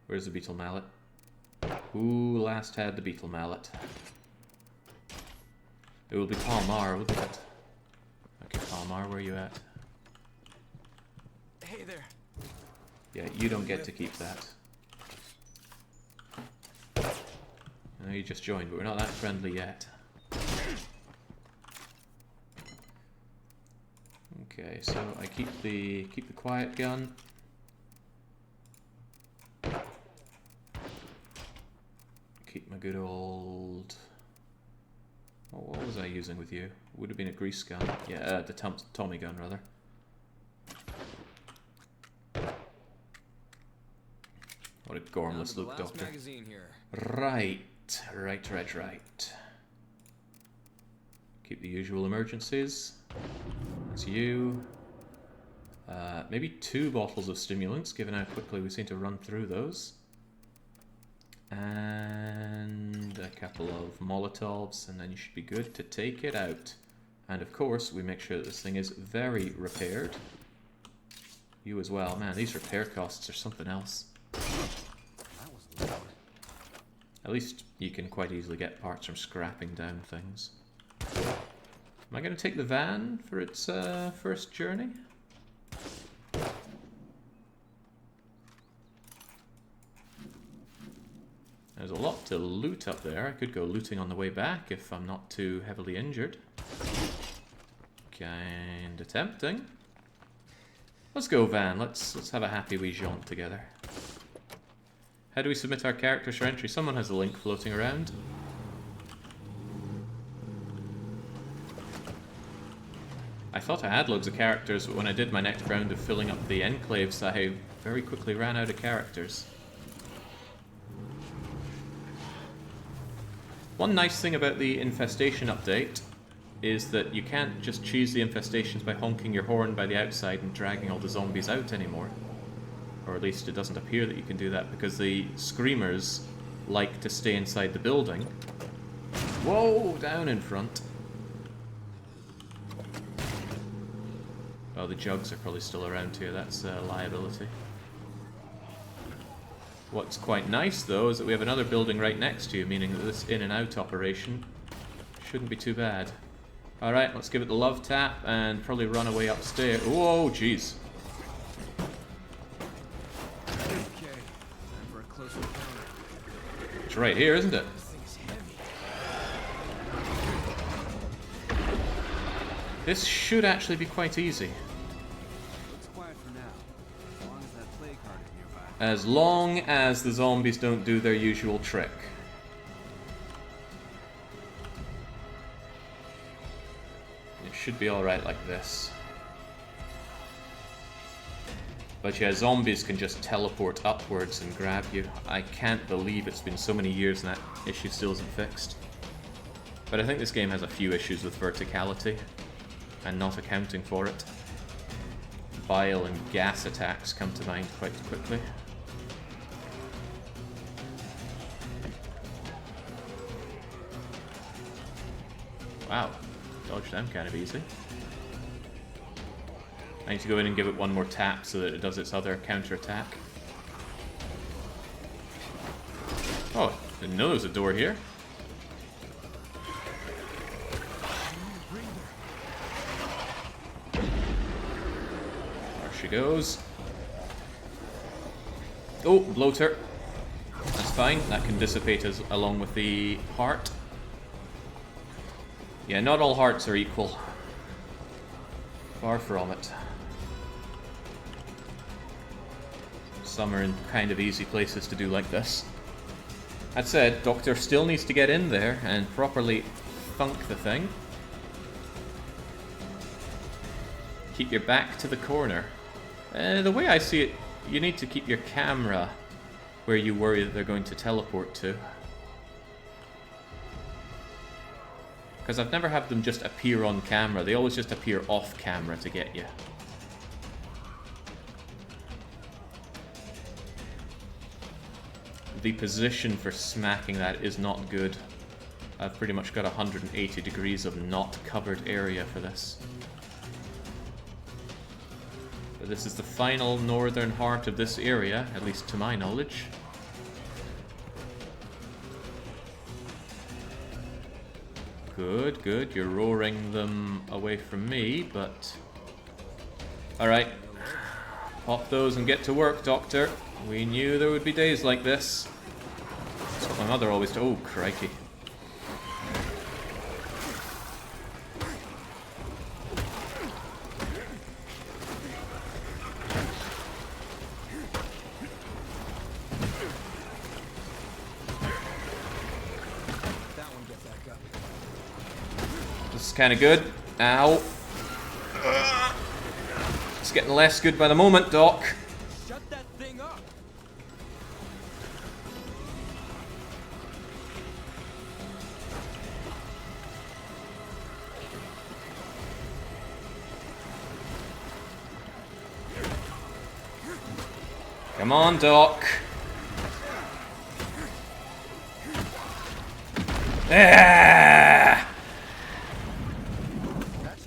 Where's the beetle mallet? Who last had the beetle mallet? It will be Palmar, wouldn't it? Okay, Palmar, where are you at? Hey there. Yeah, you don't get to keep that. I know you just joined, but we're not that friendly yet. Okay, so I keep the quiet gun. Keep my good old... Oh, what was I using with you? Would have been a grease gun. Yeah, the Tommy gun rather. What a gormless look, Doctor. Right. Keep the usual emergencies. That's you. Maybe 2 bottles of stimulants, given how quickly we seem to run through those. And a couple of Molotovs, and then you should be good to take it out. And of course, we make sure that this thing is very repaired. You as well. Man, these repair costs are something else. At least you can quite easily get parts from scrapping down things. Am I going to take the van for its first journey? There's a lot to loot up there. I could go looting on the way back if I'm not too heavily injured. Kinda tempting. Let's go, van. Let's have a happy wee jaunt together. How do we submit our characters for entry? Someone has a link floating around. I thought I had loads of characters, but when I did my next round of filling up the enclaves, I very quickly ran out of characters. One nice thing about the infestation update is that you can't just choose the infestations by honking your horn by the outside and dragging all the zombies out anymore. Or at least it doesn't appear that you can do that, because the screamers like to stay inside the building. Whoa, down in front. Oh, the jugs are probably still around here. That's a liability. What's quite nice, though, is that we have another building right next to you, meaning that this in and out operation shouldn't be too bad. Alright, let's give it the love tap and probably run away upstairs. Whoa, jeez. Okay, time for a close encounter. It's right here, isn't it? This thing's heavy. This should actually be quite easy. Looks quiet for now. As long as that plague heart is nearby. As long as the zombies don't do their usual trick. It should be alright like this. But yeah, zombies can just teleport upwards and grab you. I can't believe it's been so many years and that issue still isn't fixed. But I think this game has a few issues with verticality. and not accounting for it. Bile and gas attacks come to mind quite quickly. Wow, dodged them kind of easy. I need to go in and give it one more tap so that it does its other counter-attack. Oh, didn't know there was a door here. There she goes. Oh, bloater. That's fine, that can dissipate along with the heart. Yeah, not all hearts are equal. Far from it. Some are in kind of easy places to do like this. That said, Doctor still needs to get in there and properly thunk the thing. Keep your back to the corner. The way I see it, you need to keep your camera where you worry that they're going to teleport to. Because I've never had them just appear on camera, they always just appear off camera to get you. The position for smacking that is not good. I've pretty much got 180 degrees of not covered area for this. But this is the final northern heart of this area, at least to my knowledge. Good, good. You're roaring them away from me, but... Alright. Pop those and get to work, Doctor. We knew there would be days like this. That's what my mother always told. Oh, crikey. This is kind of good. Ow. It's getting less good by the moment, Doc. Shut that thing up. Come on, Doc. Ah!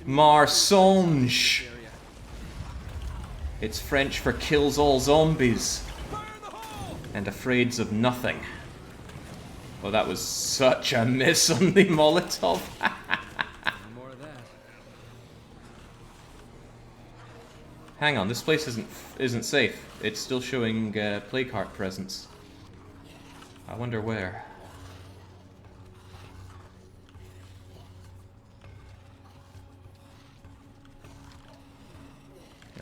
Marsonge. It's French for kills all zombies. And afraids of nothing. Well, that was such a miss on the Molotov. More of that. Hang on, this place isn't safe. It's still showing plague heart presence. I wonder where.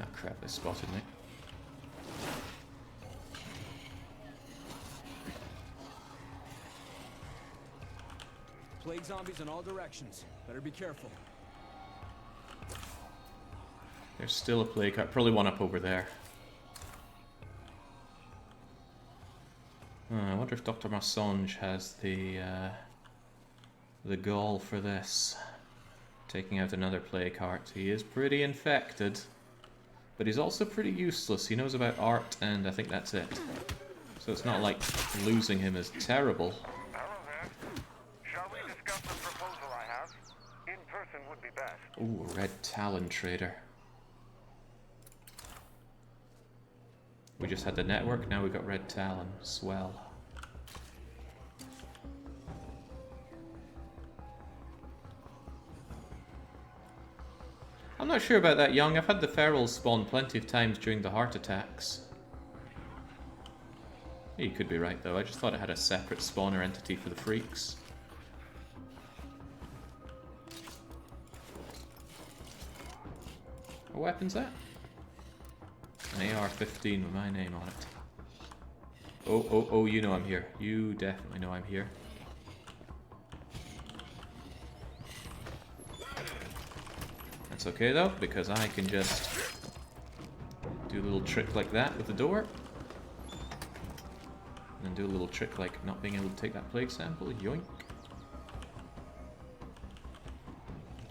Ah, crap, they spotted me. Plague zombies in all directions. Better be careful. There's still a plague heart. Probably one up over there. I wonder if Dr. Marsonge has the gall for this. Taking out another plague heart. He is pretty infected. But he's also pretty useless. He knows about art, and I think that's it. So it's not like losing him is terrible. Hello there. Shall we discuss the proposal I have? In person would be best. Ooh, Red Talon Trader. We just had the network, now we've got Red Talon. Swell. I'm not sure about that, Young. I've had the ferals spawn plenty of times during the heart attacks. You could be right, though. I just thought it had a separate spawner entity for the freaks. What weapon's that? An AR-15 with my name on it. Oh, you know I'm here. You definitely know I'm here. That's okay though, because I can just do a little trick like that with the door. And then do a little trick like not being able to take that plague sample. Yoink.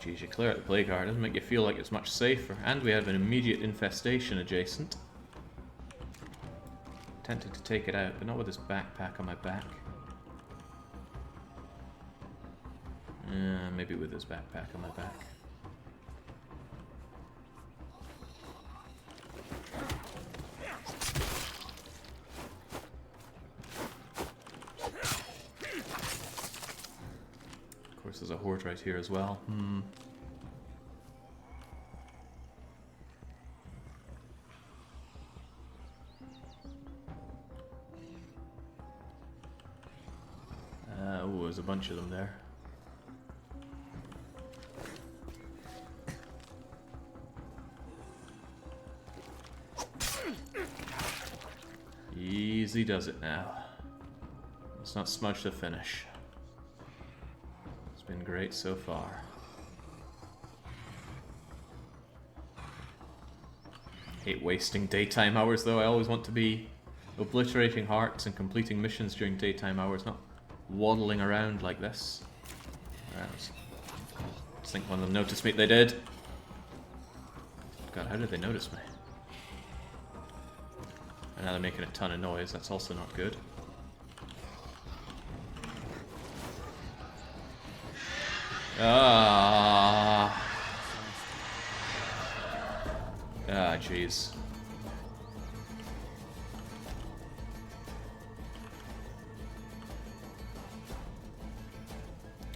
Geez, you clear out the plague heart, doesn't make you feel like it's much safer. And we have an immediate infestation adjacent. Tempted to take it out, but not with this backpack on my back. Maybe with this backpack on my back. Of course, there's a horde right here as well. Oh, there's a bunch of them there. Easy does it now. Let's not smudge the finish. It's been great so far. Hate wasting daytime hours though. I always want to be obliterating hearts and completing missions during daytime hours, not waddling around like this. I just think one of them noticed me. They did. God, how did they notice me? And now they're making a ton of noise. That's also not good. Ah, jeez.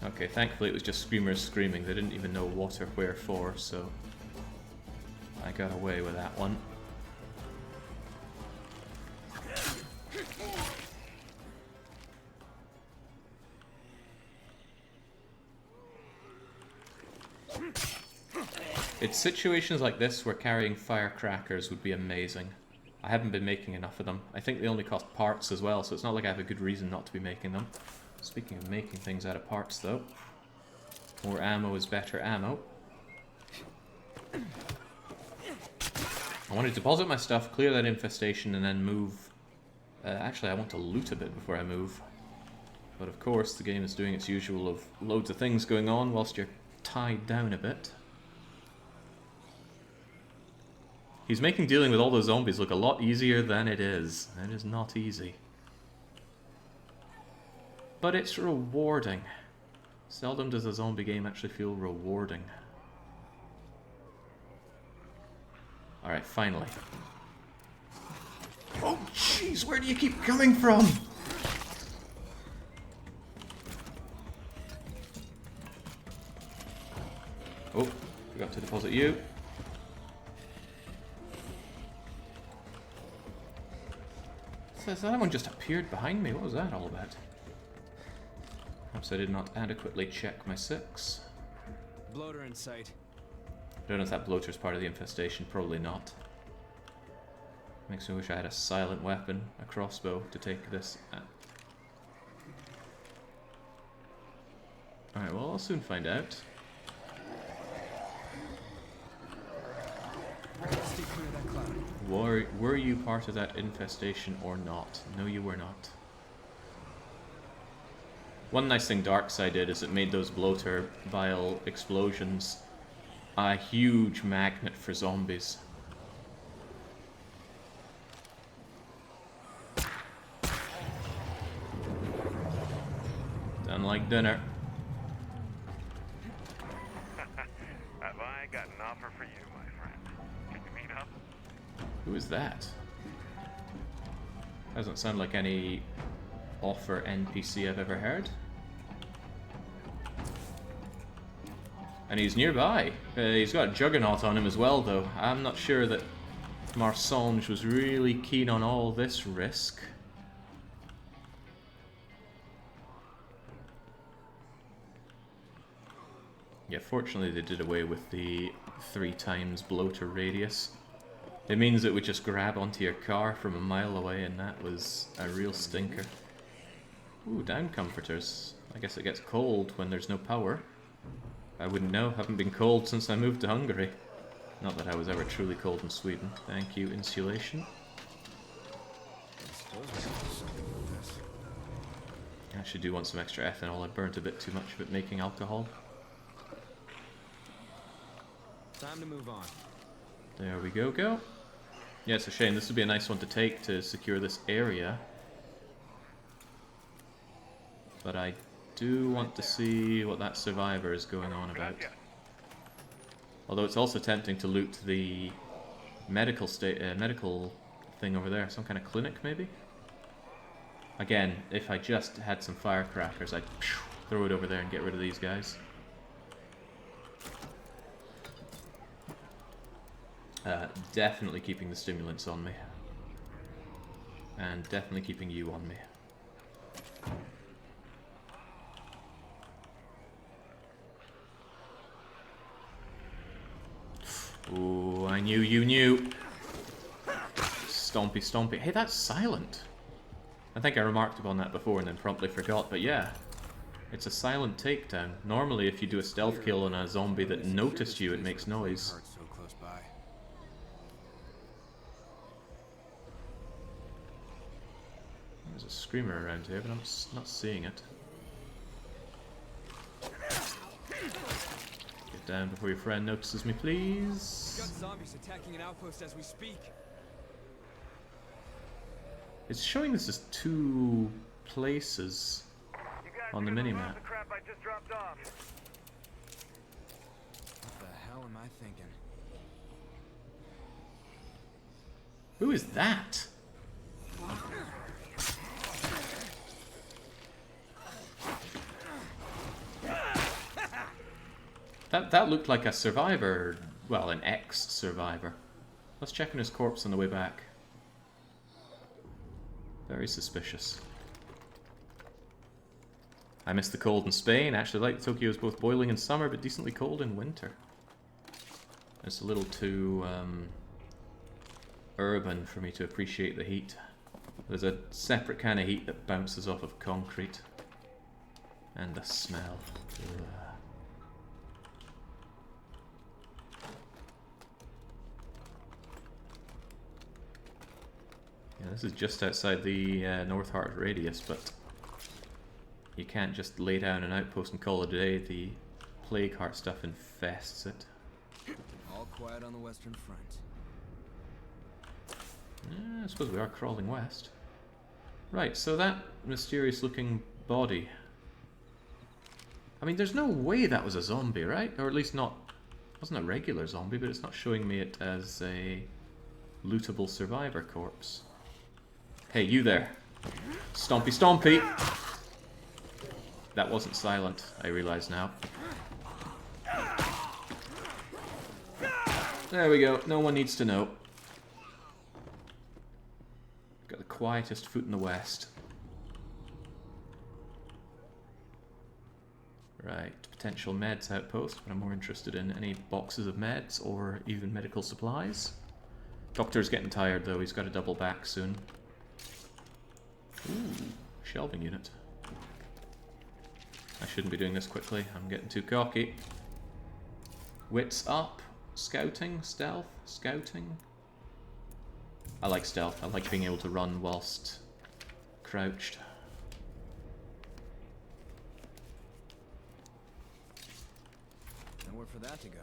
Okay, thankfully it was just screamers screaming. They didn't even know what or where for, so I got away with that one. It's situations like this where carrying firecrackers would be amazing. I haven't been making enough of them. I think they only cost parts as well, so it's not like I have a good reason not to be making them. Speaking of making things out of parts though, more ammo is better ammo. I want to deposit my stuff, clear that infestation, and then move. Actually, I want to loot a bit before I move. But of course, the game is doing its usual of loads of things going on whilst you're tied down a bit. He's making dealing with all those zombies look a lot easier than it is. It is not easy. But it's rewarding. Seldom does a zombie game actually feel rewarding. Alright, finally. Oh jeez, where do you keep coming from? Oh, forgot to deposit you. Says that one just appeared behind me. What was that all about? Perhaps I did not adequately check my 6. Bloater in sight. I don't know if that bloater's part of the infestation. Probably not. Makes me wish I had a silent weapon, a crossbow, to take this at. Alright, well, I'll soon find out. Stay clear of that cloud. Were you part of that infestation or not? No, you were not. One nice thing Darkside did is it made those bloater vial explosions a huge magnet for zombies. Done like dinner. Have I got an offer for you, my friend? Can you meet up? Who is that? Doesn't sound like any offer NPC I've ever heard. And he's nearby. He's got a Juggernaut on him as well, though. I'm not sure that Marsange was really keen on all this risk. Yeah, fortunately they did away with the 3 times bloater radius. It means it would just grab onto your car from a mile away, and that was a real stinker. Ooh, down comforters. I guess it gets cold when there's no power. I wouldn't know. Haven't been cold since I moved to Hungary. Not that I was ever truly cold in Sweden. Thank you, insulation. I actually do want some extra ethanol. I burnt a bit too much of it making alcohol. Time to move on. There we go. Yeah, it's a shame. This would be a nice one to take to secure this area. But I do want to see what that survivor is going on about. Although it's also tempting to loot the medical thing over there. Some kind of clinic, maybe? Again, if I just had some firecrackers, I'd throw it over there and get rid of these guys. Definitely keeping the stimulants on me. And definitely keeping you on me. Ooh, I knew you knew. Stompy, stompy. Hey, that's silent. I think I remarked upon that before and then promptly forgot, but yeah. It's a silent takedown. Normally, if you do a stealth kill on a zombie that noticed you, it makes noise. Heart so close by. There's a screamer around here, but I'm not seeing it. Get down before your friend notices me, please. Got zombies attacking an outpost as we speak. It's showing this as 2 places on the minimap. The crap I just dropped off. What the hell am I thinking? Who is that? That looked like a survivor, well, an ex-survivor. Let's check on his corpse on the way back. Very suspicious. I miss the cold in Spain. Actually, like Tokyo is both boiling in summer, but decently cold in winter. It's a little too urban for me to appreciate the heat. There's a separate kind of heat that bounces off of concrete. And the smell. Ugh. Yeah, this is just outside the North Heart radius, but you can't just lay down an outpost and call it a day. The plague heart stuff infests it. All quiet on the Western Front. Yeah, I suppose we are crawling west. Right, so that mysterious looking body. I mean, there's no way that was a zombie, right? Or at least not... It wasn't a regular zombie, but it's not showing me it as a lootable survivor corpse. Hey, you there. Stompy stompy! That wasn't silent, I realise now. There we go, no one needs to know. Got the quietest foot in the West. Right, potential meds outpost, but I'm more interested in any boxes of meds or even medical supplies. Doctor's getting tired though, he's got to double back soon. Ooh, shelving unit. I shouldn't be doing this quickly, I'm getting too cocky. Wits up, scouting, stealth, scouting. I like stealth, I like being able to run whilst crouched. Nowhere for that to go.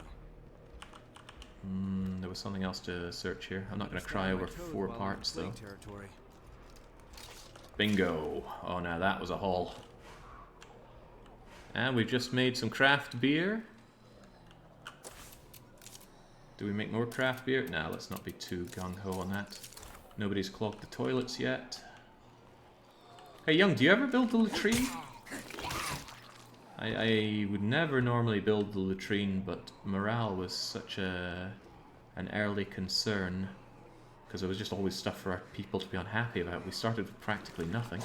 There was something else to search here. I'm not going to cry over 4 parts though. Territory. Bingo! Oh, now that was a haul. And we've just made some craft beer. Do we make more craft beer? Nah, let's not be too gung-ho on that. Nobody's clogged the toilets yet. Hey, Young, do you ever build the latrine? I would never normally build the latrine, but morale was such an early concern. Because there was just always stuff for our people to be unhappy about. We started with practically nothing.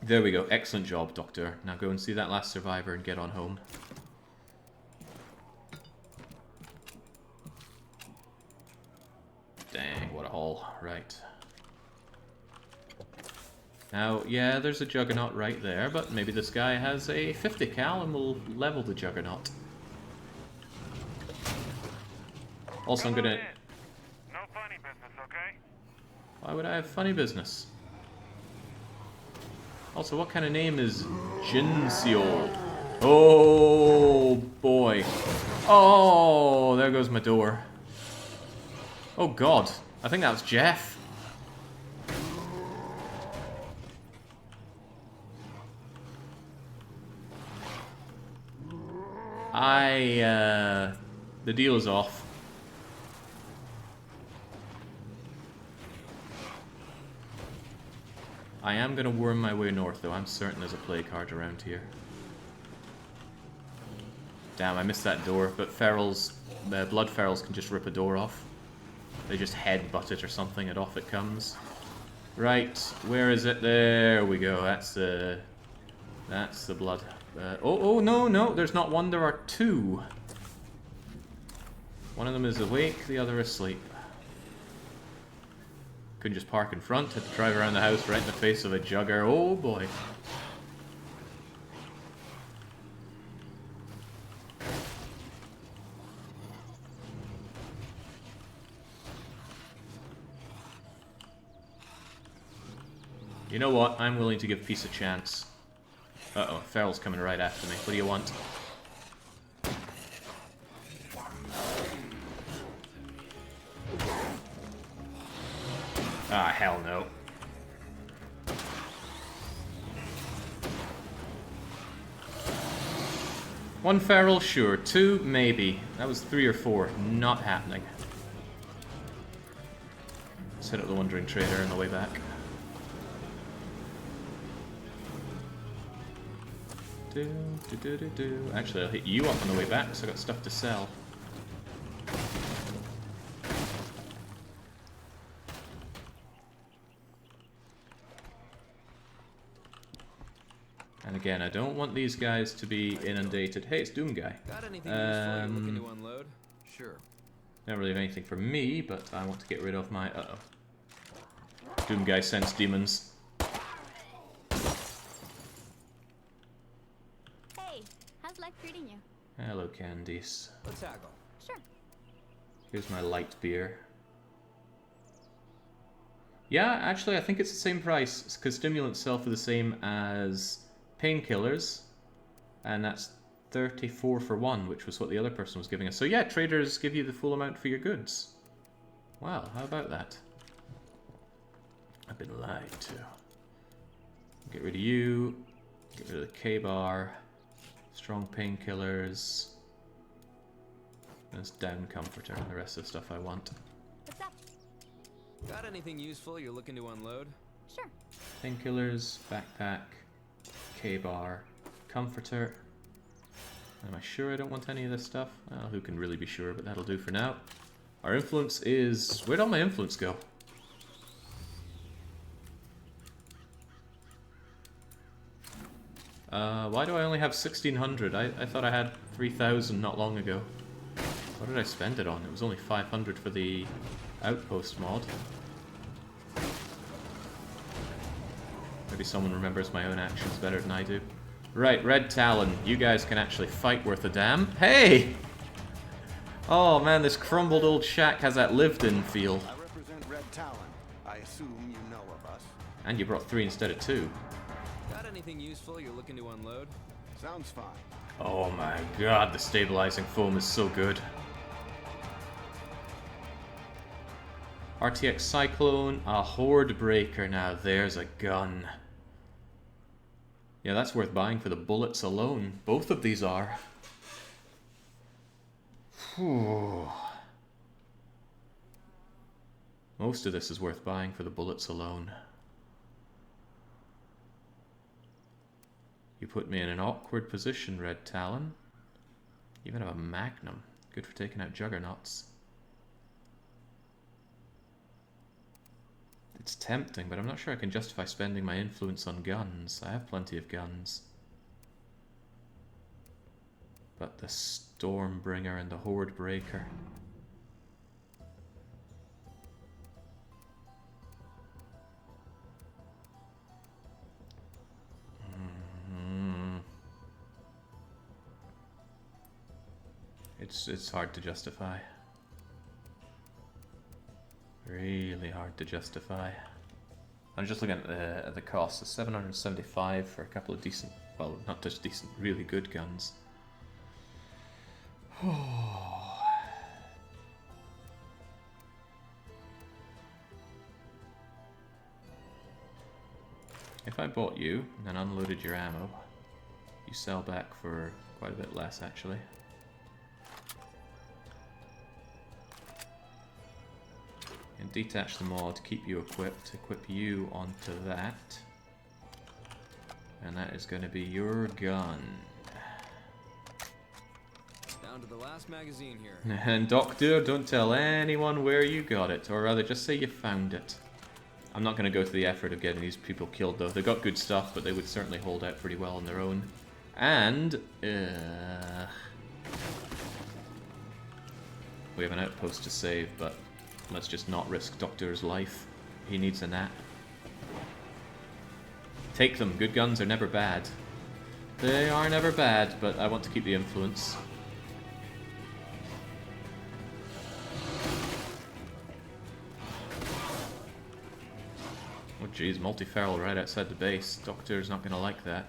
There we go. Excellent job, Doctor. Now go and see that last survivor and get on home. Dang, what a haul. Right. Now, yeah, there's a Juggernaut right there, but maybe this guy has a 50 cal and we'll level the Juggernaut. Also, I'm gonna... No funny business, okay? Why would I have funny business? Also, what kind of name is Jinseo? Oh boy. Oh, there goes my door. Oh god, I think that was Jeff. The deal is off. I am gonna worm my way north, though. I'm certain there's a play card around here. Damn, I missed that door, but ferals, blood ferals can just rip a door off. They just headbutt it or something, and off it comes. Right, where is it? There we go. That's the blood. Oh, no, there's not one, there are two. One of them is awake, the other asleep. Couldn't just park in front, had to drive around the house right in the face of a jugger. Oh boy. You know what? I'm willing to give peace a chance. Uh-oh, Feral's coming right after me. What do you want? Ah, hell no. One Feral, sure. Two, maybe. That was 3 or 4. Not happening. Let's hit up the Wandering Trader on the way back. Actually, I'll hit you up on the way back, so I got stuff to sell. And again, I don't want these guys to be inundated. Hey, it's Doom Guy. Got anything useful you're looking to unload? Sure. Don't really have anything for me, but I want to get rid of my... Uh-oh. Doom Guy sends demons. Hey, how's life treating you? Hello, Candice. Let's haggle. Sure. Here's my light beer. Yeah, actually, I think it's the same price, because stimulants sell for the same as painkillers, and that's 34 for 1, which was what the other person was giving us. So yeah, traders give you the full amount for your goods. Wow, how about that? I've been lied to. Get rid of you, get rid of the K-bar, strong painkillers, there's down comforter, and the rest of the stuff I want. What's up? Got anything useful you're looking to unload? Sure. Painkillers, backpack, K-bar, comforter. Am I sure I don't want any of this stuff? Well, who can really be sure, but that'll do for now. Our influence is... Where'd all my influence go? Why do I only have 1,600? I thought I had 3,000 not long ago. What did I spend it on? It was only 500 for the Outpost mod. Maybe someone remembers my own actions better than I do. Right, Red Talon. You guys can actually fight worth a damn. Hey! Oh man, this crumbled old shack has that lived-in feel. I represent Red Talon. I assume you know of us. And you brought 3 instead of 2. Got anything useful you're looking to unload? Sounds fine. Oh my god, the stabilizing foam is so good. RTX Cyclone, a Horde Breaker. Now there's a gun. Yeah, that's worth buying for the bullets alone. Both of these are. Whew. Most of this is worth buying for the bullets alone. You put me in an awkward position, Red Talon. You even have a Magnum. Good for taking out juggernauts. It's tempting, but I'm not sure I can justify spending my influence on guns. I have plenty of guns. But the Stormbringer and the Horde Breaker. It's hard to justify. Really hard to justify. I'm just looking at the cost. It's 775 for a couple of decent, well, not just decent, really good guns. If I bought you and then unloaded your ammo, you sell back for quite a bit less actually. And detach the mod, keep you equipped, equip you onto that. And that is going to be your gun. Down to the last magazine here. And Doctor, don't tell anyone where you got it, or rather just say you found it. I'm not going to go to the effort of getting these people killed though. They got good stuff, but they would certainly hold out pretty well on their own. And, we have an outpost to save, but let's just not risk Doctor's life. He needs a nap. Take them. Good guns are never bad. They are never bad, but I want to keep the influence. Oh jeez, multi-ferrol right outside the base. Doctor's not gonna like that.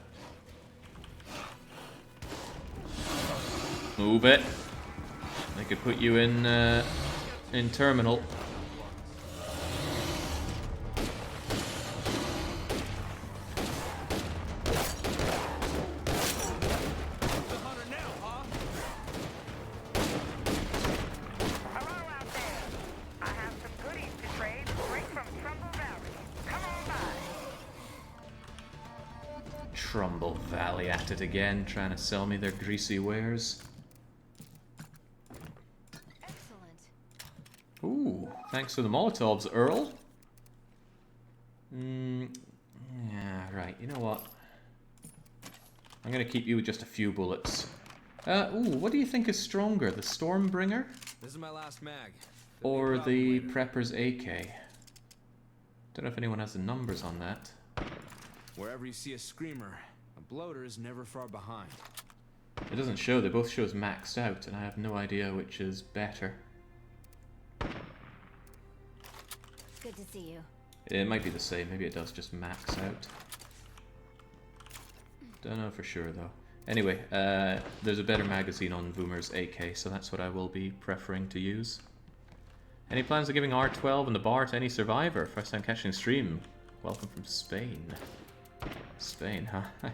Move it. They could put you in terminal. Trumbull Valley at it again, trying to sell me their greasy wares. Excellent. Ooh, thanks for the Molotovs, Earl. Yeah, right, you know what? I'm gonna keep you with just a few bullets. Ooh, what do you think is stronger, the Stormbringer? This is my last mag. Or the Prepper's AK? Don't know if anyone has the numbers on that. Wherever you see a screamer, a bloater is never far behind. It doesn't show, they both show as maxed out, and I have no idea which is better. Good to see you. It might be the same, maybe it does just max out. Don't know for sure though. Anyway, there's a better magazine on Boomer's AK, so that's what I will be preferring to use. Any plans of giving R12 and the bar to any survivor? First time catching stream. Welcome from Spain. Spain, huh?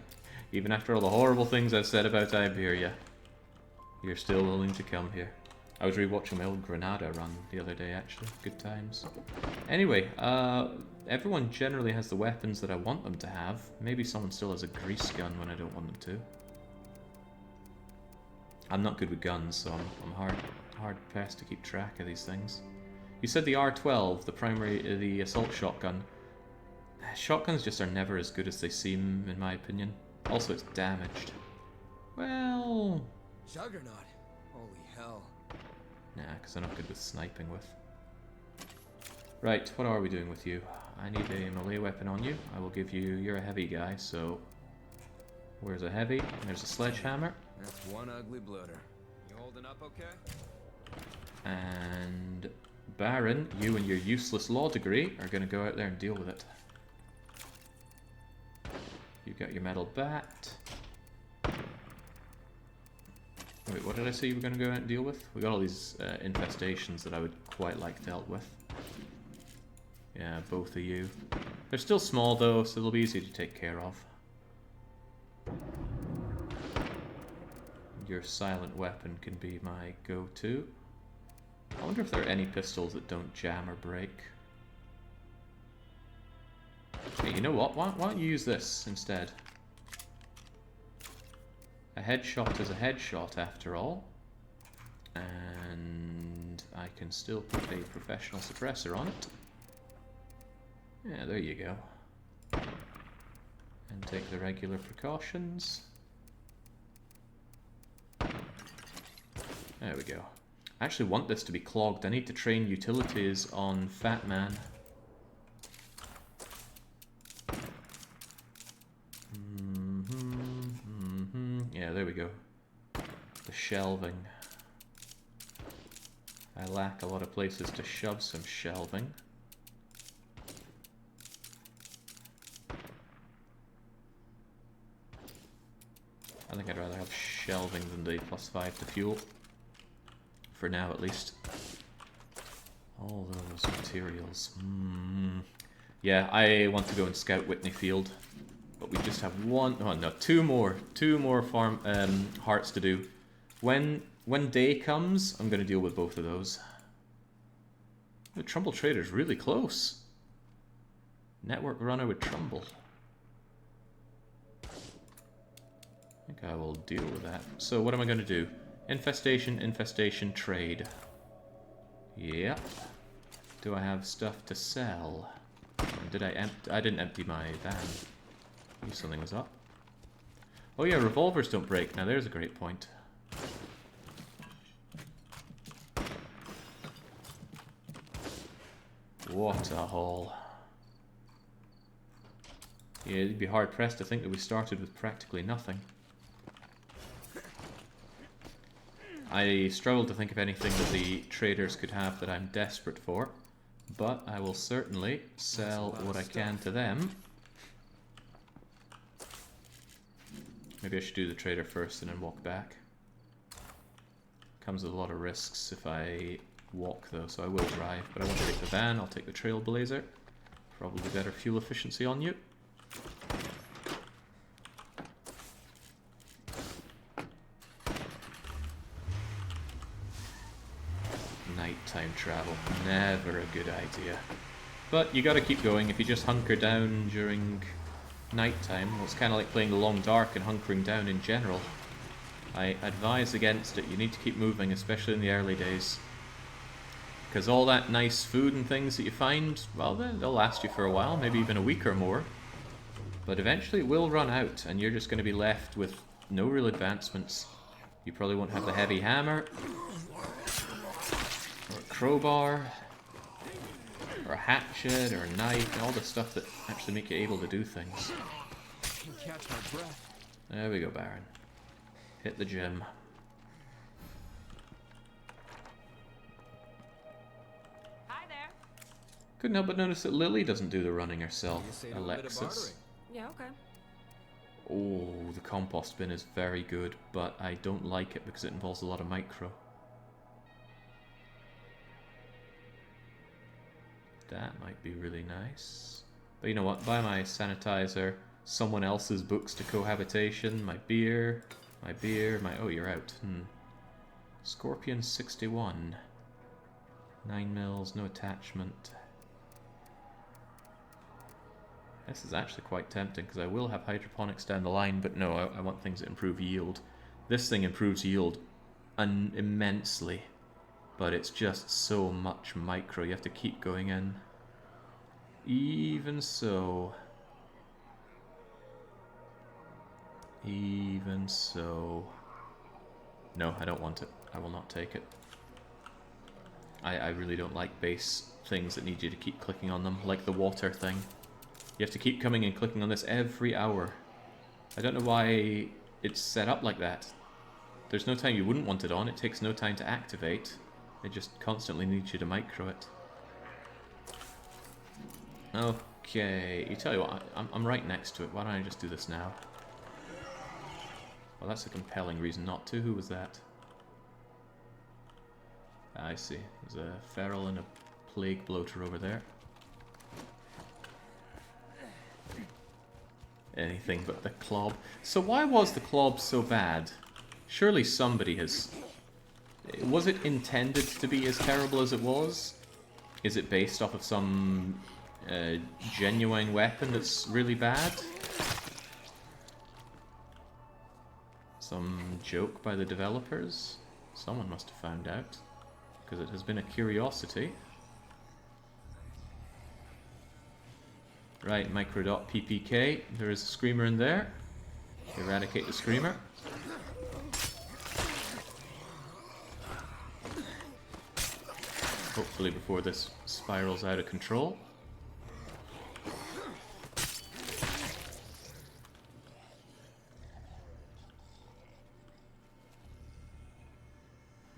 Even after all the horrible things I've said about Iberia, you're still willing to come here. I was rewatching my old Granada run the other day, actually. Good times. Anyway, everyone generally has the weapons that I want them to have. Maybe someone still has a grease gun when I don't want them to. I'm not good with guns, so I'm hard pressed to keep track of these things. You said the R12, the assault shotgun. Shotguns just are never as good as they seem, in my opinion. Also, it's damaged. Well... Juggernaut. Holy hell. Nah, because I'm not good with sniping with. Right, what are we doing with you? I need a melee weapon on you. I will give you... You're a heavy guy, so... Where's a heavy? There's a sledgehammer. That's one ugly bloater. You holding up okay? And... Baron, you and your useless law degree are going to go out there and deal with it. You've got your metal bat. Wait, what did I say you were going to go out and deal with? We got all these infestations that I would quite like dealt with. Yeah, both of you. They're still small though, so they'll be easy to take care of. Your silent weapon can be my go-to. I wonder if there are any pistols that don't jam or break. Hey, you know what? Why don't you use this instead? A headshot is a headshot after all. And I can still put a professional suppressor on it. Yeah, there you go. And take the regular precautions. There we go. I actually want this to be clogged. I need to train utilities on Fat Man. Yeah, there we go. The shelving. I lack a lot of places to shove some shelving. I think I'd rather have shelving than the +5 to fuel. for now at least. All those materials. Yeah, I want to go and scout Whitney Field, but we just have two more farm hearts to do. When day comes, I'm going to deal with both of those. The Trumbull Trader's really close. Network runner with Trumbull. I think I will deal with that. So what am I going to do? Infestation, infestation, trade. Yep. Do I have stuff to sell? Did I didn't empty my van. Knew something was up. Oh yeah, revolvers don't break. Now there's a great point. What a haul. Yeah, you'd be hard pressed to think that we started with practically nothing. I struggle to think of anything that the traders could have that I'm desperate for, but I will certainly sell what I can to them. Maybe I should do the trader first and then walk back. Comes with a lot of risks if I walk though, so I will drive, but I want to take the van. I'll take the Trailblazer. Probably better fuel efficiency on you. Nighttime travel, never a good idea. But you gotta keep going. If you just hunker down during nighttime, well, it's kind of like playing the long dark and hunkering down in general. I advise against it. You need to keep moving, especially in the early days. Because all that nice food and things that you find, well, they'll last you for a while, maybe even a week or more. But eventually it will run out, and you're just going to be left with no real advancements. You probably won't have the heavy hammer, or a crowbar, or a hatchet, or a knife, and all the stuff that actually make you able to do things. I can catch my breath. There we go, Baron. Hit the gym. Hi there. Couldn't help but notice that Lily doesn't do the running herself. Alexis. Yeah, okay. Oh, the compost bin is very good, but I don't like it because it involves a lot of micro. That might be really nice. But you know what? Buy my sanitizer, someone else's books to cohabitation, my beer, my... Oh, you're out. Scorpion 61. 9 mils, no attachment. This is actually quite tempting because I will have hydroponics down the line, but no, I want things that improve yield. This thing improves yield immensely, but it's just so much micro. You have to keep going in. Even so. Even so. No, I don't want it. I will not take it. I really don't like base things that need you to keep clicking on them, like the water thing. You have to keep coming and clicking on this every hour. I don't know why it's set up like that. There's no time you wouldn't want it on. It takes no time to activate. It just constantly needs you to micro it. Okay, you tell you what, I'm right next to it. Why don't I just do this now? Well, that's a compelling reason not to. Who was that? I see. There's a feral and a plague bloater over there. Anything but the clob. So why was the clob so bad? Surely somebody has... Was it intended to be as terrible as it was? Is it based off of some genuine weapon that's really bad? Some joke by the developers? Someone must have found out, because it has been a curiosity. Right, micro.ppk. There is a screamer in there. Eradicate the screamer. Hopefully before this spirals out of control.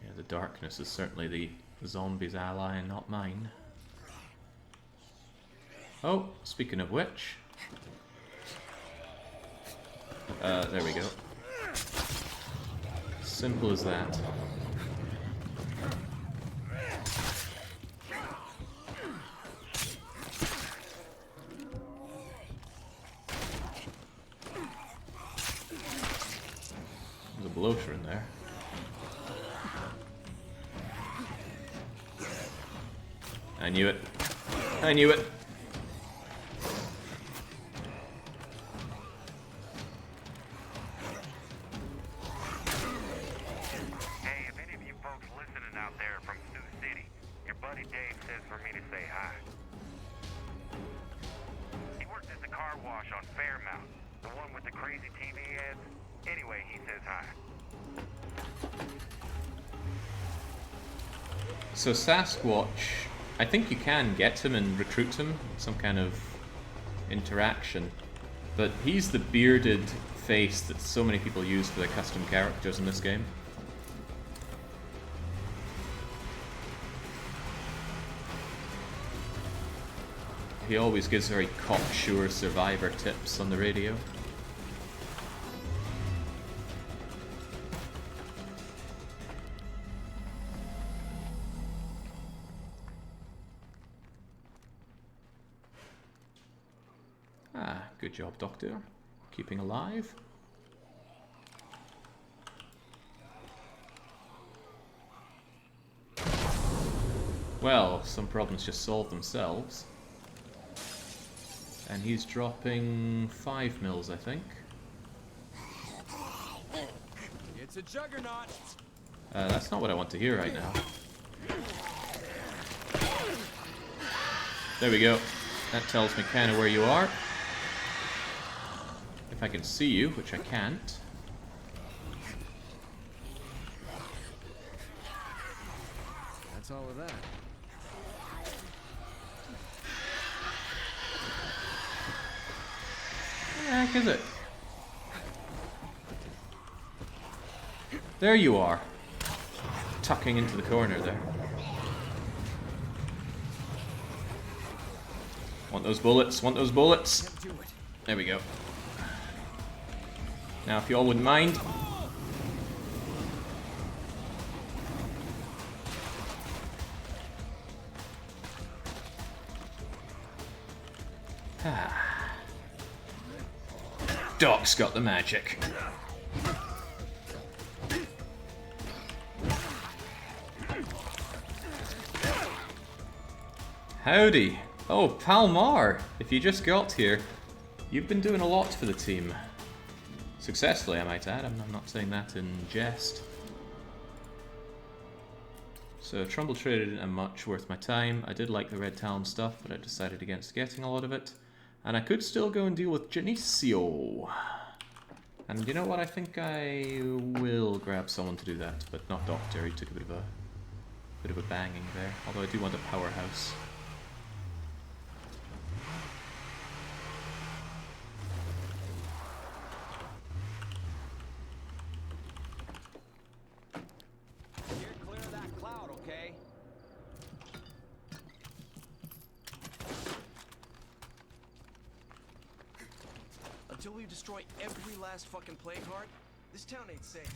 Yeah, the darkness is certainly the zombie's ally and not mine. Oh, speaking of which... there we go. Simple as that. I knew it. I knew it. Hey, if any of you folks listening out there from Sioux City, your buddy Dave says for me to say hi. He works at the car wash on Fairmount, the one with the crazy TV ads. Anyway, he says hi. So Sasquatch, I think you can get him and recruit him, some kind of interaction, but he's the bearded face that so many people use for their custom characters in this game. He always gives very cocksure survivor tips on the radio. Ah, good job, Doctor. Keeping alive. Well, some problems just solve themselves. And he's dropping 5 mils, I think. It's a juggernaut. That's not what I want to hear right now. There we go. That tells me kind of where you are. If I can see you, which I can't. That's all of that. Where the heck is it? There you are. Tucking into the corner there. Want those bullets? Want those bullets? Can't do it. There we go. Now, if you all wouldn't mind. Doc's got the magic. Howdy. Oh, Palmar. If you just got here, you've been doing a lot for the team. Successfully, I might add. I'm not saying that in jest. So, Trumbull Trader didn't have much worth my time. I did like the Red Talon stuff, but I decided against getting a lot of it. And I could still go and deal with Janicio. And you know what? I think I will grab someone to do that, but not Doctor. He took a bit of a banging there. Although I do want a powerhouse. Steer clear of that cloud, okay? Until we destroy every last fucking plague heart, this town ain't safe.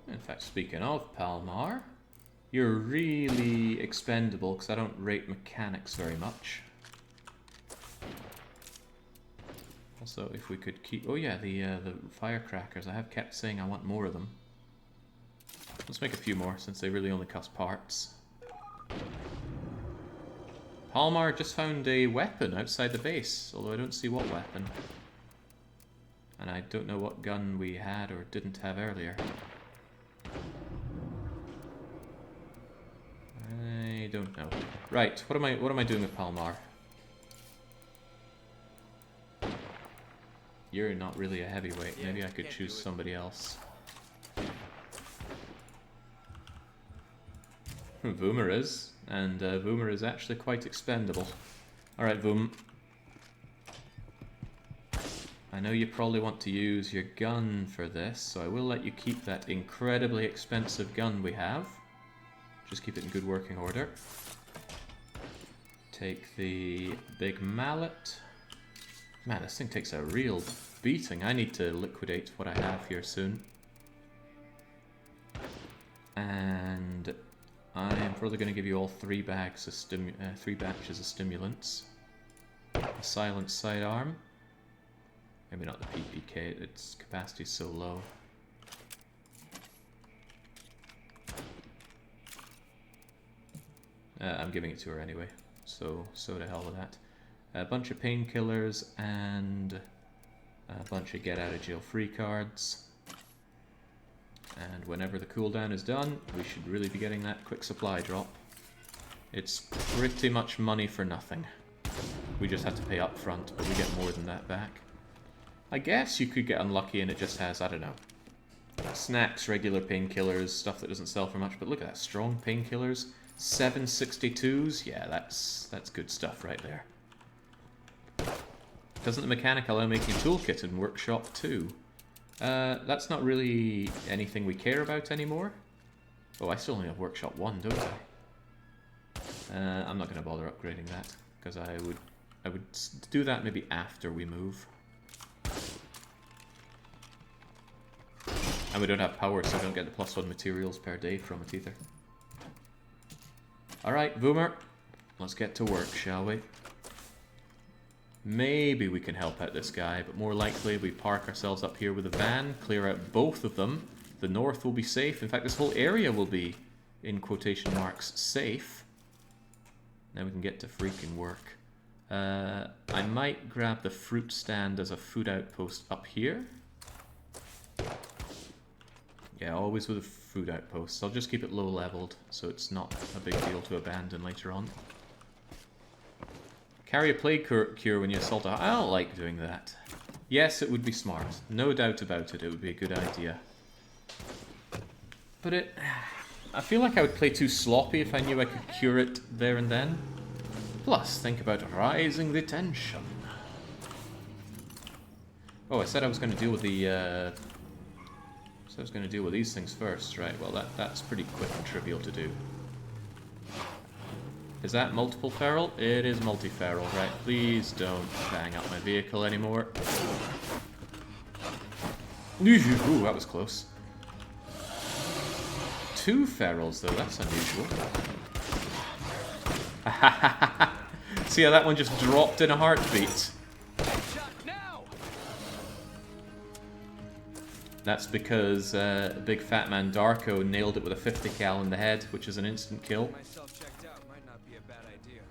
In fact, speaking of Palmar, you're really expendable because I don't rate mechanics very much. Also, if we could keep... Oh yeah, the firecrackers. I have kept saying I want more of them. Let's make a few more since they really only cost parts. Palmar just found a weapon outside the base, although I don't see what weapon. And I don't know what gun we had or didn't have earlier. I don't know. Right, what am I doing with Palmar? You're not really a heavyweight. Maybe I could choose somebody else. Voomer is, and Voomer is actually quite expendable. Alright, Voom. I know you probably want to use your gun for this, so I will let you keep that incredibly expensive gun we have. Just keep it in good working order. Take the big mallet. Man, this thing takes a real beating. I need to liquidate what I have here soon. And I am probably going to give you all 3 batches of stimulants. A silent sidearm. Maybe not the PPK, its capacity is so low. I'm giving it to her anyway, so to hell with that. A bunch of painkillers and a bunch of get out of jail free cards. And whenever the cooldown is done, we should really be getting that quick supply drop. It's pretty much money for nothing. We just have to pay up front, but we get more than that back. I guess you could get unlucky and it just has, I don't know, snacks, regular painkillers, stuff that doesn't sell for much, but look at that, strong painkillers, 762s, yeah, that's good stuff right there. Doesn't the mechanic allow making a toolkit in Workshop 2? That's not really anything we care about anymore. Oh, I still only have Workshop 1, don't I? I'm not going to bother upgrading that, because I would do that maybe after we move. And we don't have power, so I don't get the +1 materials per day from it either. Alright, Boomer, let's get to work, shall we? Maybe we can help out this guy, but more likely we park ourselves up here with a van, clear out both of them. The north will be safe. In fact, this whole area will be, in quotation marks, safe. Now we can get to freaking work. I might grab the fruit stand as a food outpost up here. Yeah, always with a food outpost. I'll just keep it low leveled, so it's not a big deal to abandon later on. Carry a plague cure when you assault a... I don't like doing that. Yes, it would be smart. No doubt about it, it would be a good idea. But I feel like I would play too sloppy if I knew I could cure it there and then. Plus, think about rising the tension. Oh, I said I was going to deal with the... So I was going to deal with these things first, right? Well, that's pretty quick and trivial to do. Is that multiple feral? It is multi-feral, right? Please don't bang up my vehicle anymore. Ooh, that was close. 2 ferals, though. That's unusual. See how that one just dropped in a heartbeat? That's because big fat man Darko nailed it with a 50 cal in the head, which is an instant kill. Myself checked out might not be a bad idea.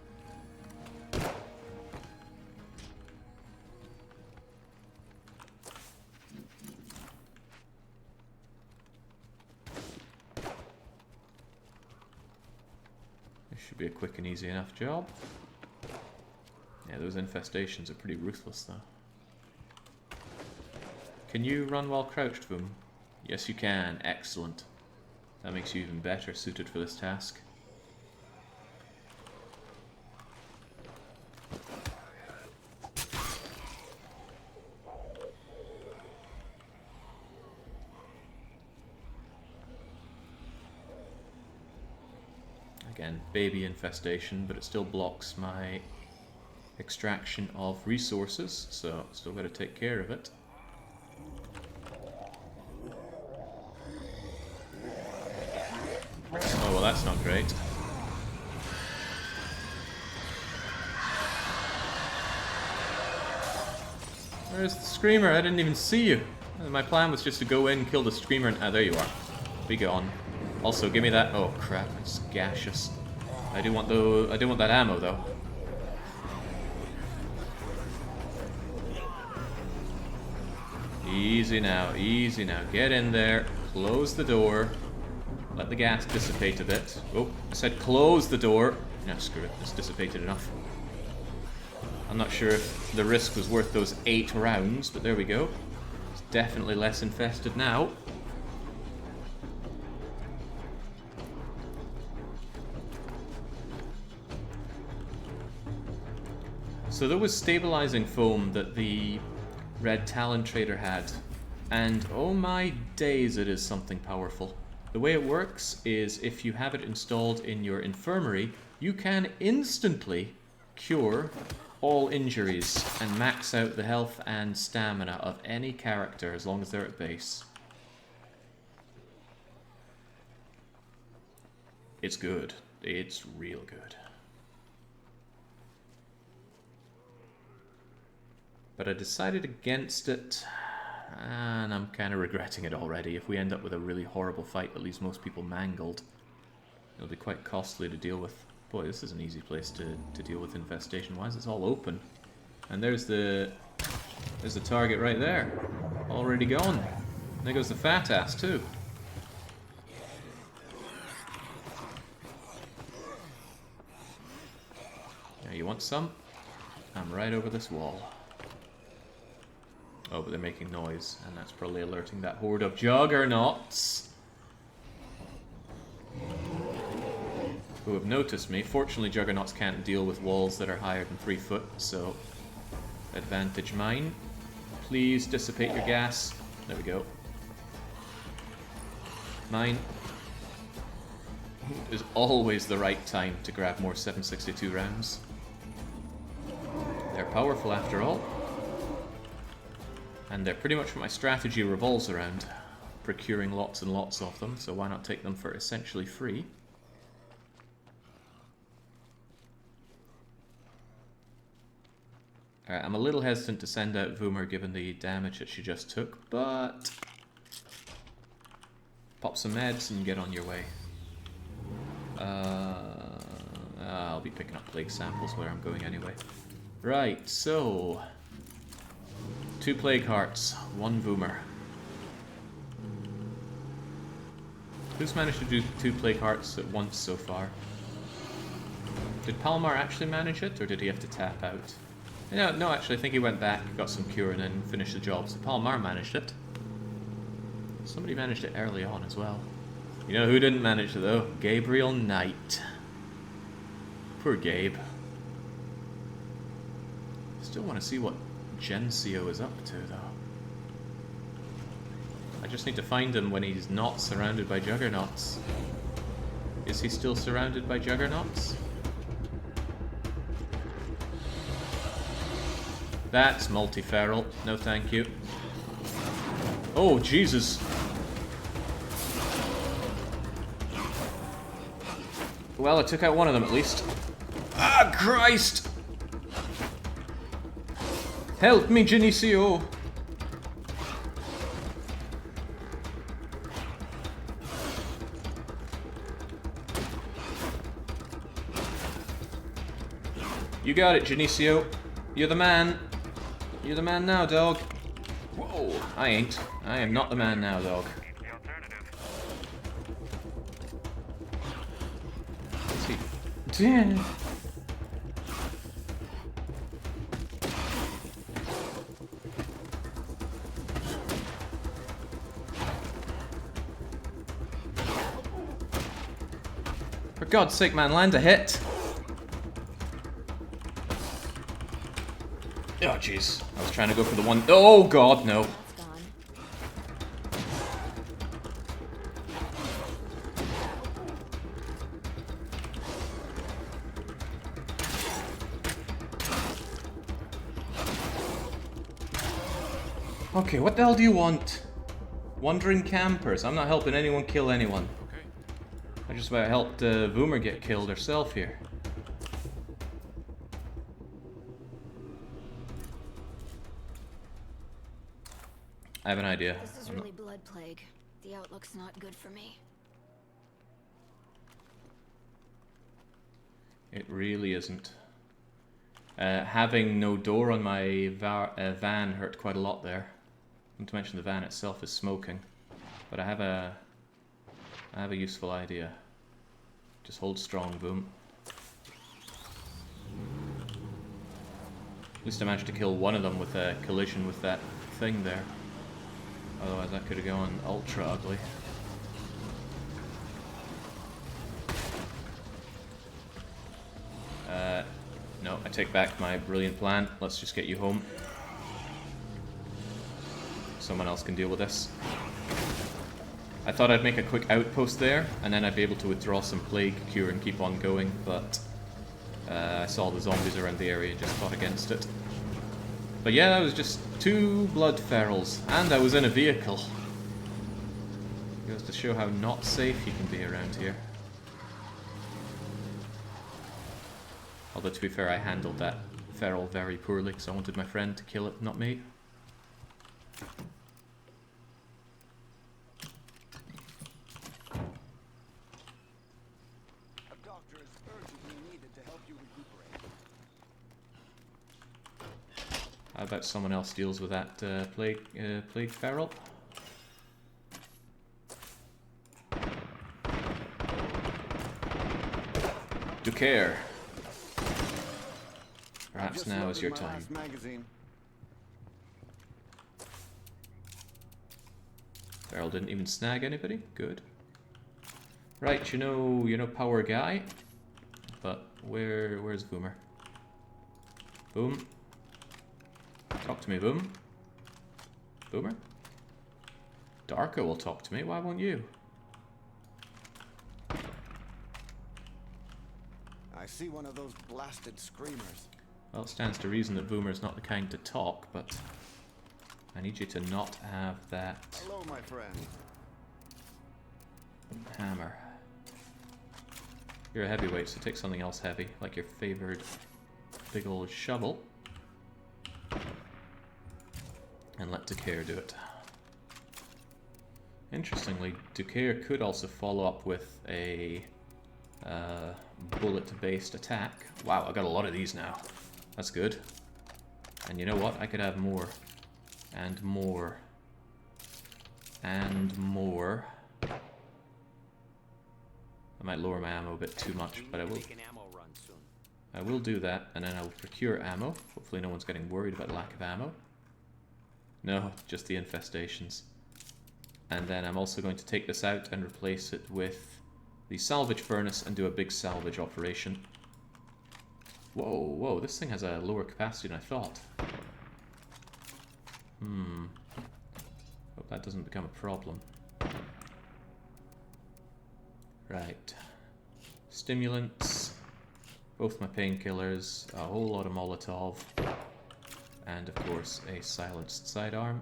This should be a quick and easy enough job. Yeah, those infestations are pretty ruthless, though. Can you run while crouched, Boom? Yes, you can. Excellent. That makes you even better suited for this task. Again, baby infestation, but it still blocks my extraction of resources, so still got to take care of it. Oh, well, that's not great. Where's the screamer? I didn't even see you. My plan was just to go in, kill the screamer, and... ah, there you are. Be gone. Also, give me that... oh, crap, it's gaseous. I do want that ammo, though. Easy now, easy now. Get in there, close the door. Let the gas dissipate a bit. Oh, I said close the door. No, screw it. It's dissipated enough. I'm not sure if the risk was worth those 8 rounds, but there we go. It's definitely less infested now. So there was stabilizing foam that the Red Talon Trader had. And oh my days, it is something powerful. The way it works is if you have it installed in your infirmary, you can instantly cure all injuries and max out the health and stamina of any character as long as they're at base. It's good. It's real good. But I decided against it. And I'm kind of regretting it already. If we end up with a really horrible fight that leaves most people mangled, it'll be quite costly to deal with. Boy, this is an easy place to deal with infestation. Why is this all open? And there's the target right there. Already gone. There goes the fat ass too. Now you want some? I'm right over this wall. Oh, but they're making noise, and that's probably alerting that horde of juggernauts who have noticed me. Fortunately, juggernauts can't deal with walls that are higher than 3 foot, so advantage mine. Please dissipate your gas. There we go. Mine. Is always the right time to grab more 7.62 rounds. They're powerful after all. And they're pretty much what my strategy revolves around. Procuring lots and lots of them, so why not take them for essentially free? Alright, I'm a little hesitant to send out Voomer given the damage that she just took, but pop some meds and get on your way. I'll be picking up plague samples where I'm going anyway. Right, so 2 plague hearts, 1 Voomer. Who's managed to do 2 plague hearts at once so far? Did Palmar actually manage it, or did he have to tap out? No, actually, I think he went back, got some cure, and then finished the job. So Palmar managed it. Somebody managed it early on as well. You know who didn't manage it, though? Gabriel Knight. Poor Gabe. Still want to see what Gensio is up to, though. I just need to find him when he's not surrounded by juggernauts. Is he still surrounded by juggernauts? That's multi-feral. No thank you. Oh, Jesus. Well, I took out one of them at least. Ah, Christ! Help me, Genesio! You got it, Genesio. You're the man. You're the man now, dog. Whoa, I ain't. I am not the man now, dog. What's he? Damn. For God's sake, man, land a hit. Oh, jeez. I was trying to go for the one. Oh, God, no. Okay, what the hell do you want? Wandering campers. I'm not helping anyone kill anyone. Okay. I just about helped Voomer get killed herself here. I have an idea. This is really blood plague. The outlook's not good for me. It really isn't. Having no door on my van hurt quite a lot there. Not to mention the van itself is smoking. But I have a useful idea. Just hold strong, Boom. At least I managed to kill one of them with a collision with that thing there. Otherwise that could have gone ultra ugly. No, I take back my brilliant plan. Let's just get you home. Someone else can deal with this. I thought I'd make a quick outpost there, and then I'd be able to withdraw some plague cure and keep on going, but I saw the zombies around the area and just fought against it. But yeah, that was just 2 blood ferals, and I was in a vehicle. Goes to show how not safe you can be around here. Although to be fair, I handled that feral very poorly, because I wanted my friend to kill it, not me. A doctor is urgently to help you recuperate. How about someone else deals with that plague feral? Do care. Perhaps Just now is loaded your my time. last magazine. Feral didn't even snag anybody. Good. Right, you know, power guy. But where's Boomer? Boom. Talk to me, Boom. Boomer? Darko will talk to me. Why won't you? I see one of those blasted screamers. Well, it stands to reason that Boomer's not the kind to talk, but I need you to not have that Hello, my friend. hammer. You're a heavyweight, so take something else heavy, like your favored big old shovel. And let Ducaire do it. Interestingly, Ducaire could also follow up with a bullet-based attack. Wow, I got a lot of these now. That's good. And you know what? I could have more. And more. And more. I might lower my ammo a bit too much, but I will do that, and then I will procure ammo. Hopefully no one's getting worried about lack of ammo. No, just the infestations. And then I'm also going to take this out and replace it with the salvage furnace and do a big salvage operation. Whoa, whoa, this thing has a lower capacity than I thought. Hope that doesn't become a problem. Right. Stimulants. Both my painkillers. A whole lot of Molotov. And of course, a silenced sidearm.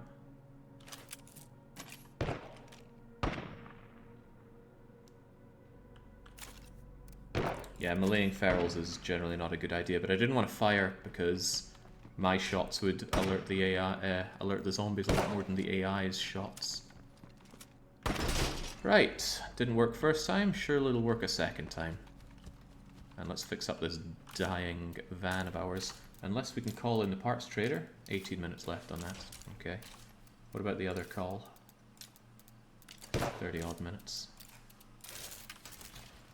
Yeah, meleeing ferals is generally not a good idea, but I didn't want to fire because my shots would alert the AI, alert the zombies a lot more than the AI's shots. Right, didn't work first time, surely it'll work a second time. And let's fix up this dying van of ours. Unless we can call in the parts trader. 18 minutes left on that. Okay. What about the other call? 30 odd minutes.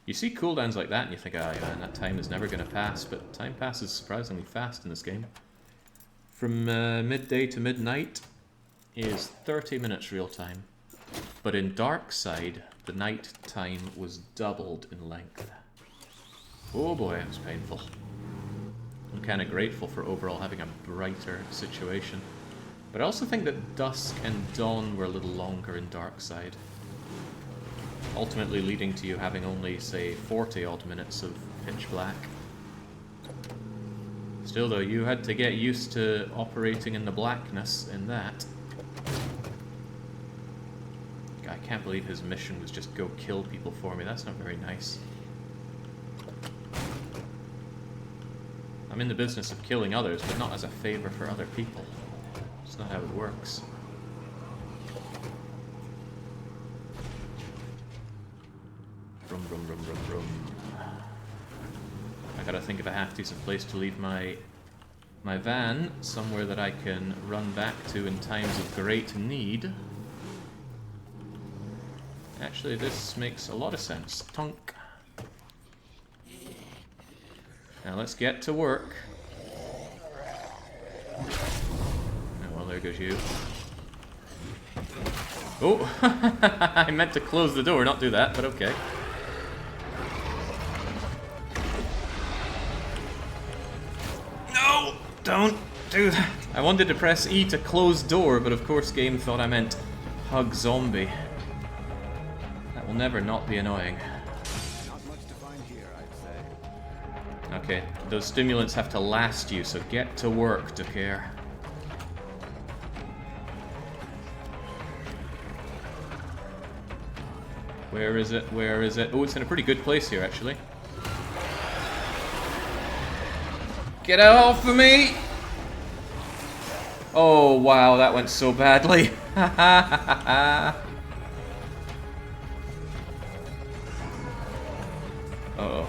You see cooldowns like that and you think, ah, oh, man, that time is never going to pass, but time passes surprisingly fast in this game. From midday to midnight is 30 minutes real time. But in Dark Side, the night time was doubled in length. Oh boy, it was painful. I'm kind of grateful for overall having a brighter situation. But I also think that dusk and dawn were a little longer in Dark Side. Ultimately leading to you having only, say, 40 odd minutes of pitch black. Still though, you had to get used to operating in the blackness in that. I can't believe his mission was just go kill people for me. That's not very nice. I'm in the business of killing others, but not as a favor for other people. It's not how it works. Rum, rum, rum, rum, rum. I gotta think of a half-decent place to leave my van, somewhere that I can run back to in times of great need. Actually, this makes a lot of sense. Tonk. Now let's get to work. Oh, well, there goes you. Oh! I meant to close the door, not do that, but okay. No! Don't do that! I wanted to press E to close door, but of course game thought I meant hug zombie. That will never not be annoying. Not much to find here, I'd say. Okay, those stimulants have to last you, so get to work, Ducaire. Where is it? Where is it? Oh, it's in a pretty good place here, actually. Get off of me! Oh, wow, that went so badly. Uh-oh.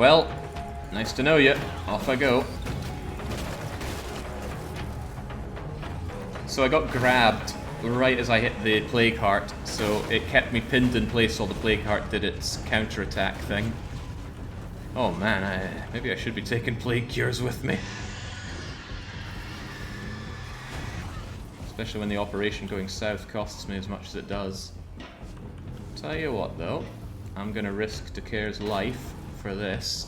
Well, nice to know you. Off I go. So I got grabbed right as I hit the Plague Heart, so it kept me pinned in place while the Plague Heart did its counterattack thing. Oh man, maybe I should be taking Plague Cures with me. Especially when the operation going south costs me as much as it does. Tell you what though, I'm gonna risk Daker's life for this.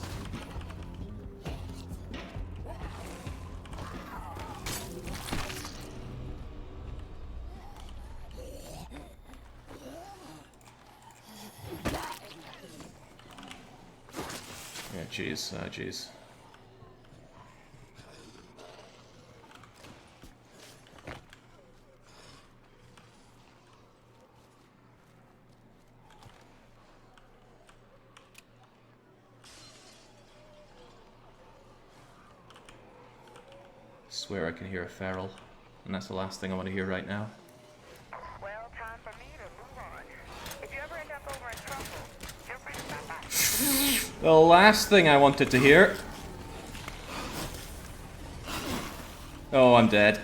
Yeah, jeez, jeez. Swear I can hear a feral, and that's the last thing I want to hear right now. Well, time for me to move on. If you ever end up over in trouble, feel free to stop by. The last thing I wanted to hear. Oh, I'm dead.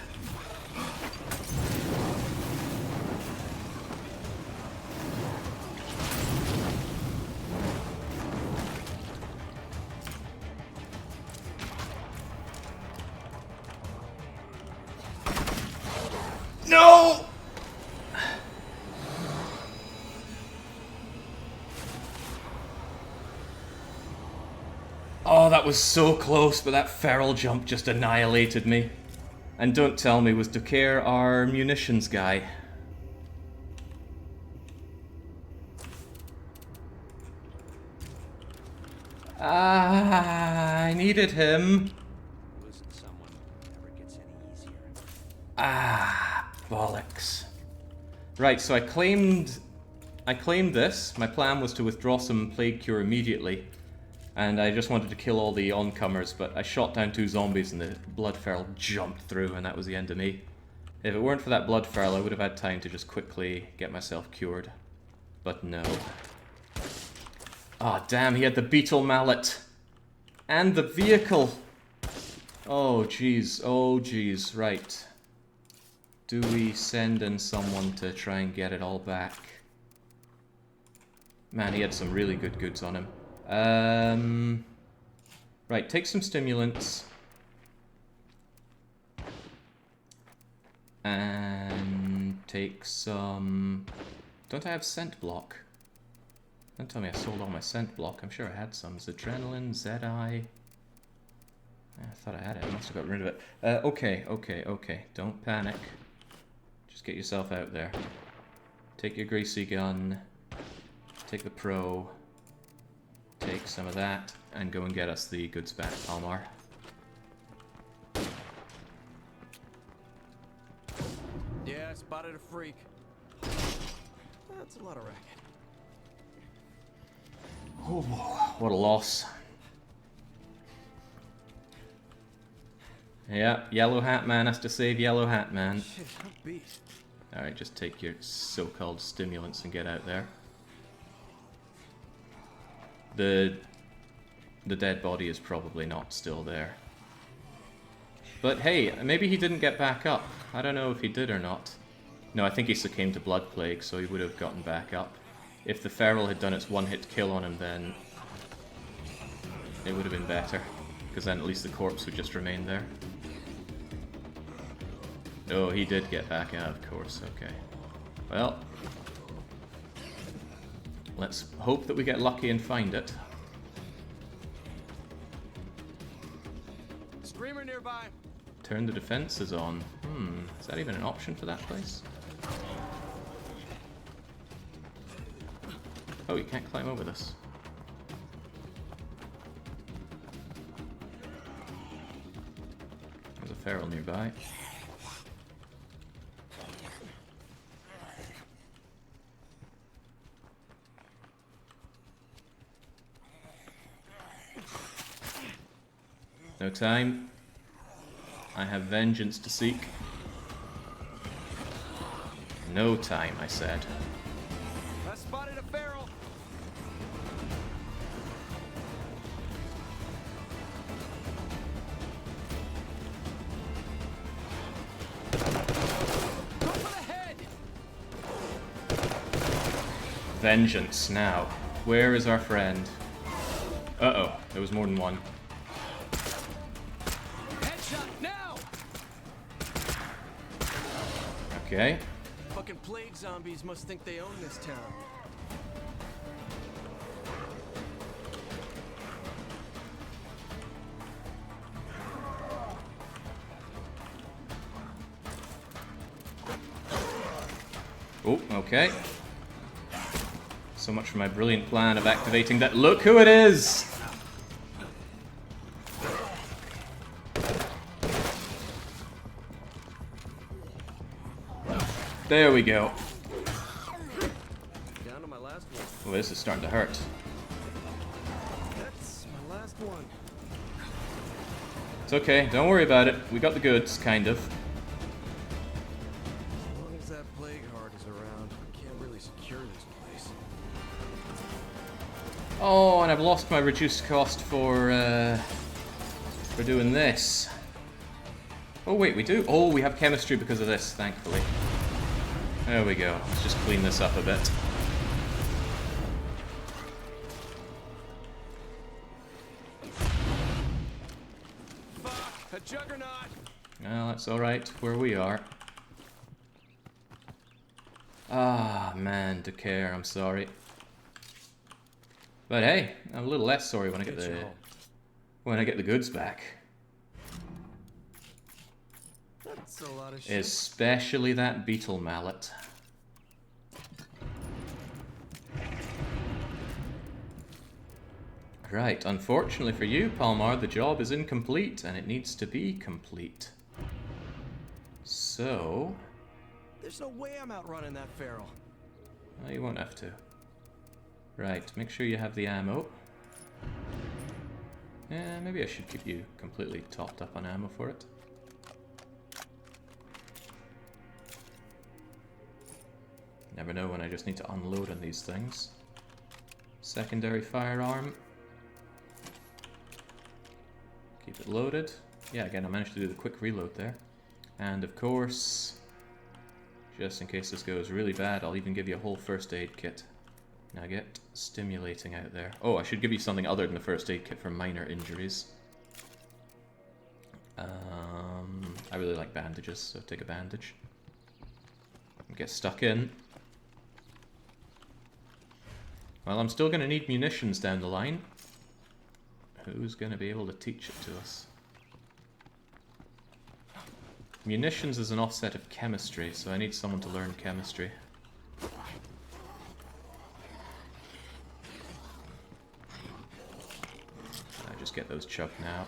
No! Oh, that was so close, but that feral jump just annihilated me. And don't tell me, was Daker our munitions guy? Ah, I needed him. Losing someone never gets any easier. Ah, bollocks. Right, so I claimed this. My plan was to withdraw some Plague Cure immediately. And I just wanted to kill all the oncomers, but I shot down 2 zombies and the Blood Feral jumped through, and that was the end of me. If it weren't for that Blood Feral, I would have had time to just quickly get myself cured. But no. Ah, damn, he had the Beetle Mallet. And the vehicle. Oh, jeez, right. Do we send in someone to try and get it all back? Man, he had some really good goods on him. Right, take some stimulants. And take some... Don't I have scent block? Don't tell me I sold all my scent block. I'm sure I had some. Adrenaline, Zed. I thought I had it. I must have got rid of it. Okay. Don't panic. Just get yourself out there. Take your greasy gun. Take the pro. Take some of that. And go and get us the goods back, Palmar. Yeah, I spotted a freak. That's a lot of racket. Oh, what a loss. Yeah, Yellow Hat Man has to save Yellow Hat Man. Shit, I'm a beast. Alright, just take your so-called stimulants and get out there. The dead body is probably not still there. But hey, maybe he didn't get back up. I don't know if he did or not. No, I think he succumbed to Blood Plague, so he would have gotten back up. If the feral had done its one-hit kill on him, then it would have been better. Because then at least the corpse would just remain there. Oh, he did get back out, of course. Okay. Well, let's hope that we get lucky and find it. Screamer nearby. Turn the defenses on. Is that even an option for that place? Oh, you can't climb over this. There's a feral nearby. No time. I have vengeance to seek. No time, I said. I spotted a feral. Go for the head! Vengeance now. Where is our friend? Uh-oh, there was more than one. Headshot now! Okay. Fucking plague zombies must think they own this town. Oh, okay. So much for my brilliant plan of activating that. Look who it is! There we go. Down to my last one. Well, this is starting to hurt. That's my last one. It's okay, don't worry about it. We got the goods, kind of. As long as that plague heart is around, we can't really secure this place. Oh, and I've lost my reduced cost for doing this. Oh wait, we do? Oh, we have chemistry because of this, thankfully. There we go. Let's just clean this up a bit. Fuck! A juggernaut! Well, that's alright where we are. Ah, man, to care, I'm sorry. But hey, I'm a little less sorry when I get the goods back. That's a lot of shit. Especially that beetle mallet. Right, unfortunately for you, Palmar, the job is incomplete, and it needs to be complete. So... There's no way I'm outrunning that feral. well, you won't have to. Right, make sure you have the ammo. Yeah, maybe I should keep you completely topped up on ammo for it. Never know when I just need to unload on these things. Secondary firearm. Keep it loaded. Yeah, again, I managed to do the quick reload there. And of course, just in case this goes really bad, I'll even give you a whole first aid kit. Now get stimulating out there. Oh, I should give you something other than the first aid kit for minor injuries. I really like bandages, so take a bandage. Get stuck in. Well, I'm still going to need munitions down the line. Who's going to be able to teach it to us? Munitions is an offset of chemistry, so I need someone to learn chemistry. I just get those chucked now.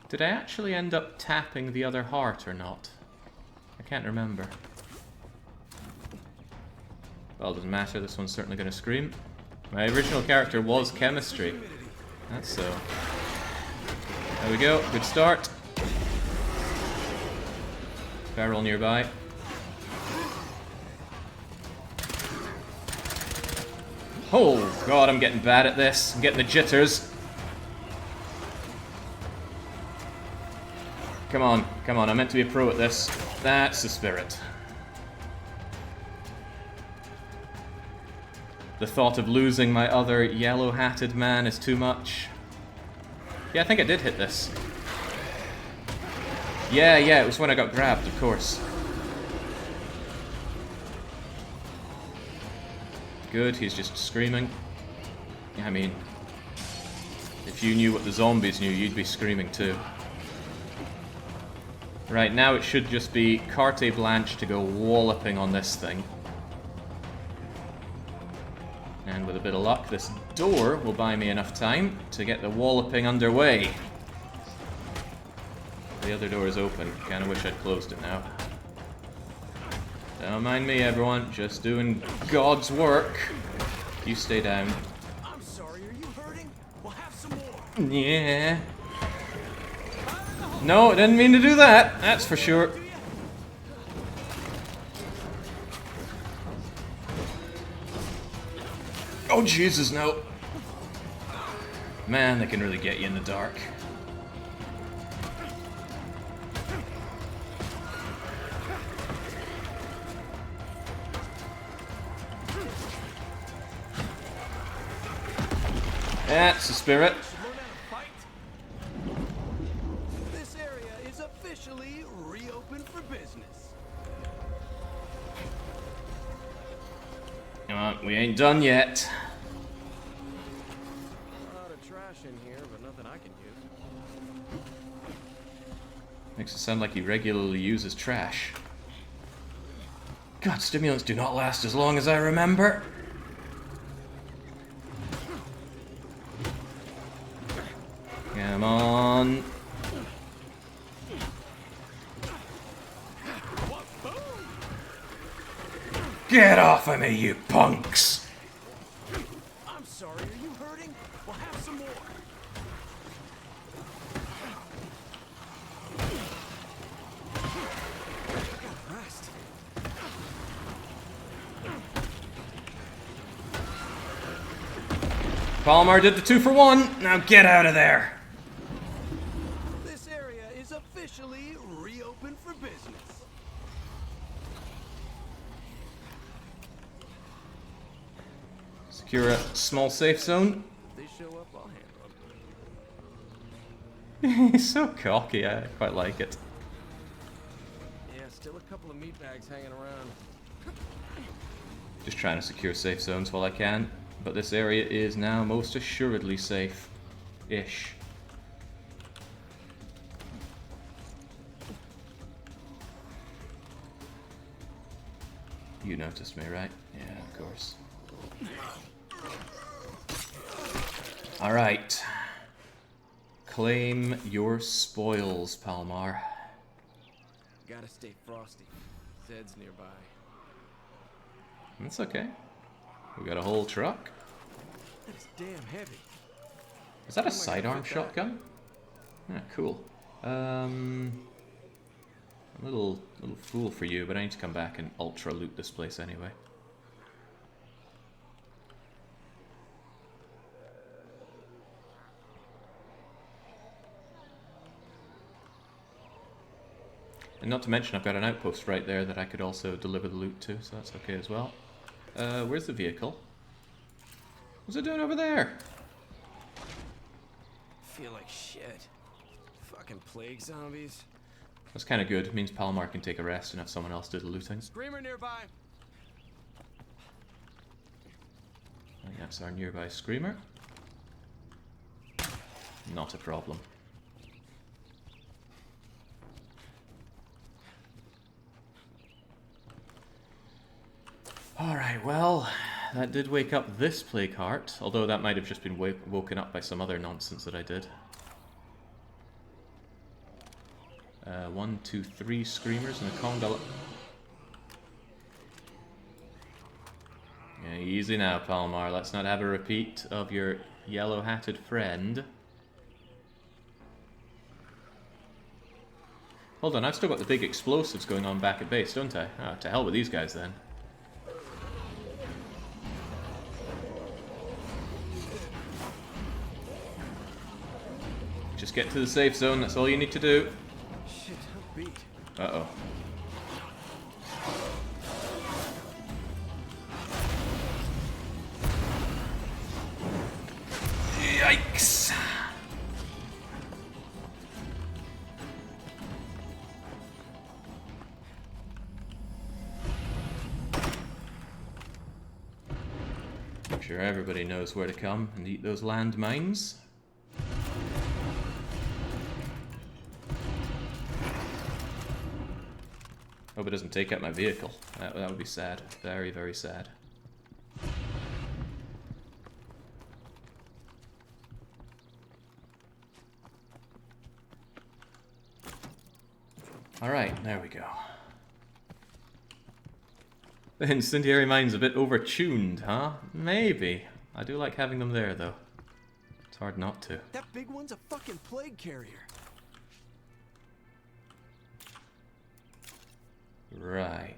Did I actually end up tapping the other heart or not? I can't remember. Well, it doesn't matter, this one's certainly going to scream. My original character was chemistry. That's so. There we go, good start. Feral nearby. Oh god, I'm getting bad at this. I'm getting the jitters. Come on, come on, I'm meant to be a pro at this. That's the spirit. The thought of losing my other yellow-hatted man is too much. Yeah, I think I did hit this. Yeah, it was when I got grabbed, of course. Good, he's just screaming. I mean, if you knew what the zombies knew, you'd be screaming too. Right, now it should just be carte blanche to go walloping on this thing. And with a bit of luck, this door will buy me enough time to get the walloping underway. The other door is open. Kinda wish I'd closed it now. Don't mind me, everyone. Just doing God's work. You stay down. I'm sorry, are you hurting? We'll have some more. Yeah. No, I didn't mean to do that. That's for sure. Oh, Jesus, no. Man, they can really get you in the dark. That's the spirit. Learn how to fight. This area is officially reopened for business. Come on, we ain't done yet. A lot of trash in here, but nothing I can use. Makes it sound like he regularly uses trash. God, stimulants do not last as long as I remember. Come on. Get off of me, you punks! I'm sorry, are you hurting? We'll have some more. I gotta rest. Palomar did the 2-for-1. Now get out of there. This area is officially reopened for business. Secure a small safe zone. If they show up, I'll handle them. He's so cocky, I quite like it. Yeah, still a couple of meat bags hanging around. Just trying to secure safe zones while I can. But this area is now most assuredly safe-ish. You noticed me, right? Yeah, of course. Alright. Claim your spoils, Palomar. Gotta stay frosty. Zed's nearby. That's okay. We got a whole truck. That is damn heavy. Is that a How am I gonna sidearm fit that? shotgun? Yeah, cool. A little fool for you, but I need to come back and ultra loot this place anyway. And not to mention I've got an outpost right there that I could also deliver the loot to, so that's okay as well. Where's the vehicle? What's it doing over there? Feel like shit. Fucking plague zombies. That's kind of good. It means Palomar can take a rest and have someone else do the looting. Screamer nearby. I think that's our nearby screamer. Not a problem. Alright, well, that did wake up this plague heart, although that might have just been woken up by some other nonsense that I did. 1, 2, 3 screamers and a conga. Yeah, easy now, Palomar. Let's not have a repeat of your yellow-hatted friend. Hold on, I've still got the big explosives going on back at base, don't I? Ah, to hell with these guys then. Just get to the safe zone, that's all you need to do. Shit, I'm beat. Uh-oh. Yikes! I'm sure everybody knows where to come and eat those landmines. Hope it doesn't take out my vehicle. That would be sad. Very, very sad. Alright, there we go. The incendiary mine's a bit overtuned, huh? Maybe. I do like having them there, though. It's hard not to. That big one's a fucking plague carrier. Right.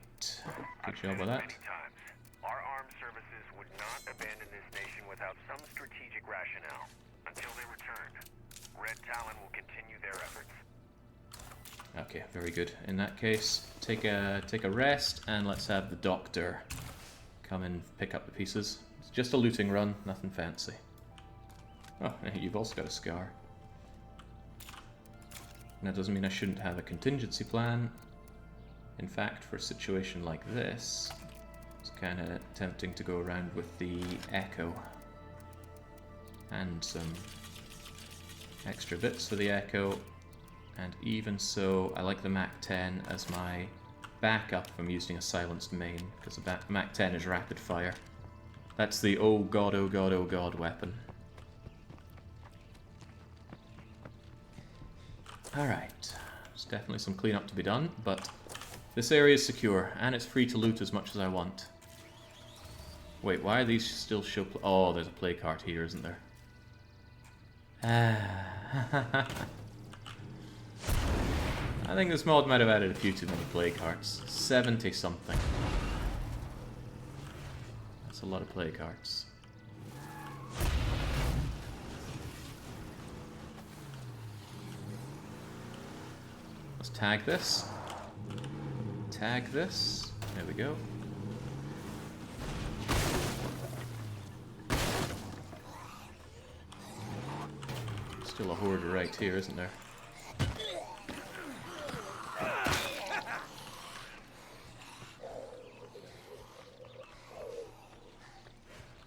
Good job with that. Many times, our armed services would not abandon this nation without some strategic rationale. Until they Red Talon will continue their efforts. Okay, very good. In that case, take a rest, and let's have the doctor come and pick up the pieces. It's just a looting run, nothing fancy. Oh, you've also got a scar. That doesn't mean I shouldn't have a contingency plan. In fact, for a situation like this, it's kind of tempting to go around with the Echo. And some extra bits for the Echo. And even so, I like the MAC-10 as my backup if I'm using a silenced main, because the MAC-10 is rapid fire. That's the oh god, oh god, oh god weapon. Alright, there's definitely some cleanup to be done, but this area is secure, and it's free to loot as much as I want. Wait, why are these still show... Oh, there's a play cart here, isn't there? I think this mod might have added a few too many play carts. 70 something. That's a lot of play carts. Let's tag this. Tag this. There we go. Still a horde right here, isn't there?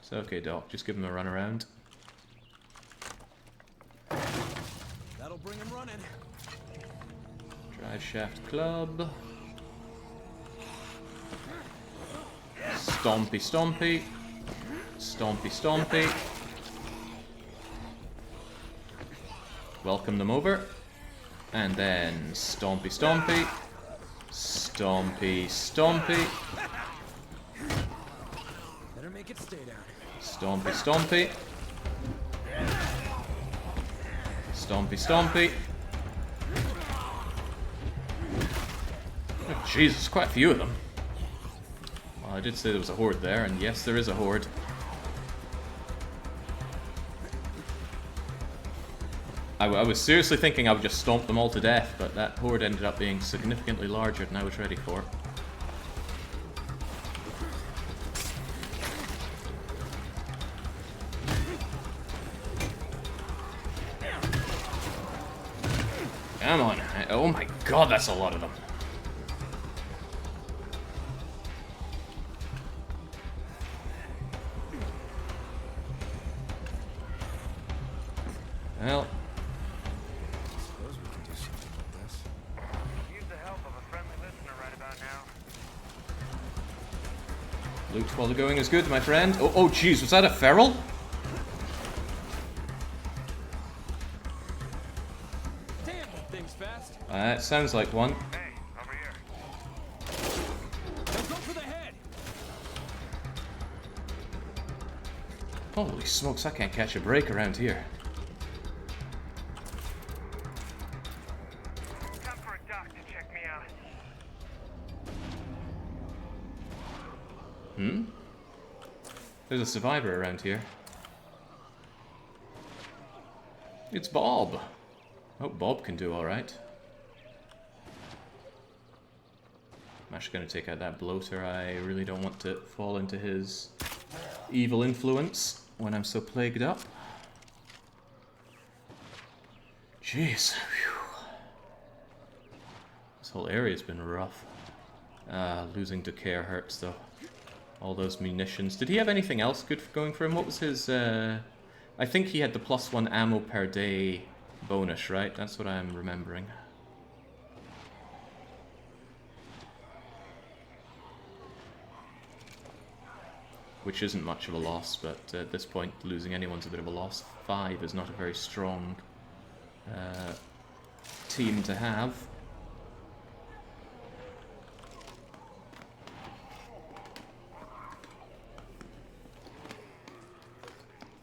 It's okay, Doc. Just give him a run around. That'll bring him running. Drive shaft club. Stompy stompy. Stompy stompy. Welcome them over. And then stompy stompy. Stompy stompy. Better make it stay down. Stompy stompy. Stompy stompy. Oh, Jesus, quite a few of them. Well, I did say there was a horde there, and yes, there is a horde. I was seriously thinking I would just stomp them all to death, but that horde ended up being significantly larger than I was ready for. Come on. Oh my god, that's a lot of them. Well. Suppose we can do something with this. Use the help of a friendly listener right about now. Loot while the going is good, my friend. Oh, jeez, was that a feral? Damn, that thing's fast. It sounds like one. Hey, over here. Now go for the head. Holy smokes, I can't catch a break around here. Time for a doc to check me out. Hmm? There's a survivor around here. It's Bob. Oh, Bob can do alright. I'm actually going to take out that bloater. I really don't want to fall into his evil influence when I'm so plagued up. Jeez. Whew. This whole area's been rough. Losing Ducaire hurts though. All those munitions. Did he have anything else good for going for him? What was his, I think he had the +1 ammo per day bonus, right? That's what I'm remembering. Which isn't much of a loss, but at this point, losing anyone's a bit of a loss. 5 is not a very strong team to have.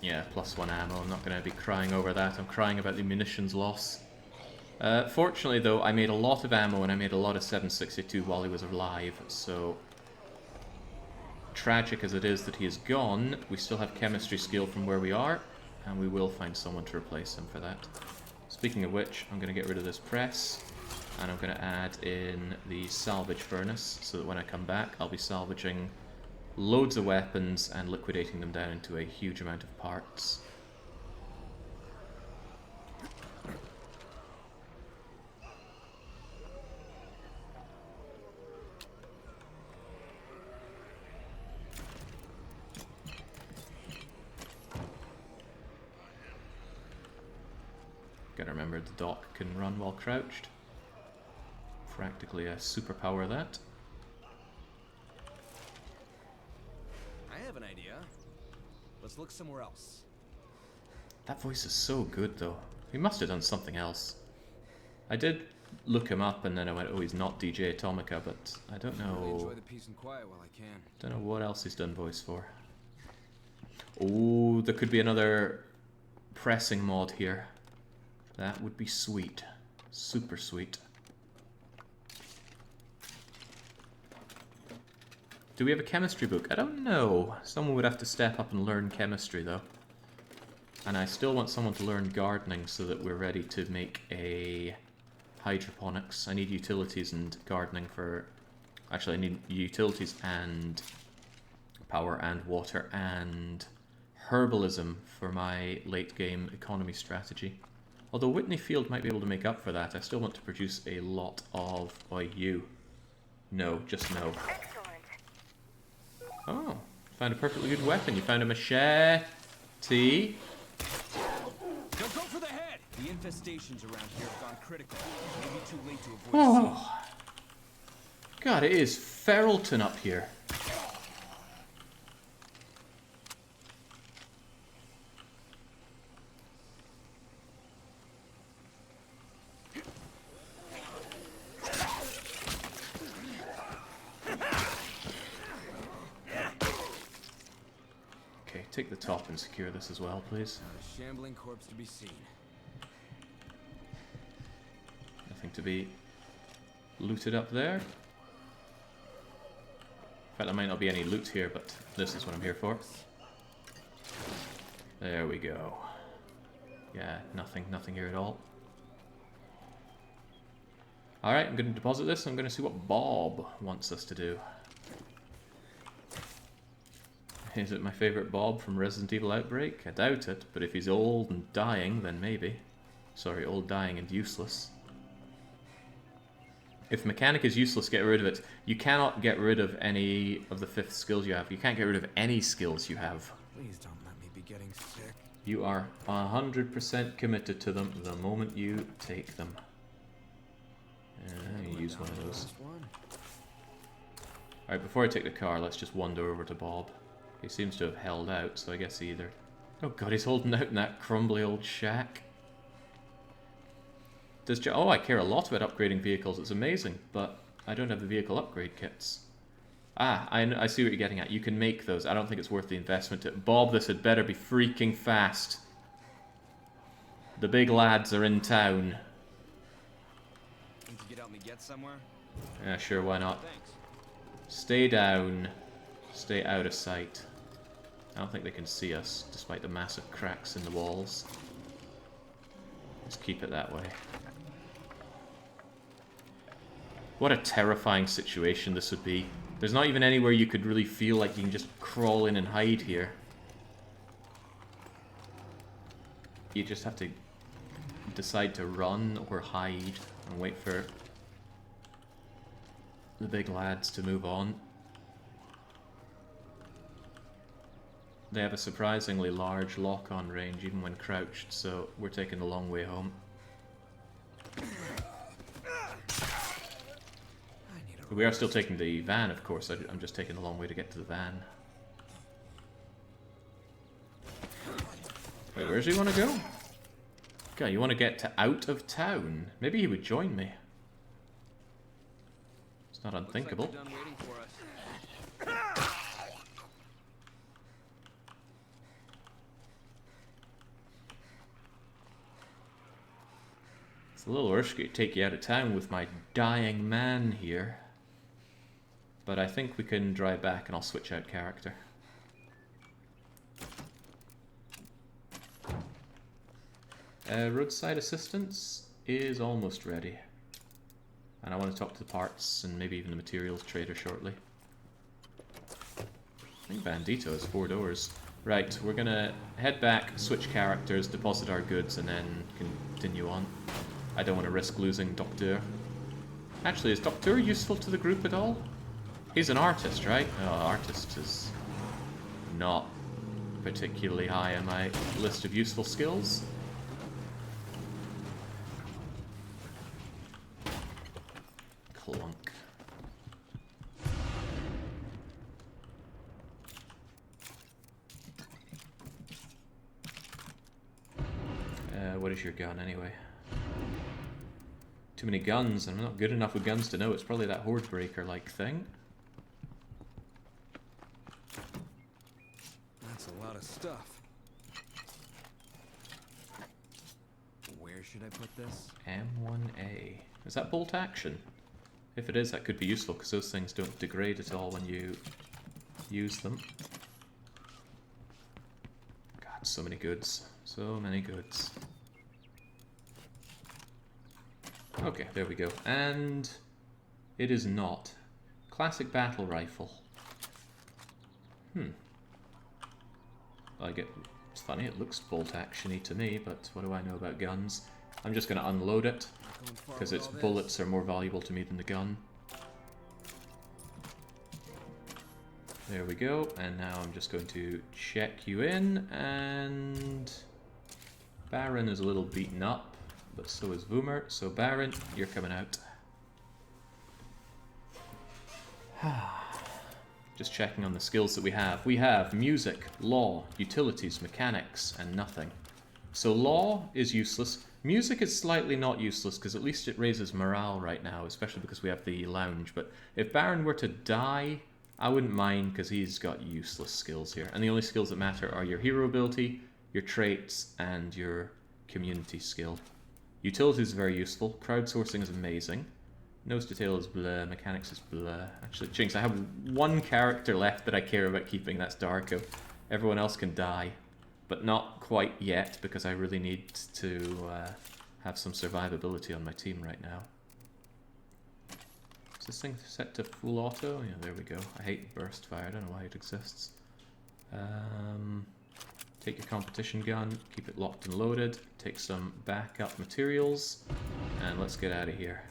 Yeah, +1 ammo. I'm not going to be crying over that. I'm crying about the munitions loss. Fortunately, though, I made a lot of ammo and I made a lot of 7.62 while he was alive, so... Tragic as it is that he is gone, we still have chemistry skill from where we are, and we will find someone to replace him for that. Speaking of which, I'm going to get rid of this press, and I'm going to add in the salvage furnace, so that when I come back, I'll be salvaging loads of weapons and liquidating them down into a huge amount of parts. Gotta remember the dock can run while crouched. Practically a superpower, that. I have an idea. Let's look somewhere else. That voice is so good, though. He must have done something else. I did look him up, and then I went, oh, he's not DJ Atomica, but I don't Really enjoy know. the peace and quiet while I can. Don't know what else he's done voice for. Oh, there could be another pressing mod here. That would be sweet. Super sweet. Do we have a chemistry book? I don't know. Someone would have to step up and learn chemistry, though. And I still want someone to learn gardening so that we're ready to make a hydroponics. I need utilities and gardening for... Actually, I need utilities and power and water and herbalism for my late game economy strategy. Although Whitney Field might be able to make up for that, I still want to produce a lot of... you. No, just no. Excellent. Oh, found a perfectly good weapon. You found a machete. Don't go for the head! The infestations around here have gone critical. Maybe too late to avoid Oh, God, it is Feralton up here. Okay, take the top and secure this as well, please. Not a shambling corpse to be seen. Nothing to be looted up there. In fact, there might not be any loot here, but this is what I'm here for. There we go. Yeah, nothing here at all. Alright, I'm going to deposit this. I'm going to see what Bob wants us to do. Is it my favourite Bob from Resident Evil Outbreak? I doubt it, but if he's old and dying, then maybe. Sorry, old, dying, and useless. If mechanic is useless, get rid of it. You cannot get rid of any of the 5th skills you have. You can't get rid of any skills you have. Please don't let me be getting sick. You are 100% committed to them the moment you take them. Use one of those. Alright, before I take the car, let's just wander over to Bob. He seems to have held out, so I guess he either... Oh god, he's holding out in that crumbly old shack. Oh, I care a lot about upgrading vehicles, it's amazing, but I don't have the vehicle upgrade kits. Ah, I see what you're getting at. You can make those. I don't think it's worth the investment. Bob, this had better be freaking fast. The big lads are in town. Think you could help me get somewhere? Yeah, sure, why not? Thanks. Stay down. Stay out of sight. I don't think they can see us, despite the massive cracks in the walls. Let's keep it that way. What a terrifying situation this would be. There's not even anywhere you could really feel like you can just crawl in and hide here. You just have to decide to run or hide and wait for the big lads to move on. They have a surprisingly large lock-on range even when crouched, so we're taking the long way home. We are still taking the van, of course. I'm just taking the long way to get to the van. Wait, where does he want to go? Okay, you want to get to out of town? Maybe he would join me. It's not unthinkable. Looks like they're done waiting for us. It's a little risky to take you out of town with my dying man here. But I think we can drive back and I'll switch out character. Roadside assistance is almost ready. And I want to talk to the parts and maybe even the materials trader shortly. I think Bandito has 4 doors. Right, we're gonna head back, switch characters, deposit our goods, and then continue on. I don't want to risk losing Docteur. Actually, is Docteur useful to the group at all? He's an artist, right? Oh, artist is not particularly high on my list of useful skills. Clunk. What is your gun anyway? Too many guns, and I'm not good enough with guns to know. It's probably that horde breaker-like thing. That's a lot of stuff. Where should I put this? M1A. Is that bolt action? If it is, that could be useful, because those things don't degrade at all when you use them. God, so many goods. So many goods. Okay, there we go. And it is not. Classic battle rifle. It's funny, it looks bolt actiony to me, but what do I know about guns? I'm just going to unload it, because its bullets are more valuable to me than the gun. There we go, and now I'm just going to check you in, and Baron is a little beaten up, but so is Voomer, so Baron, you're coming out. Just checking on the skills that we have. We have music, law, utilities, mechanics, and nothing. So law is useless. Music is slightly not useless, because at least it raises morale right now, especially because we have the lounge. But if Baron were to die, I wouldn't mind, because he's got useless skills here. And the only skills that matter are your hero ability, your traits, and your community skill. Utilities is very useful. Crowdsourcing is amazing. Nose to tail is blah. Mechanics is blah. Actually, Jinx, I have one character left that I care about keeping. That's Darko. Everyone else can die. But not quite yet, because I really need to have some survivability on my team right now. Is this thing set to full auto? Yeah, there we go. I hate burst fire. I don't know why it exists. Take your competition gun, keep it locked and loaded, take some backup materials, and let's get out of here.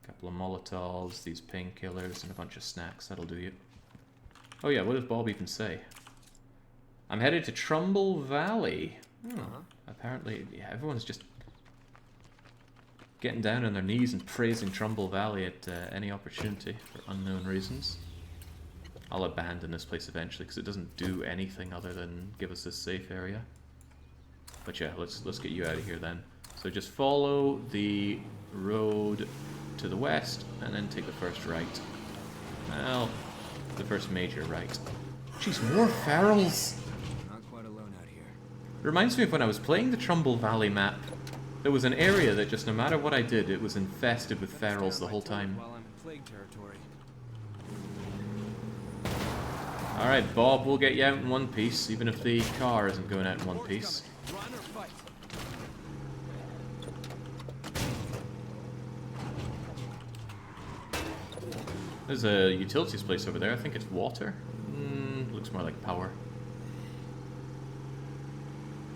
A couple of Molotovs, these painkillers, and a bunch of snacks. That'll do you. Oh yeah, what does Bob even say? I'm headed to Trumbull Valley. Apparently, yeah, everyone's just getting down on their knees and praising Trumbull Valley at any opportunity for unknown reasons. I'll abandon this place eventually because it doesn't do anything other than give us this safe area. But yeah, let's get you out of here then. So just follow the road to the west and then take the first right. Well, the first major right. Jeez, more ferals! Not quite alone out here. Reminds me of when I was playing the Trumbull Valley map. There was an area that just no matter what I did, it was infested with ferals the whole time. While I'm in plague territory. Alright, Bob, we'll get you out in one piece, even if the car isn't going out in one piece. Run or fight. There's a utilities place over there. I think it's water. Looks more like power.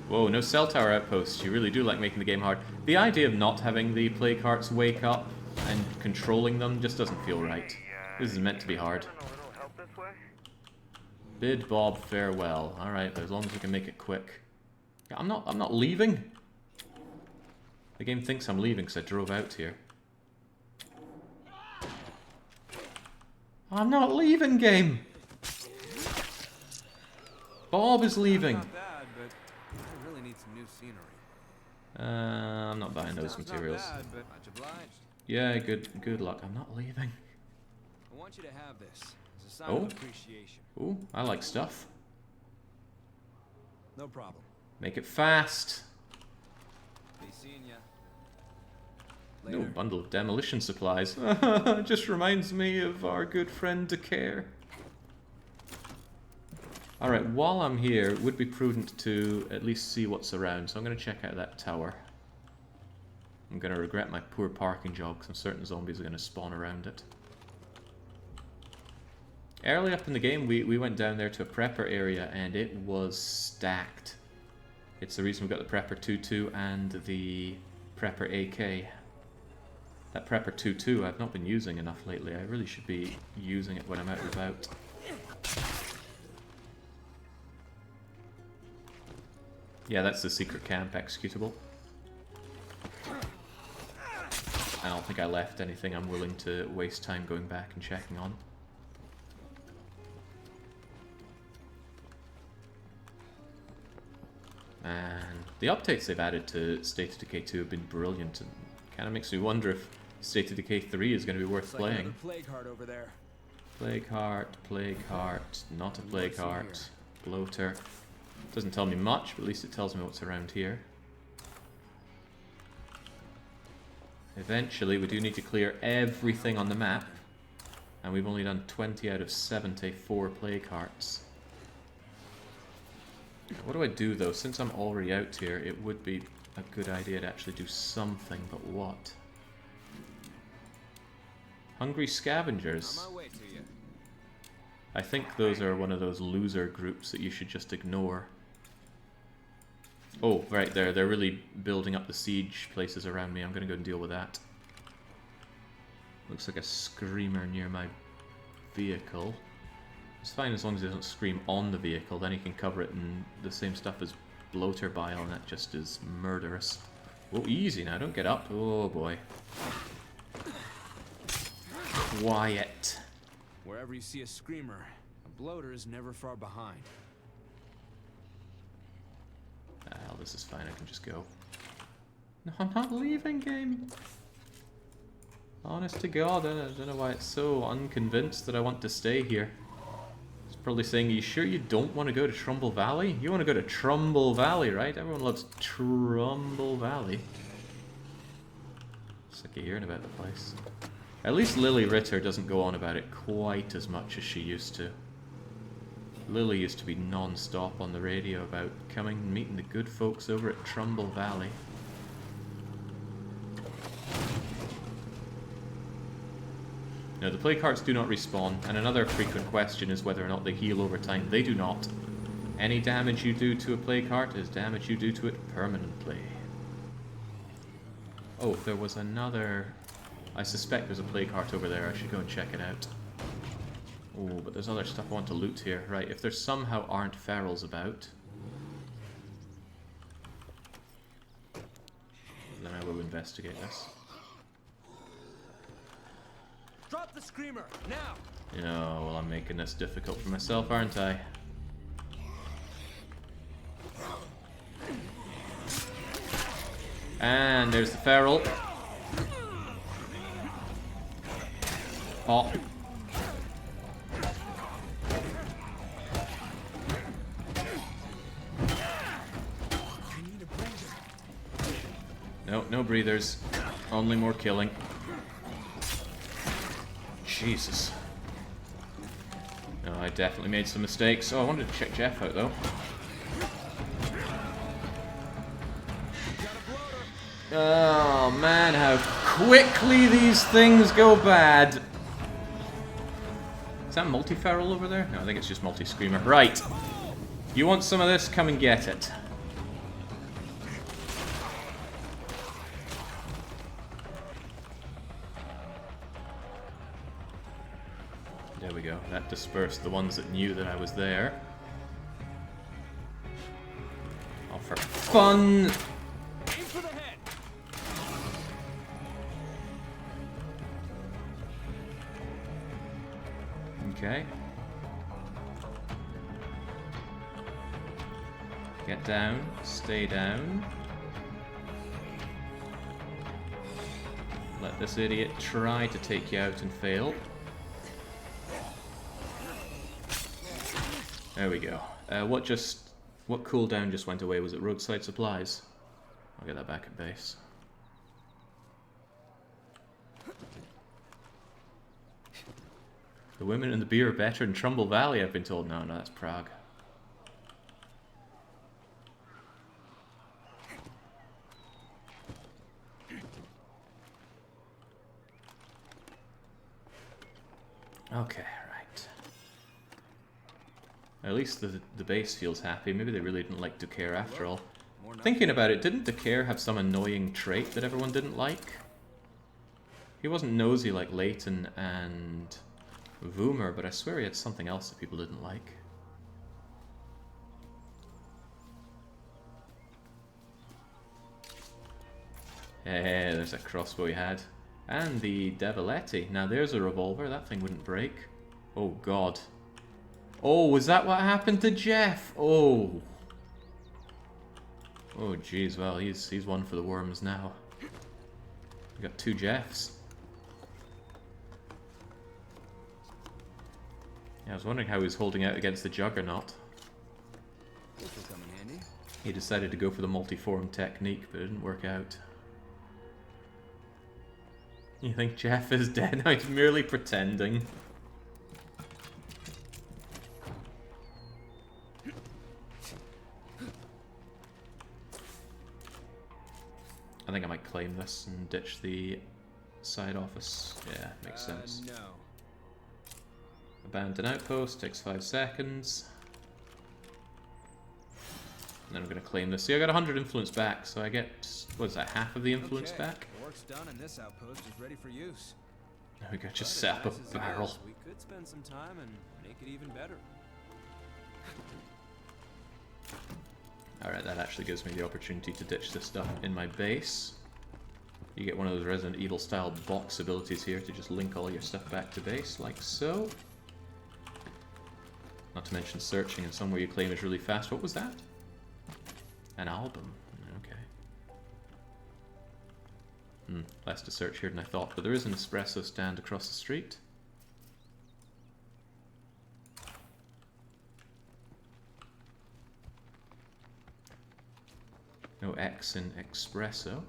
Whoa, no cell tower outposts. You really do like making the game hard. The idea of not having the plague hearts wake up and controlling them just doesn't feel right. This is meant to be hard. Bid Bob farewell. Alright, but as long as we can make it quick. Yeah, I'm not leaving. The game thinks I'm leaving because I drove out here. I'm not leaving, game! Bob is leaving. Not bad, but I really need some new scenery. I'm not buying those Sounds materials. Not bad, but much obliged. Yeah, good luck. I'm not leaving. I want you to have this as a sign Oh. of appreciation. Ooh, I like stuff. No problem. Make it fast. Be seeing ya. No Later. bundle of demolition supplies. Just reminds me of our good friend Decare. Alright, while I'm here, it would be prudent to at least see what's around, so I'm going to check out that tower. I'm going to regret my poor parking job, because I'm certain zombies are going to spawn around it. Early up in the game, we went down there to a prepper area, and it was stacked. It's the reason we've got the Prepper 2.2 and the Prepper AK. That Prepper 2.2 I've not been using enough lately. I really should be using it when I'm out and about. Yeah, that's the secret camp executable. I don't think I left anything I'm willing to waste time going back and checking on. And the updates they've added to State of Decay 2 have been brilliant, and kind of makes me wonder if State of Decay 3 is going to be worth playing. Plague heart over there. Plague heart, not a plague heart, bloater. Doesn't tell me much, but at least it tells me what's around here. Eventually, we do need to clear everything on the map, and we've only done 20 out of 74 plague hearts. What do I do though? Since I'm already out here, it would be a good idea to actually do something, but what? Hungry scavengers. On my way to you. I think those are one of those loser groups that you should just ignore. Oh, right there. They're really building up the siege places around me. I'm going to go and deal with that. Looks like a screamer near my vehicle. It's fine as long as it doesn't scream on the vehicle, then you can cover it in the same stuff as bloater bile, and that just is murderous. Oh, easy now, don't get up. Oh boy. Quiet. Wherever you see a screamer, a bloater is never far behind. Well, this is fine, I can just go. No, I'm not leaving, game. Honest to God, I don't know why it's so unconvinced that I want to stay here. Probably saying, are you sure you don't want to go to Trumbull Valley? You want to go to Trumbull Valley, right? Everyone loves Trumbull Valley. Sick of hearing about the place. At least Lily Ritter doesn't go on about it quite as much as she used to. Lily used to be non-stop on the radio about coming and meeting the good folks over at Trumbull Valley. No, the plague hearts do not respawn, and another frequent question is whether or not they heal over time. They do not. Any damage you do to a plague heart is damage you do to it permanently. Oh, there was another... I suspect there's a plague heart over there. I should go and check it out. Oh, but there's other stuff I want to loot here. Right, if there somehow aren't ferals about, then I will investigate this. Drop the screamer now. Oh, well, I'm making this difficult for myself, aren't I? And there's the feral. Pop. No, no breathers. Only more killing. Jesus. No, I definitely made some mistakes. Oh, I wanted to check Jeff out, though. Oh, man, how quickly these things go bad. Is that multi-feral over there? No, I think it's just multi-screamer. Right. You want some of this? Come and get it. There we go. That dispersed the ones that knew that I was there. Oh, for fun! Aim for the head. Okay. Get down. Stay down. Let this idiot try to take you out and fail. There we go. What cooldown just went away? Was it roadside supplies? I'll get that back at base. The women and the beer are better in Trumbull Valley, I've been told. No, that's Prague. Okay, right. At least the base feels happy. Maybe they really didn't like Ducaire after all. Thinking about it, didn't Ducaire have some annoying trait that everyone didn't like? He wasn't nosy like Leighton and Voomer, but I swear he had something else that people didn't like. Hey, there's a crossbow he had. And the Deviletti. Now there's a revolver. That thing wouldn't break. Oh god. Oh, was that what happened to Jeff? Oh. Oh jeez, well he's one for the worms now. We got 2 Jeffs. Yeah, I was wondering how he was holding out against the Juggernaut. This will come in handy. He decided to go for the multi-form technique, but it didn't work out. You think Jeff is dead? No, he's merely pretending. I think I might claim this and ditch the side office. Yeah, makes sense. No. Abandon outpost, takes 5 seconds. And then I'm going to claim this. See, I got 100 influence back, so I get, what is that, half of the influence Okay, back? the work's done and this outpost is ready for use. There we go, just But set up as nice as a it barrel. is, we could spend some time and make it even better. Alright, that actually gives me the opportunity to ditch this stuff in my base. You get one of those Resident Evil style box abilities here to just link all your stuff back to base, like so. Not to mention searching and somewhere you claim is really fast. What was that? An album. Okay. Less to search here than I thought, but there is an espresso stand across the street. No X in espresso.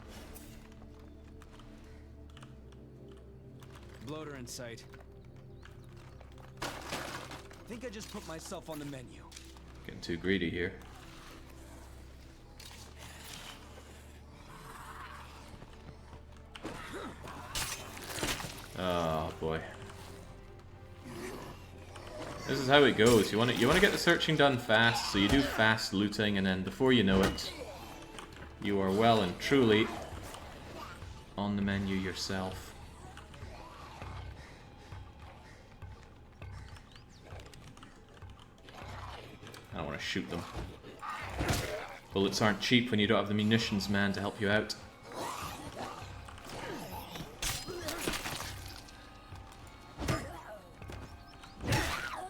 Bloater in sight. Think I just put myself on the menu. Getting too greedy here. Oh boy. This is how it goes. You want to get the searching done fast, so you do fast looting, and then before you know it, you are well and truly on the menu yourself. I don't want to shoot them. Bullets aren't cheap when you don't have the munitions man to help you out.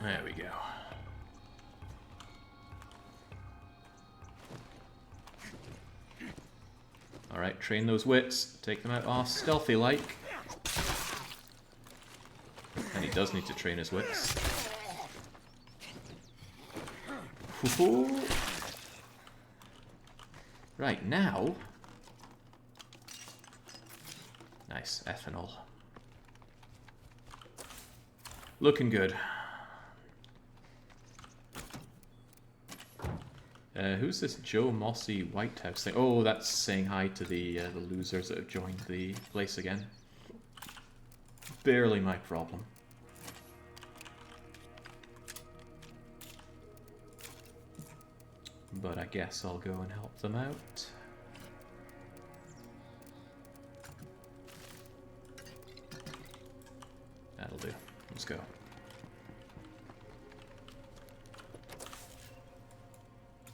There we go. Alright, train those wits. Take them out all stealthy-like. And he does need to train his wits. Right, now... Nice, ethanol. Looking good. Who's this Joe Mossy White House thing? Oh, that's saying hi to the losers that have joined the place again. Barely my problem. But I guess I'll go and help them out. That'll do. Let's go.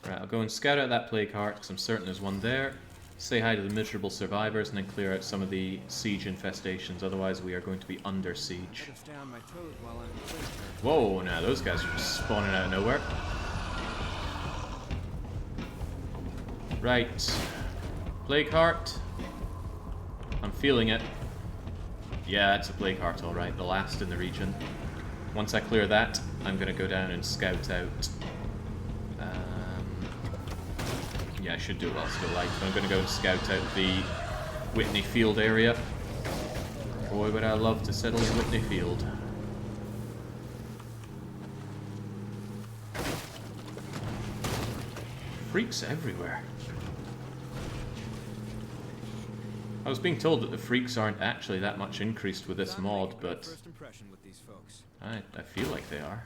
Right, I'll go and scout out that plague heart, because I'm certain there's one there. Say hi to the miserable survivors, and then clear out some of the siege infestations, otherwise we are going to be under siege. Stay on my toes while I'm in place here. Whoa, now those guys are just spawning out of nowhere. Right. Plague heart. I'm feeling it. Yeah, it's a plague heart, alright, the last in the region. Once I clear that, I'm going to go down and scout out... yeah, I should do it while it's still light, but I'm going to go and scout out the Whitney Field area. Boy, would I love to settle in Whitney Field. Freaks everywhere. I was being told that the freaks aren't actually that much increased with this Gotta mod, make a good but first impression with these folks. I feel like they are.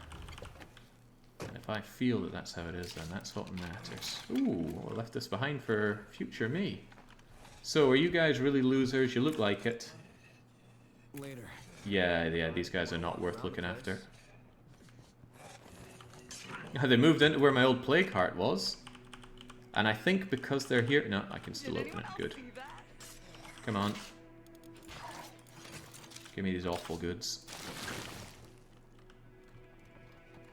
And if I feel that that's how it is, then that's what matters. Ooh, I left this behind for future me. So, are you guys really losers? You look like it. Later. Yeah, these guys are not worth looking after. They moved into where my old play cart was. And I think because they're here... No, I can still open it. Good. Come on. Give me these awful goods.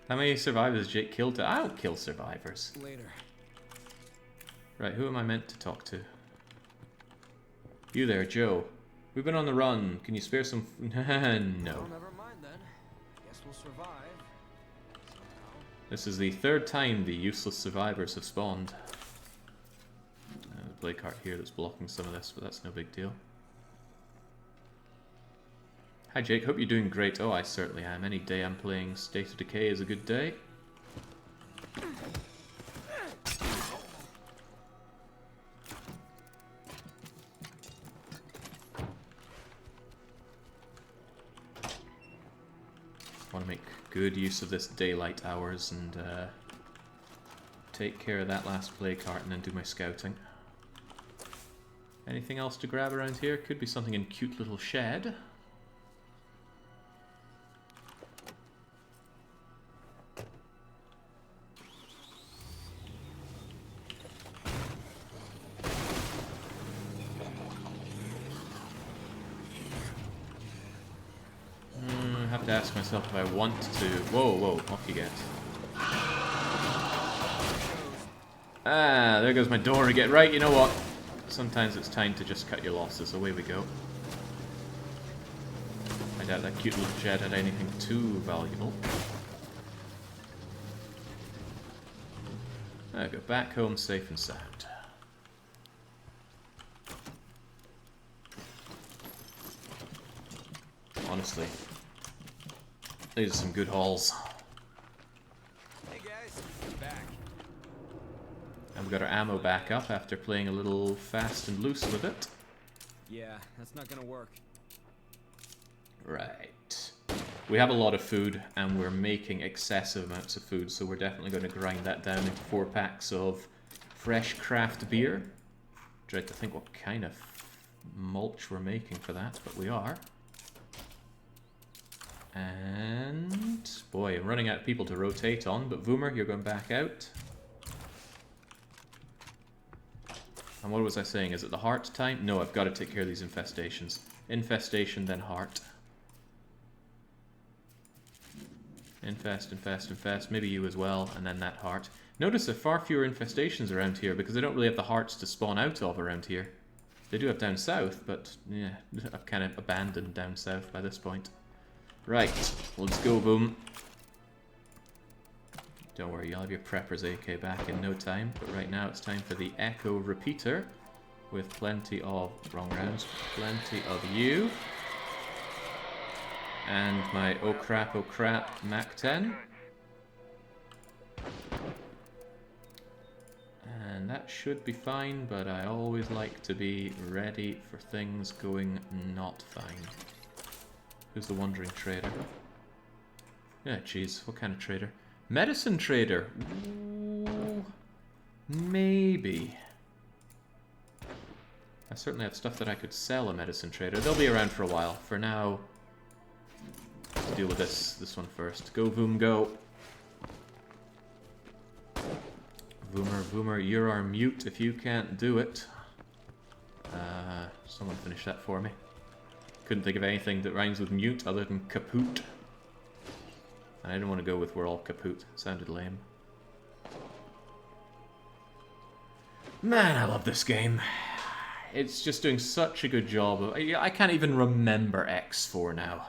How many survivors Jake killed? I don't kill survivors. Later. Right, who am I meant to talk to? You there, Joe. We've been on the run. Can you spare some... No. Well, never mind then. Guess we'll survive. Somehow. This is the third time the useless survivors have spawned. The play cart here that's blocking some of this, but that's no big deal. Hi Jake, hope you're doing great. Oh, I certainly am. Any day I'm playing State of Decay is a good day. Want to make good use of this daylight hours and take care of that last play cart and then do my scouting. Anything else to grab around here? Could be something in cute little shed. I have to ask myself if I want to... Whoa, off you get. Ah, there goes my door again. Right, you know what? Sometimes it's time to just cut your losses. Away we go. I doubt that cute little shed had anything too valuable. There we go. Back home safe and sound. Honestly, these are some good hauls. Hey guys, I'm back. And we got our ammo back up after playing a little fast and loose with it. Yeah, that's not gonna work. Right. We have a lot of food, and we're making excessive amounts of food, so we're definitely going to grind that down into 4 packs of fresh craft beer. Dread to think what kind of mulch we're making for that, but we are. And... boy, I'm running out of people to rotate on, but Voomer, you're going back out. And what was I saying? Is it the heart time? No, I've got to take care of these infestations. Infestation, then heart. Infest, infest, infest. Maybe you as well, and then that heart. Notice there are far fewer infestations around here because they don't really have the hearts to spawn out of around here. They do have down south, but yeah, I've kind of abandoned down south by this point. Right, let's go, Boom. Don't worry, you'll have your Prepper's AK back in no time, but right now it's time for the Echo Repeater with plenty of, wrong rounds, plenty of you. And my oh crap Mac 10. And that should be fine, but I always like to be ready for things going not fine. Who's the wandering trader? Yeah, jeez, what kind of trader? Medicine trader! Ooh, maybe. I certainly have stuff that I could sell a medicine trader. They'll be around for a while. For now, let's deal with this one first. Go, Voom, go! Voomer, you're our mute if you can't do it. Someone finish that for me. Couldn't think of anything that rhymes with mute other than kaput. And I didn't want to go with we're all kaput. Sounded lame. Man, I love this game. It's just doing such a good job of... I can't even remember X4 now.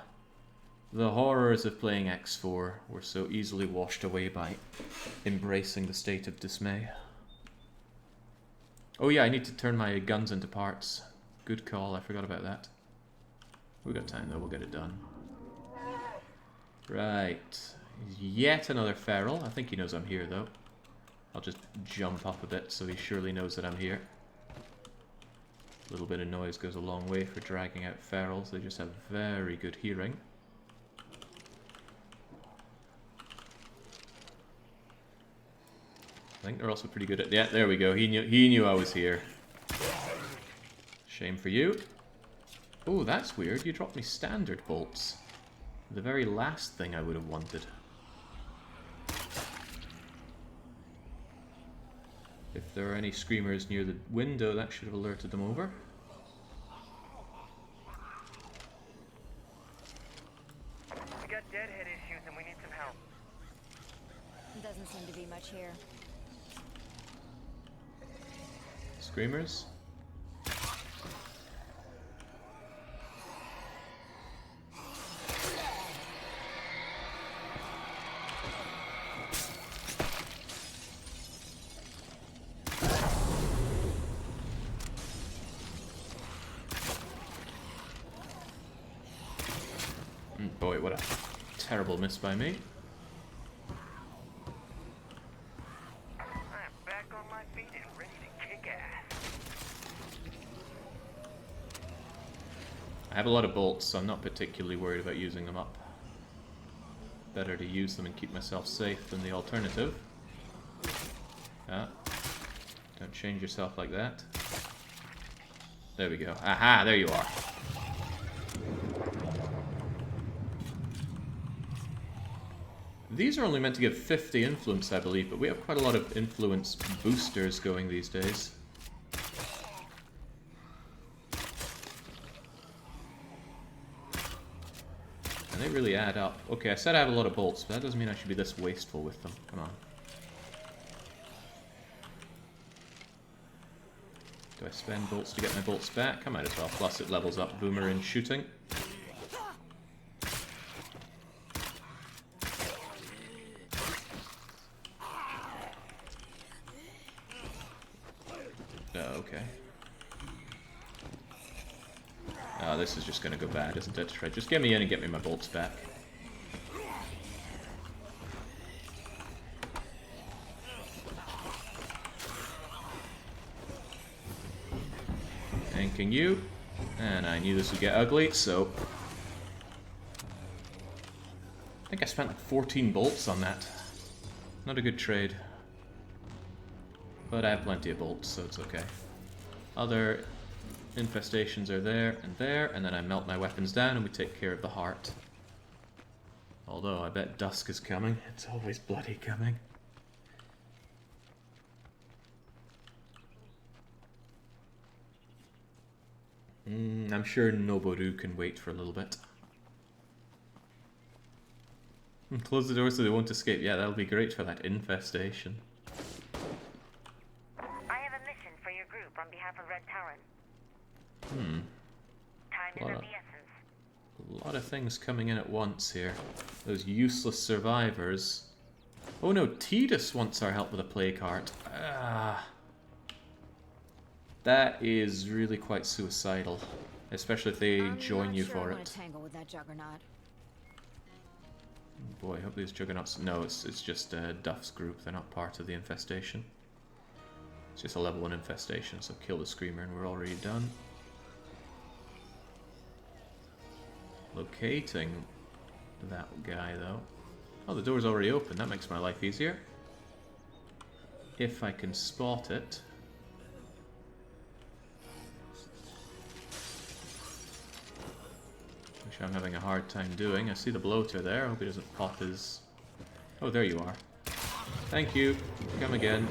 The horrors of playing X4 were so easily washed away by embracing the state of dismay. Oh yeah, I need to turn my guns into parts. Good call, I forgot about that. We got time though, we'll get it done. Right. Yet another feral. I think he knows I'm here though. I'll just jump up a bit so he surely knows that I'm here. A little bit of noise goes a long way for dragging out ferals. They just have very good hearing. I think they're also pretty good at... Yeah, there we go. He knew I was here. Shame for you. Oh, that's weird. You dropped me standard bolts. The very last thing I would have wanted. If there are any screamers near the window, that should have alerted them over. We got deadhead issues and we need some help. Doesn't seem to be much here. Screamers? Boy, what a terrible miss by me. I'm back on my feet and ready to kick ass. I have a lot of bolts, so I'm not particularly worried about using them up. Better to use them and keep myself safe than the alternative. Ah, don't change yourself like that. There we go. Aha, there you are. These are only meant to give 50 influence, I believe, but we have quite a lot of influence boosters going these days. And they really add up. Okay, I said I have a lot of bolts, but that doesn't mean I should be this wasteful with them. Come on. Do I spend bolts to get my bolts back? I might as well. Plus it levels up Boomer in shooting. Okay. Oh, this is just going to go bad, isn't it? Right, just get me in and get me my bolts back. Thanking you. And I knew this would get ugly, so... I think I spent like 14 bolts on that. Not a good trade. But I have plenty of bolts, so it's okay. Other infestations are there, and then I melt my weapons down and we take care of the heart. Although, I bet dusk is coming. It's always bloody coming. I'm sure Noboru can wait for a little bit. Close the door so they won't escape. Yeah, that'll be great for that infestation. On behalf of Red Talon. Time is of the essence. A lot of things coming in at once here. Those useless survivors. Oh no, Tidus wants our help with a plague heart. Ah. That is really quite suicidal. Especially if they join you for it. Tangle with that juggernaut. Boy, I hope these juggernauts... No, it's just Duff's group. They're not part of the infestation. It's just a level 1 infestation, so kill the screamer and we're already done. Locating that guy, though. Oh, the door's already open. That makes my life easier. If I can spot it. Which I'm having a hard time doing. I see the bloater there. I hope he doesn't pop his... Oh, there you are. Thank you. Come again.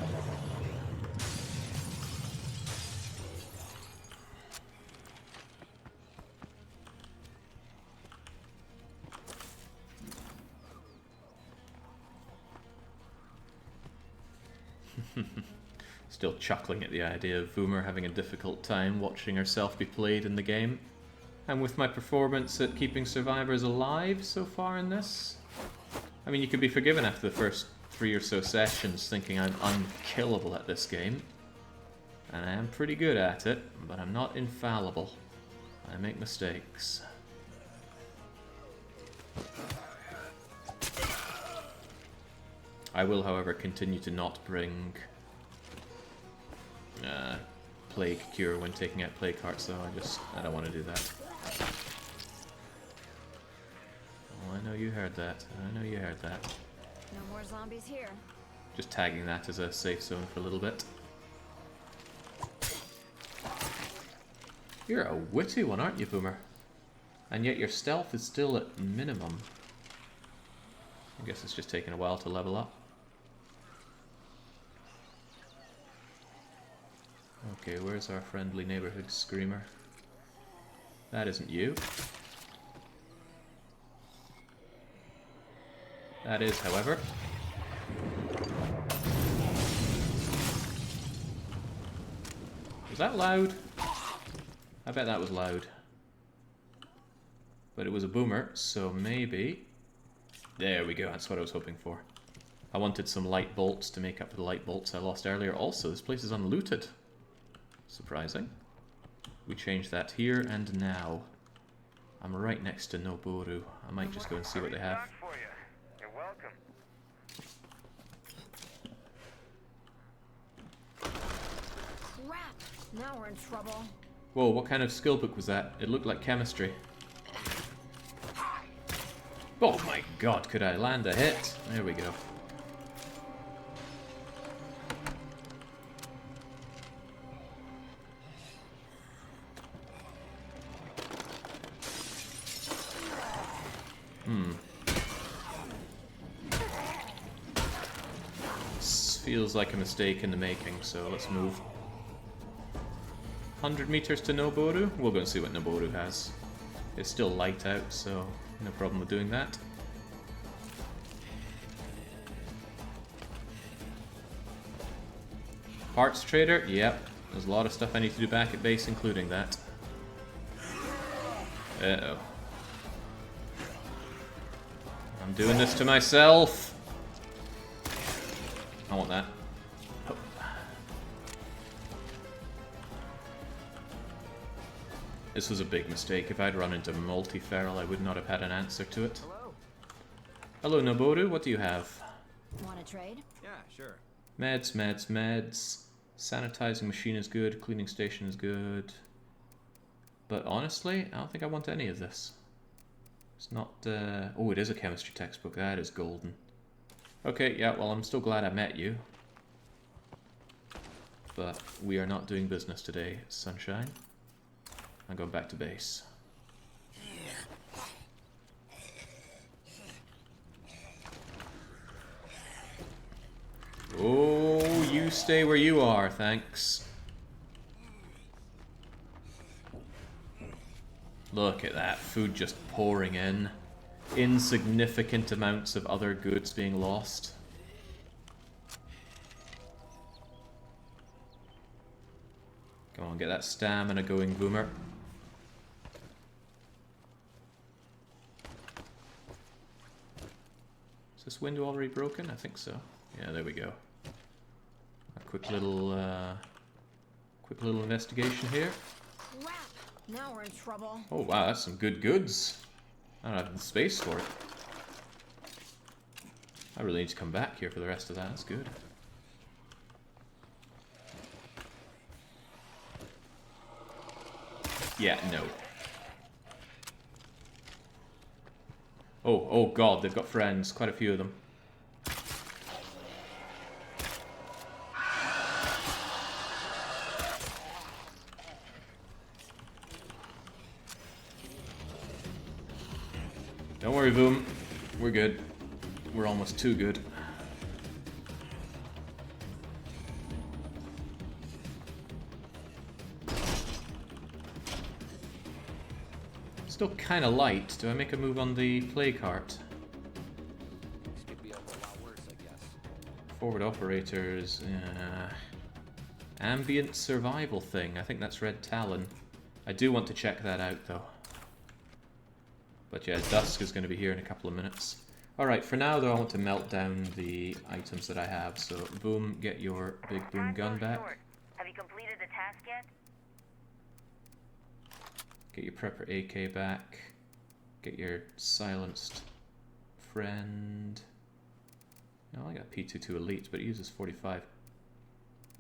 Still chuckling at the idea of Boomer having a difficult time watching herself be played in the game. And with my performance at keeping survivors alive so far in this, I mean, you could be forgiven after the first 3 or so sessions thinking I'm unkillable at this game. And I am pretty good at it, but I'm not infallible. I make mistakes. I will, however, continue to not bring plague cure when taking out plague carts, though. I don't want to do that. Oh, I know you heard that. I know you heard that. No more zombies here. Just tagging that as a safe zone for a little bit. You're a witty one, aren't you, Boomer? And yet your stealth is still at minimum. I guess it's just taking a while to level up. Okay, where's our friendly neighborhood screamer? That isn't you. That is, however. Was that loud? I bet that was loud. But it was a boomer, so maybe... There we go, that's what I was hoping for. I wanted some light bolts to make up for the light bolts I lost earlier. Also, this place is unlooted. Surprising. We changed that here and now. I'm right next to Noboru. I might just go and see what they have. For you. You're welcome. Crap! Now we're in trouble. Whoa, what kind of skill book was that? It looked like chemistry. Oh my god, could I land a hit? There we go. This feels like a mistake in the making, so let's move. 100 meters to Noboru. We'll go and see what Noboru has. It's still light out, so no problem with doing that. Parts trader? Yep. There's a lot of stuff I need to do back at base, including that. Uh-oh. I'm doing this to myself! I want that. Oh. This was a big mistake. If I'd run into multi-feral, I would not have had an answer to it. Hello. Hello, Noboru. What do you have? Want to trade? Yeah, sure. Meds, meds, meds. Sanitizing machine is good. Cleaning station is good. But honestly, I don't think I want any of this. It's not... Oh, it is a chemistry textbook. That is golden. Okay, yeah, well, I'm still glad I met you. But we are not doing business today, sunshine. I'm going back to base. Oh, you stay where you are, thanks. Look at that, food just pouring in. Insignificant amounts of other goods being lost. Come on, get that stamina going, Boomer. Is this window already broken? I think so. Yeah, there we go. A quick little investigation here. Crap! Now we're in trouble. Oh wow, that's some good goods. I don't have the space for it. I really need to come back here for the rest of that. That's good. Yeah, no. Oh god, they've got friends. Quite a few of them. Don't worry, Boom. We're good. We're almost too good. Still kind of light. Do I make a move on the play cart? This could be a whole lot worse, I guess. Forward operators. Ambient survival thing. I think that's Red Talon. I do want to check that out, though. But yeah, Dusk is going to be here in a couple of minutes. Alright, for now though I want to melt down the items that I have. So, Boom, get your big boom gun back. Have you completed the task yet? Get your Prepper AK back. Get your silenced friend. No, I got P22 Elite, but it uses 45.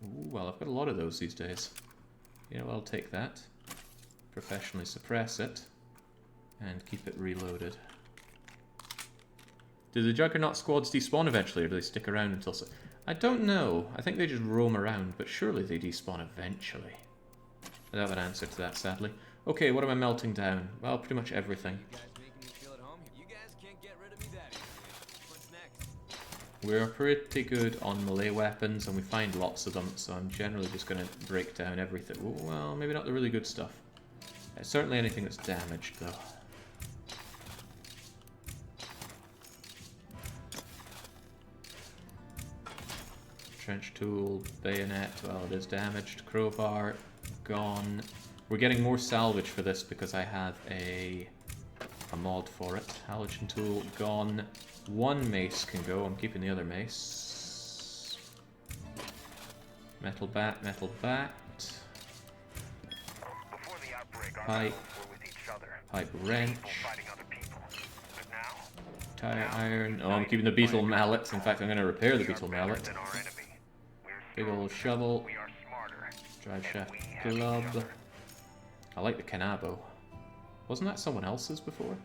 Ooh, well, I've got a lot of those these days. You know, I'll take that. Professionally suppress it. And keep it reloaded. Do the Juggernaut squads despawn eventually, or do they stick around until... I don't know. I think they just roam around, but surely they despawn eventually. I don't have an answer to that, sadly. Okay, what am I melting down? Well, pretty much everything. You guys making me feel at home here? You guys can't get rid of me that easily. What's next? We're pretty good on melee weapons, and we find lots of them, so I'm generally just going to break down everything. Well, maybe not the really good stuff. Certainly anything that's damaged, though. Trench tool, bayonet, well, it is damaged. Crowbar, gone. We're getting more salvage for this because I have a mod for it. Halogen tool, gone. One mace can go, I'm keeping the other mace. Metal bat, metal bat. Before the outbreak, our Pipe. battles were with each other. Pipe wrench. People fighting other people. But now, Tire iron. Oh, I'm keeping the beetle mallets. In fact, I'm going to repair the beetle mallet. than our enemy. We're Big stronger. old shovel. We are smarter. Drive shaft we have each club. other. I like the Kanabo. Wasn't that someone else's before?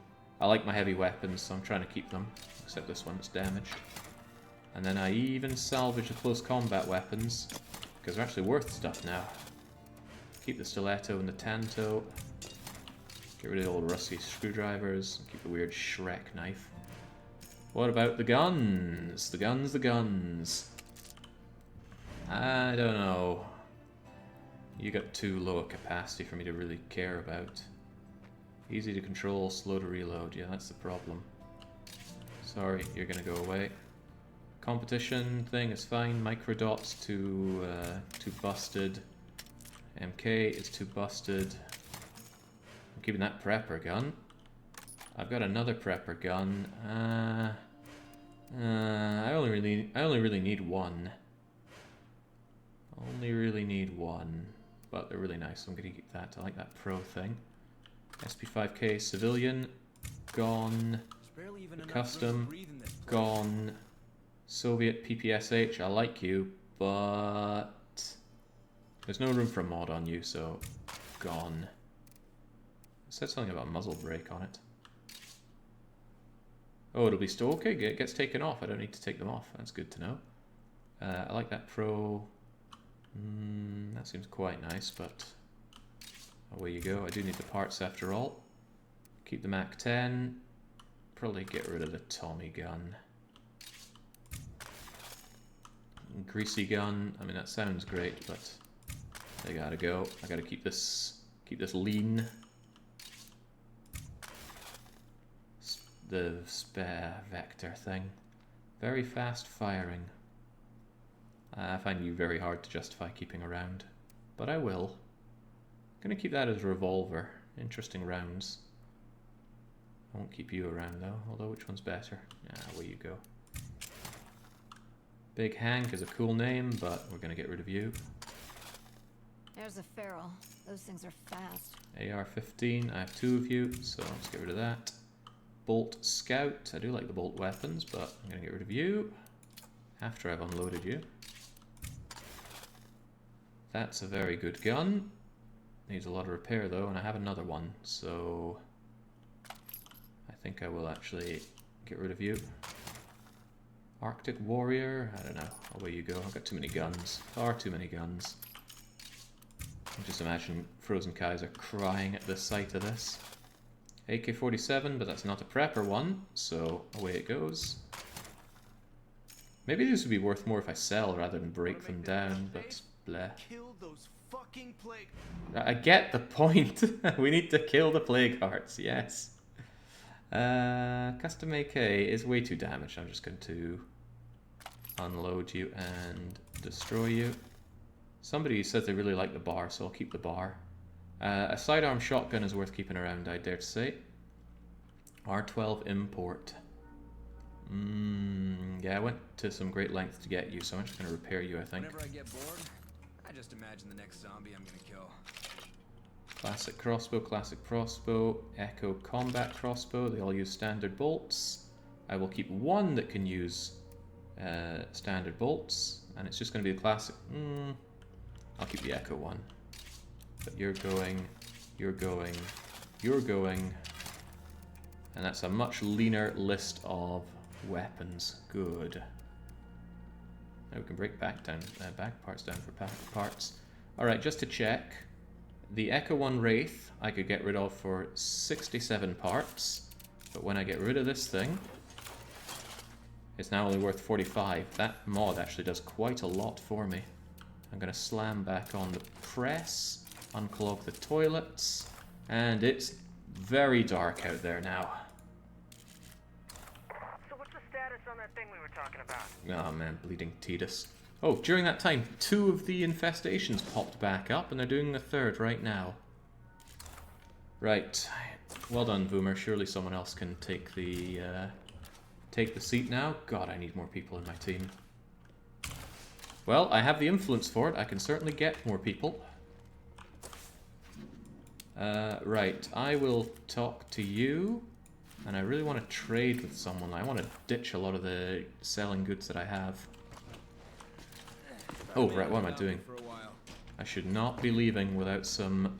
I like my heavy weapons, so I'm trying to keep them. Except this one that's damaged. And then I even salvage the close combat weapons, because they're actually worth stuff now. Keep the stiletto and the tanto. Get rid of the old rusty screwdrivers. Keep the weird Shrek knife. What about the guns? The guns, the guns. I don't know. You got too low a capacity for me to really care about. Easy to control, slow to reload. Yeah, that's the problem. Sorry, you're gonna go away. Competition thing is fine. Microdots too busted. MK is too busted. I'm keeping that prepper gun. I've got another prepper gun. I only really need one. Only really need one. But they're really nice, so I'm gonna keep that. I like that pro thing. SP5K civilian, gone. There's barely even enough room Custom, to breathe in this place. gone. Soviet PPSH, I like you, but there's no room for a mod on you, so gone. It said something about muzzle brake on it. Oh, it'll be still okay. It gets taken off. I don't need to take them off. That's good to know. I like that pro. That seems quite nice, but away you go. I do need the parts after all. Keep the Mac 10. Probably get rid of the Tommy gun. Greasy gun. I mean, that sounds great, but they gotta go. I gotta keep this lean. The spare vector thing. Very fast firing. I find you very hard to justify keeping around, but I will. I'm gonna keep that as a revolver. Interesting rounds. I won't keep you around though, although which one's better? Yeah, away you go. Big Hank is a cool name, but we're gonna get rid of you. There's a feral. Those things are fast. AR-15, I have 2 of you, so let's get rid of that. Bolt Scout, I do like the bolt weapons, but I'm gonna get rid of you after I've unloaded you. That's a very good gun. Needs a lot of repair though, and I have another one, so I think I will actually get rid of you. Arctic Warrior, I don't know, away you go. I've got too many guns, far too many guns. I just imagine Frozen Kaiser crying at the sight of this. AK-47, but that's not a prepper one, so away it goes. Maybe these would be worth more if I sell rather than break them down, but bleh. Kill those fucking plague. I get the point. We need to kill the plague hearts, yes. Custom AK is way too damaged. I'm just going to unload you and destroy you. Somebody says they really like the bar, so I'll keep the bar. A sidearm shotgun is worth keeping around, I dare to say. R12 import. Yeah, I went to some great lengths to get you, so I'm just going to repair you, I think. Whenever I get bored, I just imagine the next zombie I'm gonna kill. Classic crossbow, Echo combat crossbow. They all use standard bolts. I will keep one that can use standard bolts, and it's just going to be the classic. I'll keep the Echo one. But you're going, you're going, you're going. And that's a much leaner list of weapons. Good. Now we can break back parts down for parts. Alright, just to check. The Echo 1 Wraith I could get rid of for 67 parts. But when I get rid of this thing, it's now only worth 45. That mod actually does quite a lot for me. I'm going to slam back on the press, unclog the toilets, and it's very dark out there now. So what's the status on that thing we were talking about? Oh man, bleeding Tidus. Oh, during that time, 2 of the infestations popped back up, and they're doing the 3rd right now. Right. Well done, Boomer. Surely someone else can take the seat now. God, I need more people in my team. Well, I have the influence for it. I can certainly get more people. Right. I will talk to you. And I really want to trade with someone. I want to ditch a lot of the selling goods that I have. Oh, right. What am I doing? I should not be leaving without some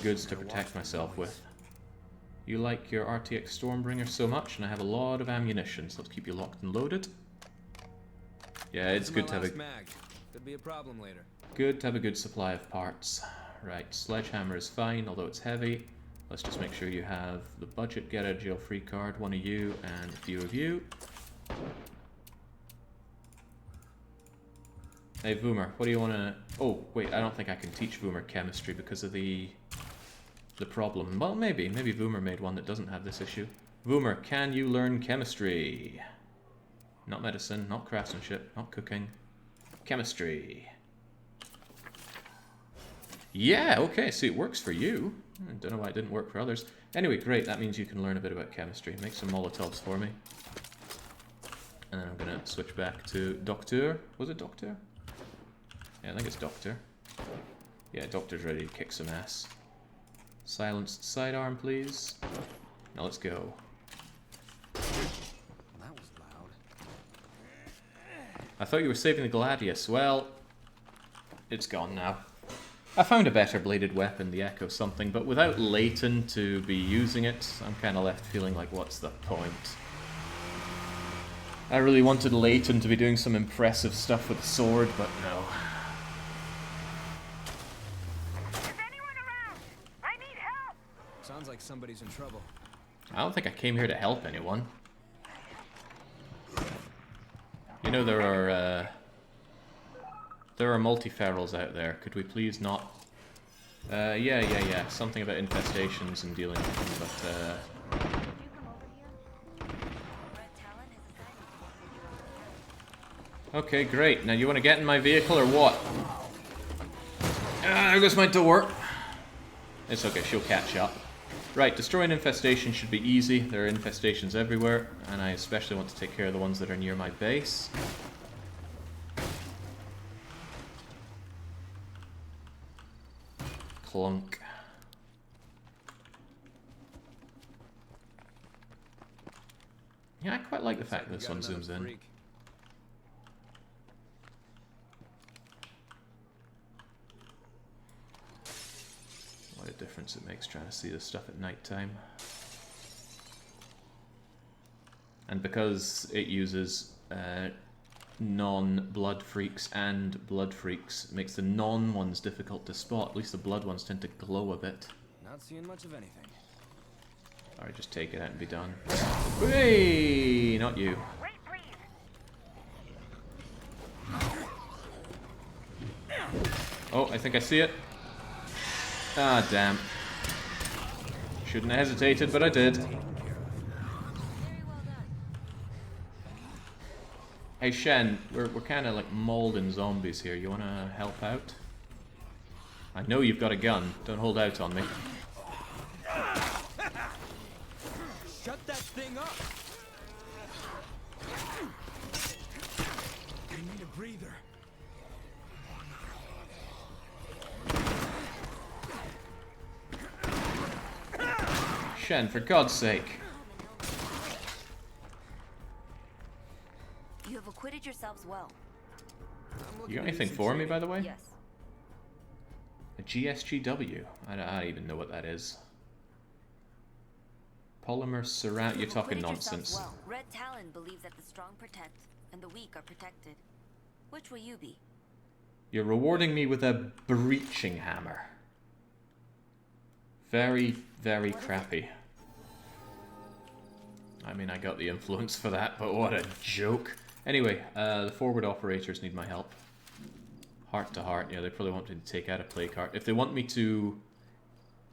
goods to protect myself with. You like your RTX Stormbringer so much, and I have a lot of ammunition, so let's keep you locked and loaded. Yeah, it's good to have Could be a problem later. good to have a good supply of parts. Right, Sledgehammer is fine, although it's heavy. Let's just make sure you have the budget get out of jail free card, one of you and a few of you. Hey Boomer, what do you want to... Oh, wait, I don't think I can teach Boomer chemistry because of the problem. Well, maybe Boomer made one that doesn't have this issue. Boomer, can you learn chemistry? Not medicine, not craftsmanship, not cooking. Chemistry. Yeah, okay, see, it works for you. I don't know why it didn't work for others. Anyway, great, that means you can learn a bit about chemistry. Make some Molotovs for me. And then I'm going to switch back to Docteur. Was it Docteur? Yeah, I think it's Doctor. Yeah, Doctor's ready to kick some ass. Silenced sidearm, please. Now let's go. That was loud. I thought you were saving the Gladius. Well, it's gone now. I found a better bladed weapon, the Echo something, but without Leighton to be using it, I'm kind of left feeling like, what's the point? I really wanted Leighton to be doing some impressive stuff with the sword, but no. Sounds like somebody's in trouble. I don't think I came here to help anyone. You know, there are multiferals out there. Could we please not... yeah. Something about infestations and dealing with them, but Okay, great. Now you want to get in my vehicle or what? Ah, there goes my door. It's okay, she'll catch up. Right, destroying infestation should be easy. There are infestations everywhere, and I especially want to take care of the ones that are near my base. Clunk. Yeah, I quite like the fact that this one zooms in. What a difference it makes trying to see this stuff at night time. And because it uses non-blood freaks and blood freaks, it makes the non-ones difficult to spot. At least the blood ones tend to glow a bit. Not seeing much of anything. Alright, just take it out and be done. Hey, not you. Wait, please. Oh, I think I see it. Ah, damn. Shouldn't have hesitated, but I did. Hey Shen, we're kind of like molding zombies here. You want to help out? I know you've got a gun. Don't hold out on me. Shut that thing up! I need a breather. Shen, for God's sake. You have acquitted yourselves well. You got anything for me, by the way? Yes. A GSGW? I don't even know what that is. Polymer surround... You're talking nonsense. Well. Red Talon believes that the strong protect and the weak are protected. Which will you be? You're rewarding me with a breaching hammer. Very, very crappy. I mean, I got the influence for that, but what a joke. Anyway, the forward operators need my help. Heart to heart, yeah, they probably want me to take out a play card. If they want me to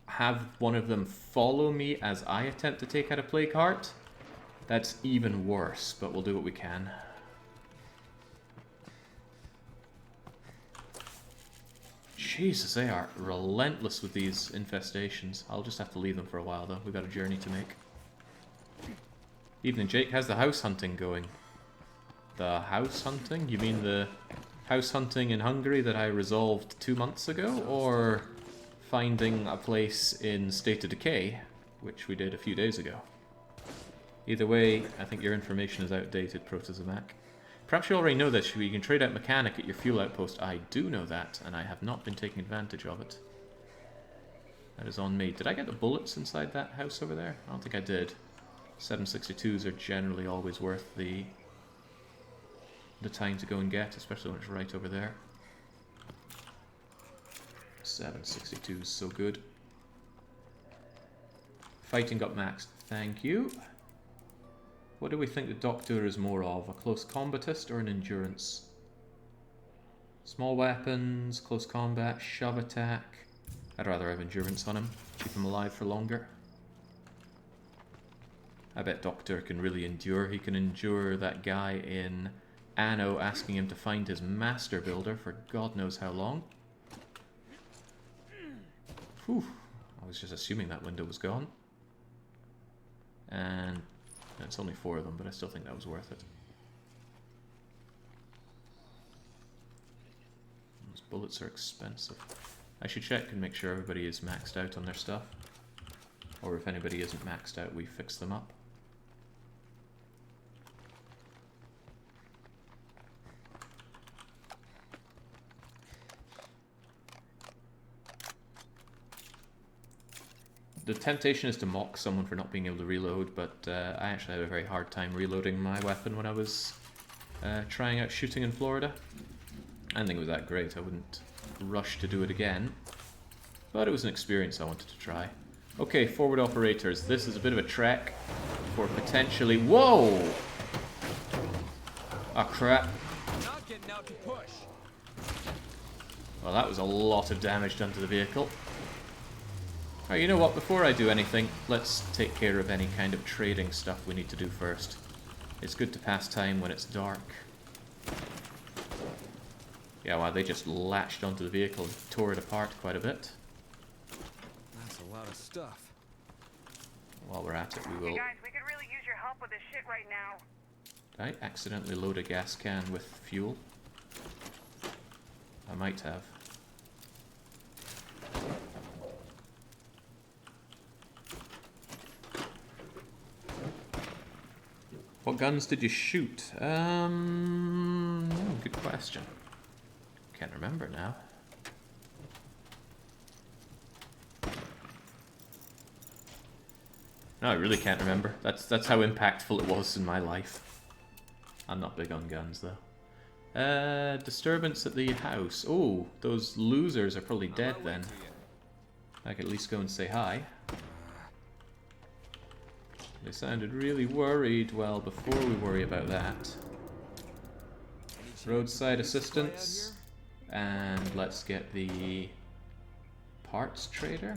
have one of them follow me as I attempt to take out a play card, that's even worse, but we'll do what we can. Jesus, they are relentless with these infestations. I'll just have to leave them for a while, though. We've got a journey to make. Evening, Jake. How's the house hunting going? The house hunting? You mean the house hunting in Hungary that I resolved 2 months ago? Or finding a place in State of Decay, which we did a few days ago? Either way, I think your information is outdated, Protozomac. Perhaps you already know this. You can trade out mechanic at your fuel outpost. I do know that, and I have not been taking advantage of it. That is on me. Did I get the bullets inside that house over there? I don't think I did. 762s are generally always worth the time to go and get, especially when it's right over there. 762s, so good. Fighting got maxed. Thank you. What do we think the Doctor is more of? A close combatist or an endurance? Small weapons, close combat, shove attack. I'd rather have endurance on him. Keep him alive for longer. I bet Doctor can really endure. He can endure that guy in Anno asking him to find his master builder for God knows how long. Whew. I was just assuming that window was gone. And it's only 4 of them, but I still think that was worth it. Those bullets are expensive. I should check and make sure everybody is maxed out on their stuff. Or if anybody isn't maxed out, we fix them up. The temptation is to mock someone for not being able to reload, but I actually had a very hard time reloading my weapon when I was trying out shooting in Florida. I didn't think it was that great. I wouldn't rush to do it again, but it was an experience I wanted to try. Okay, forward operators. This is a bit of a trek for potentially... Whoa! Ah, crap. Not getting out to push. Well, that was a lot of damage done to the vehicle. Alright, you know what, before I do anything, let's take care of any kind of trading stuff we need to do first. It's good to pass time when it's dark. Yeah, wow, they just latched onto the vehicle and tore it apart quite a bit. That's a lot of stuff. While we're at it, we will... Hey guys, we could really use your help with this shit right now. Did I accidentally load a gas can with fuel? I might have. What guns did you shoot? Good question. Can't remember now. No, I really can't remember. That's how impactful it was in my life. I'm not big on guns though. Disturbance at the house. Oh, those losers are probably dead then. I could at least go and say hi. They sounded really worried. Well, before we worry about that, roadside assistance, and let's get the parts trader.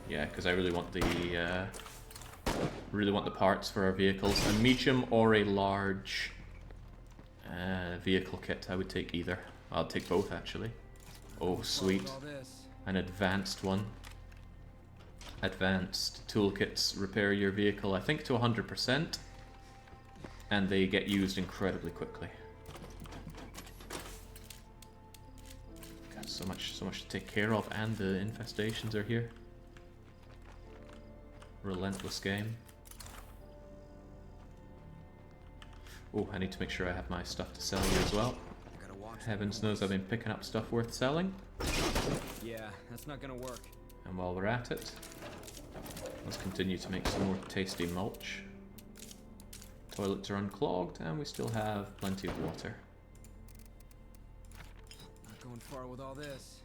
Yeah, because I really want the parts for our vehicles. A medium or a large vehicle kit. I would take either. I'll take both actually. Oh, sweet. An advanced one. Advanced toolkits repair your vehicle, I think, to 100%, and they get used incredibly quickly. Got so much to take care of, and the infestations are here. Relentless game. Oh, I need to make sure I have my stuff to sell here as well. Heavens knows I've been picking up stuff worth selling. Yeah, that's not gonna work. And while we're at it, let's continue to make some more tasty mulch. Toilets are unclogged, and we still have plenty of water. Not going far with all this.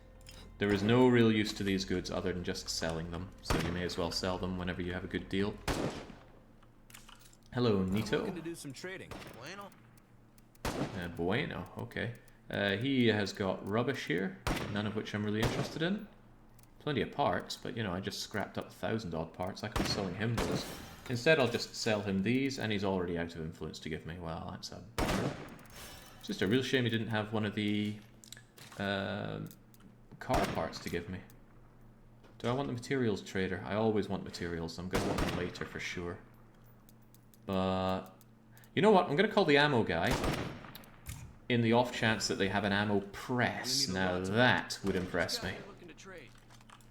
There is no real use to these goods other than just selling them, so you may as well sell them whenever you have a good deal. Hello, I'm Nito. looking to do some trading. Bueno, okay. He has got rubbish here, none of which I'm really interested in. Plenty of parts, but you know, I just scrapped up 1,000 odd parts. I could be selling him those. Instead, I'll just sell him these, and he's already out of influence to give me. Well, that's a bummer. It's just a real shame he didn't have one of the car parts to give me. Do I want the materials trader? I always want materials. I'm going to want them later for sure. But you know what? I'm going to call the ammo guy in the off chance that they have an ammo press. Now that would impress me. Looking to trade.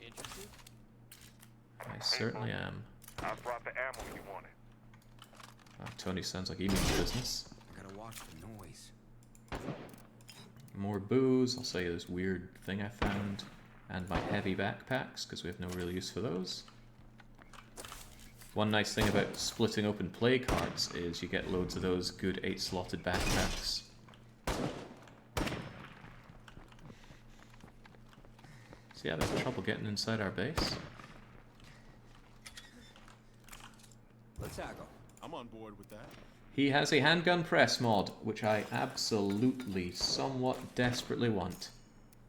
Interested? I certainly am. I brought the ammo you wanted. Oh, Tony sounds like he means business. I gotta watch the noise. More booze. I'll sell you this weird thing I found. And my heavy backpacks, because we have no real use for those. One nice thing about splitting open play cards is you get loads of those good 8-slotted backpacks. So yeah, there's trouble getting inside our base. Let's tackle. I'm on board with that. He has a handgun press mod, which I absolutely, somewhat desperately want.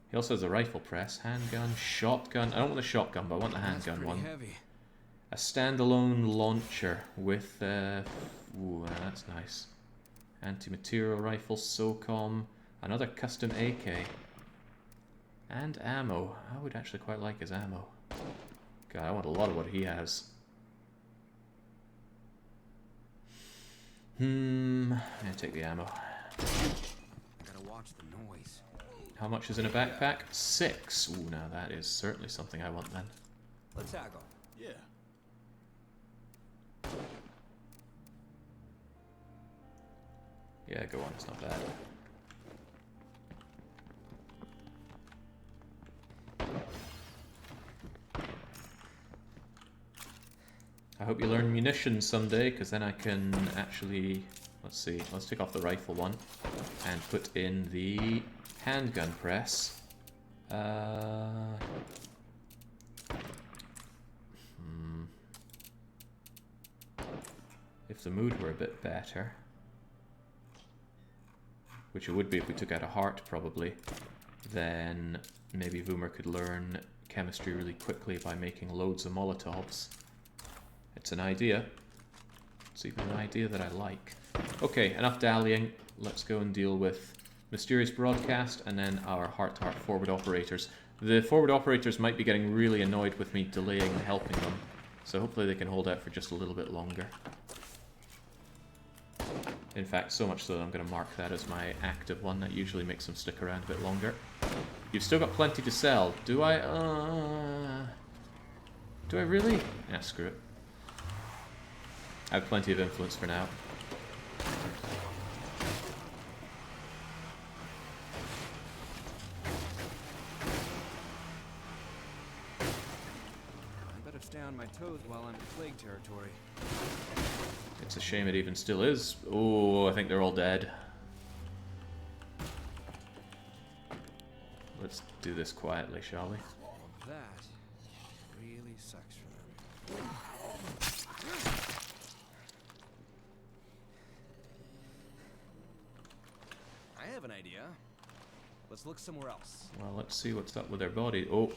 He also has a rifle press, handgun, shotgun. I don't want the shotgun, but I want the handgun one. Heavy. A standalone launcher with, ooh, that's nice. Anti-material rifle, SOCOM, another custom AK, and ammo. I would actually quite like his ammo. God, I want a lot of what he has. I'm gonna take the ammo. I gotta watch the noise. How much is in a backpack? 6. Ooh, now that is certainly something I want then. Let's tackle. Yeah. Yeah, go on, it's not bad. I hope you learn munitions someday, because then I can actually... Let's see, let's take off the rifle one and put in the handgun press. If the mood were a bit better, which it would be if we took out a heart probably, then maybe Voomer could learn chemistry really quickly by making loads of Molotovs. It's an idea. It's even an idea that I like. Okay, enough dallying. Let's go and deal with Mysterious Broadcast and then our heart-to-heart forward operators. The forward operators might be getting really annoyed with me delaying and helping them, so hopefully they can hold out for just a little bit longer. In fact, so much so that I'm going to mark that as my active one. That usually makes them stick around a bit longer. You've still got plenty to sell. Do I? Do I really? Yeah, screw it. I have plenty of influence for now. I better stay on my toes while I'm in plague territory. It's a shame it even still is. Oh, I think they're all dead. Let's do this quietly, shall we? That really sucks for them. I have an idea. Let's look somewhere else. Well, let's see what's up with their body. Oh.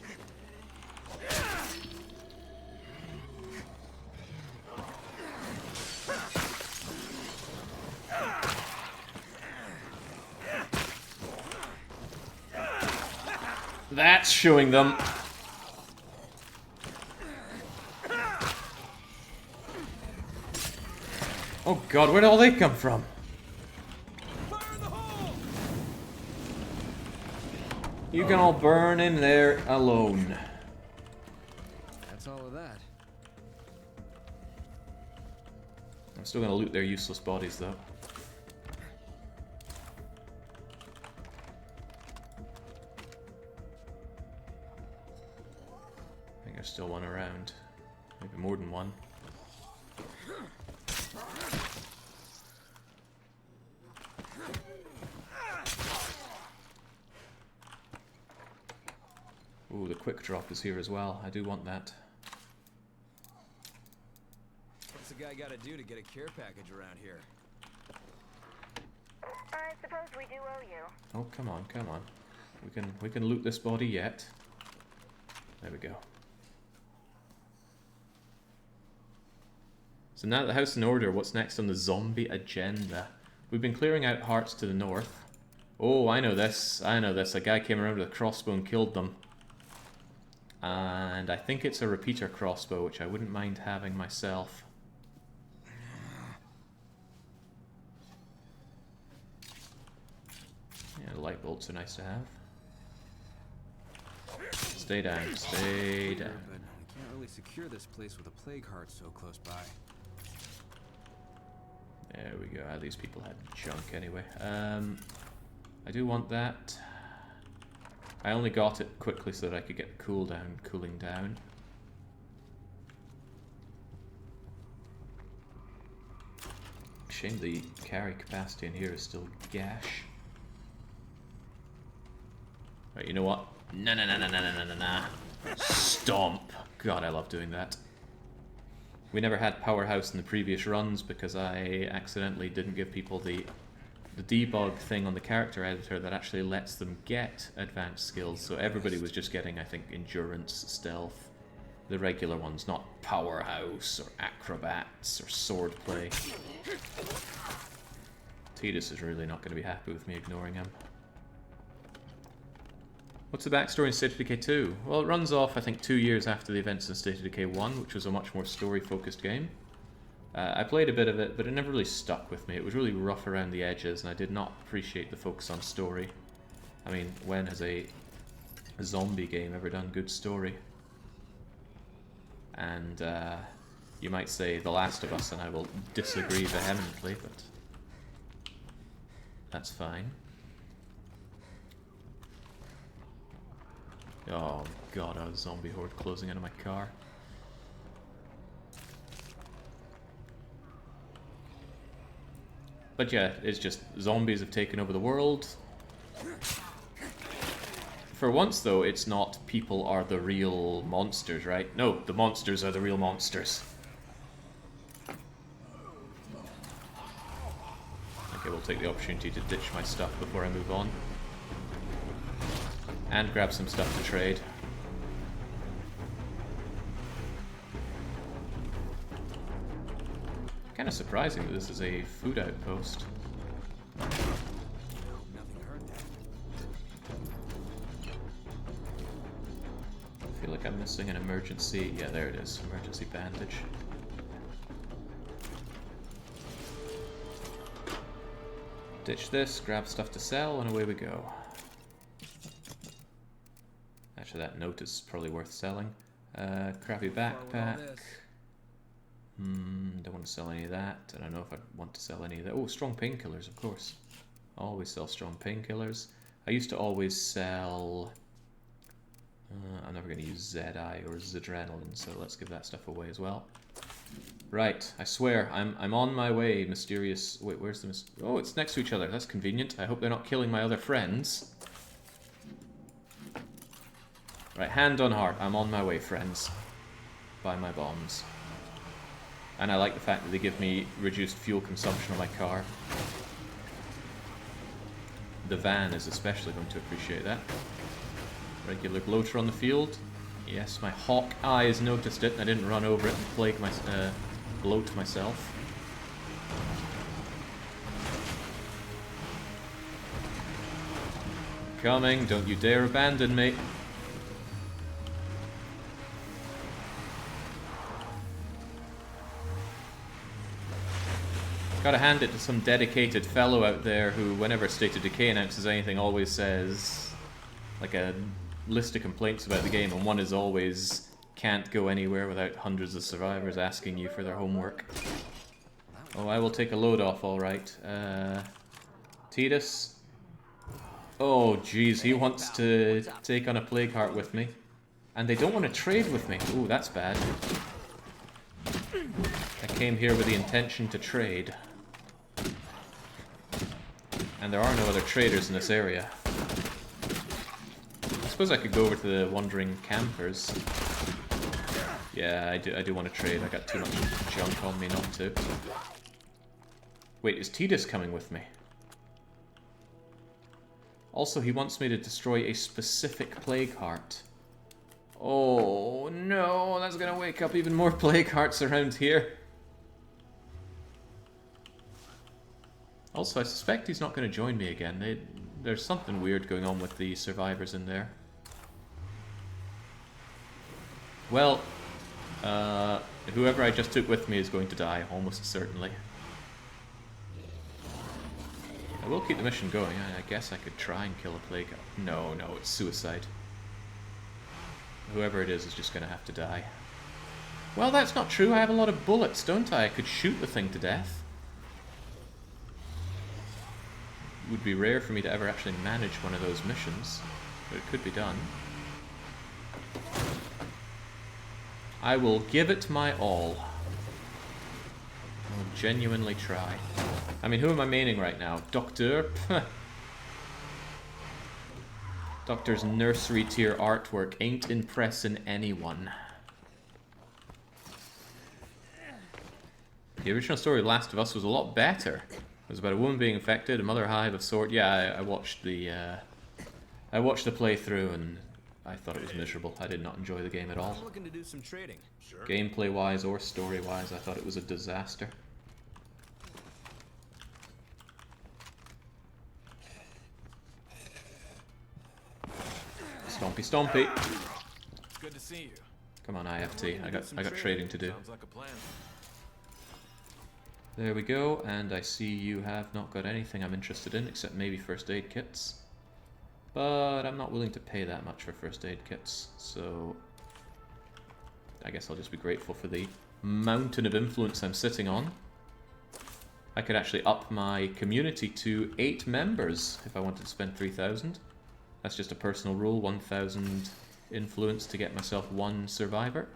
That's showing them. Oh god, where did all they come from? Fire in the hole! You can all burn in there alone. That's all of that. I'm still gonna loot their useless bodies though. there's still one around. Maybe more than one. Ooh, the quick drop is here as well. I do want that. What's the guy gotta do to get a care package around here? I suppose we do owe you. Oh, come on, come on. We can loot this body yet. There we go. So now that the house in order, what's next on the zombie agenda? We've been clearing out hearts to the north. Oh, I know this. I know this. A guy came around with a crossbow and killed them. And I think it's a repeater crossbow, which I wouldn't mind having myself. Yeah, light bolts are nice to have. Stay down, stay down. But we can't really secure this place with a plague heart so close by. There we go. These people had junk anyway. I do want that. I only got it quickly so that I could get the cooldown cooling down. Shame the carry capacity in here is still gash. Right, you know what? No. Stomp. God, I love doing that. We never had Powerhouse in the previous runs because I accidentally didn't give people the debug thing on the character editor that actually lets them get advanced skills. So everybody was just getting, I think, Endurance, Stealth, the regular ones, not Powerhouse or Acrobats or Swordplay. Tidus is really not going to be happy with me ignoring him. What's the backstory in State of Decay 2? Well, it runs off, I think, 2 years after the events in State of Decay 1, which was a much more story-focused game. I played a bit of it, but it never really stuck with me. It was really rough around the edges, and I did not appreciate the focus on story. I mean, when has a zombie game ever done good story? And you might say The Last of Us, and I will disagree vehemently, but that's fine. Oh god, a zombie horde closing into my car. But yeah, it's just zombies have taken over the world. For once though, it's not people are the real monsters, right? No, the monsters are the real monsters. Okay, we'll take the opportunity to ditch my stuff before I move on. And grab some stuff to trade. Kind of surprising that this is a food outpost. Nothing hurt that. I feel like I'm missing an emergency. Yeah, there it is. Emergency bandage. Ditch this, grab stuff to sell, and away we go. Actually, that note is probably worth selling. Crappy backpack. Don't want to sell any of that. I don't know if I want to sell any of that. Oh, strong painkillers, of course. Always sell strong painkillers. I used to always sell... I'm never going to use ZI or Zadrenaline, so let's give that stuff away as well. Right, I swear, I'm on my way, mysterious... Wait, where's the... Oh, it's next to each other. That's convenient. I hope they're not killing my other friends. Right, hand on heart, I'm on my way, friends. Buy my bombs. And I like the fact that they give me reduced fuel consumption on my car. The van is especially going to appreciate that. Regular bloater on the field. Yes, my hawk eyes noticed it and I didn't run over it and plague my, bloat myself. Coming, don't you dare abandon me. Gotta hand it to some dedicated fellow out there who, whenever State of Decay announces anything, always says, like, a list of complaints about the game, and one is always, can't go anywhere without hundreds of survivors asking you for their homework. Oh, I will take a load off, alright. Tidus? Oh, jeez, he wants to take on a Plague Heart with me. And they don't want to trade with me. Ooh, that's bad. I came here with the intention to trade. And there are no other traders in this area. I suppose I could go over to the wandering campers. Yeah, I do want to trade. I got too much junk on me not to. Wait, is Tidus coming with me? Also, he wants me to destroy a specific plague heart. Oh no, that's gonna wake up even more plague hearts around here. Also, I suspect he's not going to join me again. There's something weird going on with the survivors in there. Well, whoever I just took with me is going to die, almost certainly. I will keep the mission going. I guess I could try and kill a plague. No, it's suicide. Whoever it is just going to have to die. Well, that's not true. I have a lot of bullets, don't I? I could shoot the thing to death. It would be rare for me to ever actually manage one of those missions, but it could be done. I will give it my all. I will genuinely try. I mean, who am I maining right now? Doctor? Doctor's nursery tier artwork ain't impressing anyone. The original story of Last of Us was a lot better. It was about a woman being infected, a mother hive of sort. Yeah, I watched the playthrough and I thought it was miserable. I did not enjoy the game at all. I'm looking to do some trading. Sure. Gameplay-wise or story-wise, I thought it was a disaster. Stompy, stompy. Good to see you. Come on, IFT. I got trading to do. Sounds like a plan. There we go, and I see you have not got anything I'm interested in, except maybe first aid kits. But I'm not willing to pay that much for first aid kits, so I guess I'll just be grateful for the mountain of influence I'm sitting on. I could actually up my community to 8 members if I wanted to spend 3,000. That's just a personal rule, 1,000 influence to get myself 1 survivor.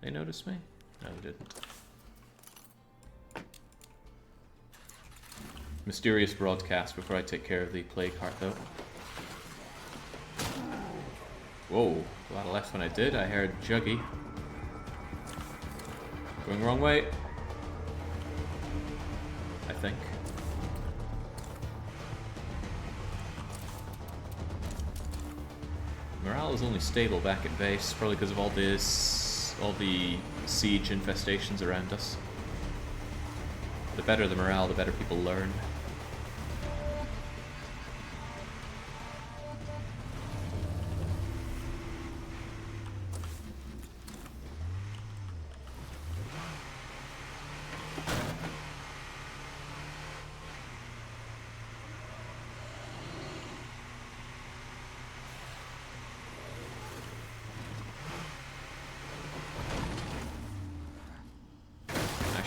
They noticed me? No, they didn't. Mysterious broadcast before I take care of the plague heart, though. Whoa, glad I left when I did. I heard Juggy. Going wrong way. I think. Morale is only stable back at base, probably because of all the siege infestations around us. The better the morale, the better people learn.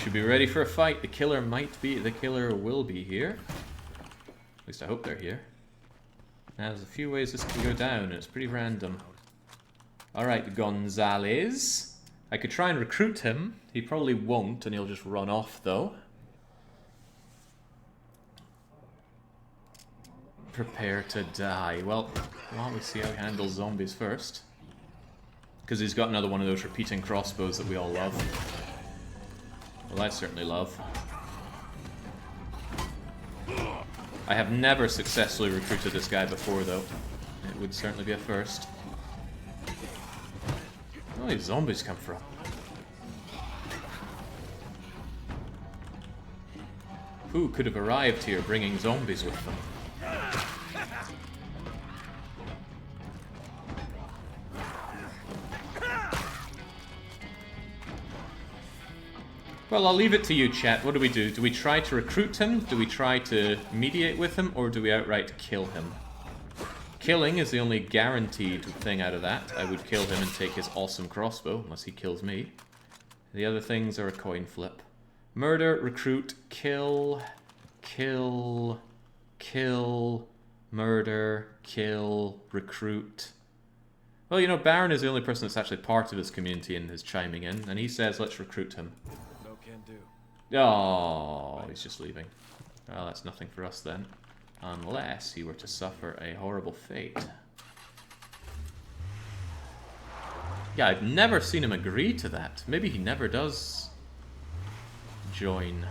Should be ready for a fight. The killer will be here. At least I hope they're here. Now there's a few ways this can go down, and it's pretty random. Alright, Gonzalez. I could try and recruit him. He probably won't, and he'll just run off, though. Prepare to die. Well, why don't we see how he handles zombies first? Because he's got another one of those repeating crossbows that we all love. Well, I certainly love. I have never successfully recruited this guy before, though. It would certainly be a first. Where do these zombies come from? Who could have arrived here bringing zombies with them? Well, I'll leave it to you, chat. What do we do? Do we try to recruit him? Do we try to mediate with him? Or do we outright kill him? Killing is the only guaranteed thing out of that. I would kill him and take his awesome crossbow, unless he kills me. The other things are a coin flip. Murder, recruit, kill, kill, kill, Murder, kill, recruit. Well, you know, Baron is the only person that's actually part of his community and is chiming in, and he says, let's recruit him. No can do. Oh, he's just leaving. Well, that's nothing for us then. Unless he were to suffer a horrible fate. Yeah, I've never seen him agree to that. Maybe he never does join.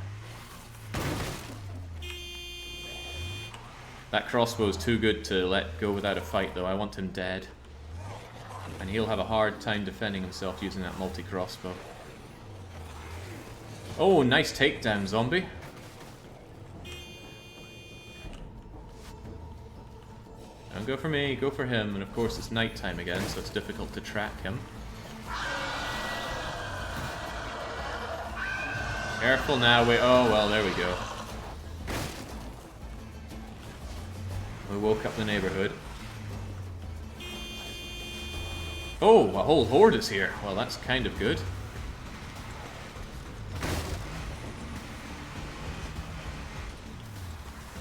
That crossbow is too good to let go without a fight, though. I want him dead. And he'll have a hard time defending himself using that multi-crossbow. Oh, nice takedown, zombie. Don't go for me, go for him. And of course it's nighttime again, so it's difficult to track him. Careful now, wait. Oh, well, there we go. We woke up the neighborhood. Oh, a whole horde is here. Well, that's kind of good.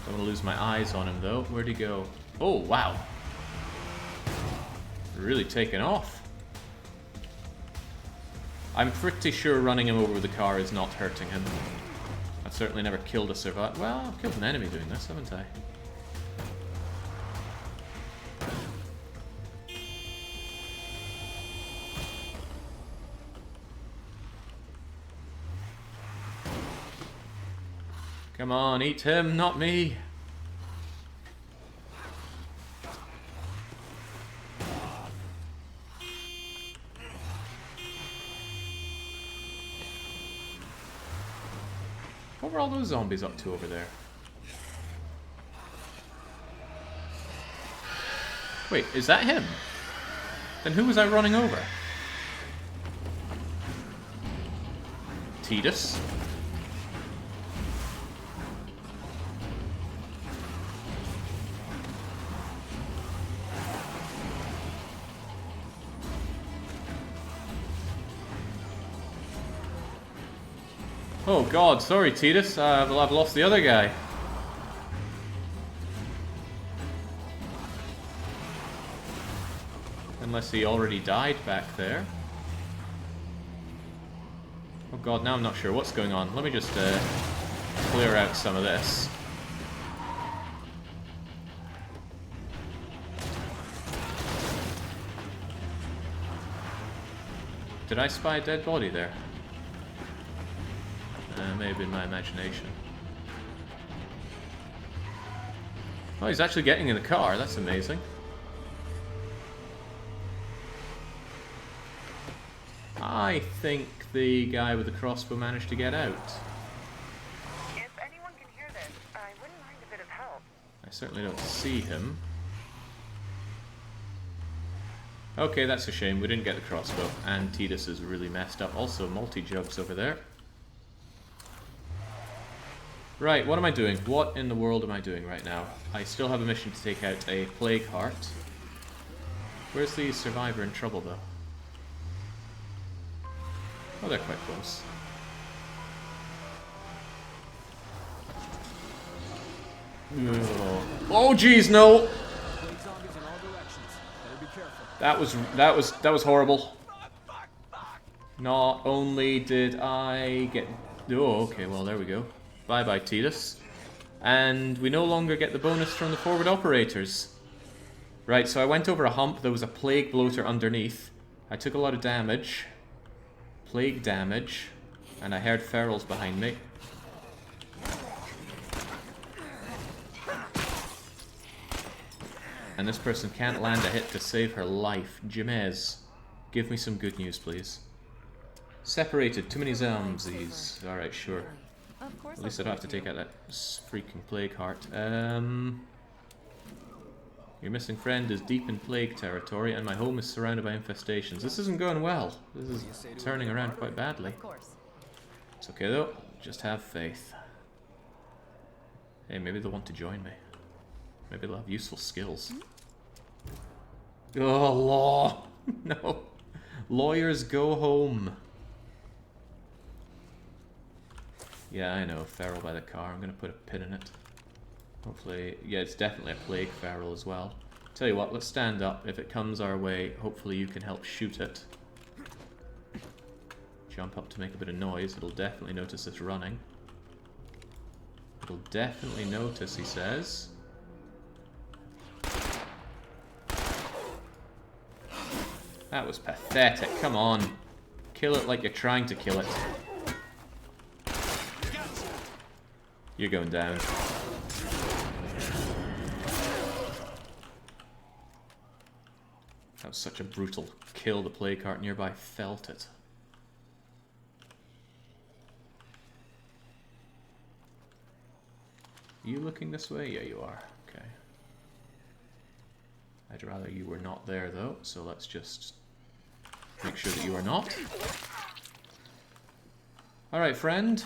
Don't want to lose my eyes on him, though. Where'd he go? Oh, wow. Really taken off. I'm pretty sure running him over with the car is not hurting him. I've certainly never killed a survivor. Well, I've killed an enemy doing this, haven't I? Come on, eat him, not me. What were all those zombies up to over there? Wait, is that him? Then who was I running over? Tidus? Oh god, sorry Tidus, I've lost the other guy. Unless he already died back there. Oh god, now I'm not sure what's going on. Let me just clear out some of this. Did I spy a dead body there? May have been my imagination. Oh, he's actually getting in the car. That's amazing. I think the guy with the crossbow managed to get out. If anyone can hear this, I wouldn't mind a bit of help. I certainly don't see him. Okay, that's a shame. We didn't get the crossbow. And Tidus is really messed up. Also, multi-jugs over there. Right, what am I doing? What in the world am I doing right now? I still have a mission to take out a plague heart. Where's the survivor in trouble, though? Oh, they're quite close. Oh, jeez, no! That was horrible. Not only did I get... Oh, okay, well, there we go. Bye-bye, Tidus. And we no longer get the bonus from the forward operators. Right, so I went over a hump. There was a plague bloater underneath. I took a lot of damage. Plague damage. And I heard ferals behind me. And this person can't land a hit to save her life. Jemez, give me some good news, please. Separated. Too many zombies. Alright, sure. At least I don't have to take out that freaking plague heart. Your missing friend is deep in plague territory, and my home is surrounded by infestations. This isn't going well. This is turning around quite badly. It's okay though. Just have faith. Hey, maybe they'll want to join me. Maybe they'll have useful skills. Oh, law! No. Lawyers go home. Yeah, I know. Feral by the car. I'm going to put a pin in it. Hopefully, yeah, it's definitely a plague feral as well. Tell you what, let's stand up. If it comes our way, hopefully you can help shoot it. Jump up to make a bit of noise. It'll definitely notice us running. It'll definitely notice, he says. That was pathetic. Come on. Kill it like you're trying to kill it. You're going down. That was such a brutal kill. The plague cart nearby felt it. Are you looking this way? Yeah, you are. Okay. I'd rather you were not there, though, so let's just make sure that you are not. Alright, friend.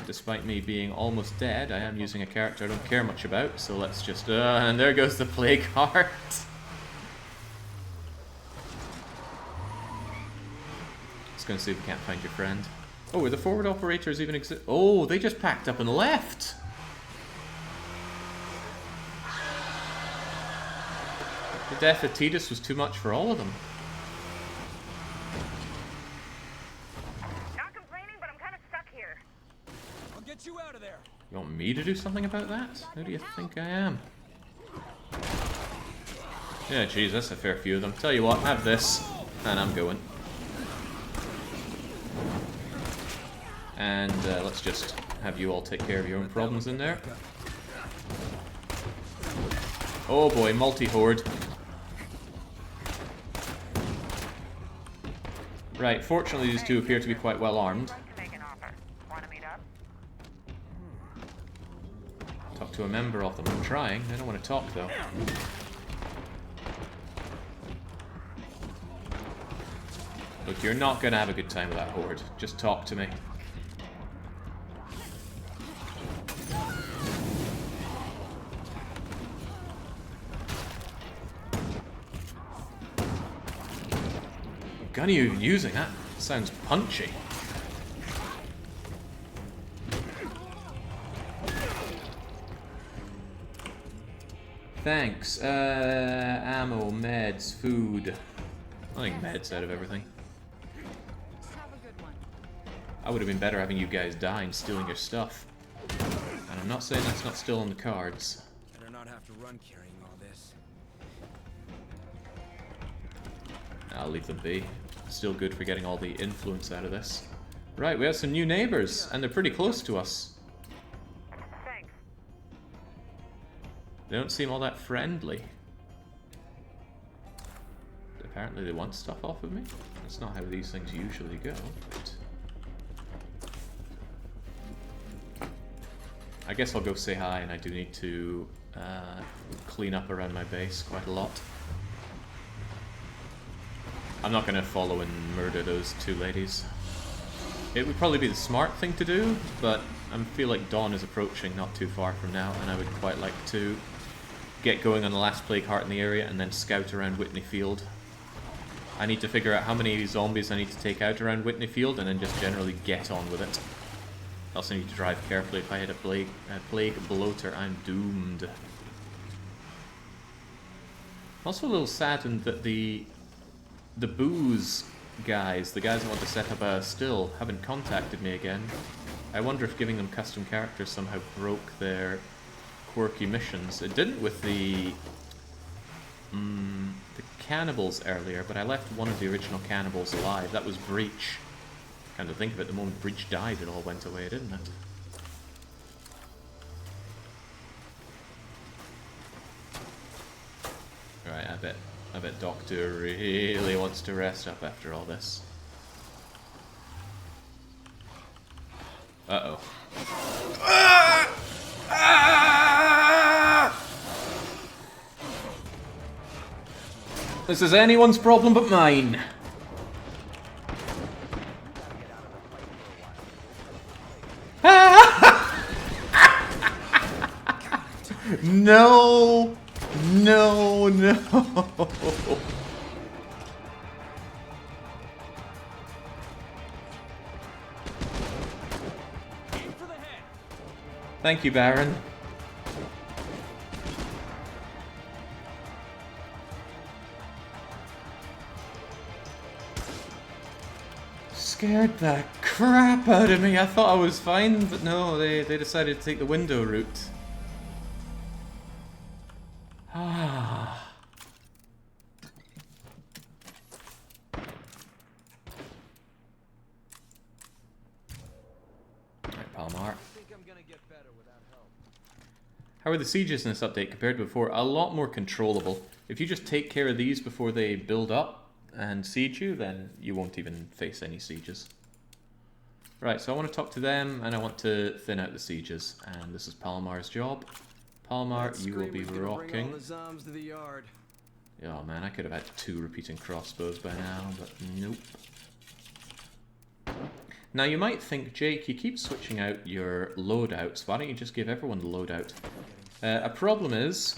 Despite me being almost dead, I am using a character I don't care much about, so let's just... and there goes the plague heart. Let's go and see if we can't find your friend. Oh, are the forward operators even exist? Oh, they just packed up and left! The death of Tidus was too much for all of them. Not complaining, but I'm kind of stuck here. I'll get you out of there. You want me to do something about that? Who do you think I am? Yeah, geez, that's a fair few of them. Tell you what, have this, and I'm going. And let's just have you all take care of your own problems in there. Oh boy, multi-horde. Right, fortunately these two appear to be quite well armed. I'd like to make an offer. Want to meet up? Talk to a member of them. I'm trying. They don't want to talk though. Look, you're not going to have a good time with that horde. Just talk to me. Gun are you using? That sounds punchy. Thanks. Ammo, meds, food. I think meds out of everything. I would have been better having you guys die and stealing your stuff. And I'm not saying that's not still on the cards. Better not have to run carrying all this. I'll leave them be. Still good for getting all the influence out of this. Right, we have some new neighbors, and they're pretty close to us. Thanks. They don't seem all that friendly. Apparently they want stuff off of me. That's not how these things usually go. But I guess I'll go say hi, and I do need to clean up around my base quite a lot. I'm not going to follow and murder those two ladies. It would probably be the smart thing to do, but I feel like dawn is approaching not too far from now, and I would quite like to get going on the last plague heart in the area and then scout around Whitney Field. I need to figure out how many zombies I need to take out around Whitney Field and then just generally get on with it. I also need to drive carefully. If I hit a plague bloater, I'm doomed. I'm also a little saddened that the booze guys, the guys that want to set up a still, haven't contacted me again. I wonder if giving them custom characters somehow broke their quirky missions. It didn't with the cannibals earlier, but I left one of the original cannibals alive. That was Breach. Kind of think of it, the moment Breach died, it all went away, didn't it? Right, I bet Doctor really wants to rest up after all this. Uh-oh. This is anyone's problem but mine. No! No, no! Aim for the head. Thank you, Baron. Scared the crap out of me. I thought I was fine, but no, they decided to take the window route. Ah. Right, Palomar. How are the sieges in this update compared to before? A lot more controllable. If you just take care of these before they build up and siege you, then you won't even face any sieges. Right, so I want to talk to them, and I want to thin out the sieges. And this is Palomar's job. Palomar, you will be rocking. Oh man, I could have had 2 repeating crossbows by now, but nope. Now you might think, Jake, you keep switching out your loadouts. Why don't you just give everyone the loadout? A problem is...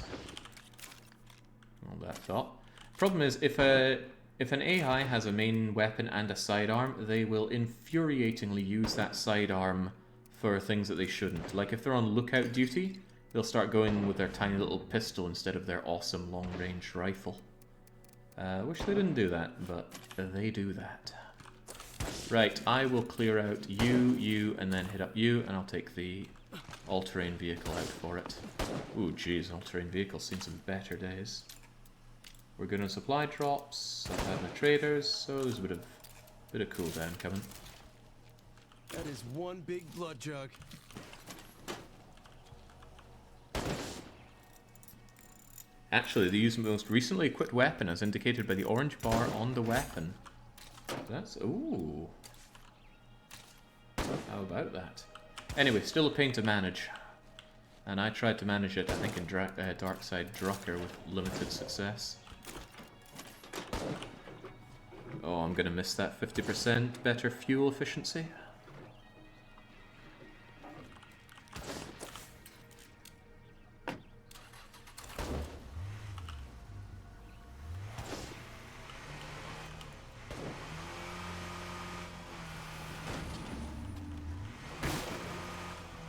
Hold that thought. Problem is, if an AI has a main weapon and a sidearm, they will infuriatingly use that sidearm for things that they shouldn't. Like if they're on lookout duty, they'll start going with their tiny little pistol instead of their awesome long-range rifle. Wish they didn't do that, but they do that. Right, I will clear out you, and then hit up you, and I'll take the all-terrain vehicle out for it. Ooh, jeez, all-terrain vehicle's seen some better days. We're good on supply drops, I have the traders, so there's a bit of cooldown coming. That is one big blood jug. Actually, they use the most recently equipped weapon as indicated by the orange bar on the weapon. That's... ooh. How about that? Anyway, still a pain to manage. And I tried to manage it, I think, in Darkside Drucker with limited success. Oh, I'm gonna miss that 50% better fuel efficiency.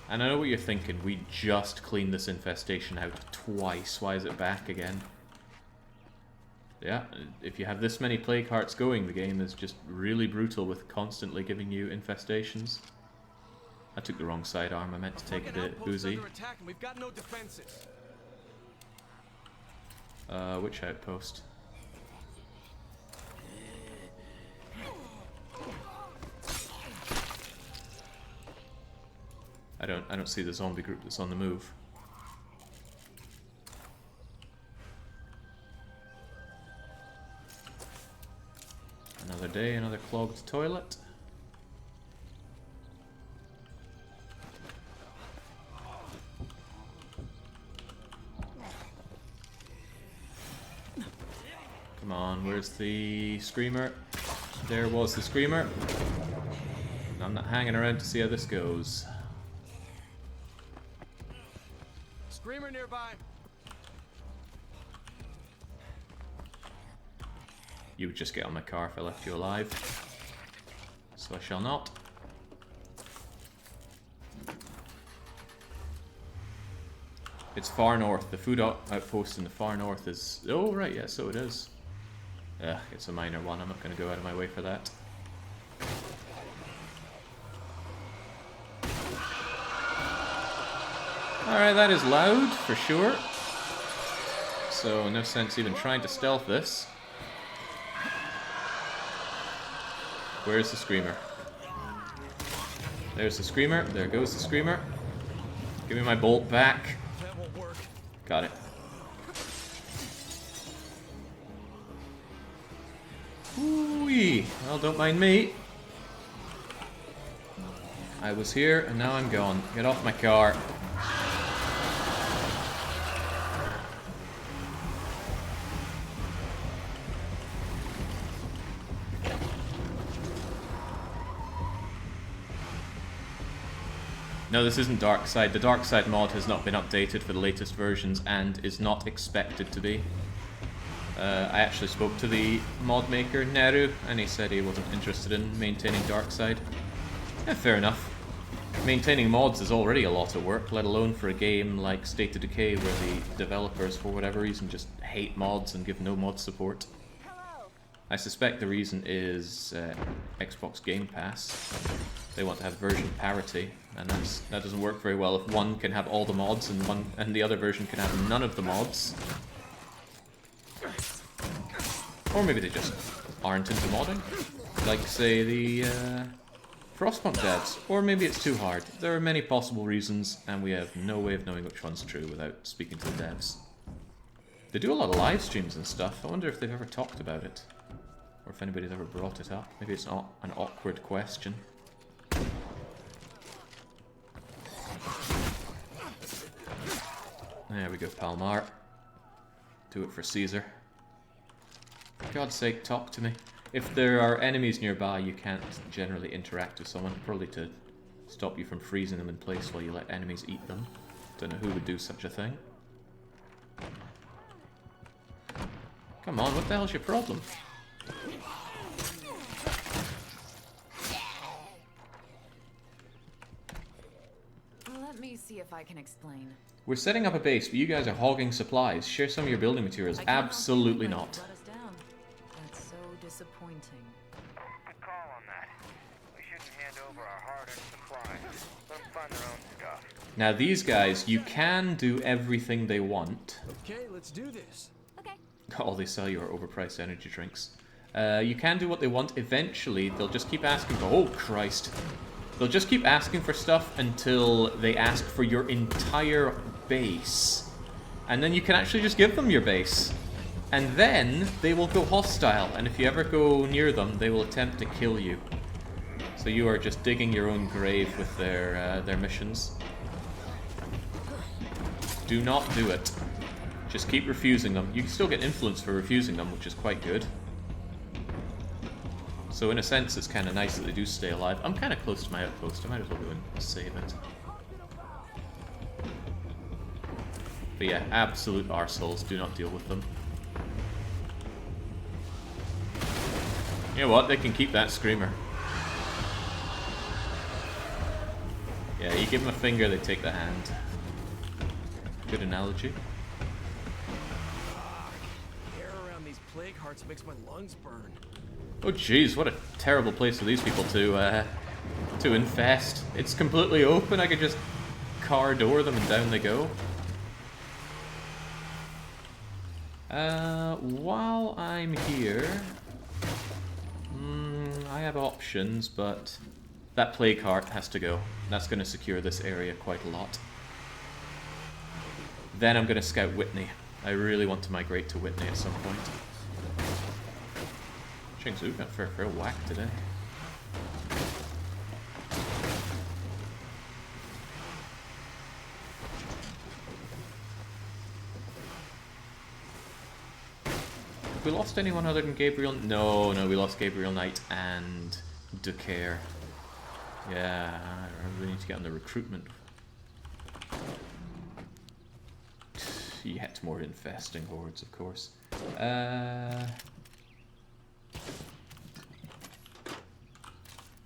And I know what you're thinking, we just cleaned this infestation out twice, why is it back again? Yeah, if you have this many plague hearts going, the game is just really brutal with constantly giving you infestations. I took the wrong sidearm, I meant to take the Uzi. We've got no defenses. Which outpost? I don't see the zombie group that's on the move. Another day, another clogged toilet. Come on, where's the screamer? There was the screamer. I'm not hanging around to see how this goes. Screamer nearby. You would just get on my car if I left you alive. So I shall not. It's far north. The food outpost in the far north is... oh, right, yeah, so it is. Ugh, it's a minor one. I'm not going to go out of my way for that. Alright, that is loud, for sure. So, no sense even trying to stealth this. Where's the screamer? There's the screamer. There goes the screamer. Give me my bolt back. That won't work. Got it. Ooh-wee. Well, don't mind me. I was here, and now I'm gone. Get off my car. No, this isn't Darkside. The Darkside mod has not been updated for the latest versions and is not expected to be. I actually spoke to the mod maker, Neru, and he said he wasn't interested in maintaining Darkside. Yeah, fair enough. Maintaining mods is already a lot of work, let alone for a game like State of Decay where the developers, for whatever reason, just hate mods and give no mod support. I suspect the reason is Xbox Game Pass. They want to have version parity, and that doesn't work very well if one can have all the mods and the other version can have none of the mods. Or maybe they just aren't into modding, like say the Frostpunk devs. Or maybe it's too hard. There are many possible reasons, and we have no way of knowing which one's true without speaking to the devs. They do a lot of live streams and stuff. I wonder if they've ever talked about it. Or if anybody's ever brought it up. Maybe it's not an awkward question. There we go, Palmar. Do it for Caesar. For God's sake, talk to me. If there are enemies nearby, you can't generally interact with someone, probably to stop you from freezing them in place while you let enemies eat them. Don't know who would do such a thing. Come on, what the hell's your problem? Let me see if I can explain. We're setting up a base, but you guys are hogging supplies. Share some of your building materials. Absolutely not. Let us down. That's so disappointing. Good call on that. We shouldn't hand over our hard-earned supplies. Let them find their own stuff. Now these guys, you can do everything they want. Okay, let's do this. Okay. All they sell you are overpriced energy drinks. You can do what they want. Eventually, they'll just keep asking for... Oh, Christ. They'll just keep asking for stuff until they ask for your entire base. And then you can actually just give them your base. And then they will go hostile. And if you ever go near them, they will attempt to kill you. So you are just digging your own grave with their missions. Do not do it. Just keep refusing them. You can still get influence for refusing them, which is quite good. So in a sense, it's kind of nice that they do stay alive. I'm kind of close to my outpost. I might as well go and save it. But yeah, absolute arseholes. Do not deal with them. You know what? They can keep that screamer. Yeah, you give them a finger, they take the hand. Good analogy. Air around these plague hearts makes my lungs burn. Oh jeez, what a terrible place for these people to infest. It's completely open, I could just car door them and down they go. While I'm here... I have options, but that plague heart has to go. That's going to secure this area quite a lot. Then I'm going to scout Whitney. I really want to migrate to Whitney at some point. Chingsu got for a whack today. Have we lost anyone other than Gabriel? No, we lost Gabriel Knight and Ducaire. Yeah, I really need to get on the recruitment. Yet more infesting hordes, of course.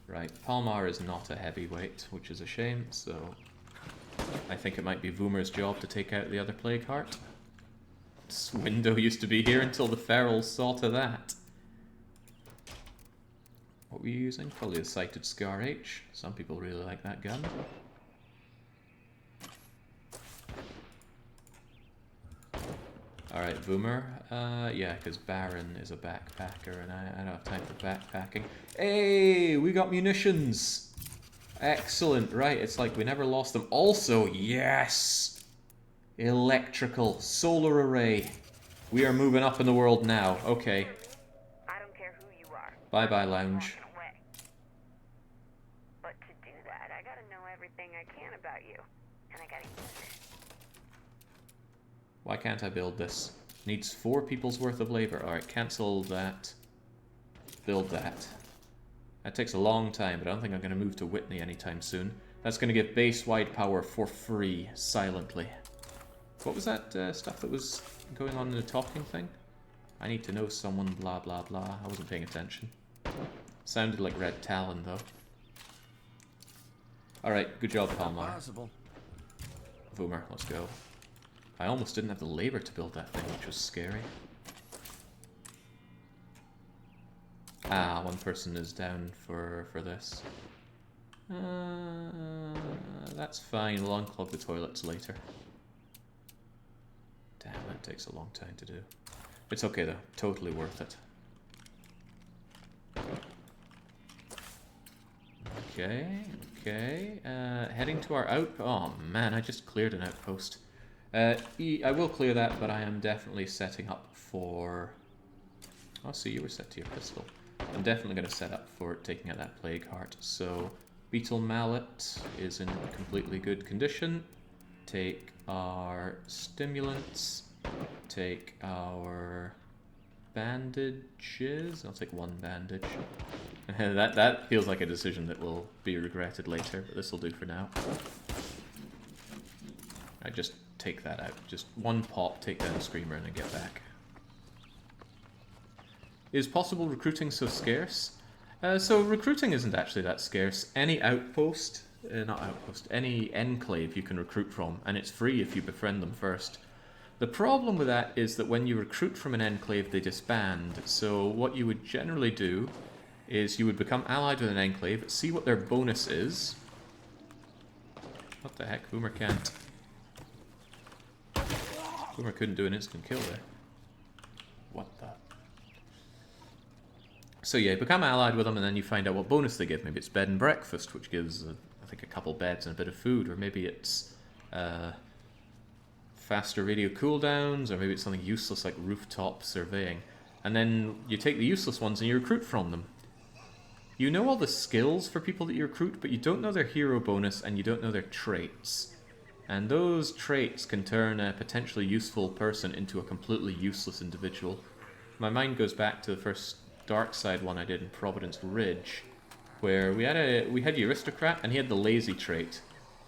Right, Palmar is not a heavyweight, which is a shame, so I think it might be Voomer's job to take out the other Plague Heart. This window used to be here until the Ferals saw to that. What were you using? Probably a sighted Scar H. Some people really like that gun. Alright, Boomer. Yeah, because Baron is a backpacker and I don't have time for backpacking. Hey, we got munitions! Excellent, right, it's like we never lost them. Also, yes! Electrical, solar array. We are moving up in the world now, okay. I don't care who you are. Bye-bye, lounge. Walking away. But to do that, I gotta know everything I can about you. And I gotta use it. Why can't I build this? Needs 4 people's worth of labor. Alright, cancel that. Build that. That takes a long time, but I don't think I'm going to move to Whitney anytime soon. That's going to give base-wide power for free, silently. What was that stuff that was going on in the talking thing? I need to know someone, blah blah blah. I wasn't paying attention. Sounded like Red Talon, though. Alright, good job, Palmar. Possible. Boomer, let's go. I almost didn't have the labor to build that thing, which was scary. Ah, one person is down for this. That's fine, we'll unclog the toilets later. Damn, that takes a long time to do. It's okay though, totally worth it. Okay. Heading to our outpost. Oh man, I just cleared an outpost. I will clear that, but I am definitely setting up for... Oh, so you were set to your pistol. I'm definitely going to set up for taking out that plague heart. So, beetle mallet is in completely good condition. Take our stimulants. Take our bandages. I'll take one bandage. that feels like a decision that will be regretted later, but this will do for now. I just take that out. Just one pop, take down the screamer, and then get back. Is possible recruiting so scarce? So recruiting isn't actually that scarce. Any outpost, not outpost, any enclave you can recruit from, and it's free if you befriend them first. The problem with that is that when you recruit from an enclave, they disband. So what you would generally do is you would become allied with an enclave, see what their bonus is. What the heck? Boomer can't. Boomer couldn't do an instant kill there. What the... So yeah, you become allied with them and then you find out what bonus they give. Maybe it's bed and breakfast, which gives, I think, a couple beds and a bit of food. Or maybe it's faster radio cooldowns, or maybe it's something useless like rooftop surveying. And then you take the useless ones and you recruit from them. You know all the skills for people that you recruit, but you don't know their hero bonus and you don't know their traits. And those traits can turn a potentially useful person into a completely useless individual. My mind goes back to the first Dark Side one I did in Providence Ridge, where we had the aristocrat and he had the lazy trait,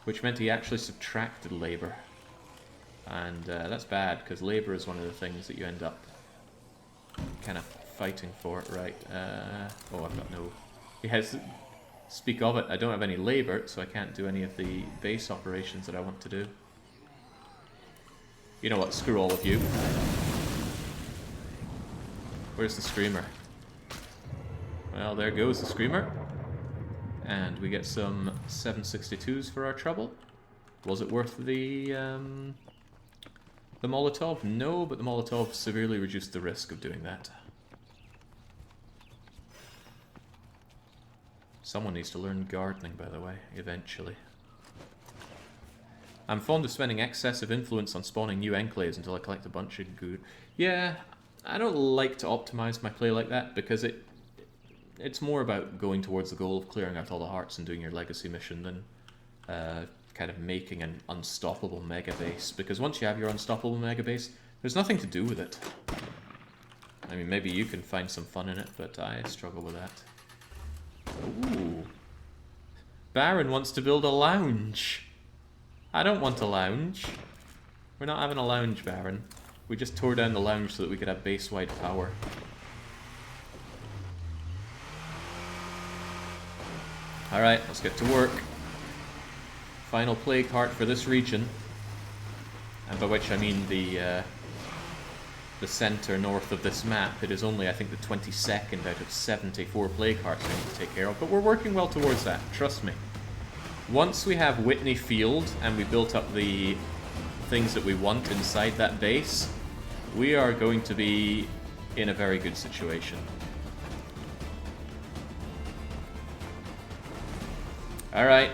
which meant he actually subtracted labor. And that's bad, because labor is one of the things that you end up kind of fighting for, right? Oh, I've got no... He has... Speak of it, I don't have any labor, so I can't do any of the base operations that I want to do. You know what, screw all of you. Where's the screamer? Well, there goes the screamer. And we get some 762s for our trouble. Was it worth the Molotov? No, but the Molotov severely reduced the risk of doing that. Someone needs to learn gardening, by the way, eventually. I'm fond of spending excessive influence on spawning new enclaves until I collect a bunch of good... Yeah, I don't like to optimize my play like that, because it's more about going towards the goal of clearing out all the hearts and doing your legacy mission than kind of making an unstoppable mega base. Because once you have your unstoppable mega base, there's nothing to do with it. I mean, maybe you can find some fun in it, but I struggle with that. Ooh. Baron wants to build a lounge. I don't want a lounge. We're not having a lounge, Baron. We just tore down the lounge so that we could have base-wide power. Alright, let's get to work. Final plague heart for this region. And by which I mean the center north of this map. It is only, I think, the 22nd out of 74 plague hearts we need to take care of, but we're working well towards that, trust me. Once we have Whitney Field and we built up the things that we want inside that base, we are going to be in a very good situation. Alright,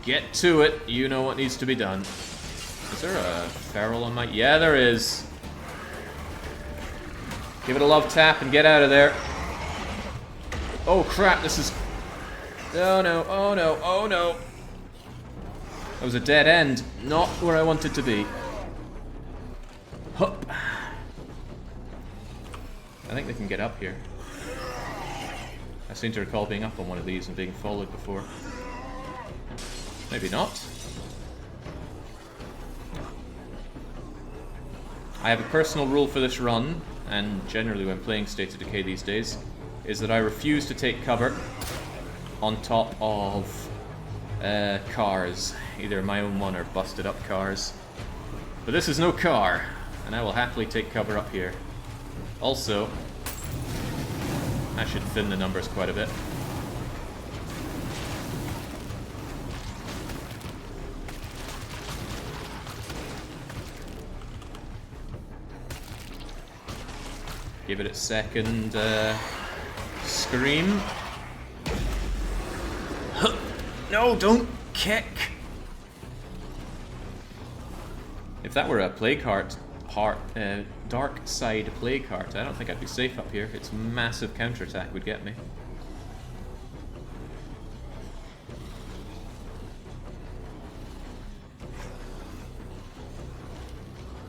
get to it. You know what needs to be done. Is there a feral on my... Yeah, there is. Give it a love tap and get out of there. Oh crap, this is... Oh no, oh no, oh no. That was a dead end. Not where I wanted to be. Hup. I think they can get up here. I seem to recall being up on one of these and being followed before. Maybe not. I have a personal rule for this run, and generally when playing State of Decay these days, is that I refuse to take cover on top of cars. Either my own one or busted up cars. But this is no car, and I will happily take cover up here. Also, I should thin the numbers quite a bit. Give it a second scream. No, don't kick! If that were a plague dark side plague heart, I don't think I'd be safe up here. Its massive counterattack would get me.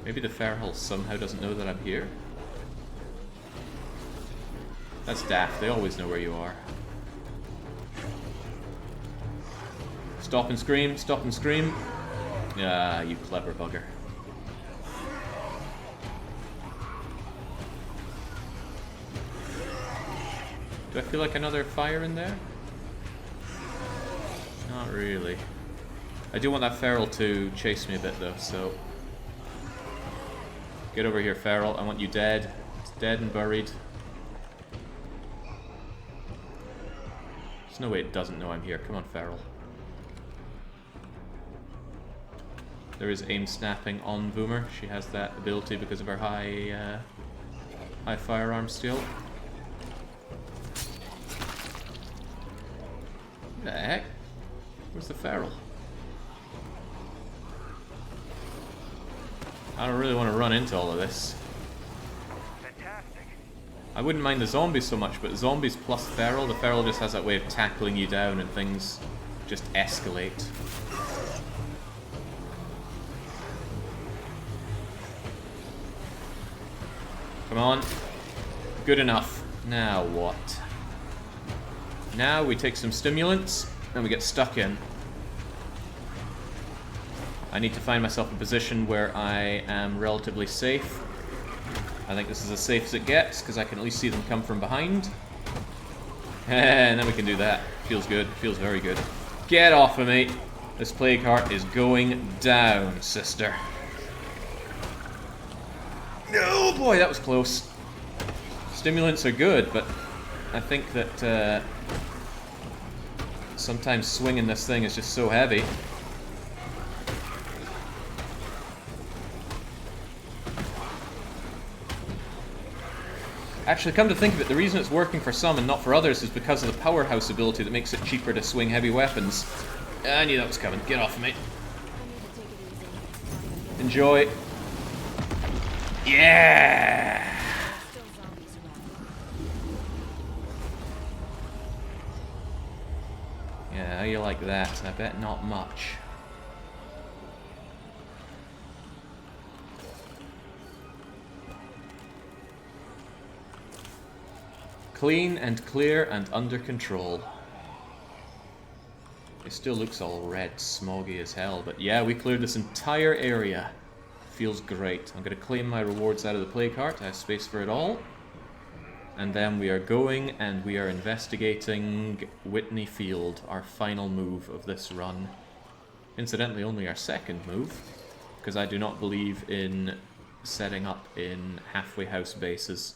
Maybe the Feral somehow doesn't know that I'm here? That's daft, they always know where you are. Stop and scream, stop and scream. Ah, you clever bugger. Do I feel like another fire in there? Not really. I do want that Feral to chase me a bit though, so... Get over here, Feral. I want you dead. It's dead and buried. There's no way it doesn't know I'm here. Come on, Feral. There is aim snapping on Boomer. She has that ability because of her high firearm skill. What the heck? Where's the Feral? I don't really want to run into all of this. Fantastic. I wouldn't mind the zombies so much, but zombies plus Feral, the Feral just has that way of tackling you down and things just escalate. Come on. Good enough. Now what? Now we take some stimulants and we get stuck in. I need to find myself a position where I am relatively safe. I think this is as safe as it gets because I can at least see them come from behind. And then we can do that. Feels good. Feels very good. Get off of me. This plague heart is going down, sister. No, boy, that was close. Stimulants are good, but I think that sometimes swinging this thing is just so heavy. Actually, come to think of it, the reason it's working for some and not for others is because of the powerhouse ability that makes it cheaper to swing heavy weapons. I knew that was coming. Get off of me. Enjoy. Yeah! Yeah, how you like that? I bet not much. Clean and clear and under control. It still looks all red, smoggy as hell, but yeah, we cleared this entire area. Feels great. I'm going to claim my rewards out of the plague heart. I have space for it all. And then we are going and we are investigating Whitney Field, our final move of this run. Incidentally, only our second move, because I do not believe in setting up in halfway house bases.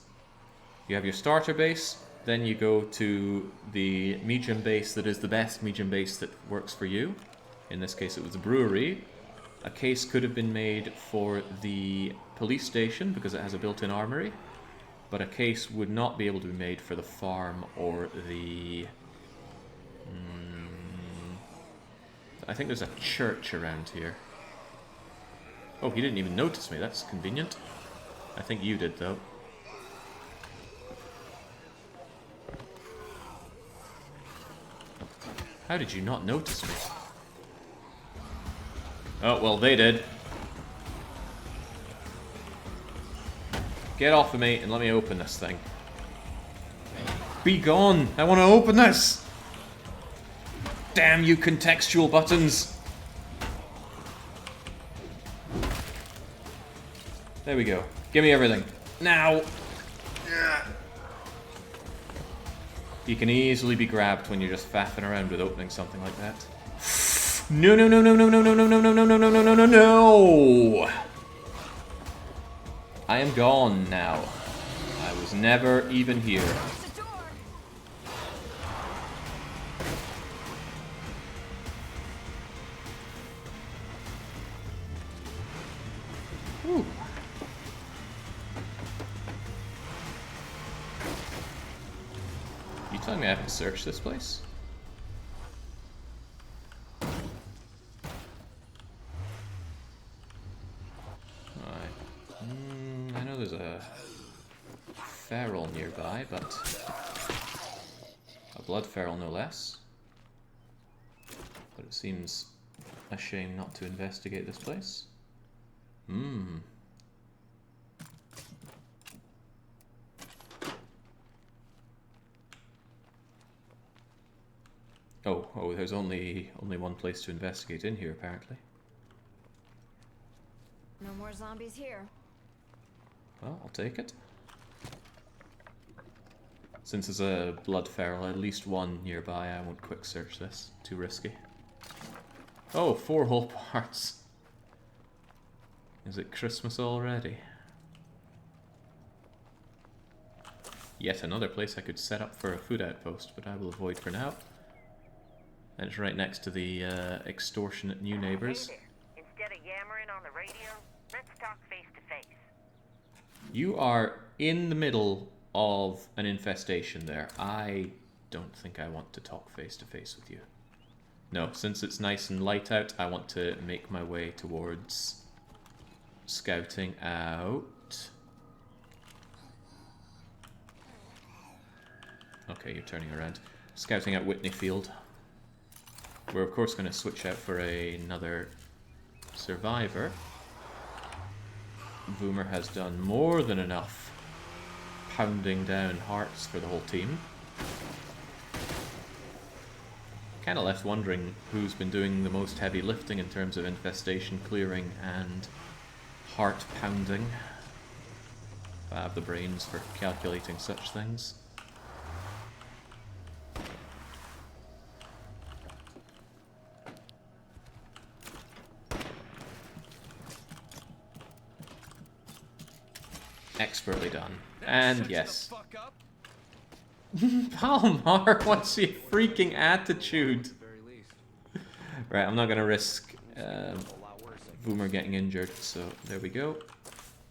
You have your starter base, then you go to the medium base that is the best medium base that works for you. In this case it was the brewery. A case could have been made for the police station because it has a built-in armory, but a case would not be able to be made for the farm or the... I think there's a church around here. Oh, he didn't even notice me, that's convenient. I think you did though. How did you not notice me? Oh, well, they did. Get off of me and let me open this thing. Be gone! I want to open this! Damn you contextual buttons! There we go. Give me everything. Now! You can easily be grabbed when you're just faffing around with opening something like that. No, no, no, no, no, no, no, no, no, no, no, no, no, no, no, no, no! I am gone now. I was never even here. Whew. You telling me I have to search this place? I know there's a feral nearby, but a blood feral no less. But it seems a shame not to investigate this place. Oh, there's only one place to investigate in here, apparently. No more zombies here. Well, I'll take it. Since there's a blood feral, at least one nearby, I won't quick search this. Too risky. Oh, 4 whole parts. Is it Christmas already? Yet another place I could set up for a food outpost, but I will avoid for now. And it's right next to the extortionate new neighbors. Hey there. Instead of yammering on the radio, let's talk face to face. You are in the middle of an infestation there. I don't think I want to talk face to face with you. No, since it's nice and light out, I want to make my way towards scouting out. Okay, you're turning around. Scouting out Whitney Field. We're of course going to switch out for another survivor. Boomer has done more than enough pounding down hearts for the whole team. Kind of left wondering who's been doing the most heavy lifting in terms of infestation clearing and heart pounding. If I have the brains for calculating such things. Expertly done. And yes. Palmar, what's your freaking attitude? Right, I'm not going to risk Boomer getting injured, so there we go.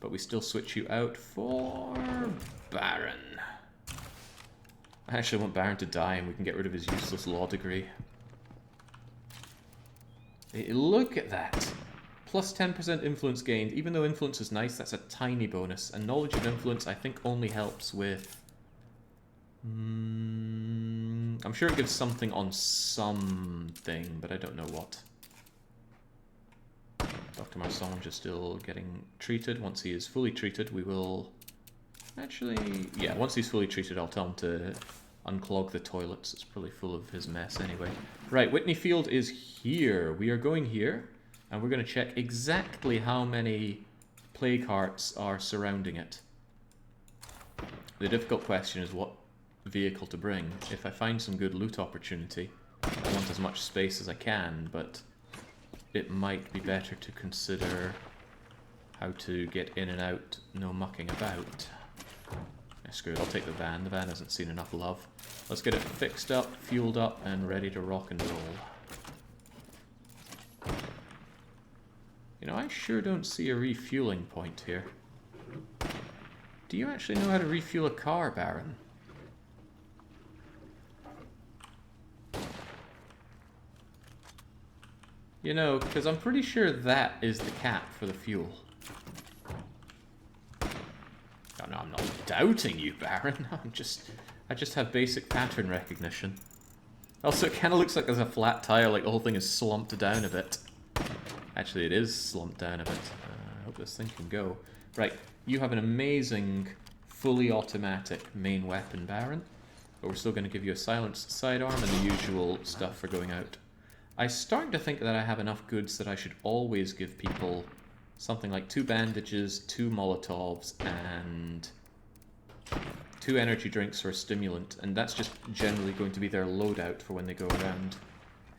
But we still switch you out for Baron. I actually want Baron to die and we can get rid of his useless law degree. Look at that. Plus 10% influence gained. Even though influence is nice, that's a tiny bonus. And knowledge of influence, I think, only helps with... I'm sure it gives something on something, but I don't know what. Dr. Marsange is still getting treated. Once he is fully treated, we will... Actually, yeah, once he's fully treated, I'll tell him to unclog the toilets. It's probably full of his mess anyway. Right, Whitney Field is here. We are going here. And we're going to check exactly how many plague hearts are surrounding it. The difficult question is what vehicle to bring. If I find some good loot opportunity, I want as much space as I can, but it might be better to consider how to get in and out, no mucking about. Yeah, screw it, I'll take the van. The van hasn't seen enough love. Let's get it fixed up, fueled up, and ready to rock and roll. You know, I sure don't see a refueling point here. Do you actually know how to refuel a car, Baron? You know, because I'm pretty sure that is the cap for the fuel. Oh, no, I'm not doubting you, Baron. I just have basic pattern recognition. Also, it kind of looks like there's a flat tire, like the whole thing is slumped down a bit. Actually, it is slumped down a bit. I hope this thing can go. Right, you have an amazing, fully automatic main weapon, Baron. But we're still going to give you a silenced sidearm and the usual stuff for going out. I start to think that I have enough goods that I should always give people something like 2 bandages, 2 Molotovs, and 2 energy drinks or a stimulant. And that's just generally going to be their loadout for when they go around.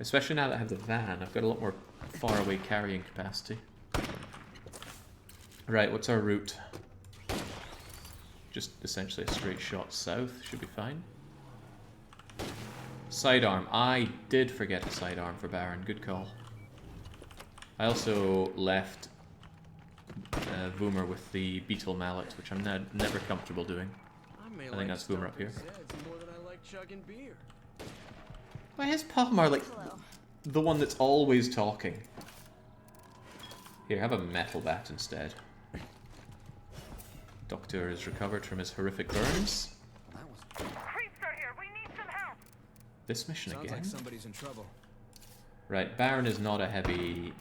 Especially now that I have the van, I've got a lot more far away carrying capacity. Right, what's our route? Just essentially a straight shot south, should be fine. Sidearm. I did forget a sidearm for Baron, good call. I also left Boomer with the beetle mallet, which I'm never comfortable doing. I think that's Boomer up here. More than I like chugging beer. Why is Palmar like the one that's always talking? Here, have a metal bat instead. Doctor is recovered from his horrific burns. Creeps are here. We need some help. This mission Sounds again? like somebody's in trouble. Right, Baron is not a heavy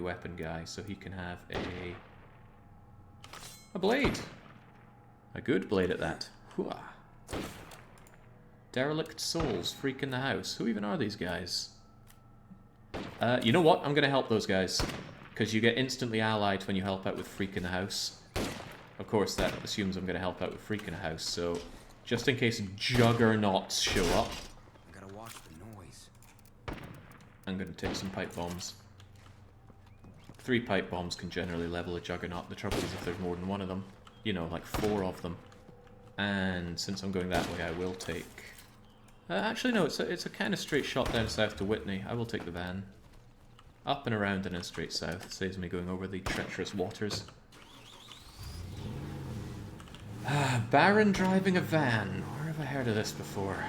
weapon guy, so he can have a blade. A good blade at that. Hooah. Derelict souls, freak in the house. Who even are these guys? You know what? I'm going to help those guys. Because you get instantly allied when you help out with freak in the house. Of course, that assumes I'm going to help out with freak in the house, so just in case juggernauts show up, I gotta watch the noise. I'm going to take some pipe bombs. 3 pipe bombs can generally level a juggernaut. The trouble is if there's more than one of them. You know, like 4 of them. And since I'm going that way, I will take... actually, no, it's a kind of straight shot down south to Whitney. I will take the van. Up and around and then straight south. Saves me going over the treacherous waters. Baron driving a van. Where have I heard of this before?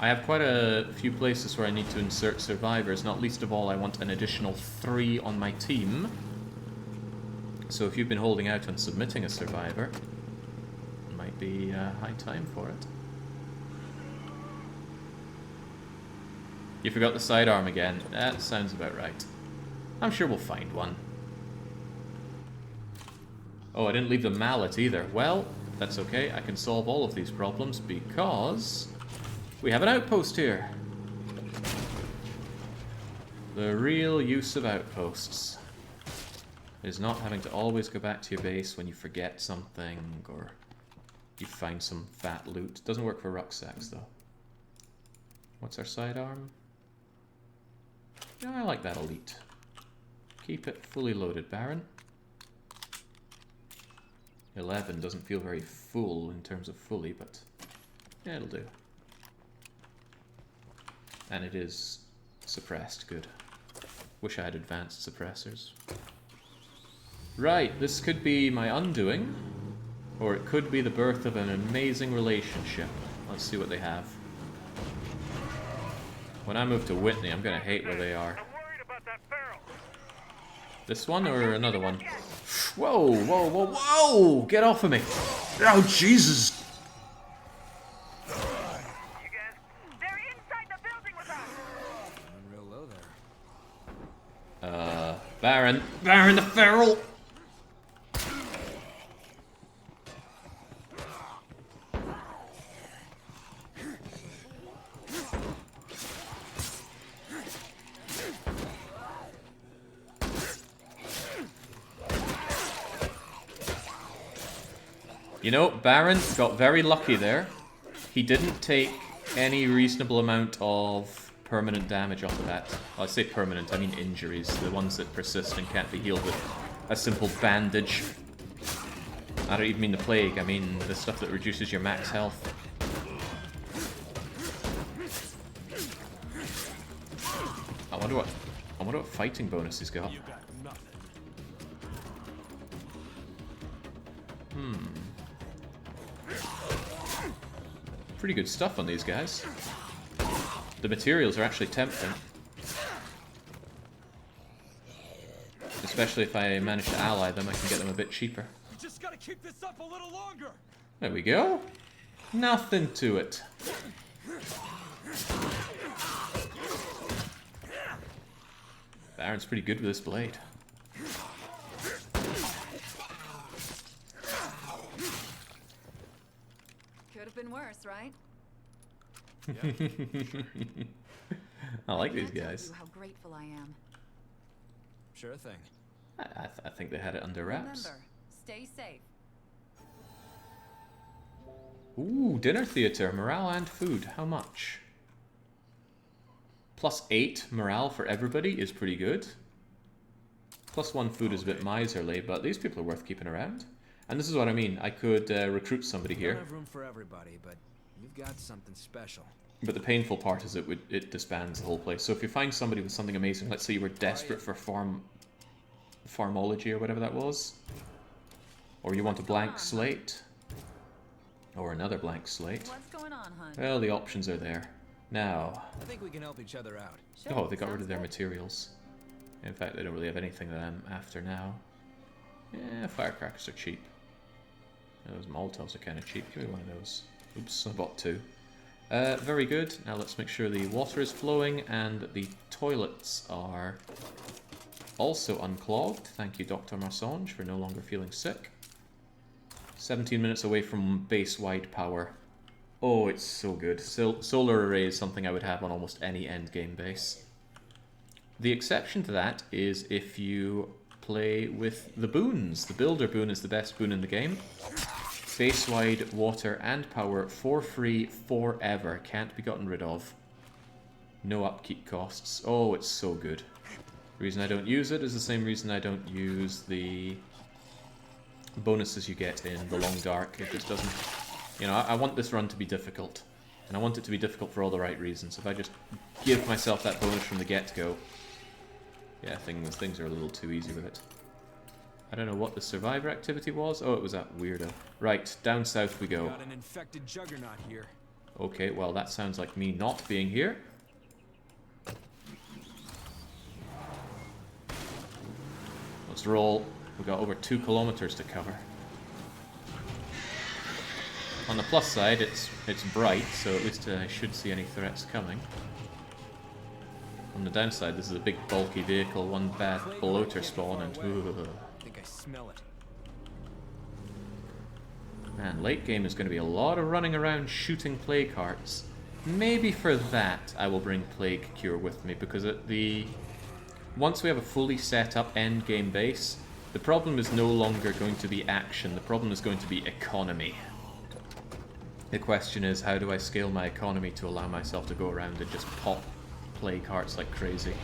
I have quite a few places where I need to insert survivors. Not least of all, I want an additional 3 on my team. So if you've been holding out on submitting a survivor, it might be high time for it. You forgot the sidearm again. That sounds about right. I'm sure we'll find one. Oh, I didn't leave the mallet either. Well, that's okay. I can solve all of these problems because we have an outpost here. The real use of outposts is not having to always go back to your base when you forget something or you find some fat loot. Doesn't work for rucksacks though. What's our sidearm? Yeah, I like that elite. Keep it fully loaded, Baron. 11 doesn't feel very full in terms of fully, but yeah, it'll do. And it is suppressed, good. Wish I had advanced suppressors. Right, this could be my undoing, or it could be the birth of an amazing relationship. Let's see what they have. When I move to Whitney, I'm gonna hate where they are. I'm worried about that barrel. This one or another one? Whoa, whoa, whoa, whoa! Get off of me! Oh, Jesus! You guys, they're inside the building with us. I'm real low there. Baron! Baron the Feral! You know, Baron got very lucky there. He didn't take any reasonable amount of permanent damage off the bat. Well, I say permanent, I mean injuries. The ones that persist and can't be healed with a simple bandage. I don't even mean the plague, I mean the stuff that reduces your max health. I wonder what fighting bonus he's got. You got nothing. Pretty good stuff on these guys. The materials are actually tempting. Especially if I manage to ally them, I can get them a bit cheaper. We just gotta keep this up a little longer. There we go. Nothing to it. Baron's pretty good with this blade. Could have been worse, right? I like these Can't tell guys. you how grateful I am. Sure thing. I think they had it under wraps. Remember, stay safe. Ooh, dinner theatre, morale and food. How much? +8 morale for everybody is pretty good. +1 food is a bit miserly, but these people are worth keeping around. And this is what I mean. I could recruit somebody We here. don't have room for everybody, but you've got something special. But the painful part is it disbands the whole place. So if you find somebody with something amazing, let's say you were desperate for farmology or whatever that was, or you want a blank slate, or another blank slate. What's going on, hon? Well, the options are there. Now, I think we can help each other out. Sure, oh, they got rid sounds of their good. materials. In fact, they don't really have anything that I'm after now. Yeah, firecrackers are cheap. Those Molotovs are kind of cheap. Give me one of those. Oops, I bought 2. Very good. Now let's make sure the water is flowing and the toilets are also unclogged. Thank you, Dr. Marsange, for no longer feeling sick. 17 minutes away from base-wide power. Oh, it's so good. Solar array is something I would have on almost any endgame base. The exception to that is if you play with the boons. The builder boon is the best boon in the game. Base-wide water and power for free forever. Can't be gotten rid of. No upkeep costs. Oh, it's so good. The reason I don't use it is the same reason I don't use the bonuses you get in the Long Dark. It just doesn't... You know, I want this run to be difficult. And I want it to be difficult for all the right reasons. If I just give myself that bonus from the get-go... Yeah, things are a little too easy with it. I don't know what the survivor activity was. Oh, it was that weirdo. Right, down south we go. Got an infected juggernaut here. Okay, well that sounds like me not being here. Let's roll. We've got over 2 kilometers to cover. On the plus side, it's bright, so at least I should see any threats coming. On the downside, this is a big bulky vehicle, one bad bloater spawn, and I think I smell it. man, late game is going to be a lot of running around shooting plague hearts. Maybe for that I will bring Plague Cure with me, because once we have a fully set up end game base, the problem is no longer going to be action, the problem is going to be economy. The question is, how do I scale my economy to allow myself to go around and just pop plague hearts like crazy?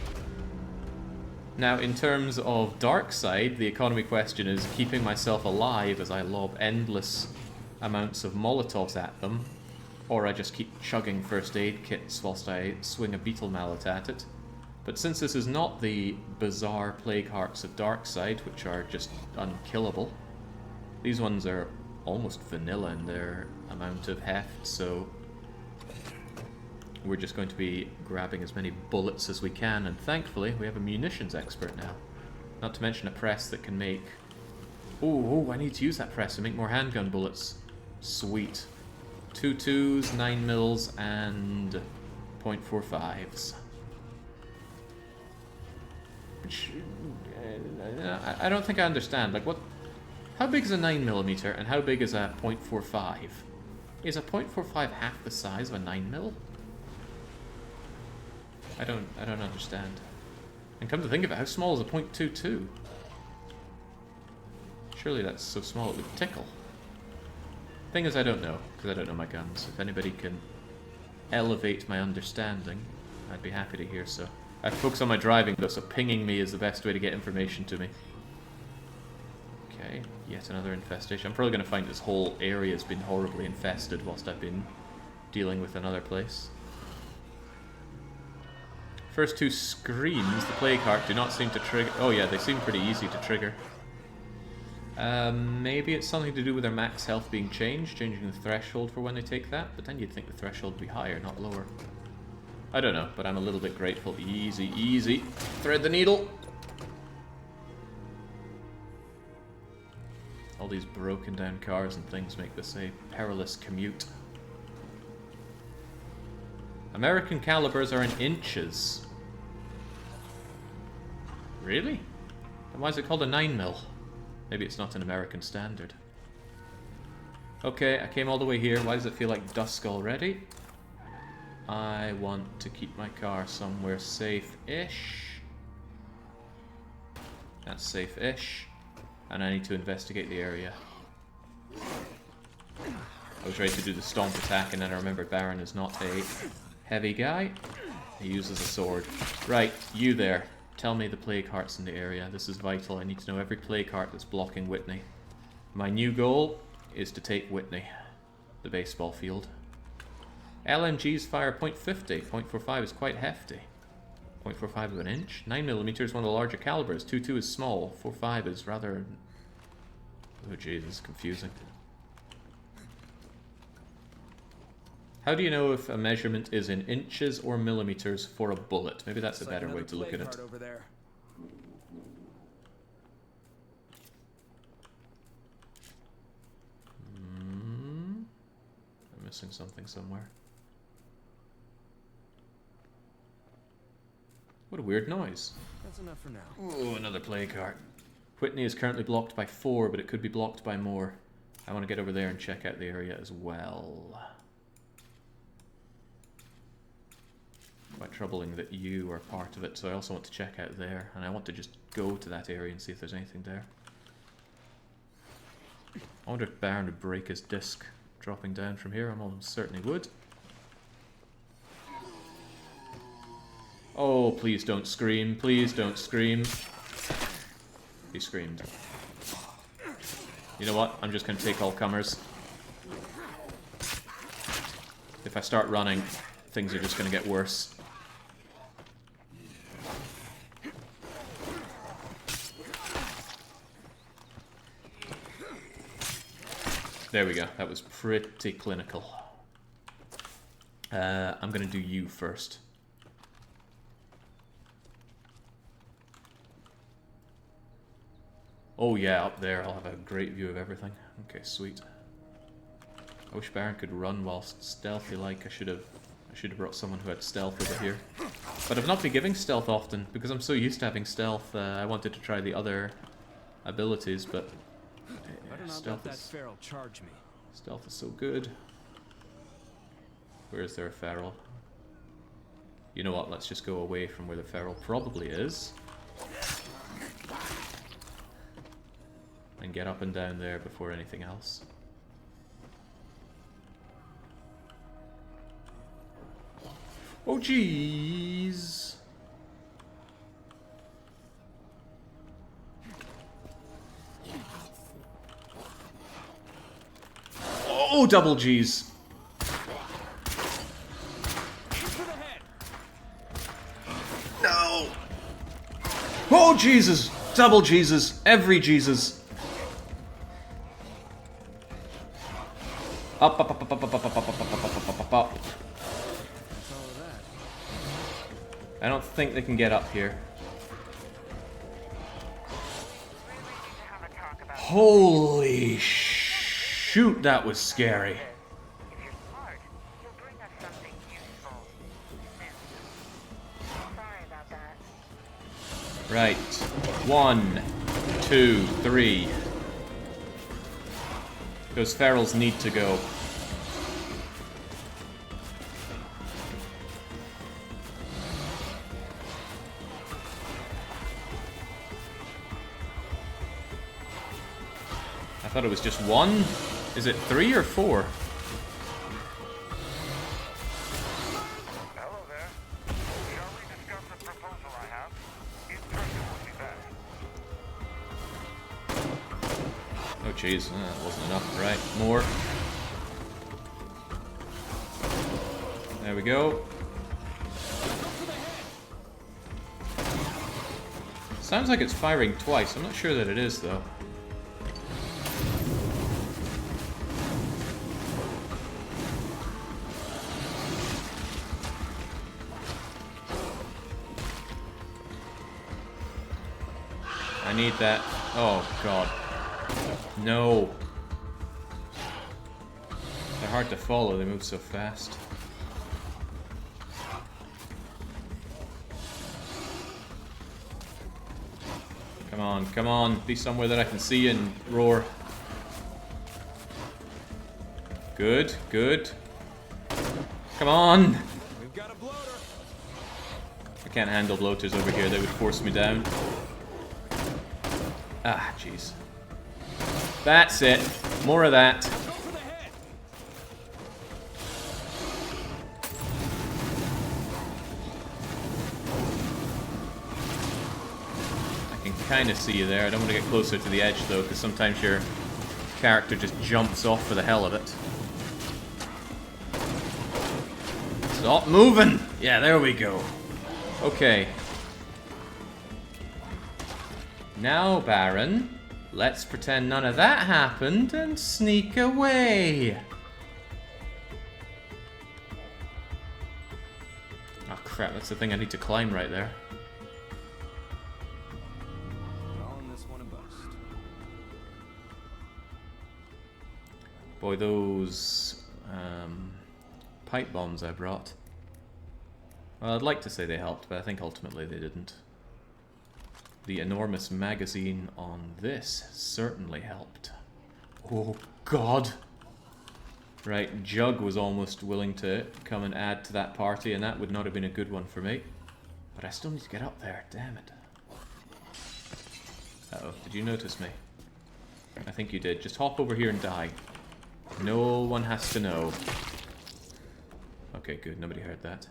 Now, in terms of dark side, the economy question is keeping myself alive as I lob endless amounts of Molotovs at them, or I just keep chugging first aid kits whilst I swing a beetle mallet at it. But since this is not the bizarre plague hearts of dark side, which are just unkillable, these ones are almost vanilla in their amount of heft, so we're just going to be grabbing as many bullets as we can, and thankfully we have a munitions expert now. Not to mention a press that can make... Oh, I need to use that press to make more handgun bullets. Sweet. 2 2s, 9 mils, and .45s. Which... I don't think I understand. Like, what... How big is a 9mm and how big is a .45? Is a .45 half the size of a 9mm? I don't understand. And come to think of it, how small is a .22? Surely that's so small it would tickle. Thing is, I don't know, because I don't know my guns. If anybody can elevate my understanding, I'd be happy to hear so. I focus on my driving though, so pinging me is the best way to get information to me. Okay, yet another infestation. I'm probably going to find this whole area has been horribly infested whilst I've been dealing with another place. First 2 screams, the Plague Heart, do not seem to trigger... Oh yeah, they seem pretty easy to trigger. Maybe it's something to do with their max health being changed, changing the threshold for when they take that, but then you'd think the threshold would be higher, not lower. I don't know, but I'm a little bit grateful. Easy, easy. Thread the needle! All these broken down cars and things make this a perilous commute. American calibers are in inches. Really? Then why is it called a 9mm? Maybe it's not an American standard. Okay, I came all the way here. Why does it feel like dusk already? I want to keep my car somewhere safe-ish. That's safe-ish. And I need to investigate the area. I was ready to do the stomp attack, and then I remembered Baron is not a heavy guy. He uses a sword. Right, you there. Tell me the plague hearts in the area. This is vital. I need to know every plague heart that's blocking Whitney. My new goal is to take Whitney. The baseball field. LMGs fire .50. .45 is quite hefty. 0.45 of an inch. 9mm is one of the larger calibers. 2.2 is small. 4.5 is rather... Oh jeez, this is confusing. How do you know if a measurement is in inches or millimeters for a bullet? Maybe that's a better way to look at it. Over there. I'm missing something somewhere. What a weird noise. That's enough for now. Ooh, another plague heart. Whitney is currently blocked by 4, but it could be blocked by more. I want to get over there and check out the area as well. Quite troubling that you are part of it, so I also want to check out there. And I want to just go to that area and see if there's anything there. I wonder if Baron would break his disc dropping down from here. I'm almost certain he would. Oh, please don't scream. Please don't scream. He screamed. You know what? I'm just going to take all comers. If I start running, things are just going to get worse. There we go. That was pretty clinical. I'm going to do you first. Oh yeah, up there I'll have a great view of everything. Okay, sweet. I wish Baron could run whilst stealthy like. I should have brought someone who had stealth over here. But I've not been giving stealth often because I'm so used to having stealth. I wanted to try the other abilities, but stealth is so good. Where is there a feral? You know what? Let's just go away from where the feral probably is. And get up and down there before anything else. Oh jeez! Oh, double G's! No! Oh Jesus! Double Jesus! Every Jesus! Up, up, up, up, up, up, up, up, up, up, up, up. I don't think they can get up here. Holy shoot, that was scary. If you're smart, you'll bring us something useful soon. Sorry about that. Right. 1, 2, 3. Those ferals need to go. I thought it was just 1. Is it 3 or 4? Hello there. Shall we discuss the proposal I have? In person would be best. Oh jeez, that wasn't enough. Right, more. There we go. Sounds like it's firing twice. I'm not sure that it is though. I need that. Oh god. No. They're hard to follow, they move so fast. Come on, be somewhere that I can see and roar. Good, good. Come on! We've got a bloater. I can't handle bloaters over here, they would force me down. Ah, jeez. That's it. More of that. kind of see you there. I don't want to get closer to the edge though, because sometimes your character just jumps off for the hell of it. Stop moving! Yeah, there we go. Okay. Now, Baron, let's pretend none of that happened and sneak away. Oh crap, that's the thing I need to climb right there. Calling this one a bust. Boy, those pipe bombs I brought. Well, I'd like to say they helped, but I think ultimately they didn't. The enormous magazine on this certainly helped. Oh god! Right, Jug was almost willing to come and add to that party, and that would not have been a good one for me. But I still need to get up there, damn it. Uh-oh, did you notice me? I think you did. Just hop over here and die. No one has to know. Okay, good, nobody heard that.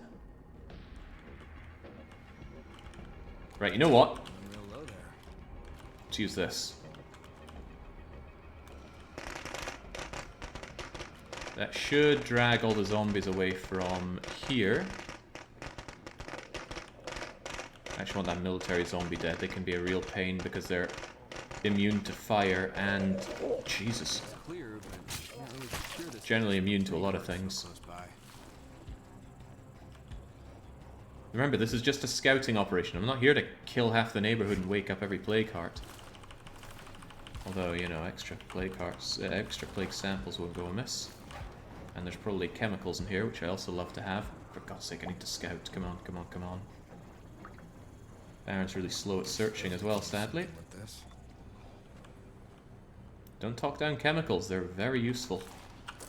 Right, you know what? Let's use this. That should drag all the zombies away from here. I actually want that military zombie dead. They can be a real pain because they're immune to fire and... Jesus. Generally immune to a lot of things. Remember, this is just a scouting operation. I'm not here to kill half the neighborhood and wake up every plague heart. Although, you know, extra plague hearts, extra plague samples won't go amiss. And there's probably chemicals in here, which I also love to have. For God's sake, I need to scout. Come on, come on, come on. Baron's really slow at searching as well, sadly. Don't talk down chemicals, they're very useful.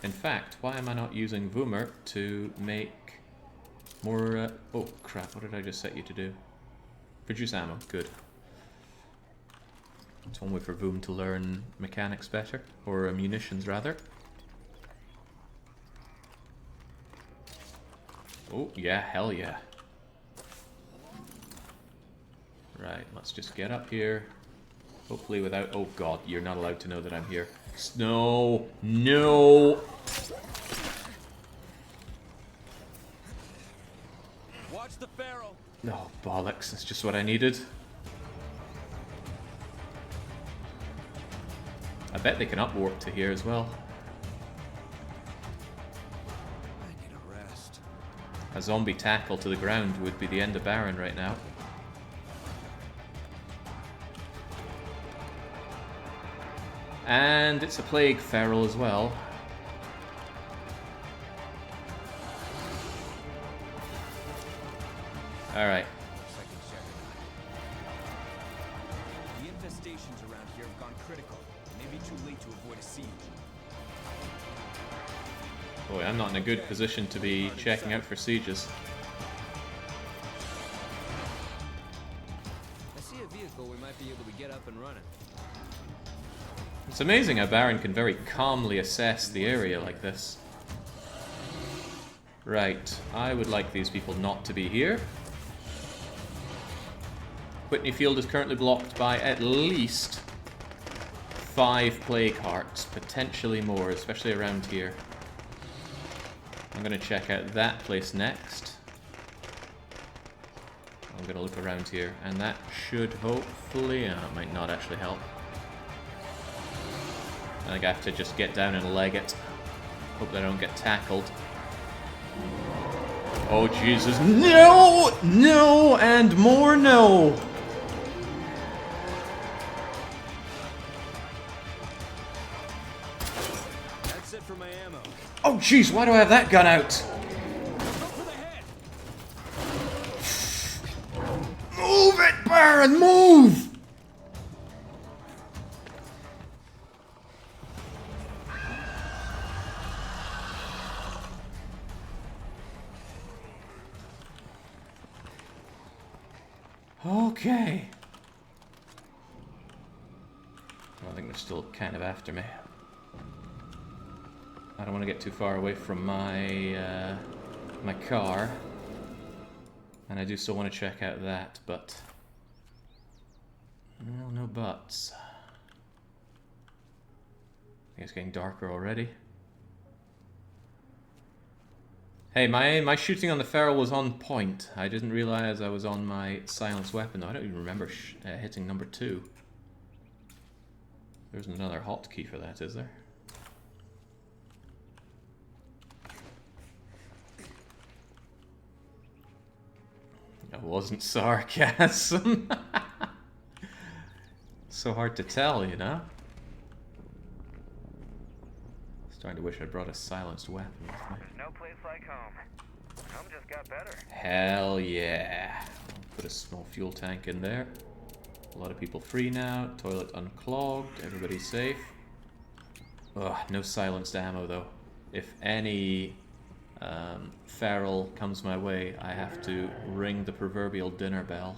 In fact, why am I not using Voomer to make more... oh, crap, what did I just set you to do? Produce ammo, good. It's one way for Voom to learn mechanics better, or munitions rather. Oh, yeah, hell yeah. Right, let's just get up here. Hopefully without... oh god, you're not allowed to know that I'm here. No! No! Watch the Pharaoh! Oh, bollocks, that's just what I needed. I bet they can upwarp to here as well. I need a rest. A zombie tackle to the ground would be the end of Baron right now. And it's a plague feral as well. Alright. The infestations around here have gone critical. It may be too late to avoid a siege. Boy, I'm not in a good position to be checking out for sieges. I see a vehicle we might be able to get up and running. It's amazing how Baron can very calmly assess the area like this. Right, I would like these people not to be here. Whitney Field is currently blocked by at least 5 plague hearts, potentially more, especially around here. I'm going to check out that place next. I'm going to look around here, and that should hopefully... it might not actually help. I think I have to just get down and leg it. Hope they don't get tackled. Oh Jesus, no! No! And more no! That's it for my ammo. Oh jeez, why do I have that gun out? Move it, Baron, move! Okay. Well, I think they're still kind of after me. I don't want to get too far away from my my car, and I do still want to check out that, but Well, no buts. I think it's getting darker already. Hey, my shooting on the feral was on point. I didn't realize I was on my silenced weapon though. I don't even remember hitting number 2. There's another hotkey for that, is there? That wasn't sarcasm. So hard to tell, you know? Starting to wish I brought a silenced weapon with me. There's no place like home. Home just got better. Hell yeah. Put a small fuel tank in there. A lot of people free now. Toilet unclogged. Everybody's safe. Ugh, no silenced ammo though. If any feral comes my way, I have to ring the proverbial dinner bell.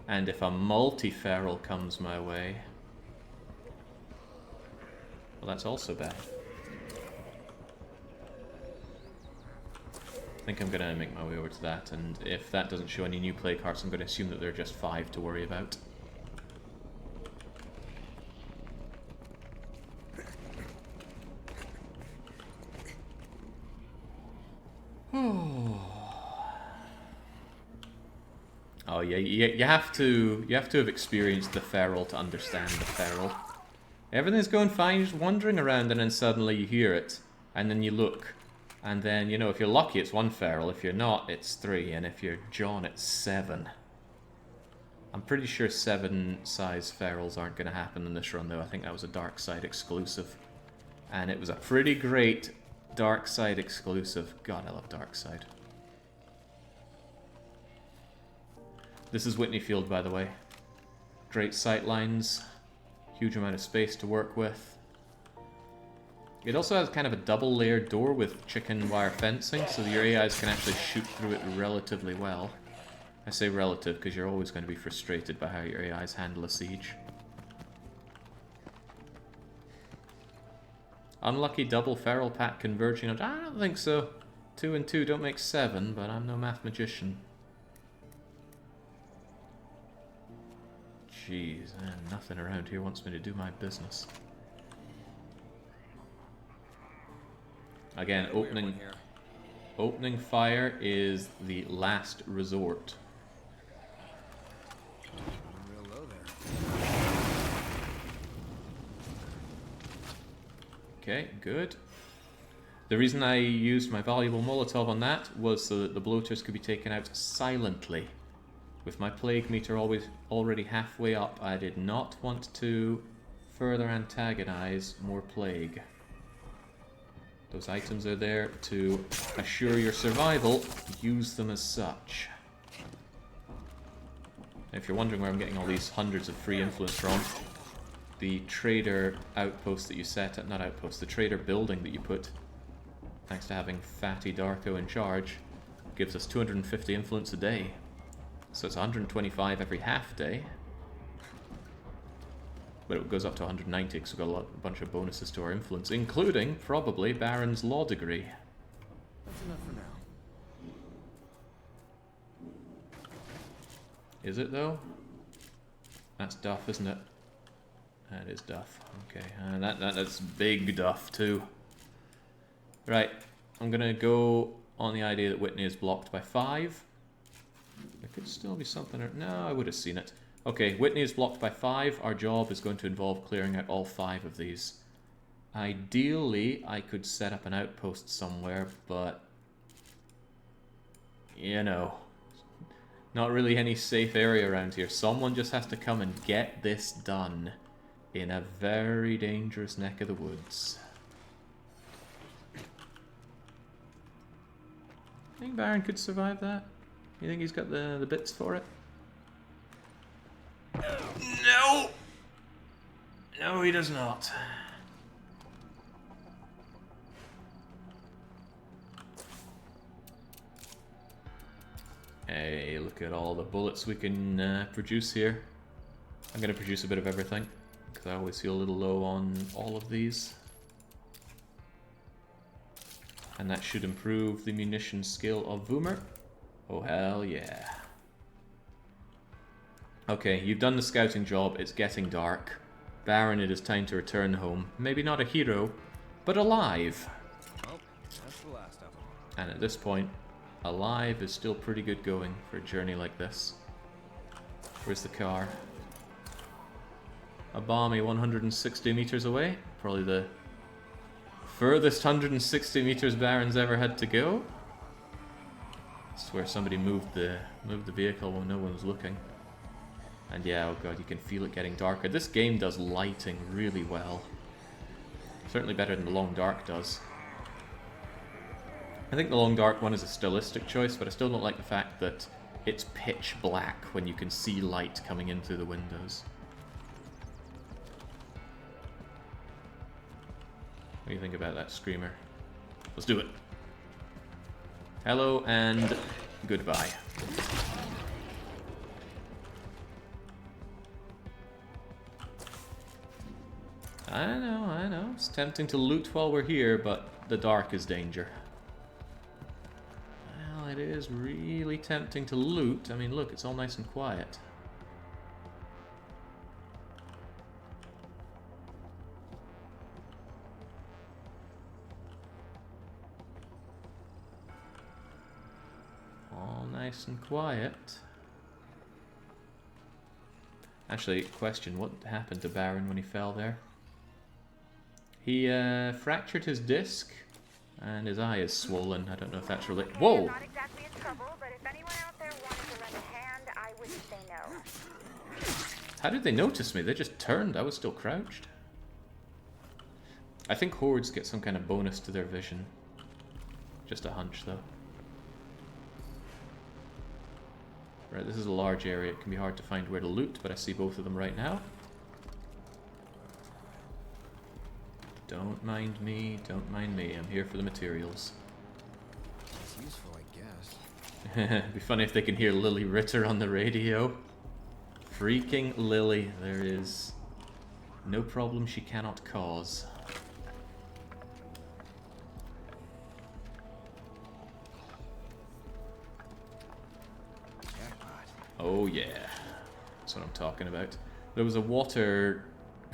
And if a multi-feral comes my way, well, that's also bad. I think I'm gonna make my way over to that, and if that doesn't show any new play cards, I'm gonna assume that there are just 5 to worry about. Oh yeah, you have to have experienced the feral to understand the feral. Everything's going fine, you're just wandering around, and then suddenly you hear it, and then you look, and then, you know, if you're lucky it's 1 feral, if you're not it's 3, and if you're John it's 7. I'm pretty sure 7 size ferals aren't going to happen in this run though. I think that was a Dark Side exclusive, and it was a pretty great Dark Side exclusive. God, I love Dark Side. This is Whitney Field, by the way. Great sight lines, huge amount of space to work with. It also has kind of a double layered door with chicken wire fencing, so your AIs can actually shoot through it relatively well. I say relative because you're always going to be frustrated by how your AIs handle a siege. Unlucky double feral pack converging. I don't think so. 2 and 2 don't make 7, but I'm no math magician. Jeez, nothing around here wants me to do my business. Again, opening fire is the last resort. Real low there. Okay, good. The reason I used my valuable Molotov on that was so that the bloaters could be taken out silently. With my plague meter already halfway up, I did not want to further antagonize more plague. Those items are there to assure your survival. Use them as such. If you're wondering where I'm getting all these hundreds of free influence from, the trader outpost that you set at, not outpost, the trader building that you put, thanks to having Fatty Darko in charge, gives us 250 influence a day. So it's 125 every half day. But it goes up to 190 because we've got a bunch of bonuses to our influence, including, probably, Baron's Law degree. That's enough for now. Is it, though? That's Duff, isn't it? That is Duff. Okay, and that's big Duff, too. Right, I'm going to go on the idea that Whitney is blocked by 5. There could still be something... No, I would have seen it. Okay, Whitney is blocked by 5. Our job is going to involve clearing out all 5 of these. Ideally, I could set up an outpost somewhere, but... you know... not really any safe area around here. Someone just has to come and get this done in a very dangerous neck of the woods. I think Baron could survive that. You think he's got the bits for it? No! No, he does not. Hey, look at all the bullets we can produce here. I'm going to produce a bit of everything, because I always feel a little low on all of these. And that should improve the munition skill of Voomer. Oh, hell yeah. Okay, you've done the scouting job. It's getting dark. Baron, it is time to return home. Maybe not a hero, but alive. Well, that's the last of them. And at this point, alive is still pretty good going for a journey like this. Where's the car? A balmy 160 meters away. Probably the furthest 160 meters Baron's ever had to go. I swear somebody moved the vehicle when no one was looking. And yeah, oh god, you can feel it getting darker. This game does lighting really well. Certainly better than the Long Dark does. I think the Long Dark one is a stylistic choice, but I still don't like the fact that it's pitch black when you can see light coming in through the windows. What do you think about that, Screamer? Let's do it. Hello and goodbye. I know. It's tempting to loot while we're here, but the dark is danger. Well, it is really tempting to loot. I mean, look, it's all nice and quiet. All nice and quiet. Actually, question, what happened to Baron when he fell there? He fractured his disc, and his eye is swollen. I don't know if that's related. Whoa! Not exactly in trouble, but if anyone out there wanted to lend a hand, I wouldn't say no. How did they notice me? They just turned. I was still crouched. I think hordes get some kind of bonus to their vision. Just a hunch, though. Right, this is a large area. It can be hard to find where to loot, but I see both of them right now. Don't mind me, don't mind me. I'm here for the materials. It's useful, I guess. It'd be funny if they can hear Lily Ritter on the radio. Freaking Lily. There is no problem she cannot cause. Jackpot. Oh yeah. That's what I'm talking about. There was a water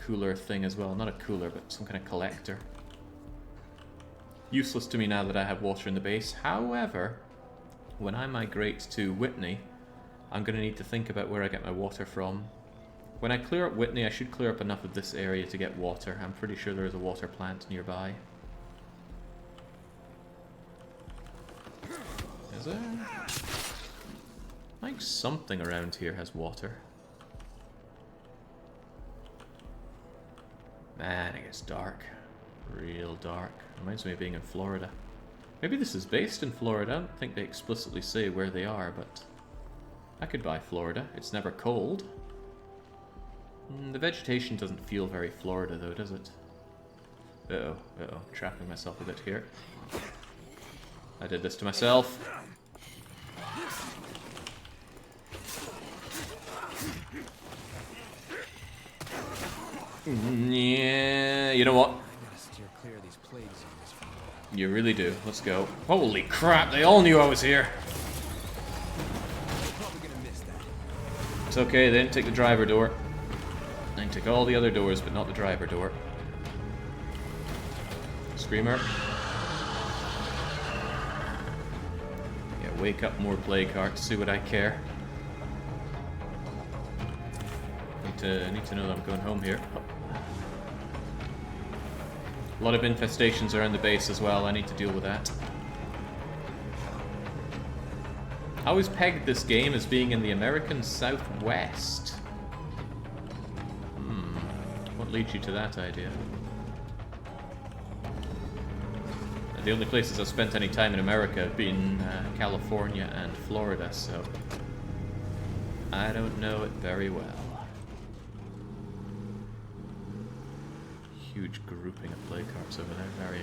cooler thing as well. Not a cooler, but some kind of collector. Useless to me now that I have water in the base. However, when I migrate to Whitney, I'm going to need to think about where I get my water from. When I clear up Whitney, I should clear up enough of this area to get water. I'm pretty sure there is a water plant nearby. Is there? I think something around here has water. Man, it gets dark. Real dark. Reminds me of being in Florida. Maybe this is based in Florida. I don't think they explicitly say where they are, but I could buy Florida. It's never cold. The vegetation doesn't feel very Florida though, does it? Uh-oh, uh-oh. Trapping myself a bit here. I did this to myself. Yeah, you know what? I gotta steer clear of these plague zones. You really do. Let's go. Holy crap, they all knew I was here. Probably gonna miss that. It's okay, they didn't take the driver door. They took all the other doors, but not the driver door. Screamer. Yeah, wake up more plague hearts, see what I care. Need to know that I'm going home here. Oh. A lot of infestations around the base as well. I need to deal with that. I always pegged this game as being in the American Southwest. What leads you to that idea? The only places I've spent any time in America have been California and Florida, so I don't know it very well. Huge grouping of plague hearts over there, very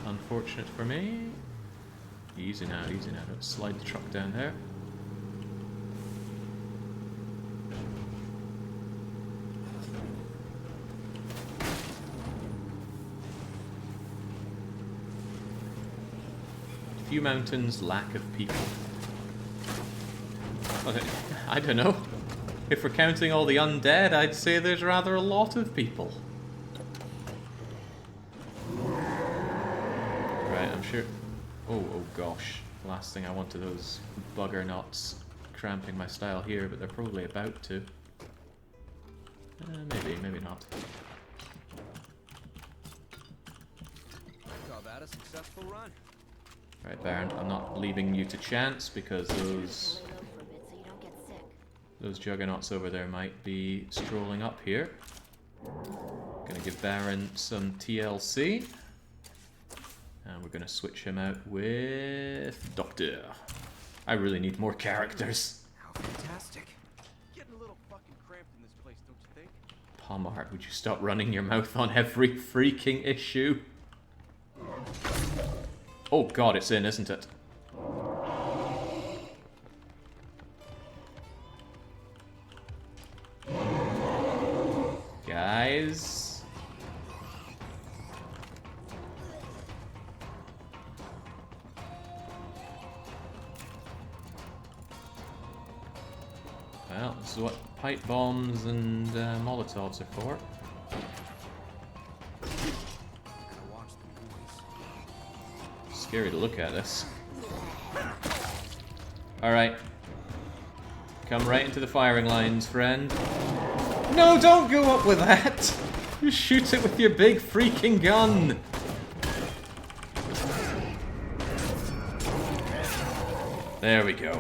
unfortunate for me. Easy now, don't slide the truck down there. Few mountains, lack of people. I don't know. If we're counting all the undead, I'd say there's rather a lot of people. Right, I'm sure... Oh gosh. Last thing I want are those bugger knots cramping my style here, but they're probably about to. Maybe not. Call that a successful run. Right, Baron, I'm not leaving you to chance because those juggernauts over there might be strolling up here. Gonna give Baron some TLC. And we're gonna switch him out with Doctor. I really need more characters. How fantastic. Getting a little fucking cramped in this place, don't you think? Palmart, would you stop running your mouth on every freaking issue? Oh god, it's in, isn't it? Guys. Well, this is what pipe bombs and Molotovs are for. Scary to look at this. Alright. Come right into the firing lines, friend. No, don't go up with that! Just shoot it with your big freaking gun! There we go.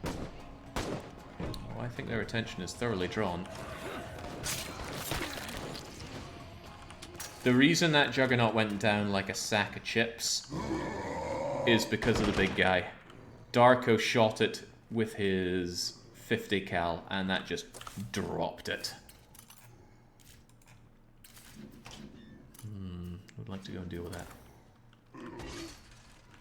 Oh, I think their attention is thoroughly drawn. The reason that Juggernaut went down like a sack of chips is because of the big guy. Darko shot it with his 50 cal and that just dropped it. Would like to go and deal with that.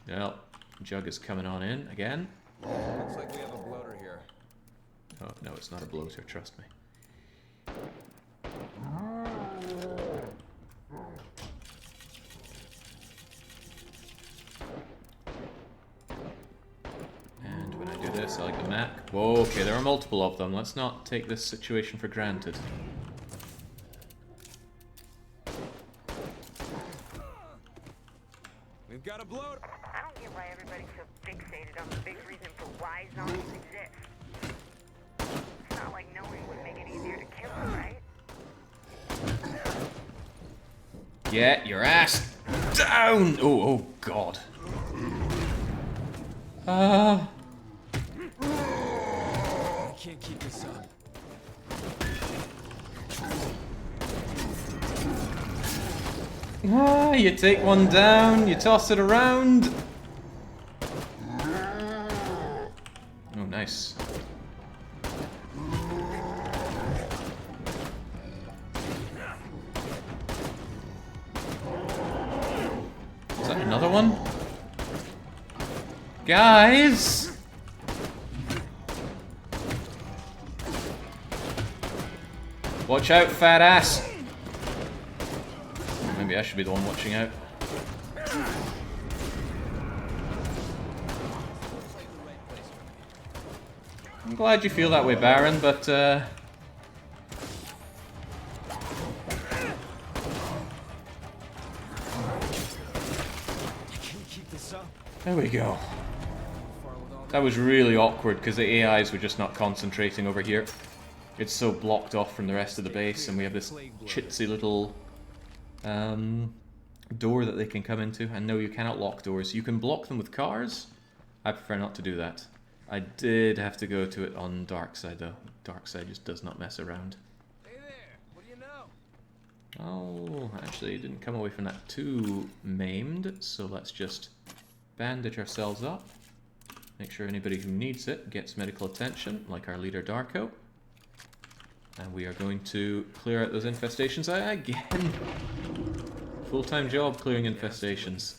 Well, Jug is coming on in again. Looks like we have a bloater here. Oh, no, it's not a bloater, trust me. And when I do this, I like the map. Whoa, okay, there are multiple of them. Let's not take this situation for granted. We've got a bloater. I don't get why everybody's so fixated on the big reason for why zombies exist. It's not like knowing would make it easier to kill them, right? Get your ass down! Oh god. I can't keep this up. You take one down, you toss it around. Oh, nice. Is that another one? Guys! Watch out, fat ass! Maybe I should be the one watching out. I'm glad you feel that way, Baron, but there we go. That was really awkward because the AIs were just not concentrating over here. It's so blocked off from the rest of the base, and we have this chitsy little door that they can come into. And no, you cannot lock doors. You can block them with cars. I prefer not to do that. I did have to go to it on Darkside though. Darkside just does not mess around. Hey there, what do you know? Oh, actually didn't come away from that too maimed, so let's just bandage ourselves up. Make sure anybody who needs it gets medical attention, like our leader Darko. And we are going to clear out those infestations again. Full-time job clearing infestations.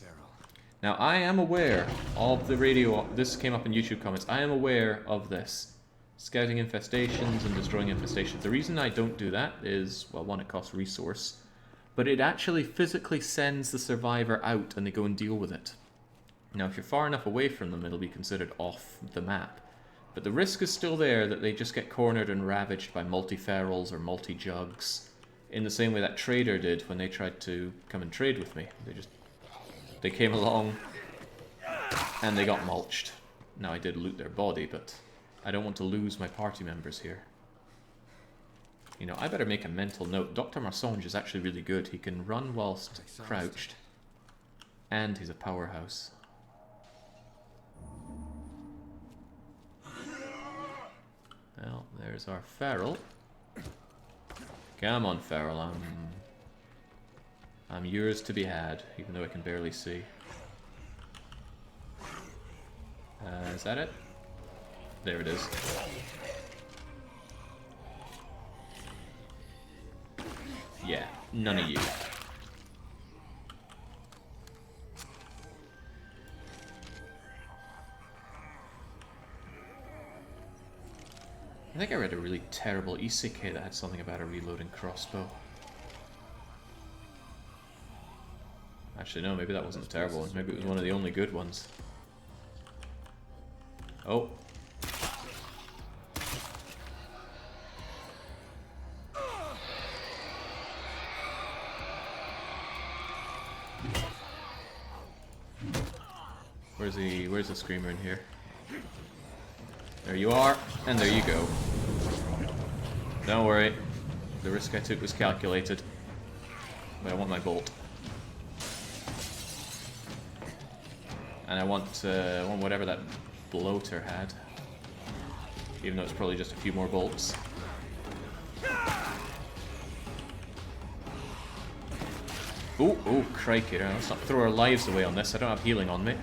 Now, I am aware of the radio... This came up in YouTube comments. I am aware of this. Scouting infestations and destroying infestations. The reason I don't do that is, well, one, it costs resource. But it actually physically sends the survivor out and they go and deal with it. Now, if you're far enough away from them, it'll be considered off the map. But the risk is still there that they just get cornered and ravaged by multi-ferals or multi-jugs, in the same way that trader did when they tried to come and trade with me. They came along and they got mulched. Now, I did loot their body, but I don't want to lose my party members here. You know, I better make a mental note. Dr. Marsonge is actually really good. He can run whilst crouched, and he's a powerhouse. Well, there's our feral. Come on, feral. I'm yours to be had, even though I can barely see. Is that it? There it is. Yeah, none of you. I think I read a really terrible isekai that had something about a reloading crossbow. Actually, no, maybe that wasn't a terrible one. Maybe it was one of the only good ones. Oh. Where's the screamer in here? There you are, and there you go. Don't worry, the risk I took was calculated. But I want my bolt. And I want whatever that bloater had. Even though it's probably just a few more bolts. Ooh, crikey, let's not throw our lives away on this. I don't have healing on me.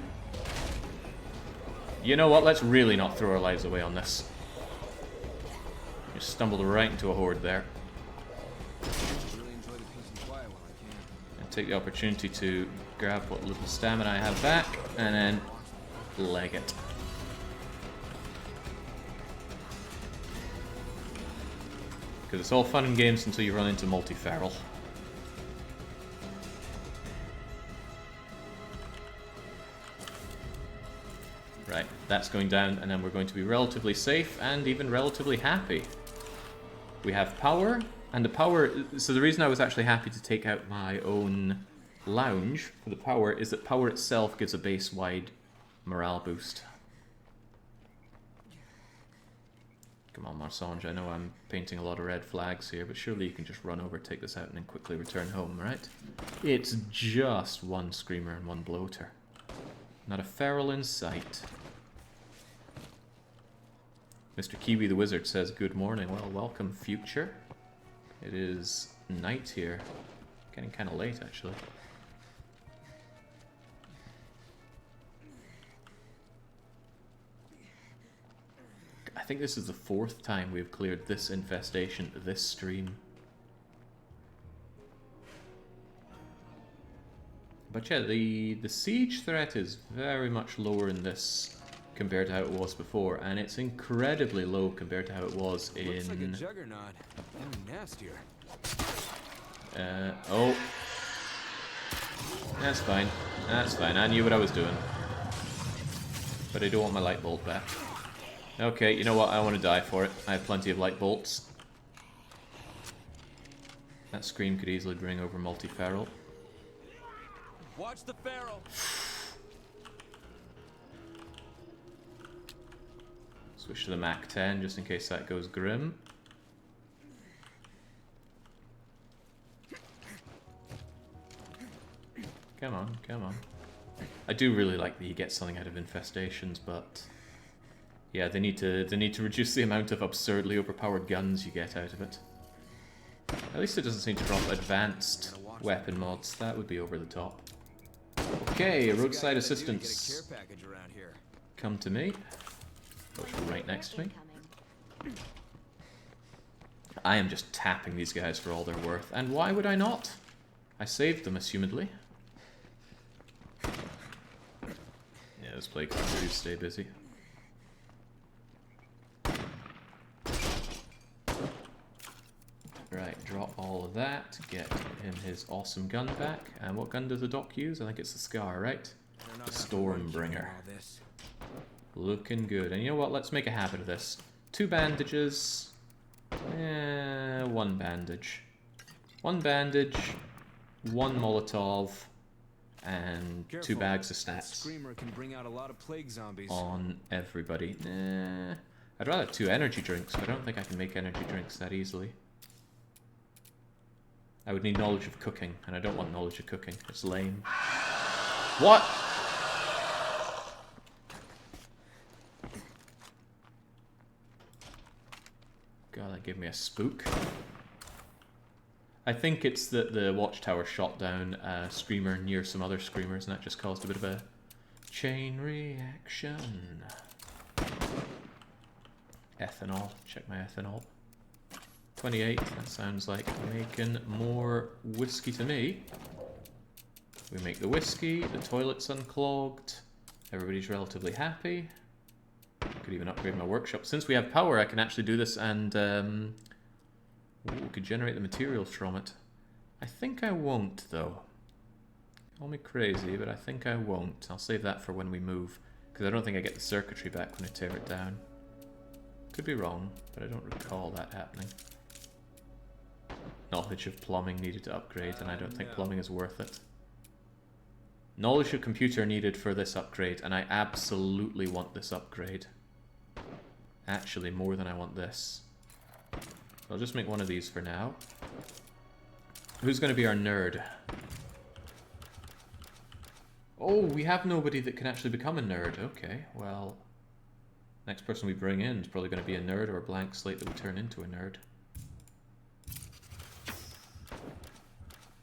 You know what, let's really not throw our lives away on this. Just stumbled right into a horde there. And take the opportunity to grab what little stamina I have back, and then leg it. Because it's all fun and games until you run into multi-feral. Right, that's going down, and then we're going to be relatively safe and even relatively happy. We have power, and the power... So the reason I was actually happy to take out my own lounge for the power is that power itself gives a base-wide morale boost. Come on, Marsonge, I know I'm painting a lot of red flags here, but surely you can just run over, take this out, and then quickly return home, right? It's just one screamer and one bloater. Not a feral in sight. Mr. Kiwi the Wizard says, good morning. Well, welcome, future. It is night here. Getting kind of late, actually. I think this is the 4th time we've cleared this infestation this stream. But yeah, the siege threat is very much lower in this compared to how it was before, and it's incredibly low compared to how it was in... Looks like a juggernaut. Only nastier. Oh. That's fine. That's fine. I knew what I was doing. But I don't want my light bolt back. Okay, you know what? I want to die for it. I have plenty of light bolts. That scream could easily bring over multi-feral. Watch the feral. Switch to the Mach 10 just in case that goes grim. Come on, come on. I do really like that you get something out of infestations, but yeah, they need to reduce the amount of absurdly overpowered guns you get out of it. At least it doesn't seem to drop advanced weapon mods. That would be over the top. Okay, roadside assistance. Come to me. Right next to me. I am just tapping these guys for all they're worth. And why would I not? I saved them, assumedly. Yeah, those plague crews stay busy. Right, drop all of that. Get him his awesome gun back. And what gun does the doc use? I think it's the Scar, right? Better not the have to run from Stormbringer. all this. Looking good. And you know what? Let's make a habit of this. 2 bandages. One bandage. 1 bandage. 1 Molotov. And 2 Careful. bags of That stats screamer can bring out a lot of plague zombies. on everybody. I'd rather have 2 energy drinks, but I don't think I can make energy drinks that easily. I would need knowledge of cooking, and I don't want knowledge of cooking. It's lame. What? God, that gave me a spook. I think it's that the watchtower shot down a screamer near some other screamers, and that just caused a bit of a chain reaction. Ethanol. Check my ethanol. 28. That sounds like making more whiskey to me. We make the whiskey, the toilet's unclogged, everybody's relatively happy. Could even upgrade my workshop. Since we have power, I can actually do this and we could generate the materials from it. I think I won't, though. Call me crazy, but I think I won't. I'll save that for when we move, because I don't think I get the circuitry back when I tear it down. Could be wrong, but I don't recall that happening. Knowledge of plumbing needed to upgrade, and I don't think plumbing is worth it. Knowledge of computer needed for this upgrade, and I absolutely want this upgrade. Actually, more than I want this. I'll just make one of these for now. Who's going to be our nerd? Oh, we have nobody that can actually become a nerd. Okay, well, next person we bring in is probably going to be a nerd or a blank slate that will turn into a nerd.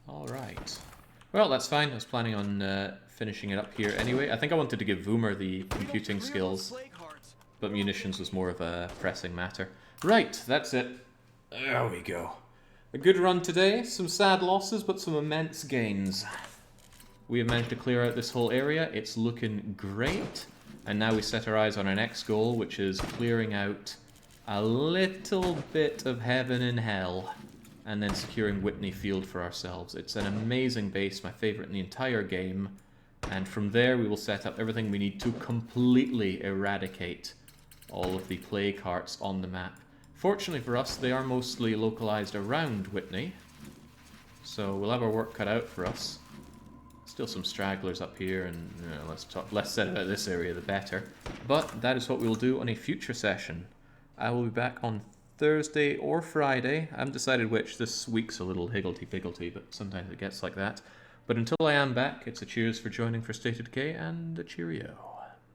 Alright. Well, that's fine. I was planning on finishing it up here anyway. I think I wanted to give Voomer the computing skills, but munitions was more of a pressing matter. Right, that's it. There we go. A good run today. Some sad losses, but some immense gains. We have managed to clear out this whole area. It's looking great. And now we set our eyes on our next goal, which is clearing out a little bit of heaven and hell, and then securing Whitney Field for ourselves. It's an amazing base, my favorite in the entire game. And from there we will set up everything we need to completely eradicate all of the plague hearts on the map. Fortunately for us, they are mostly localized around Whitney, so we'll have our work cut out for us. Still some stragglers up here, and less said about this area the better. But that is what we will do on a future session. I will be back on Thursday or Friday. I haven't decided which. This week's a little higgledy-piggledy, but sometimes it gets like that. But until I am back, it's a cheers for joining for State of Decay, and a cheerio.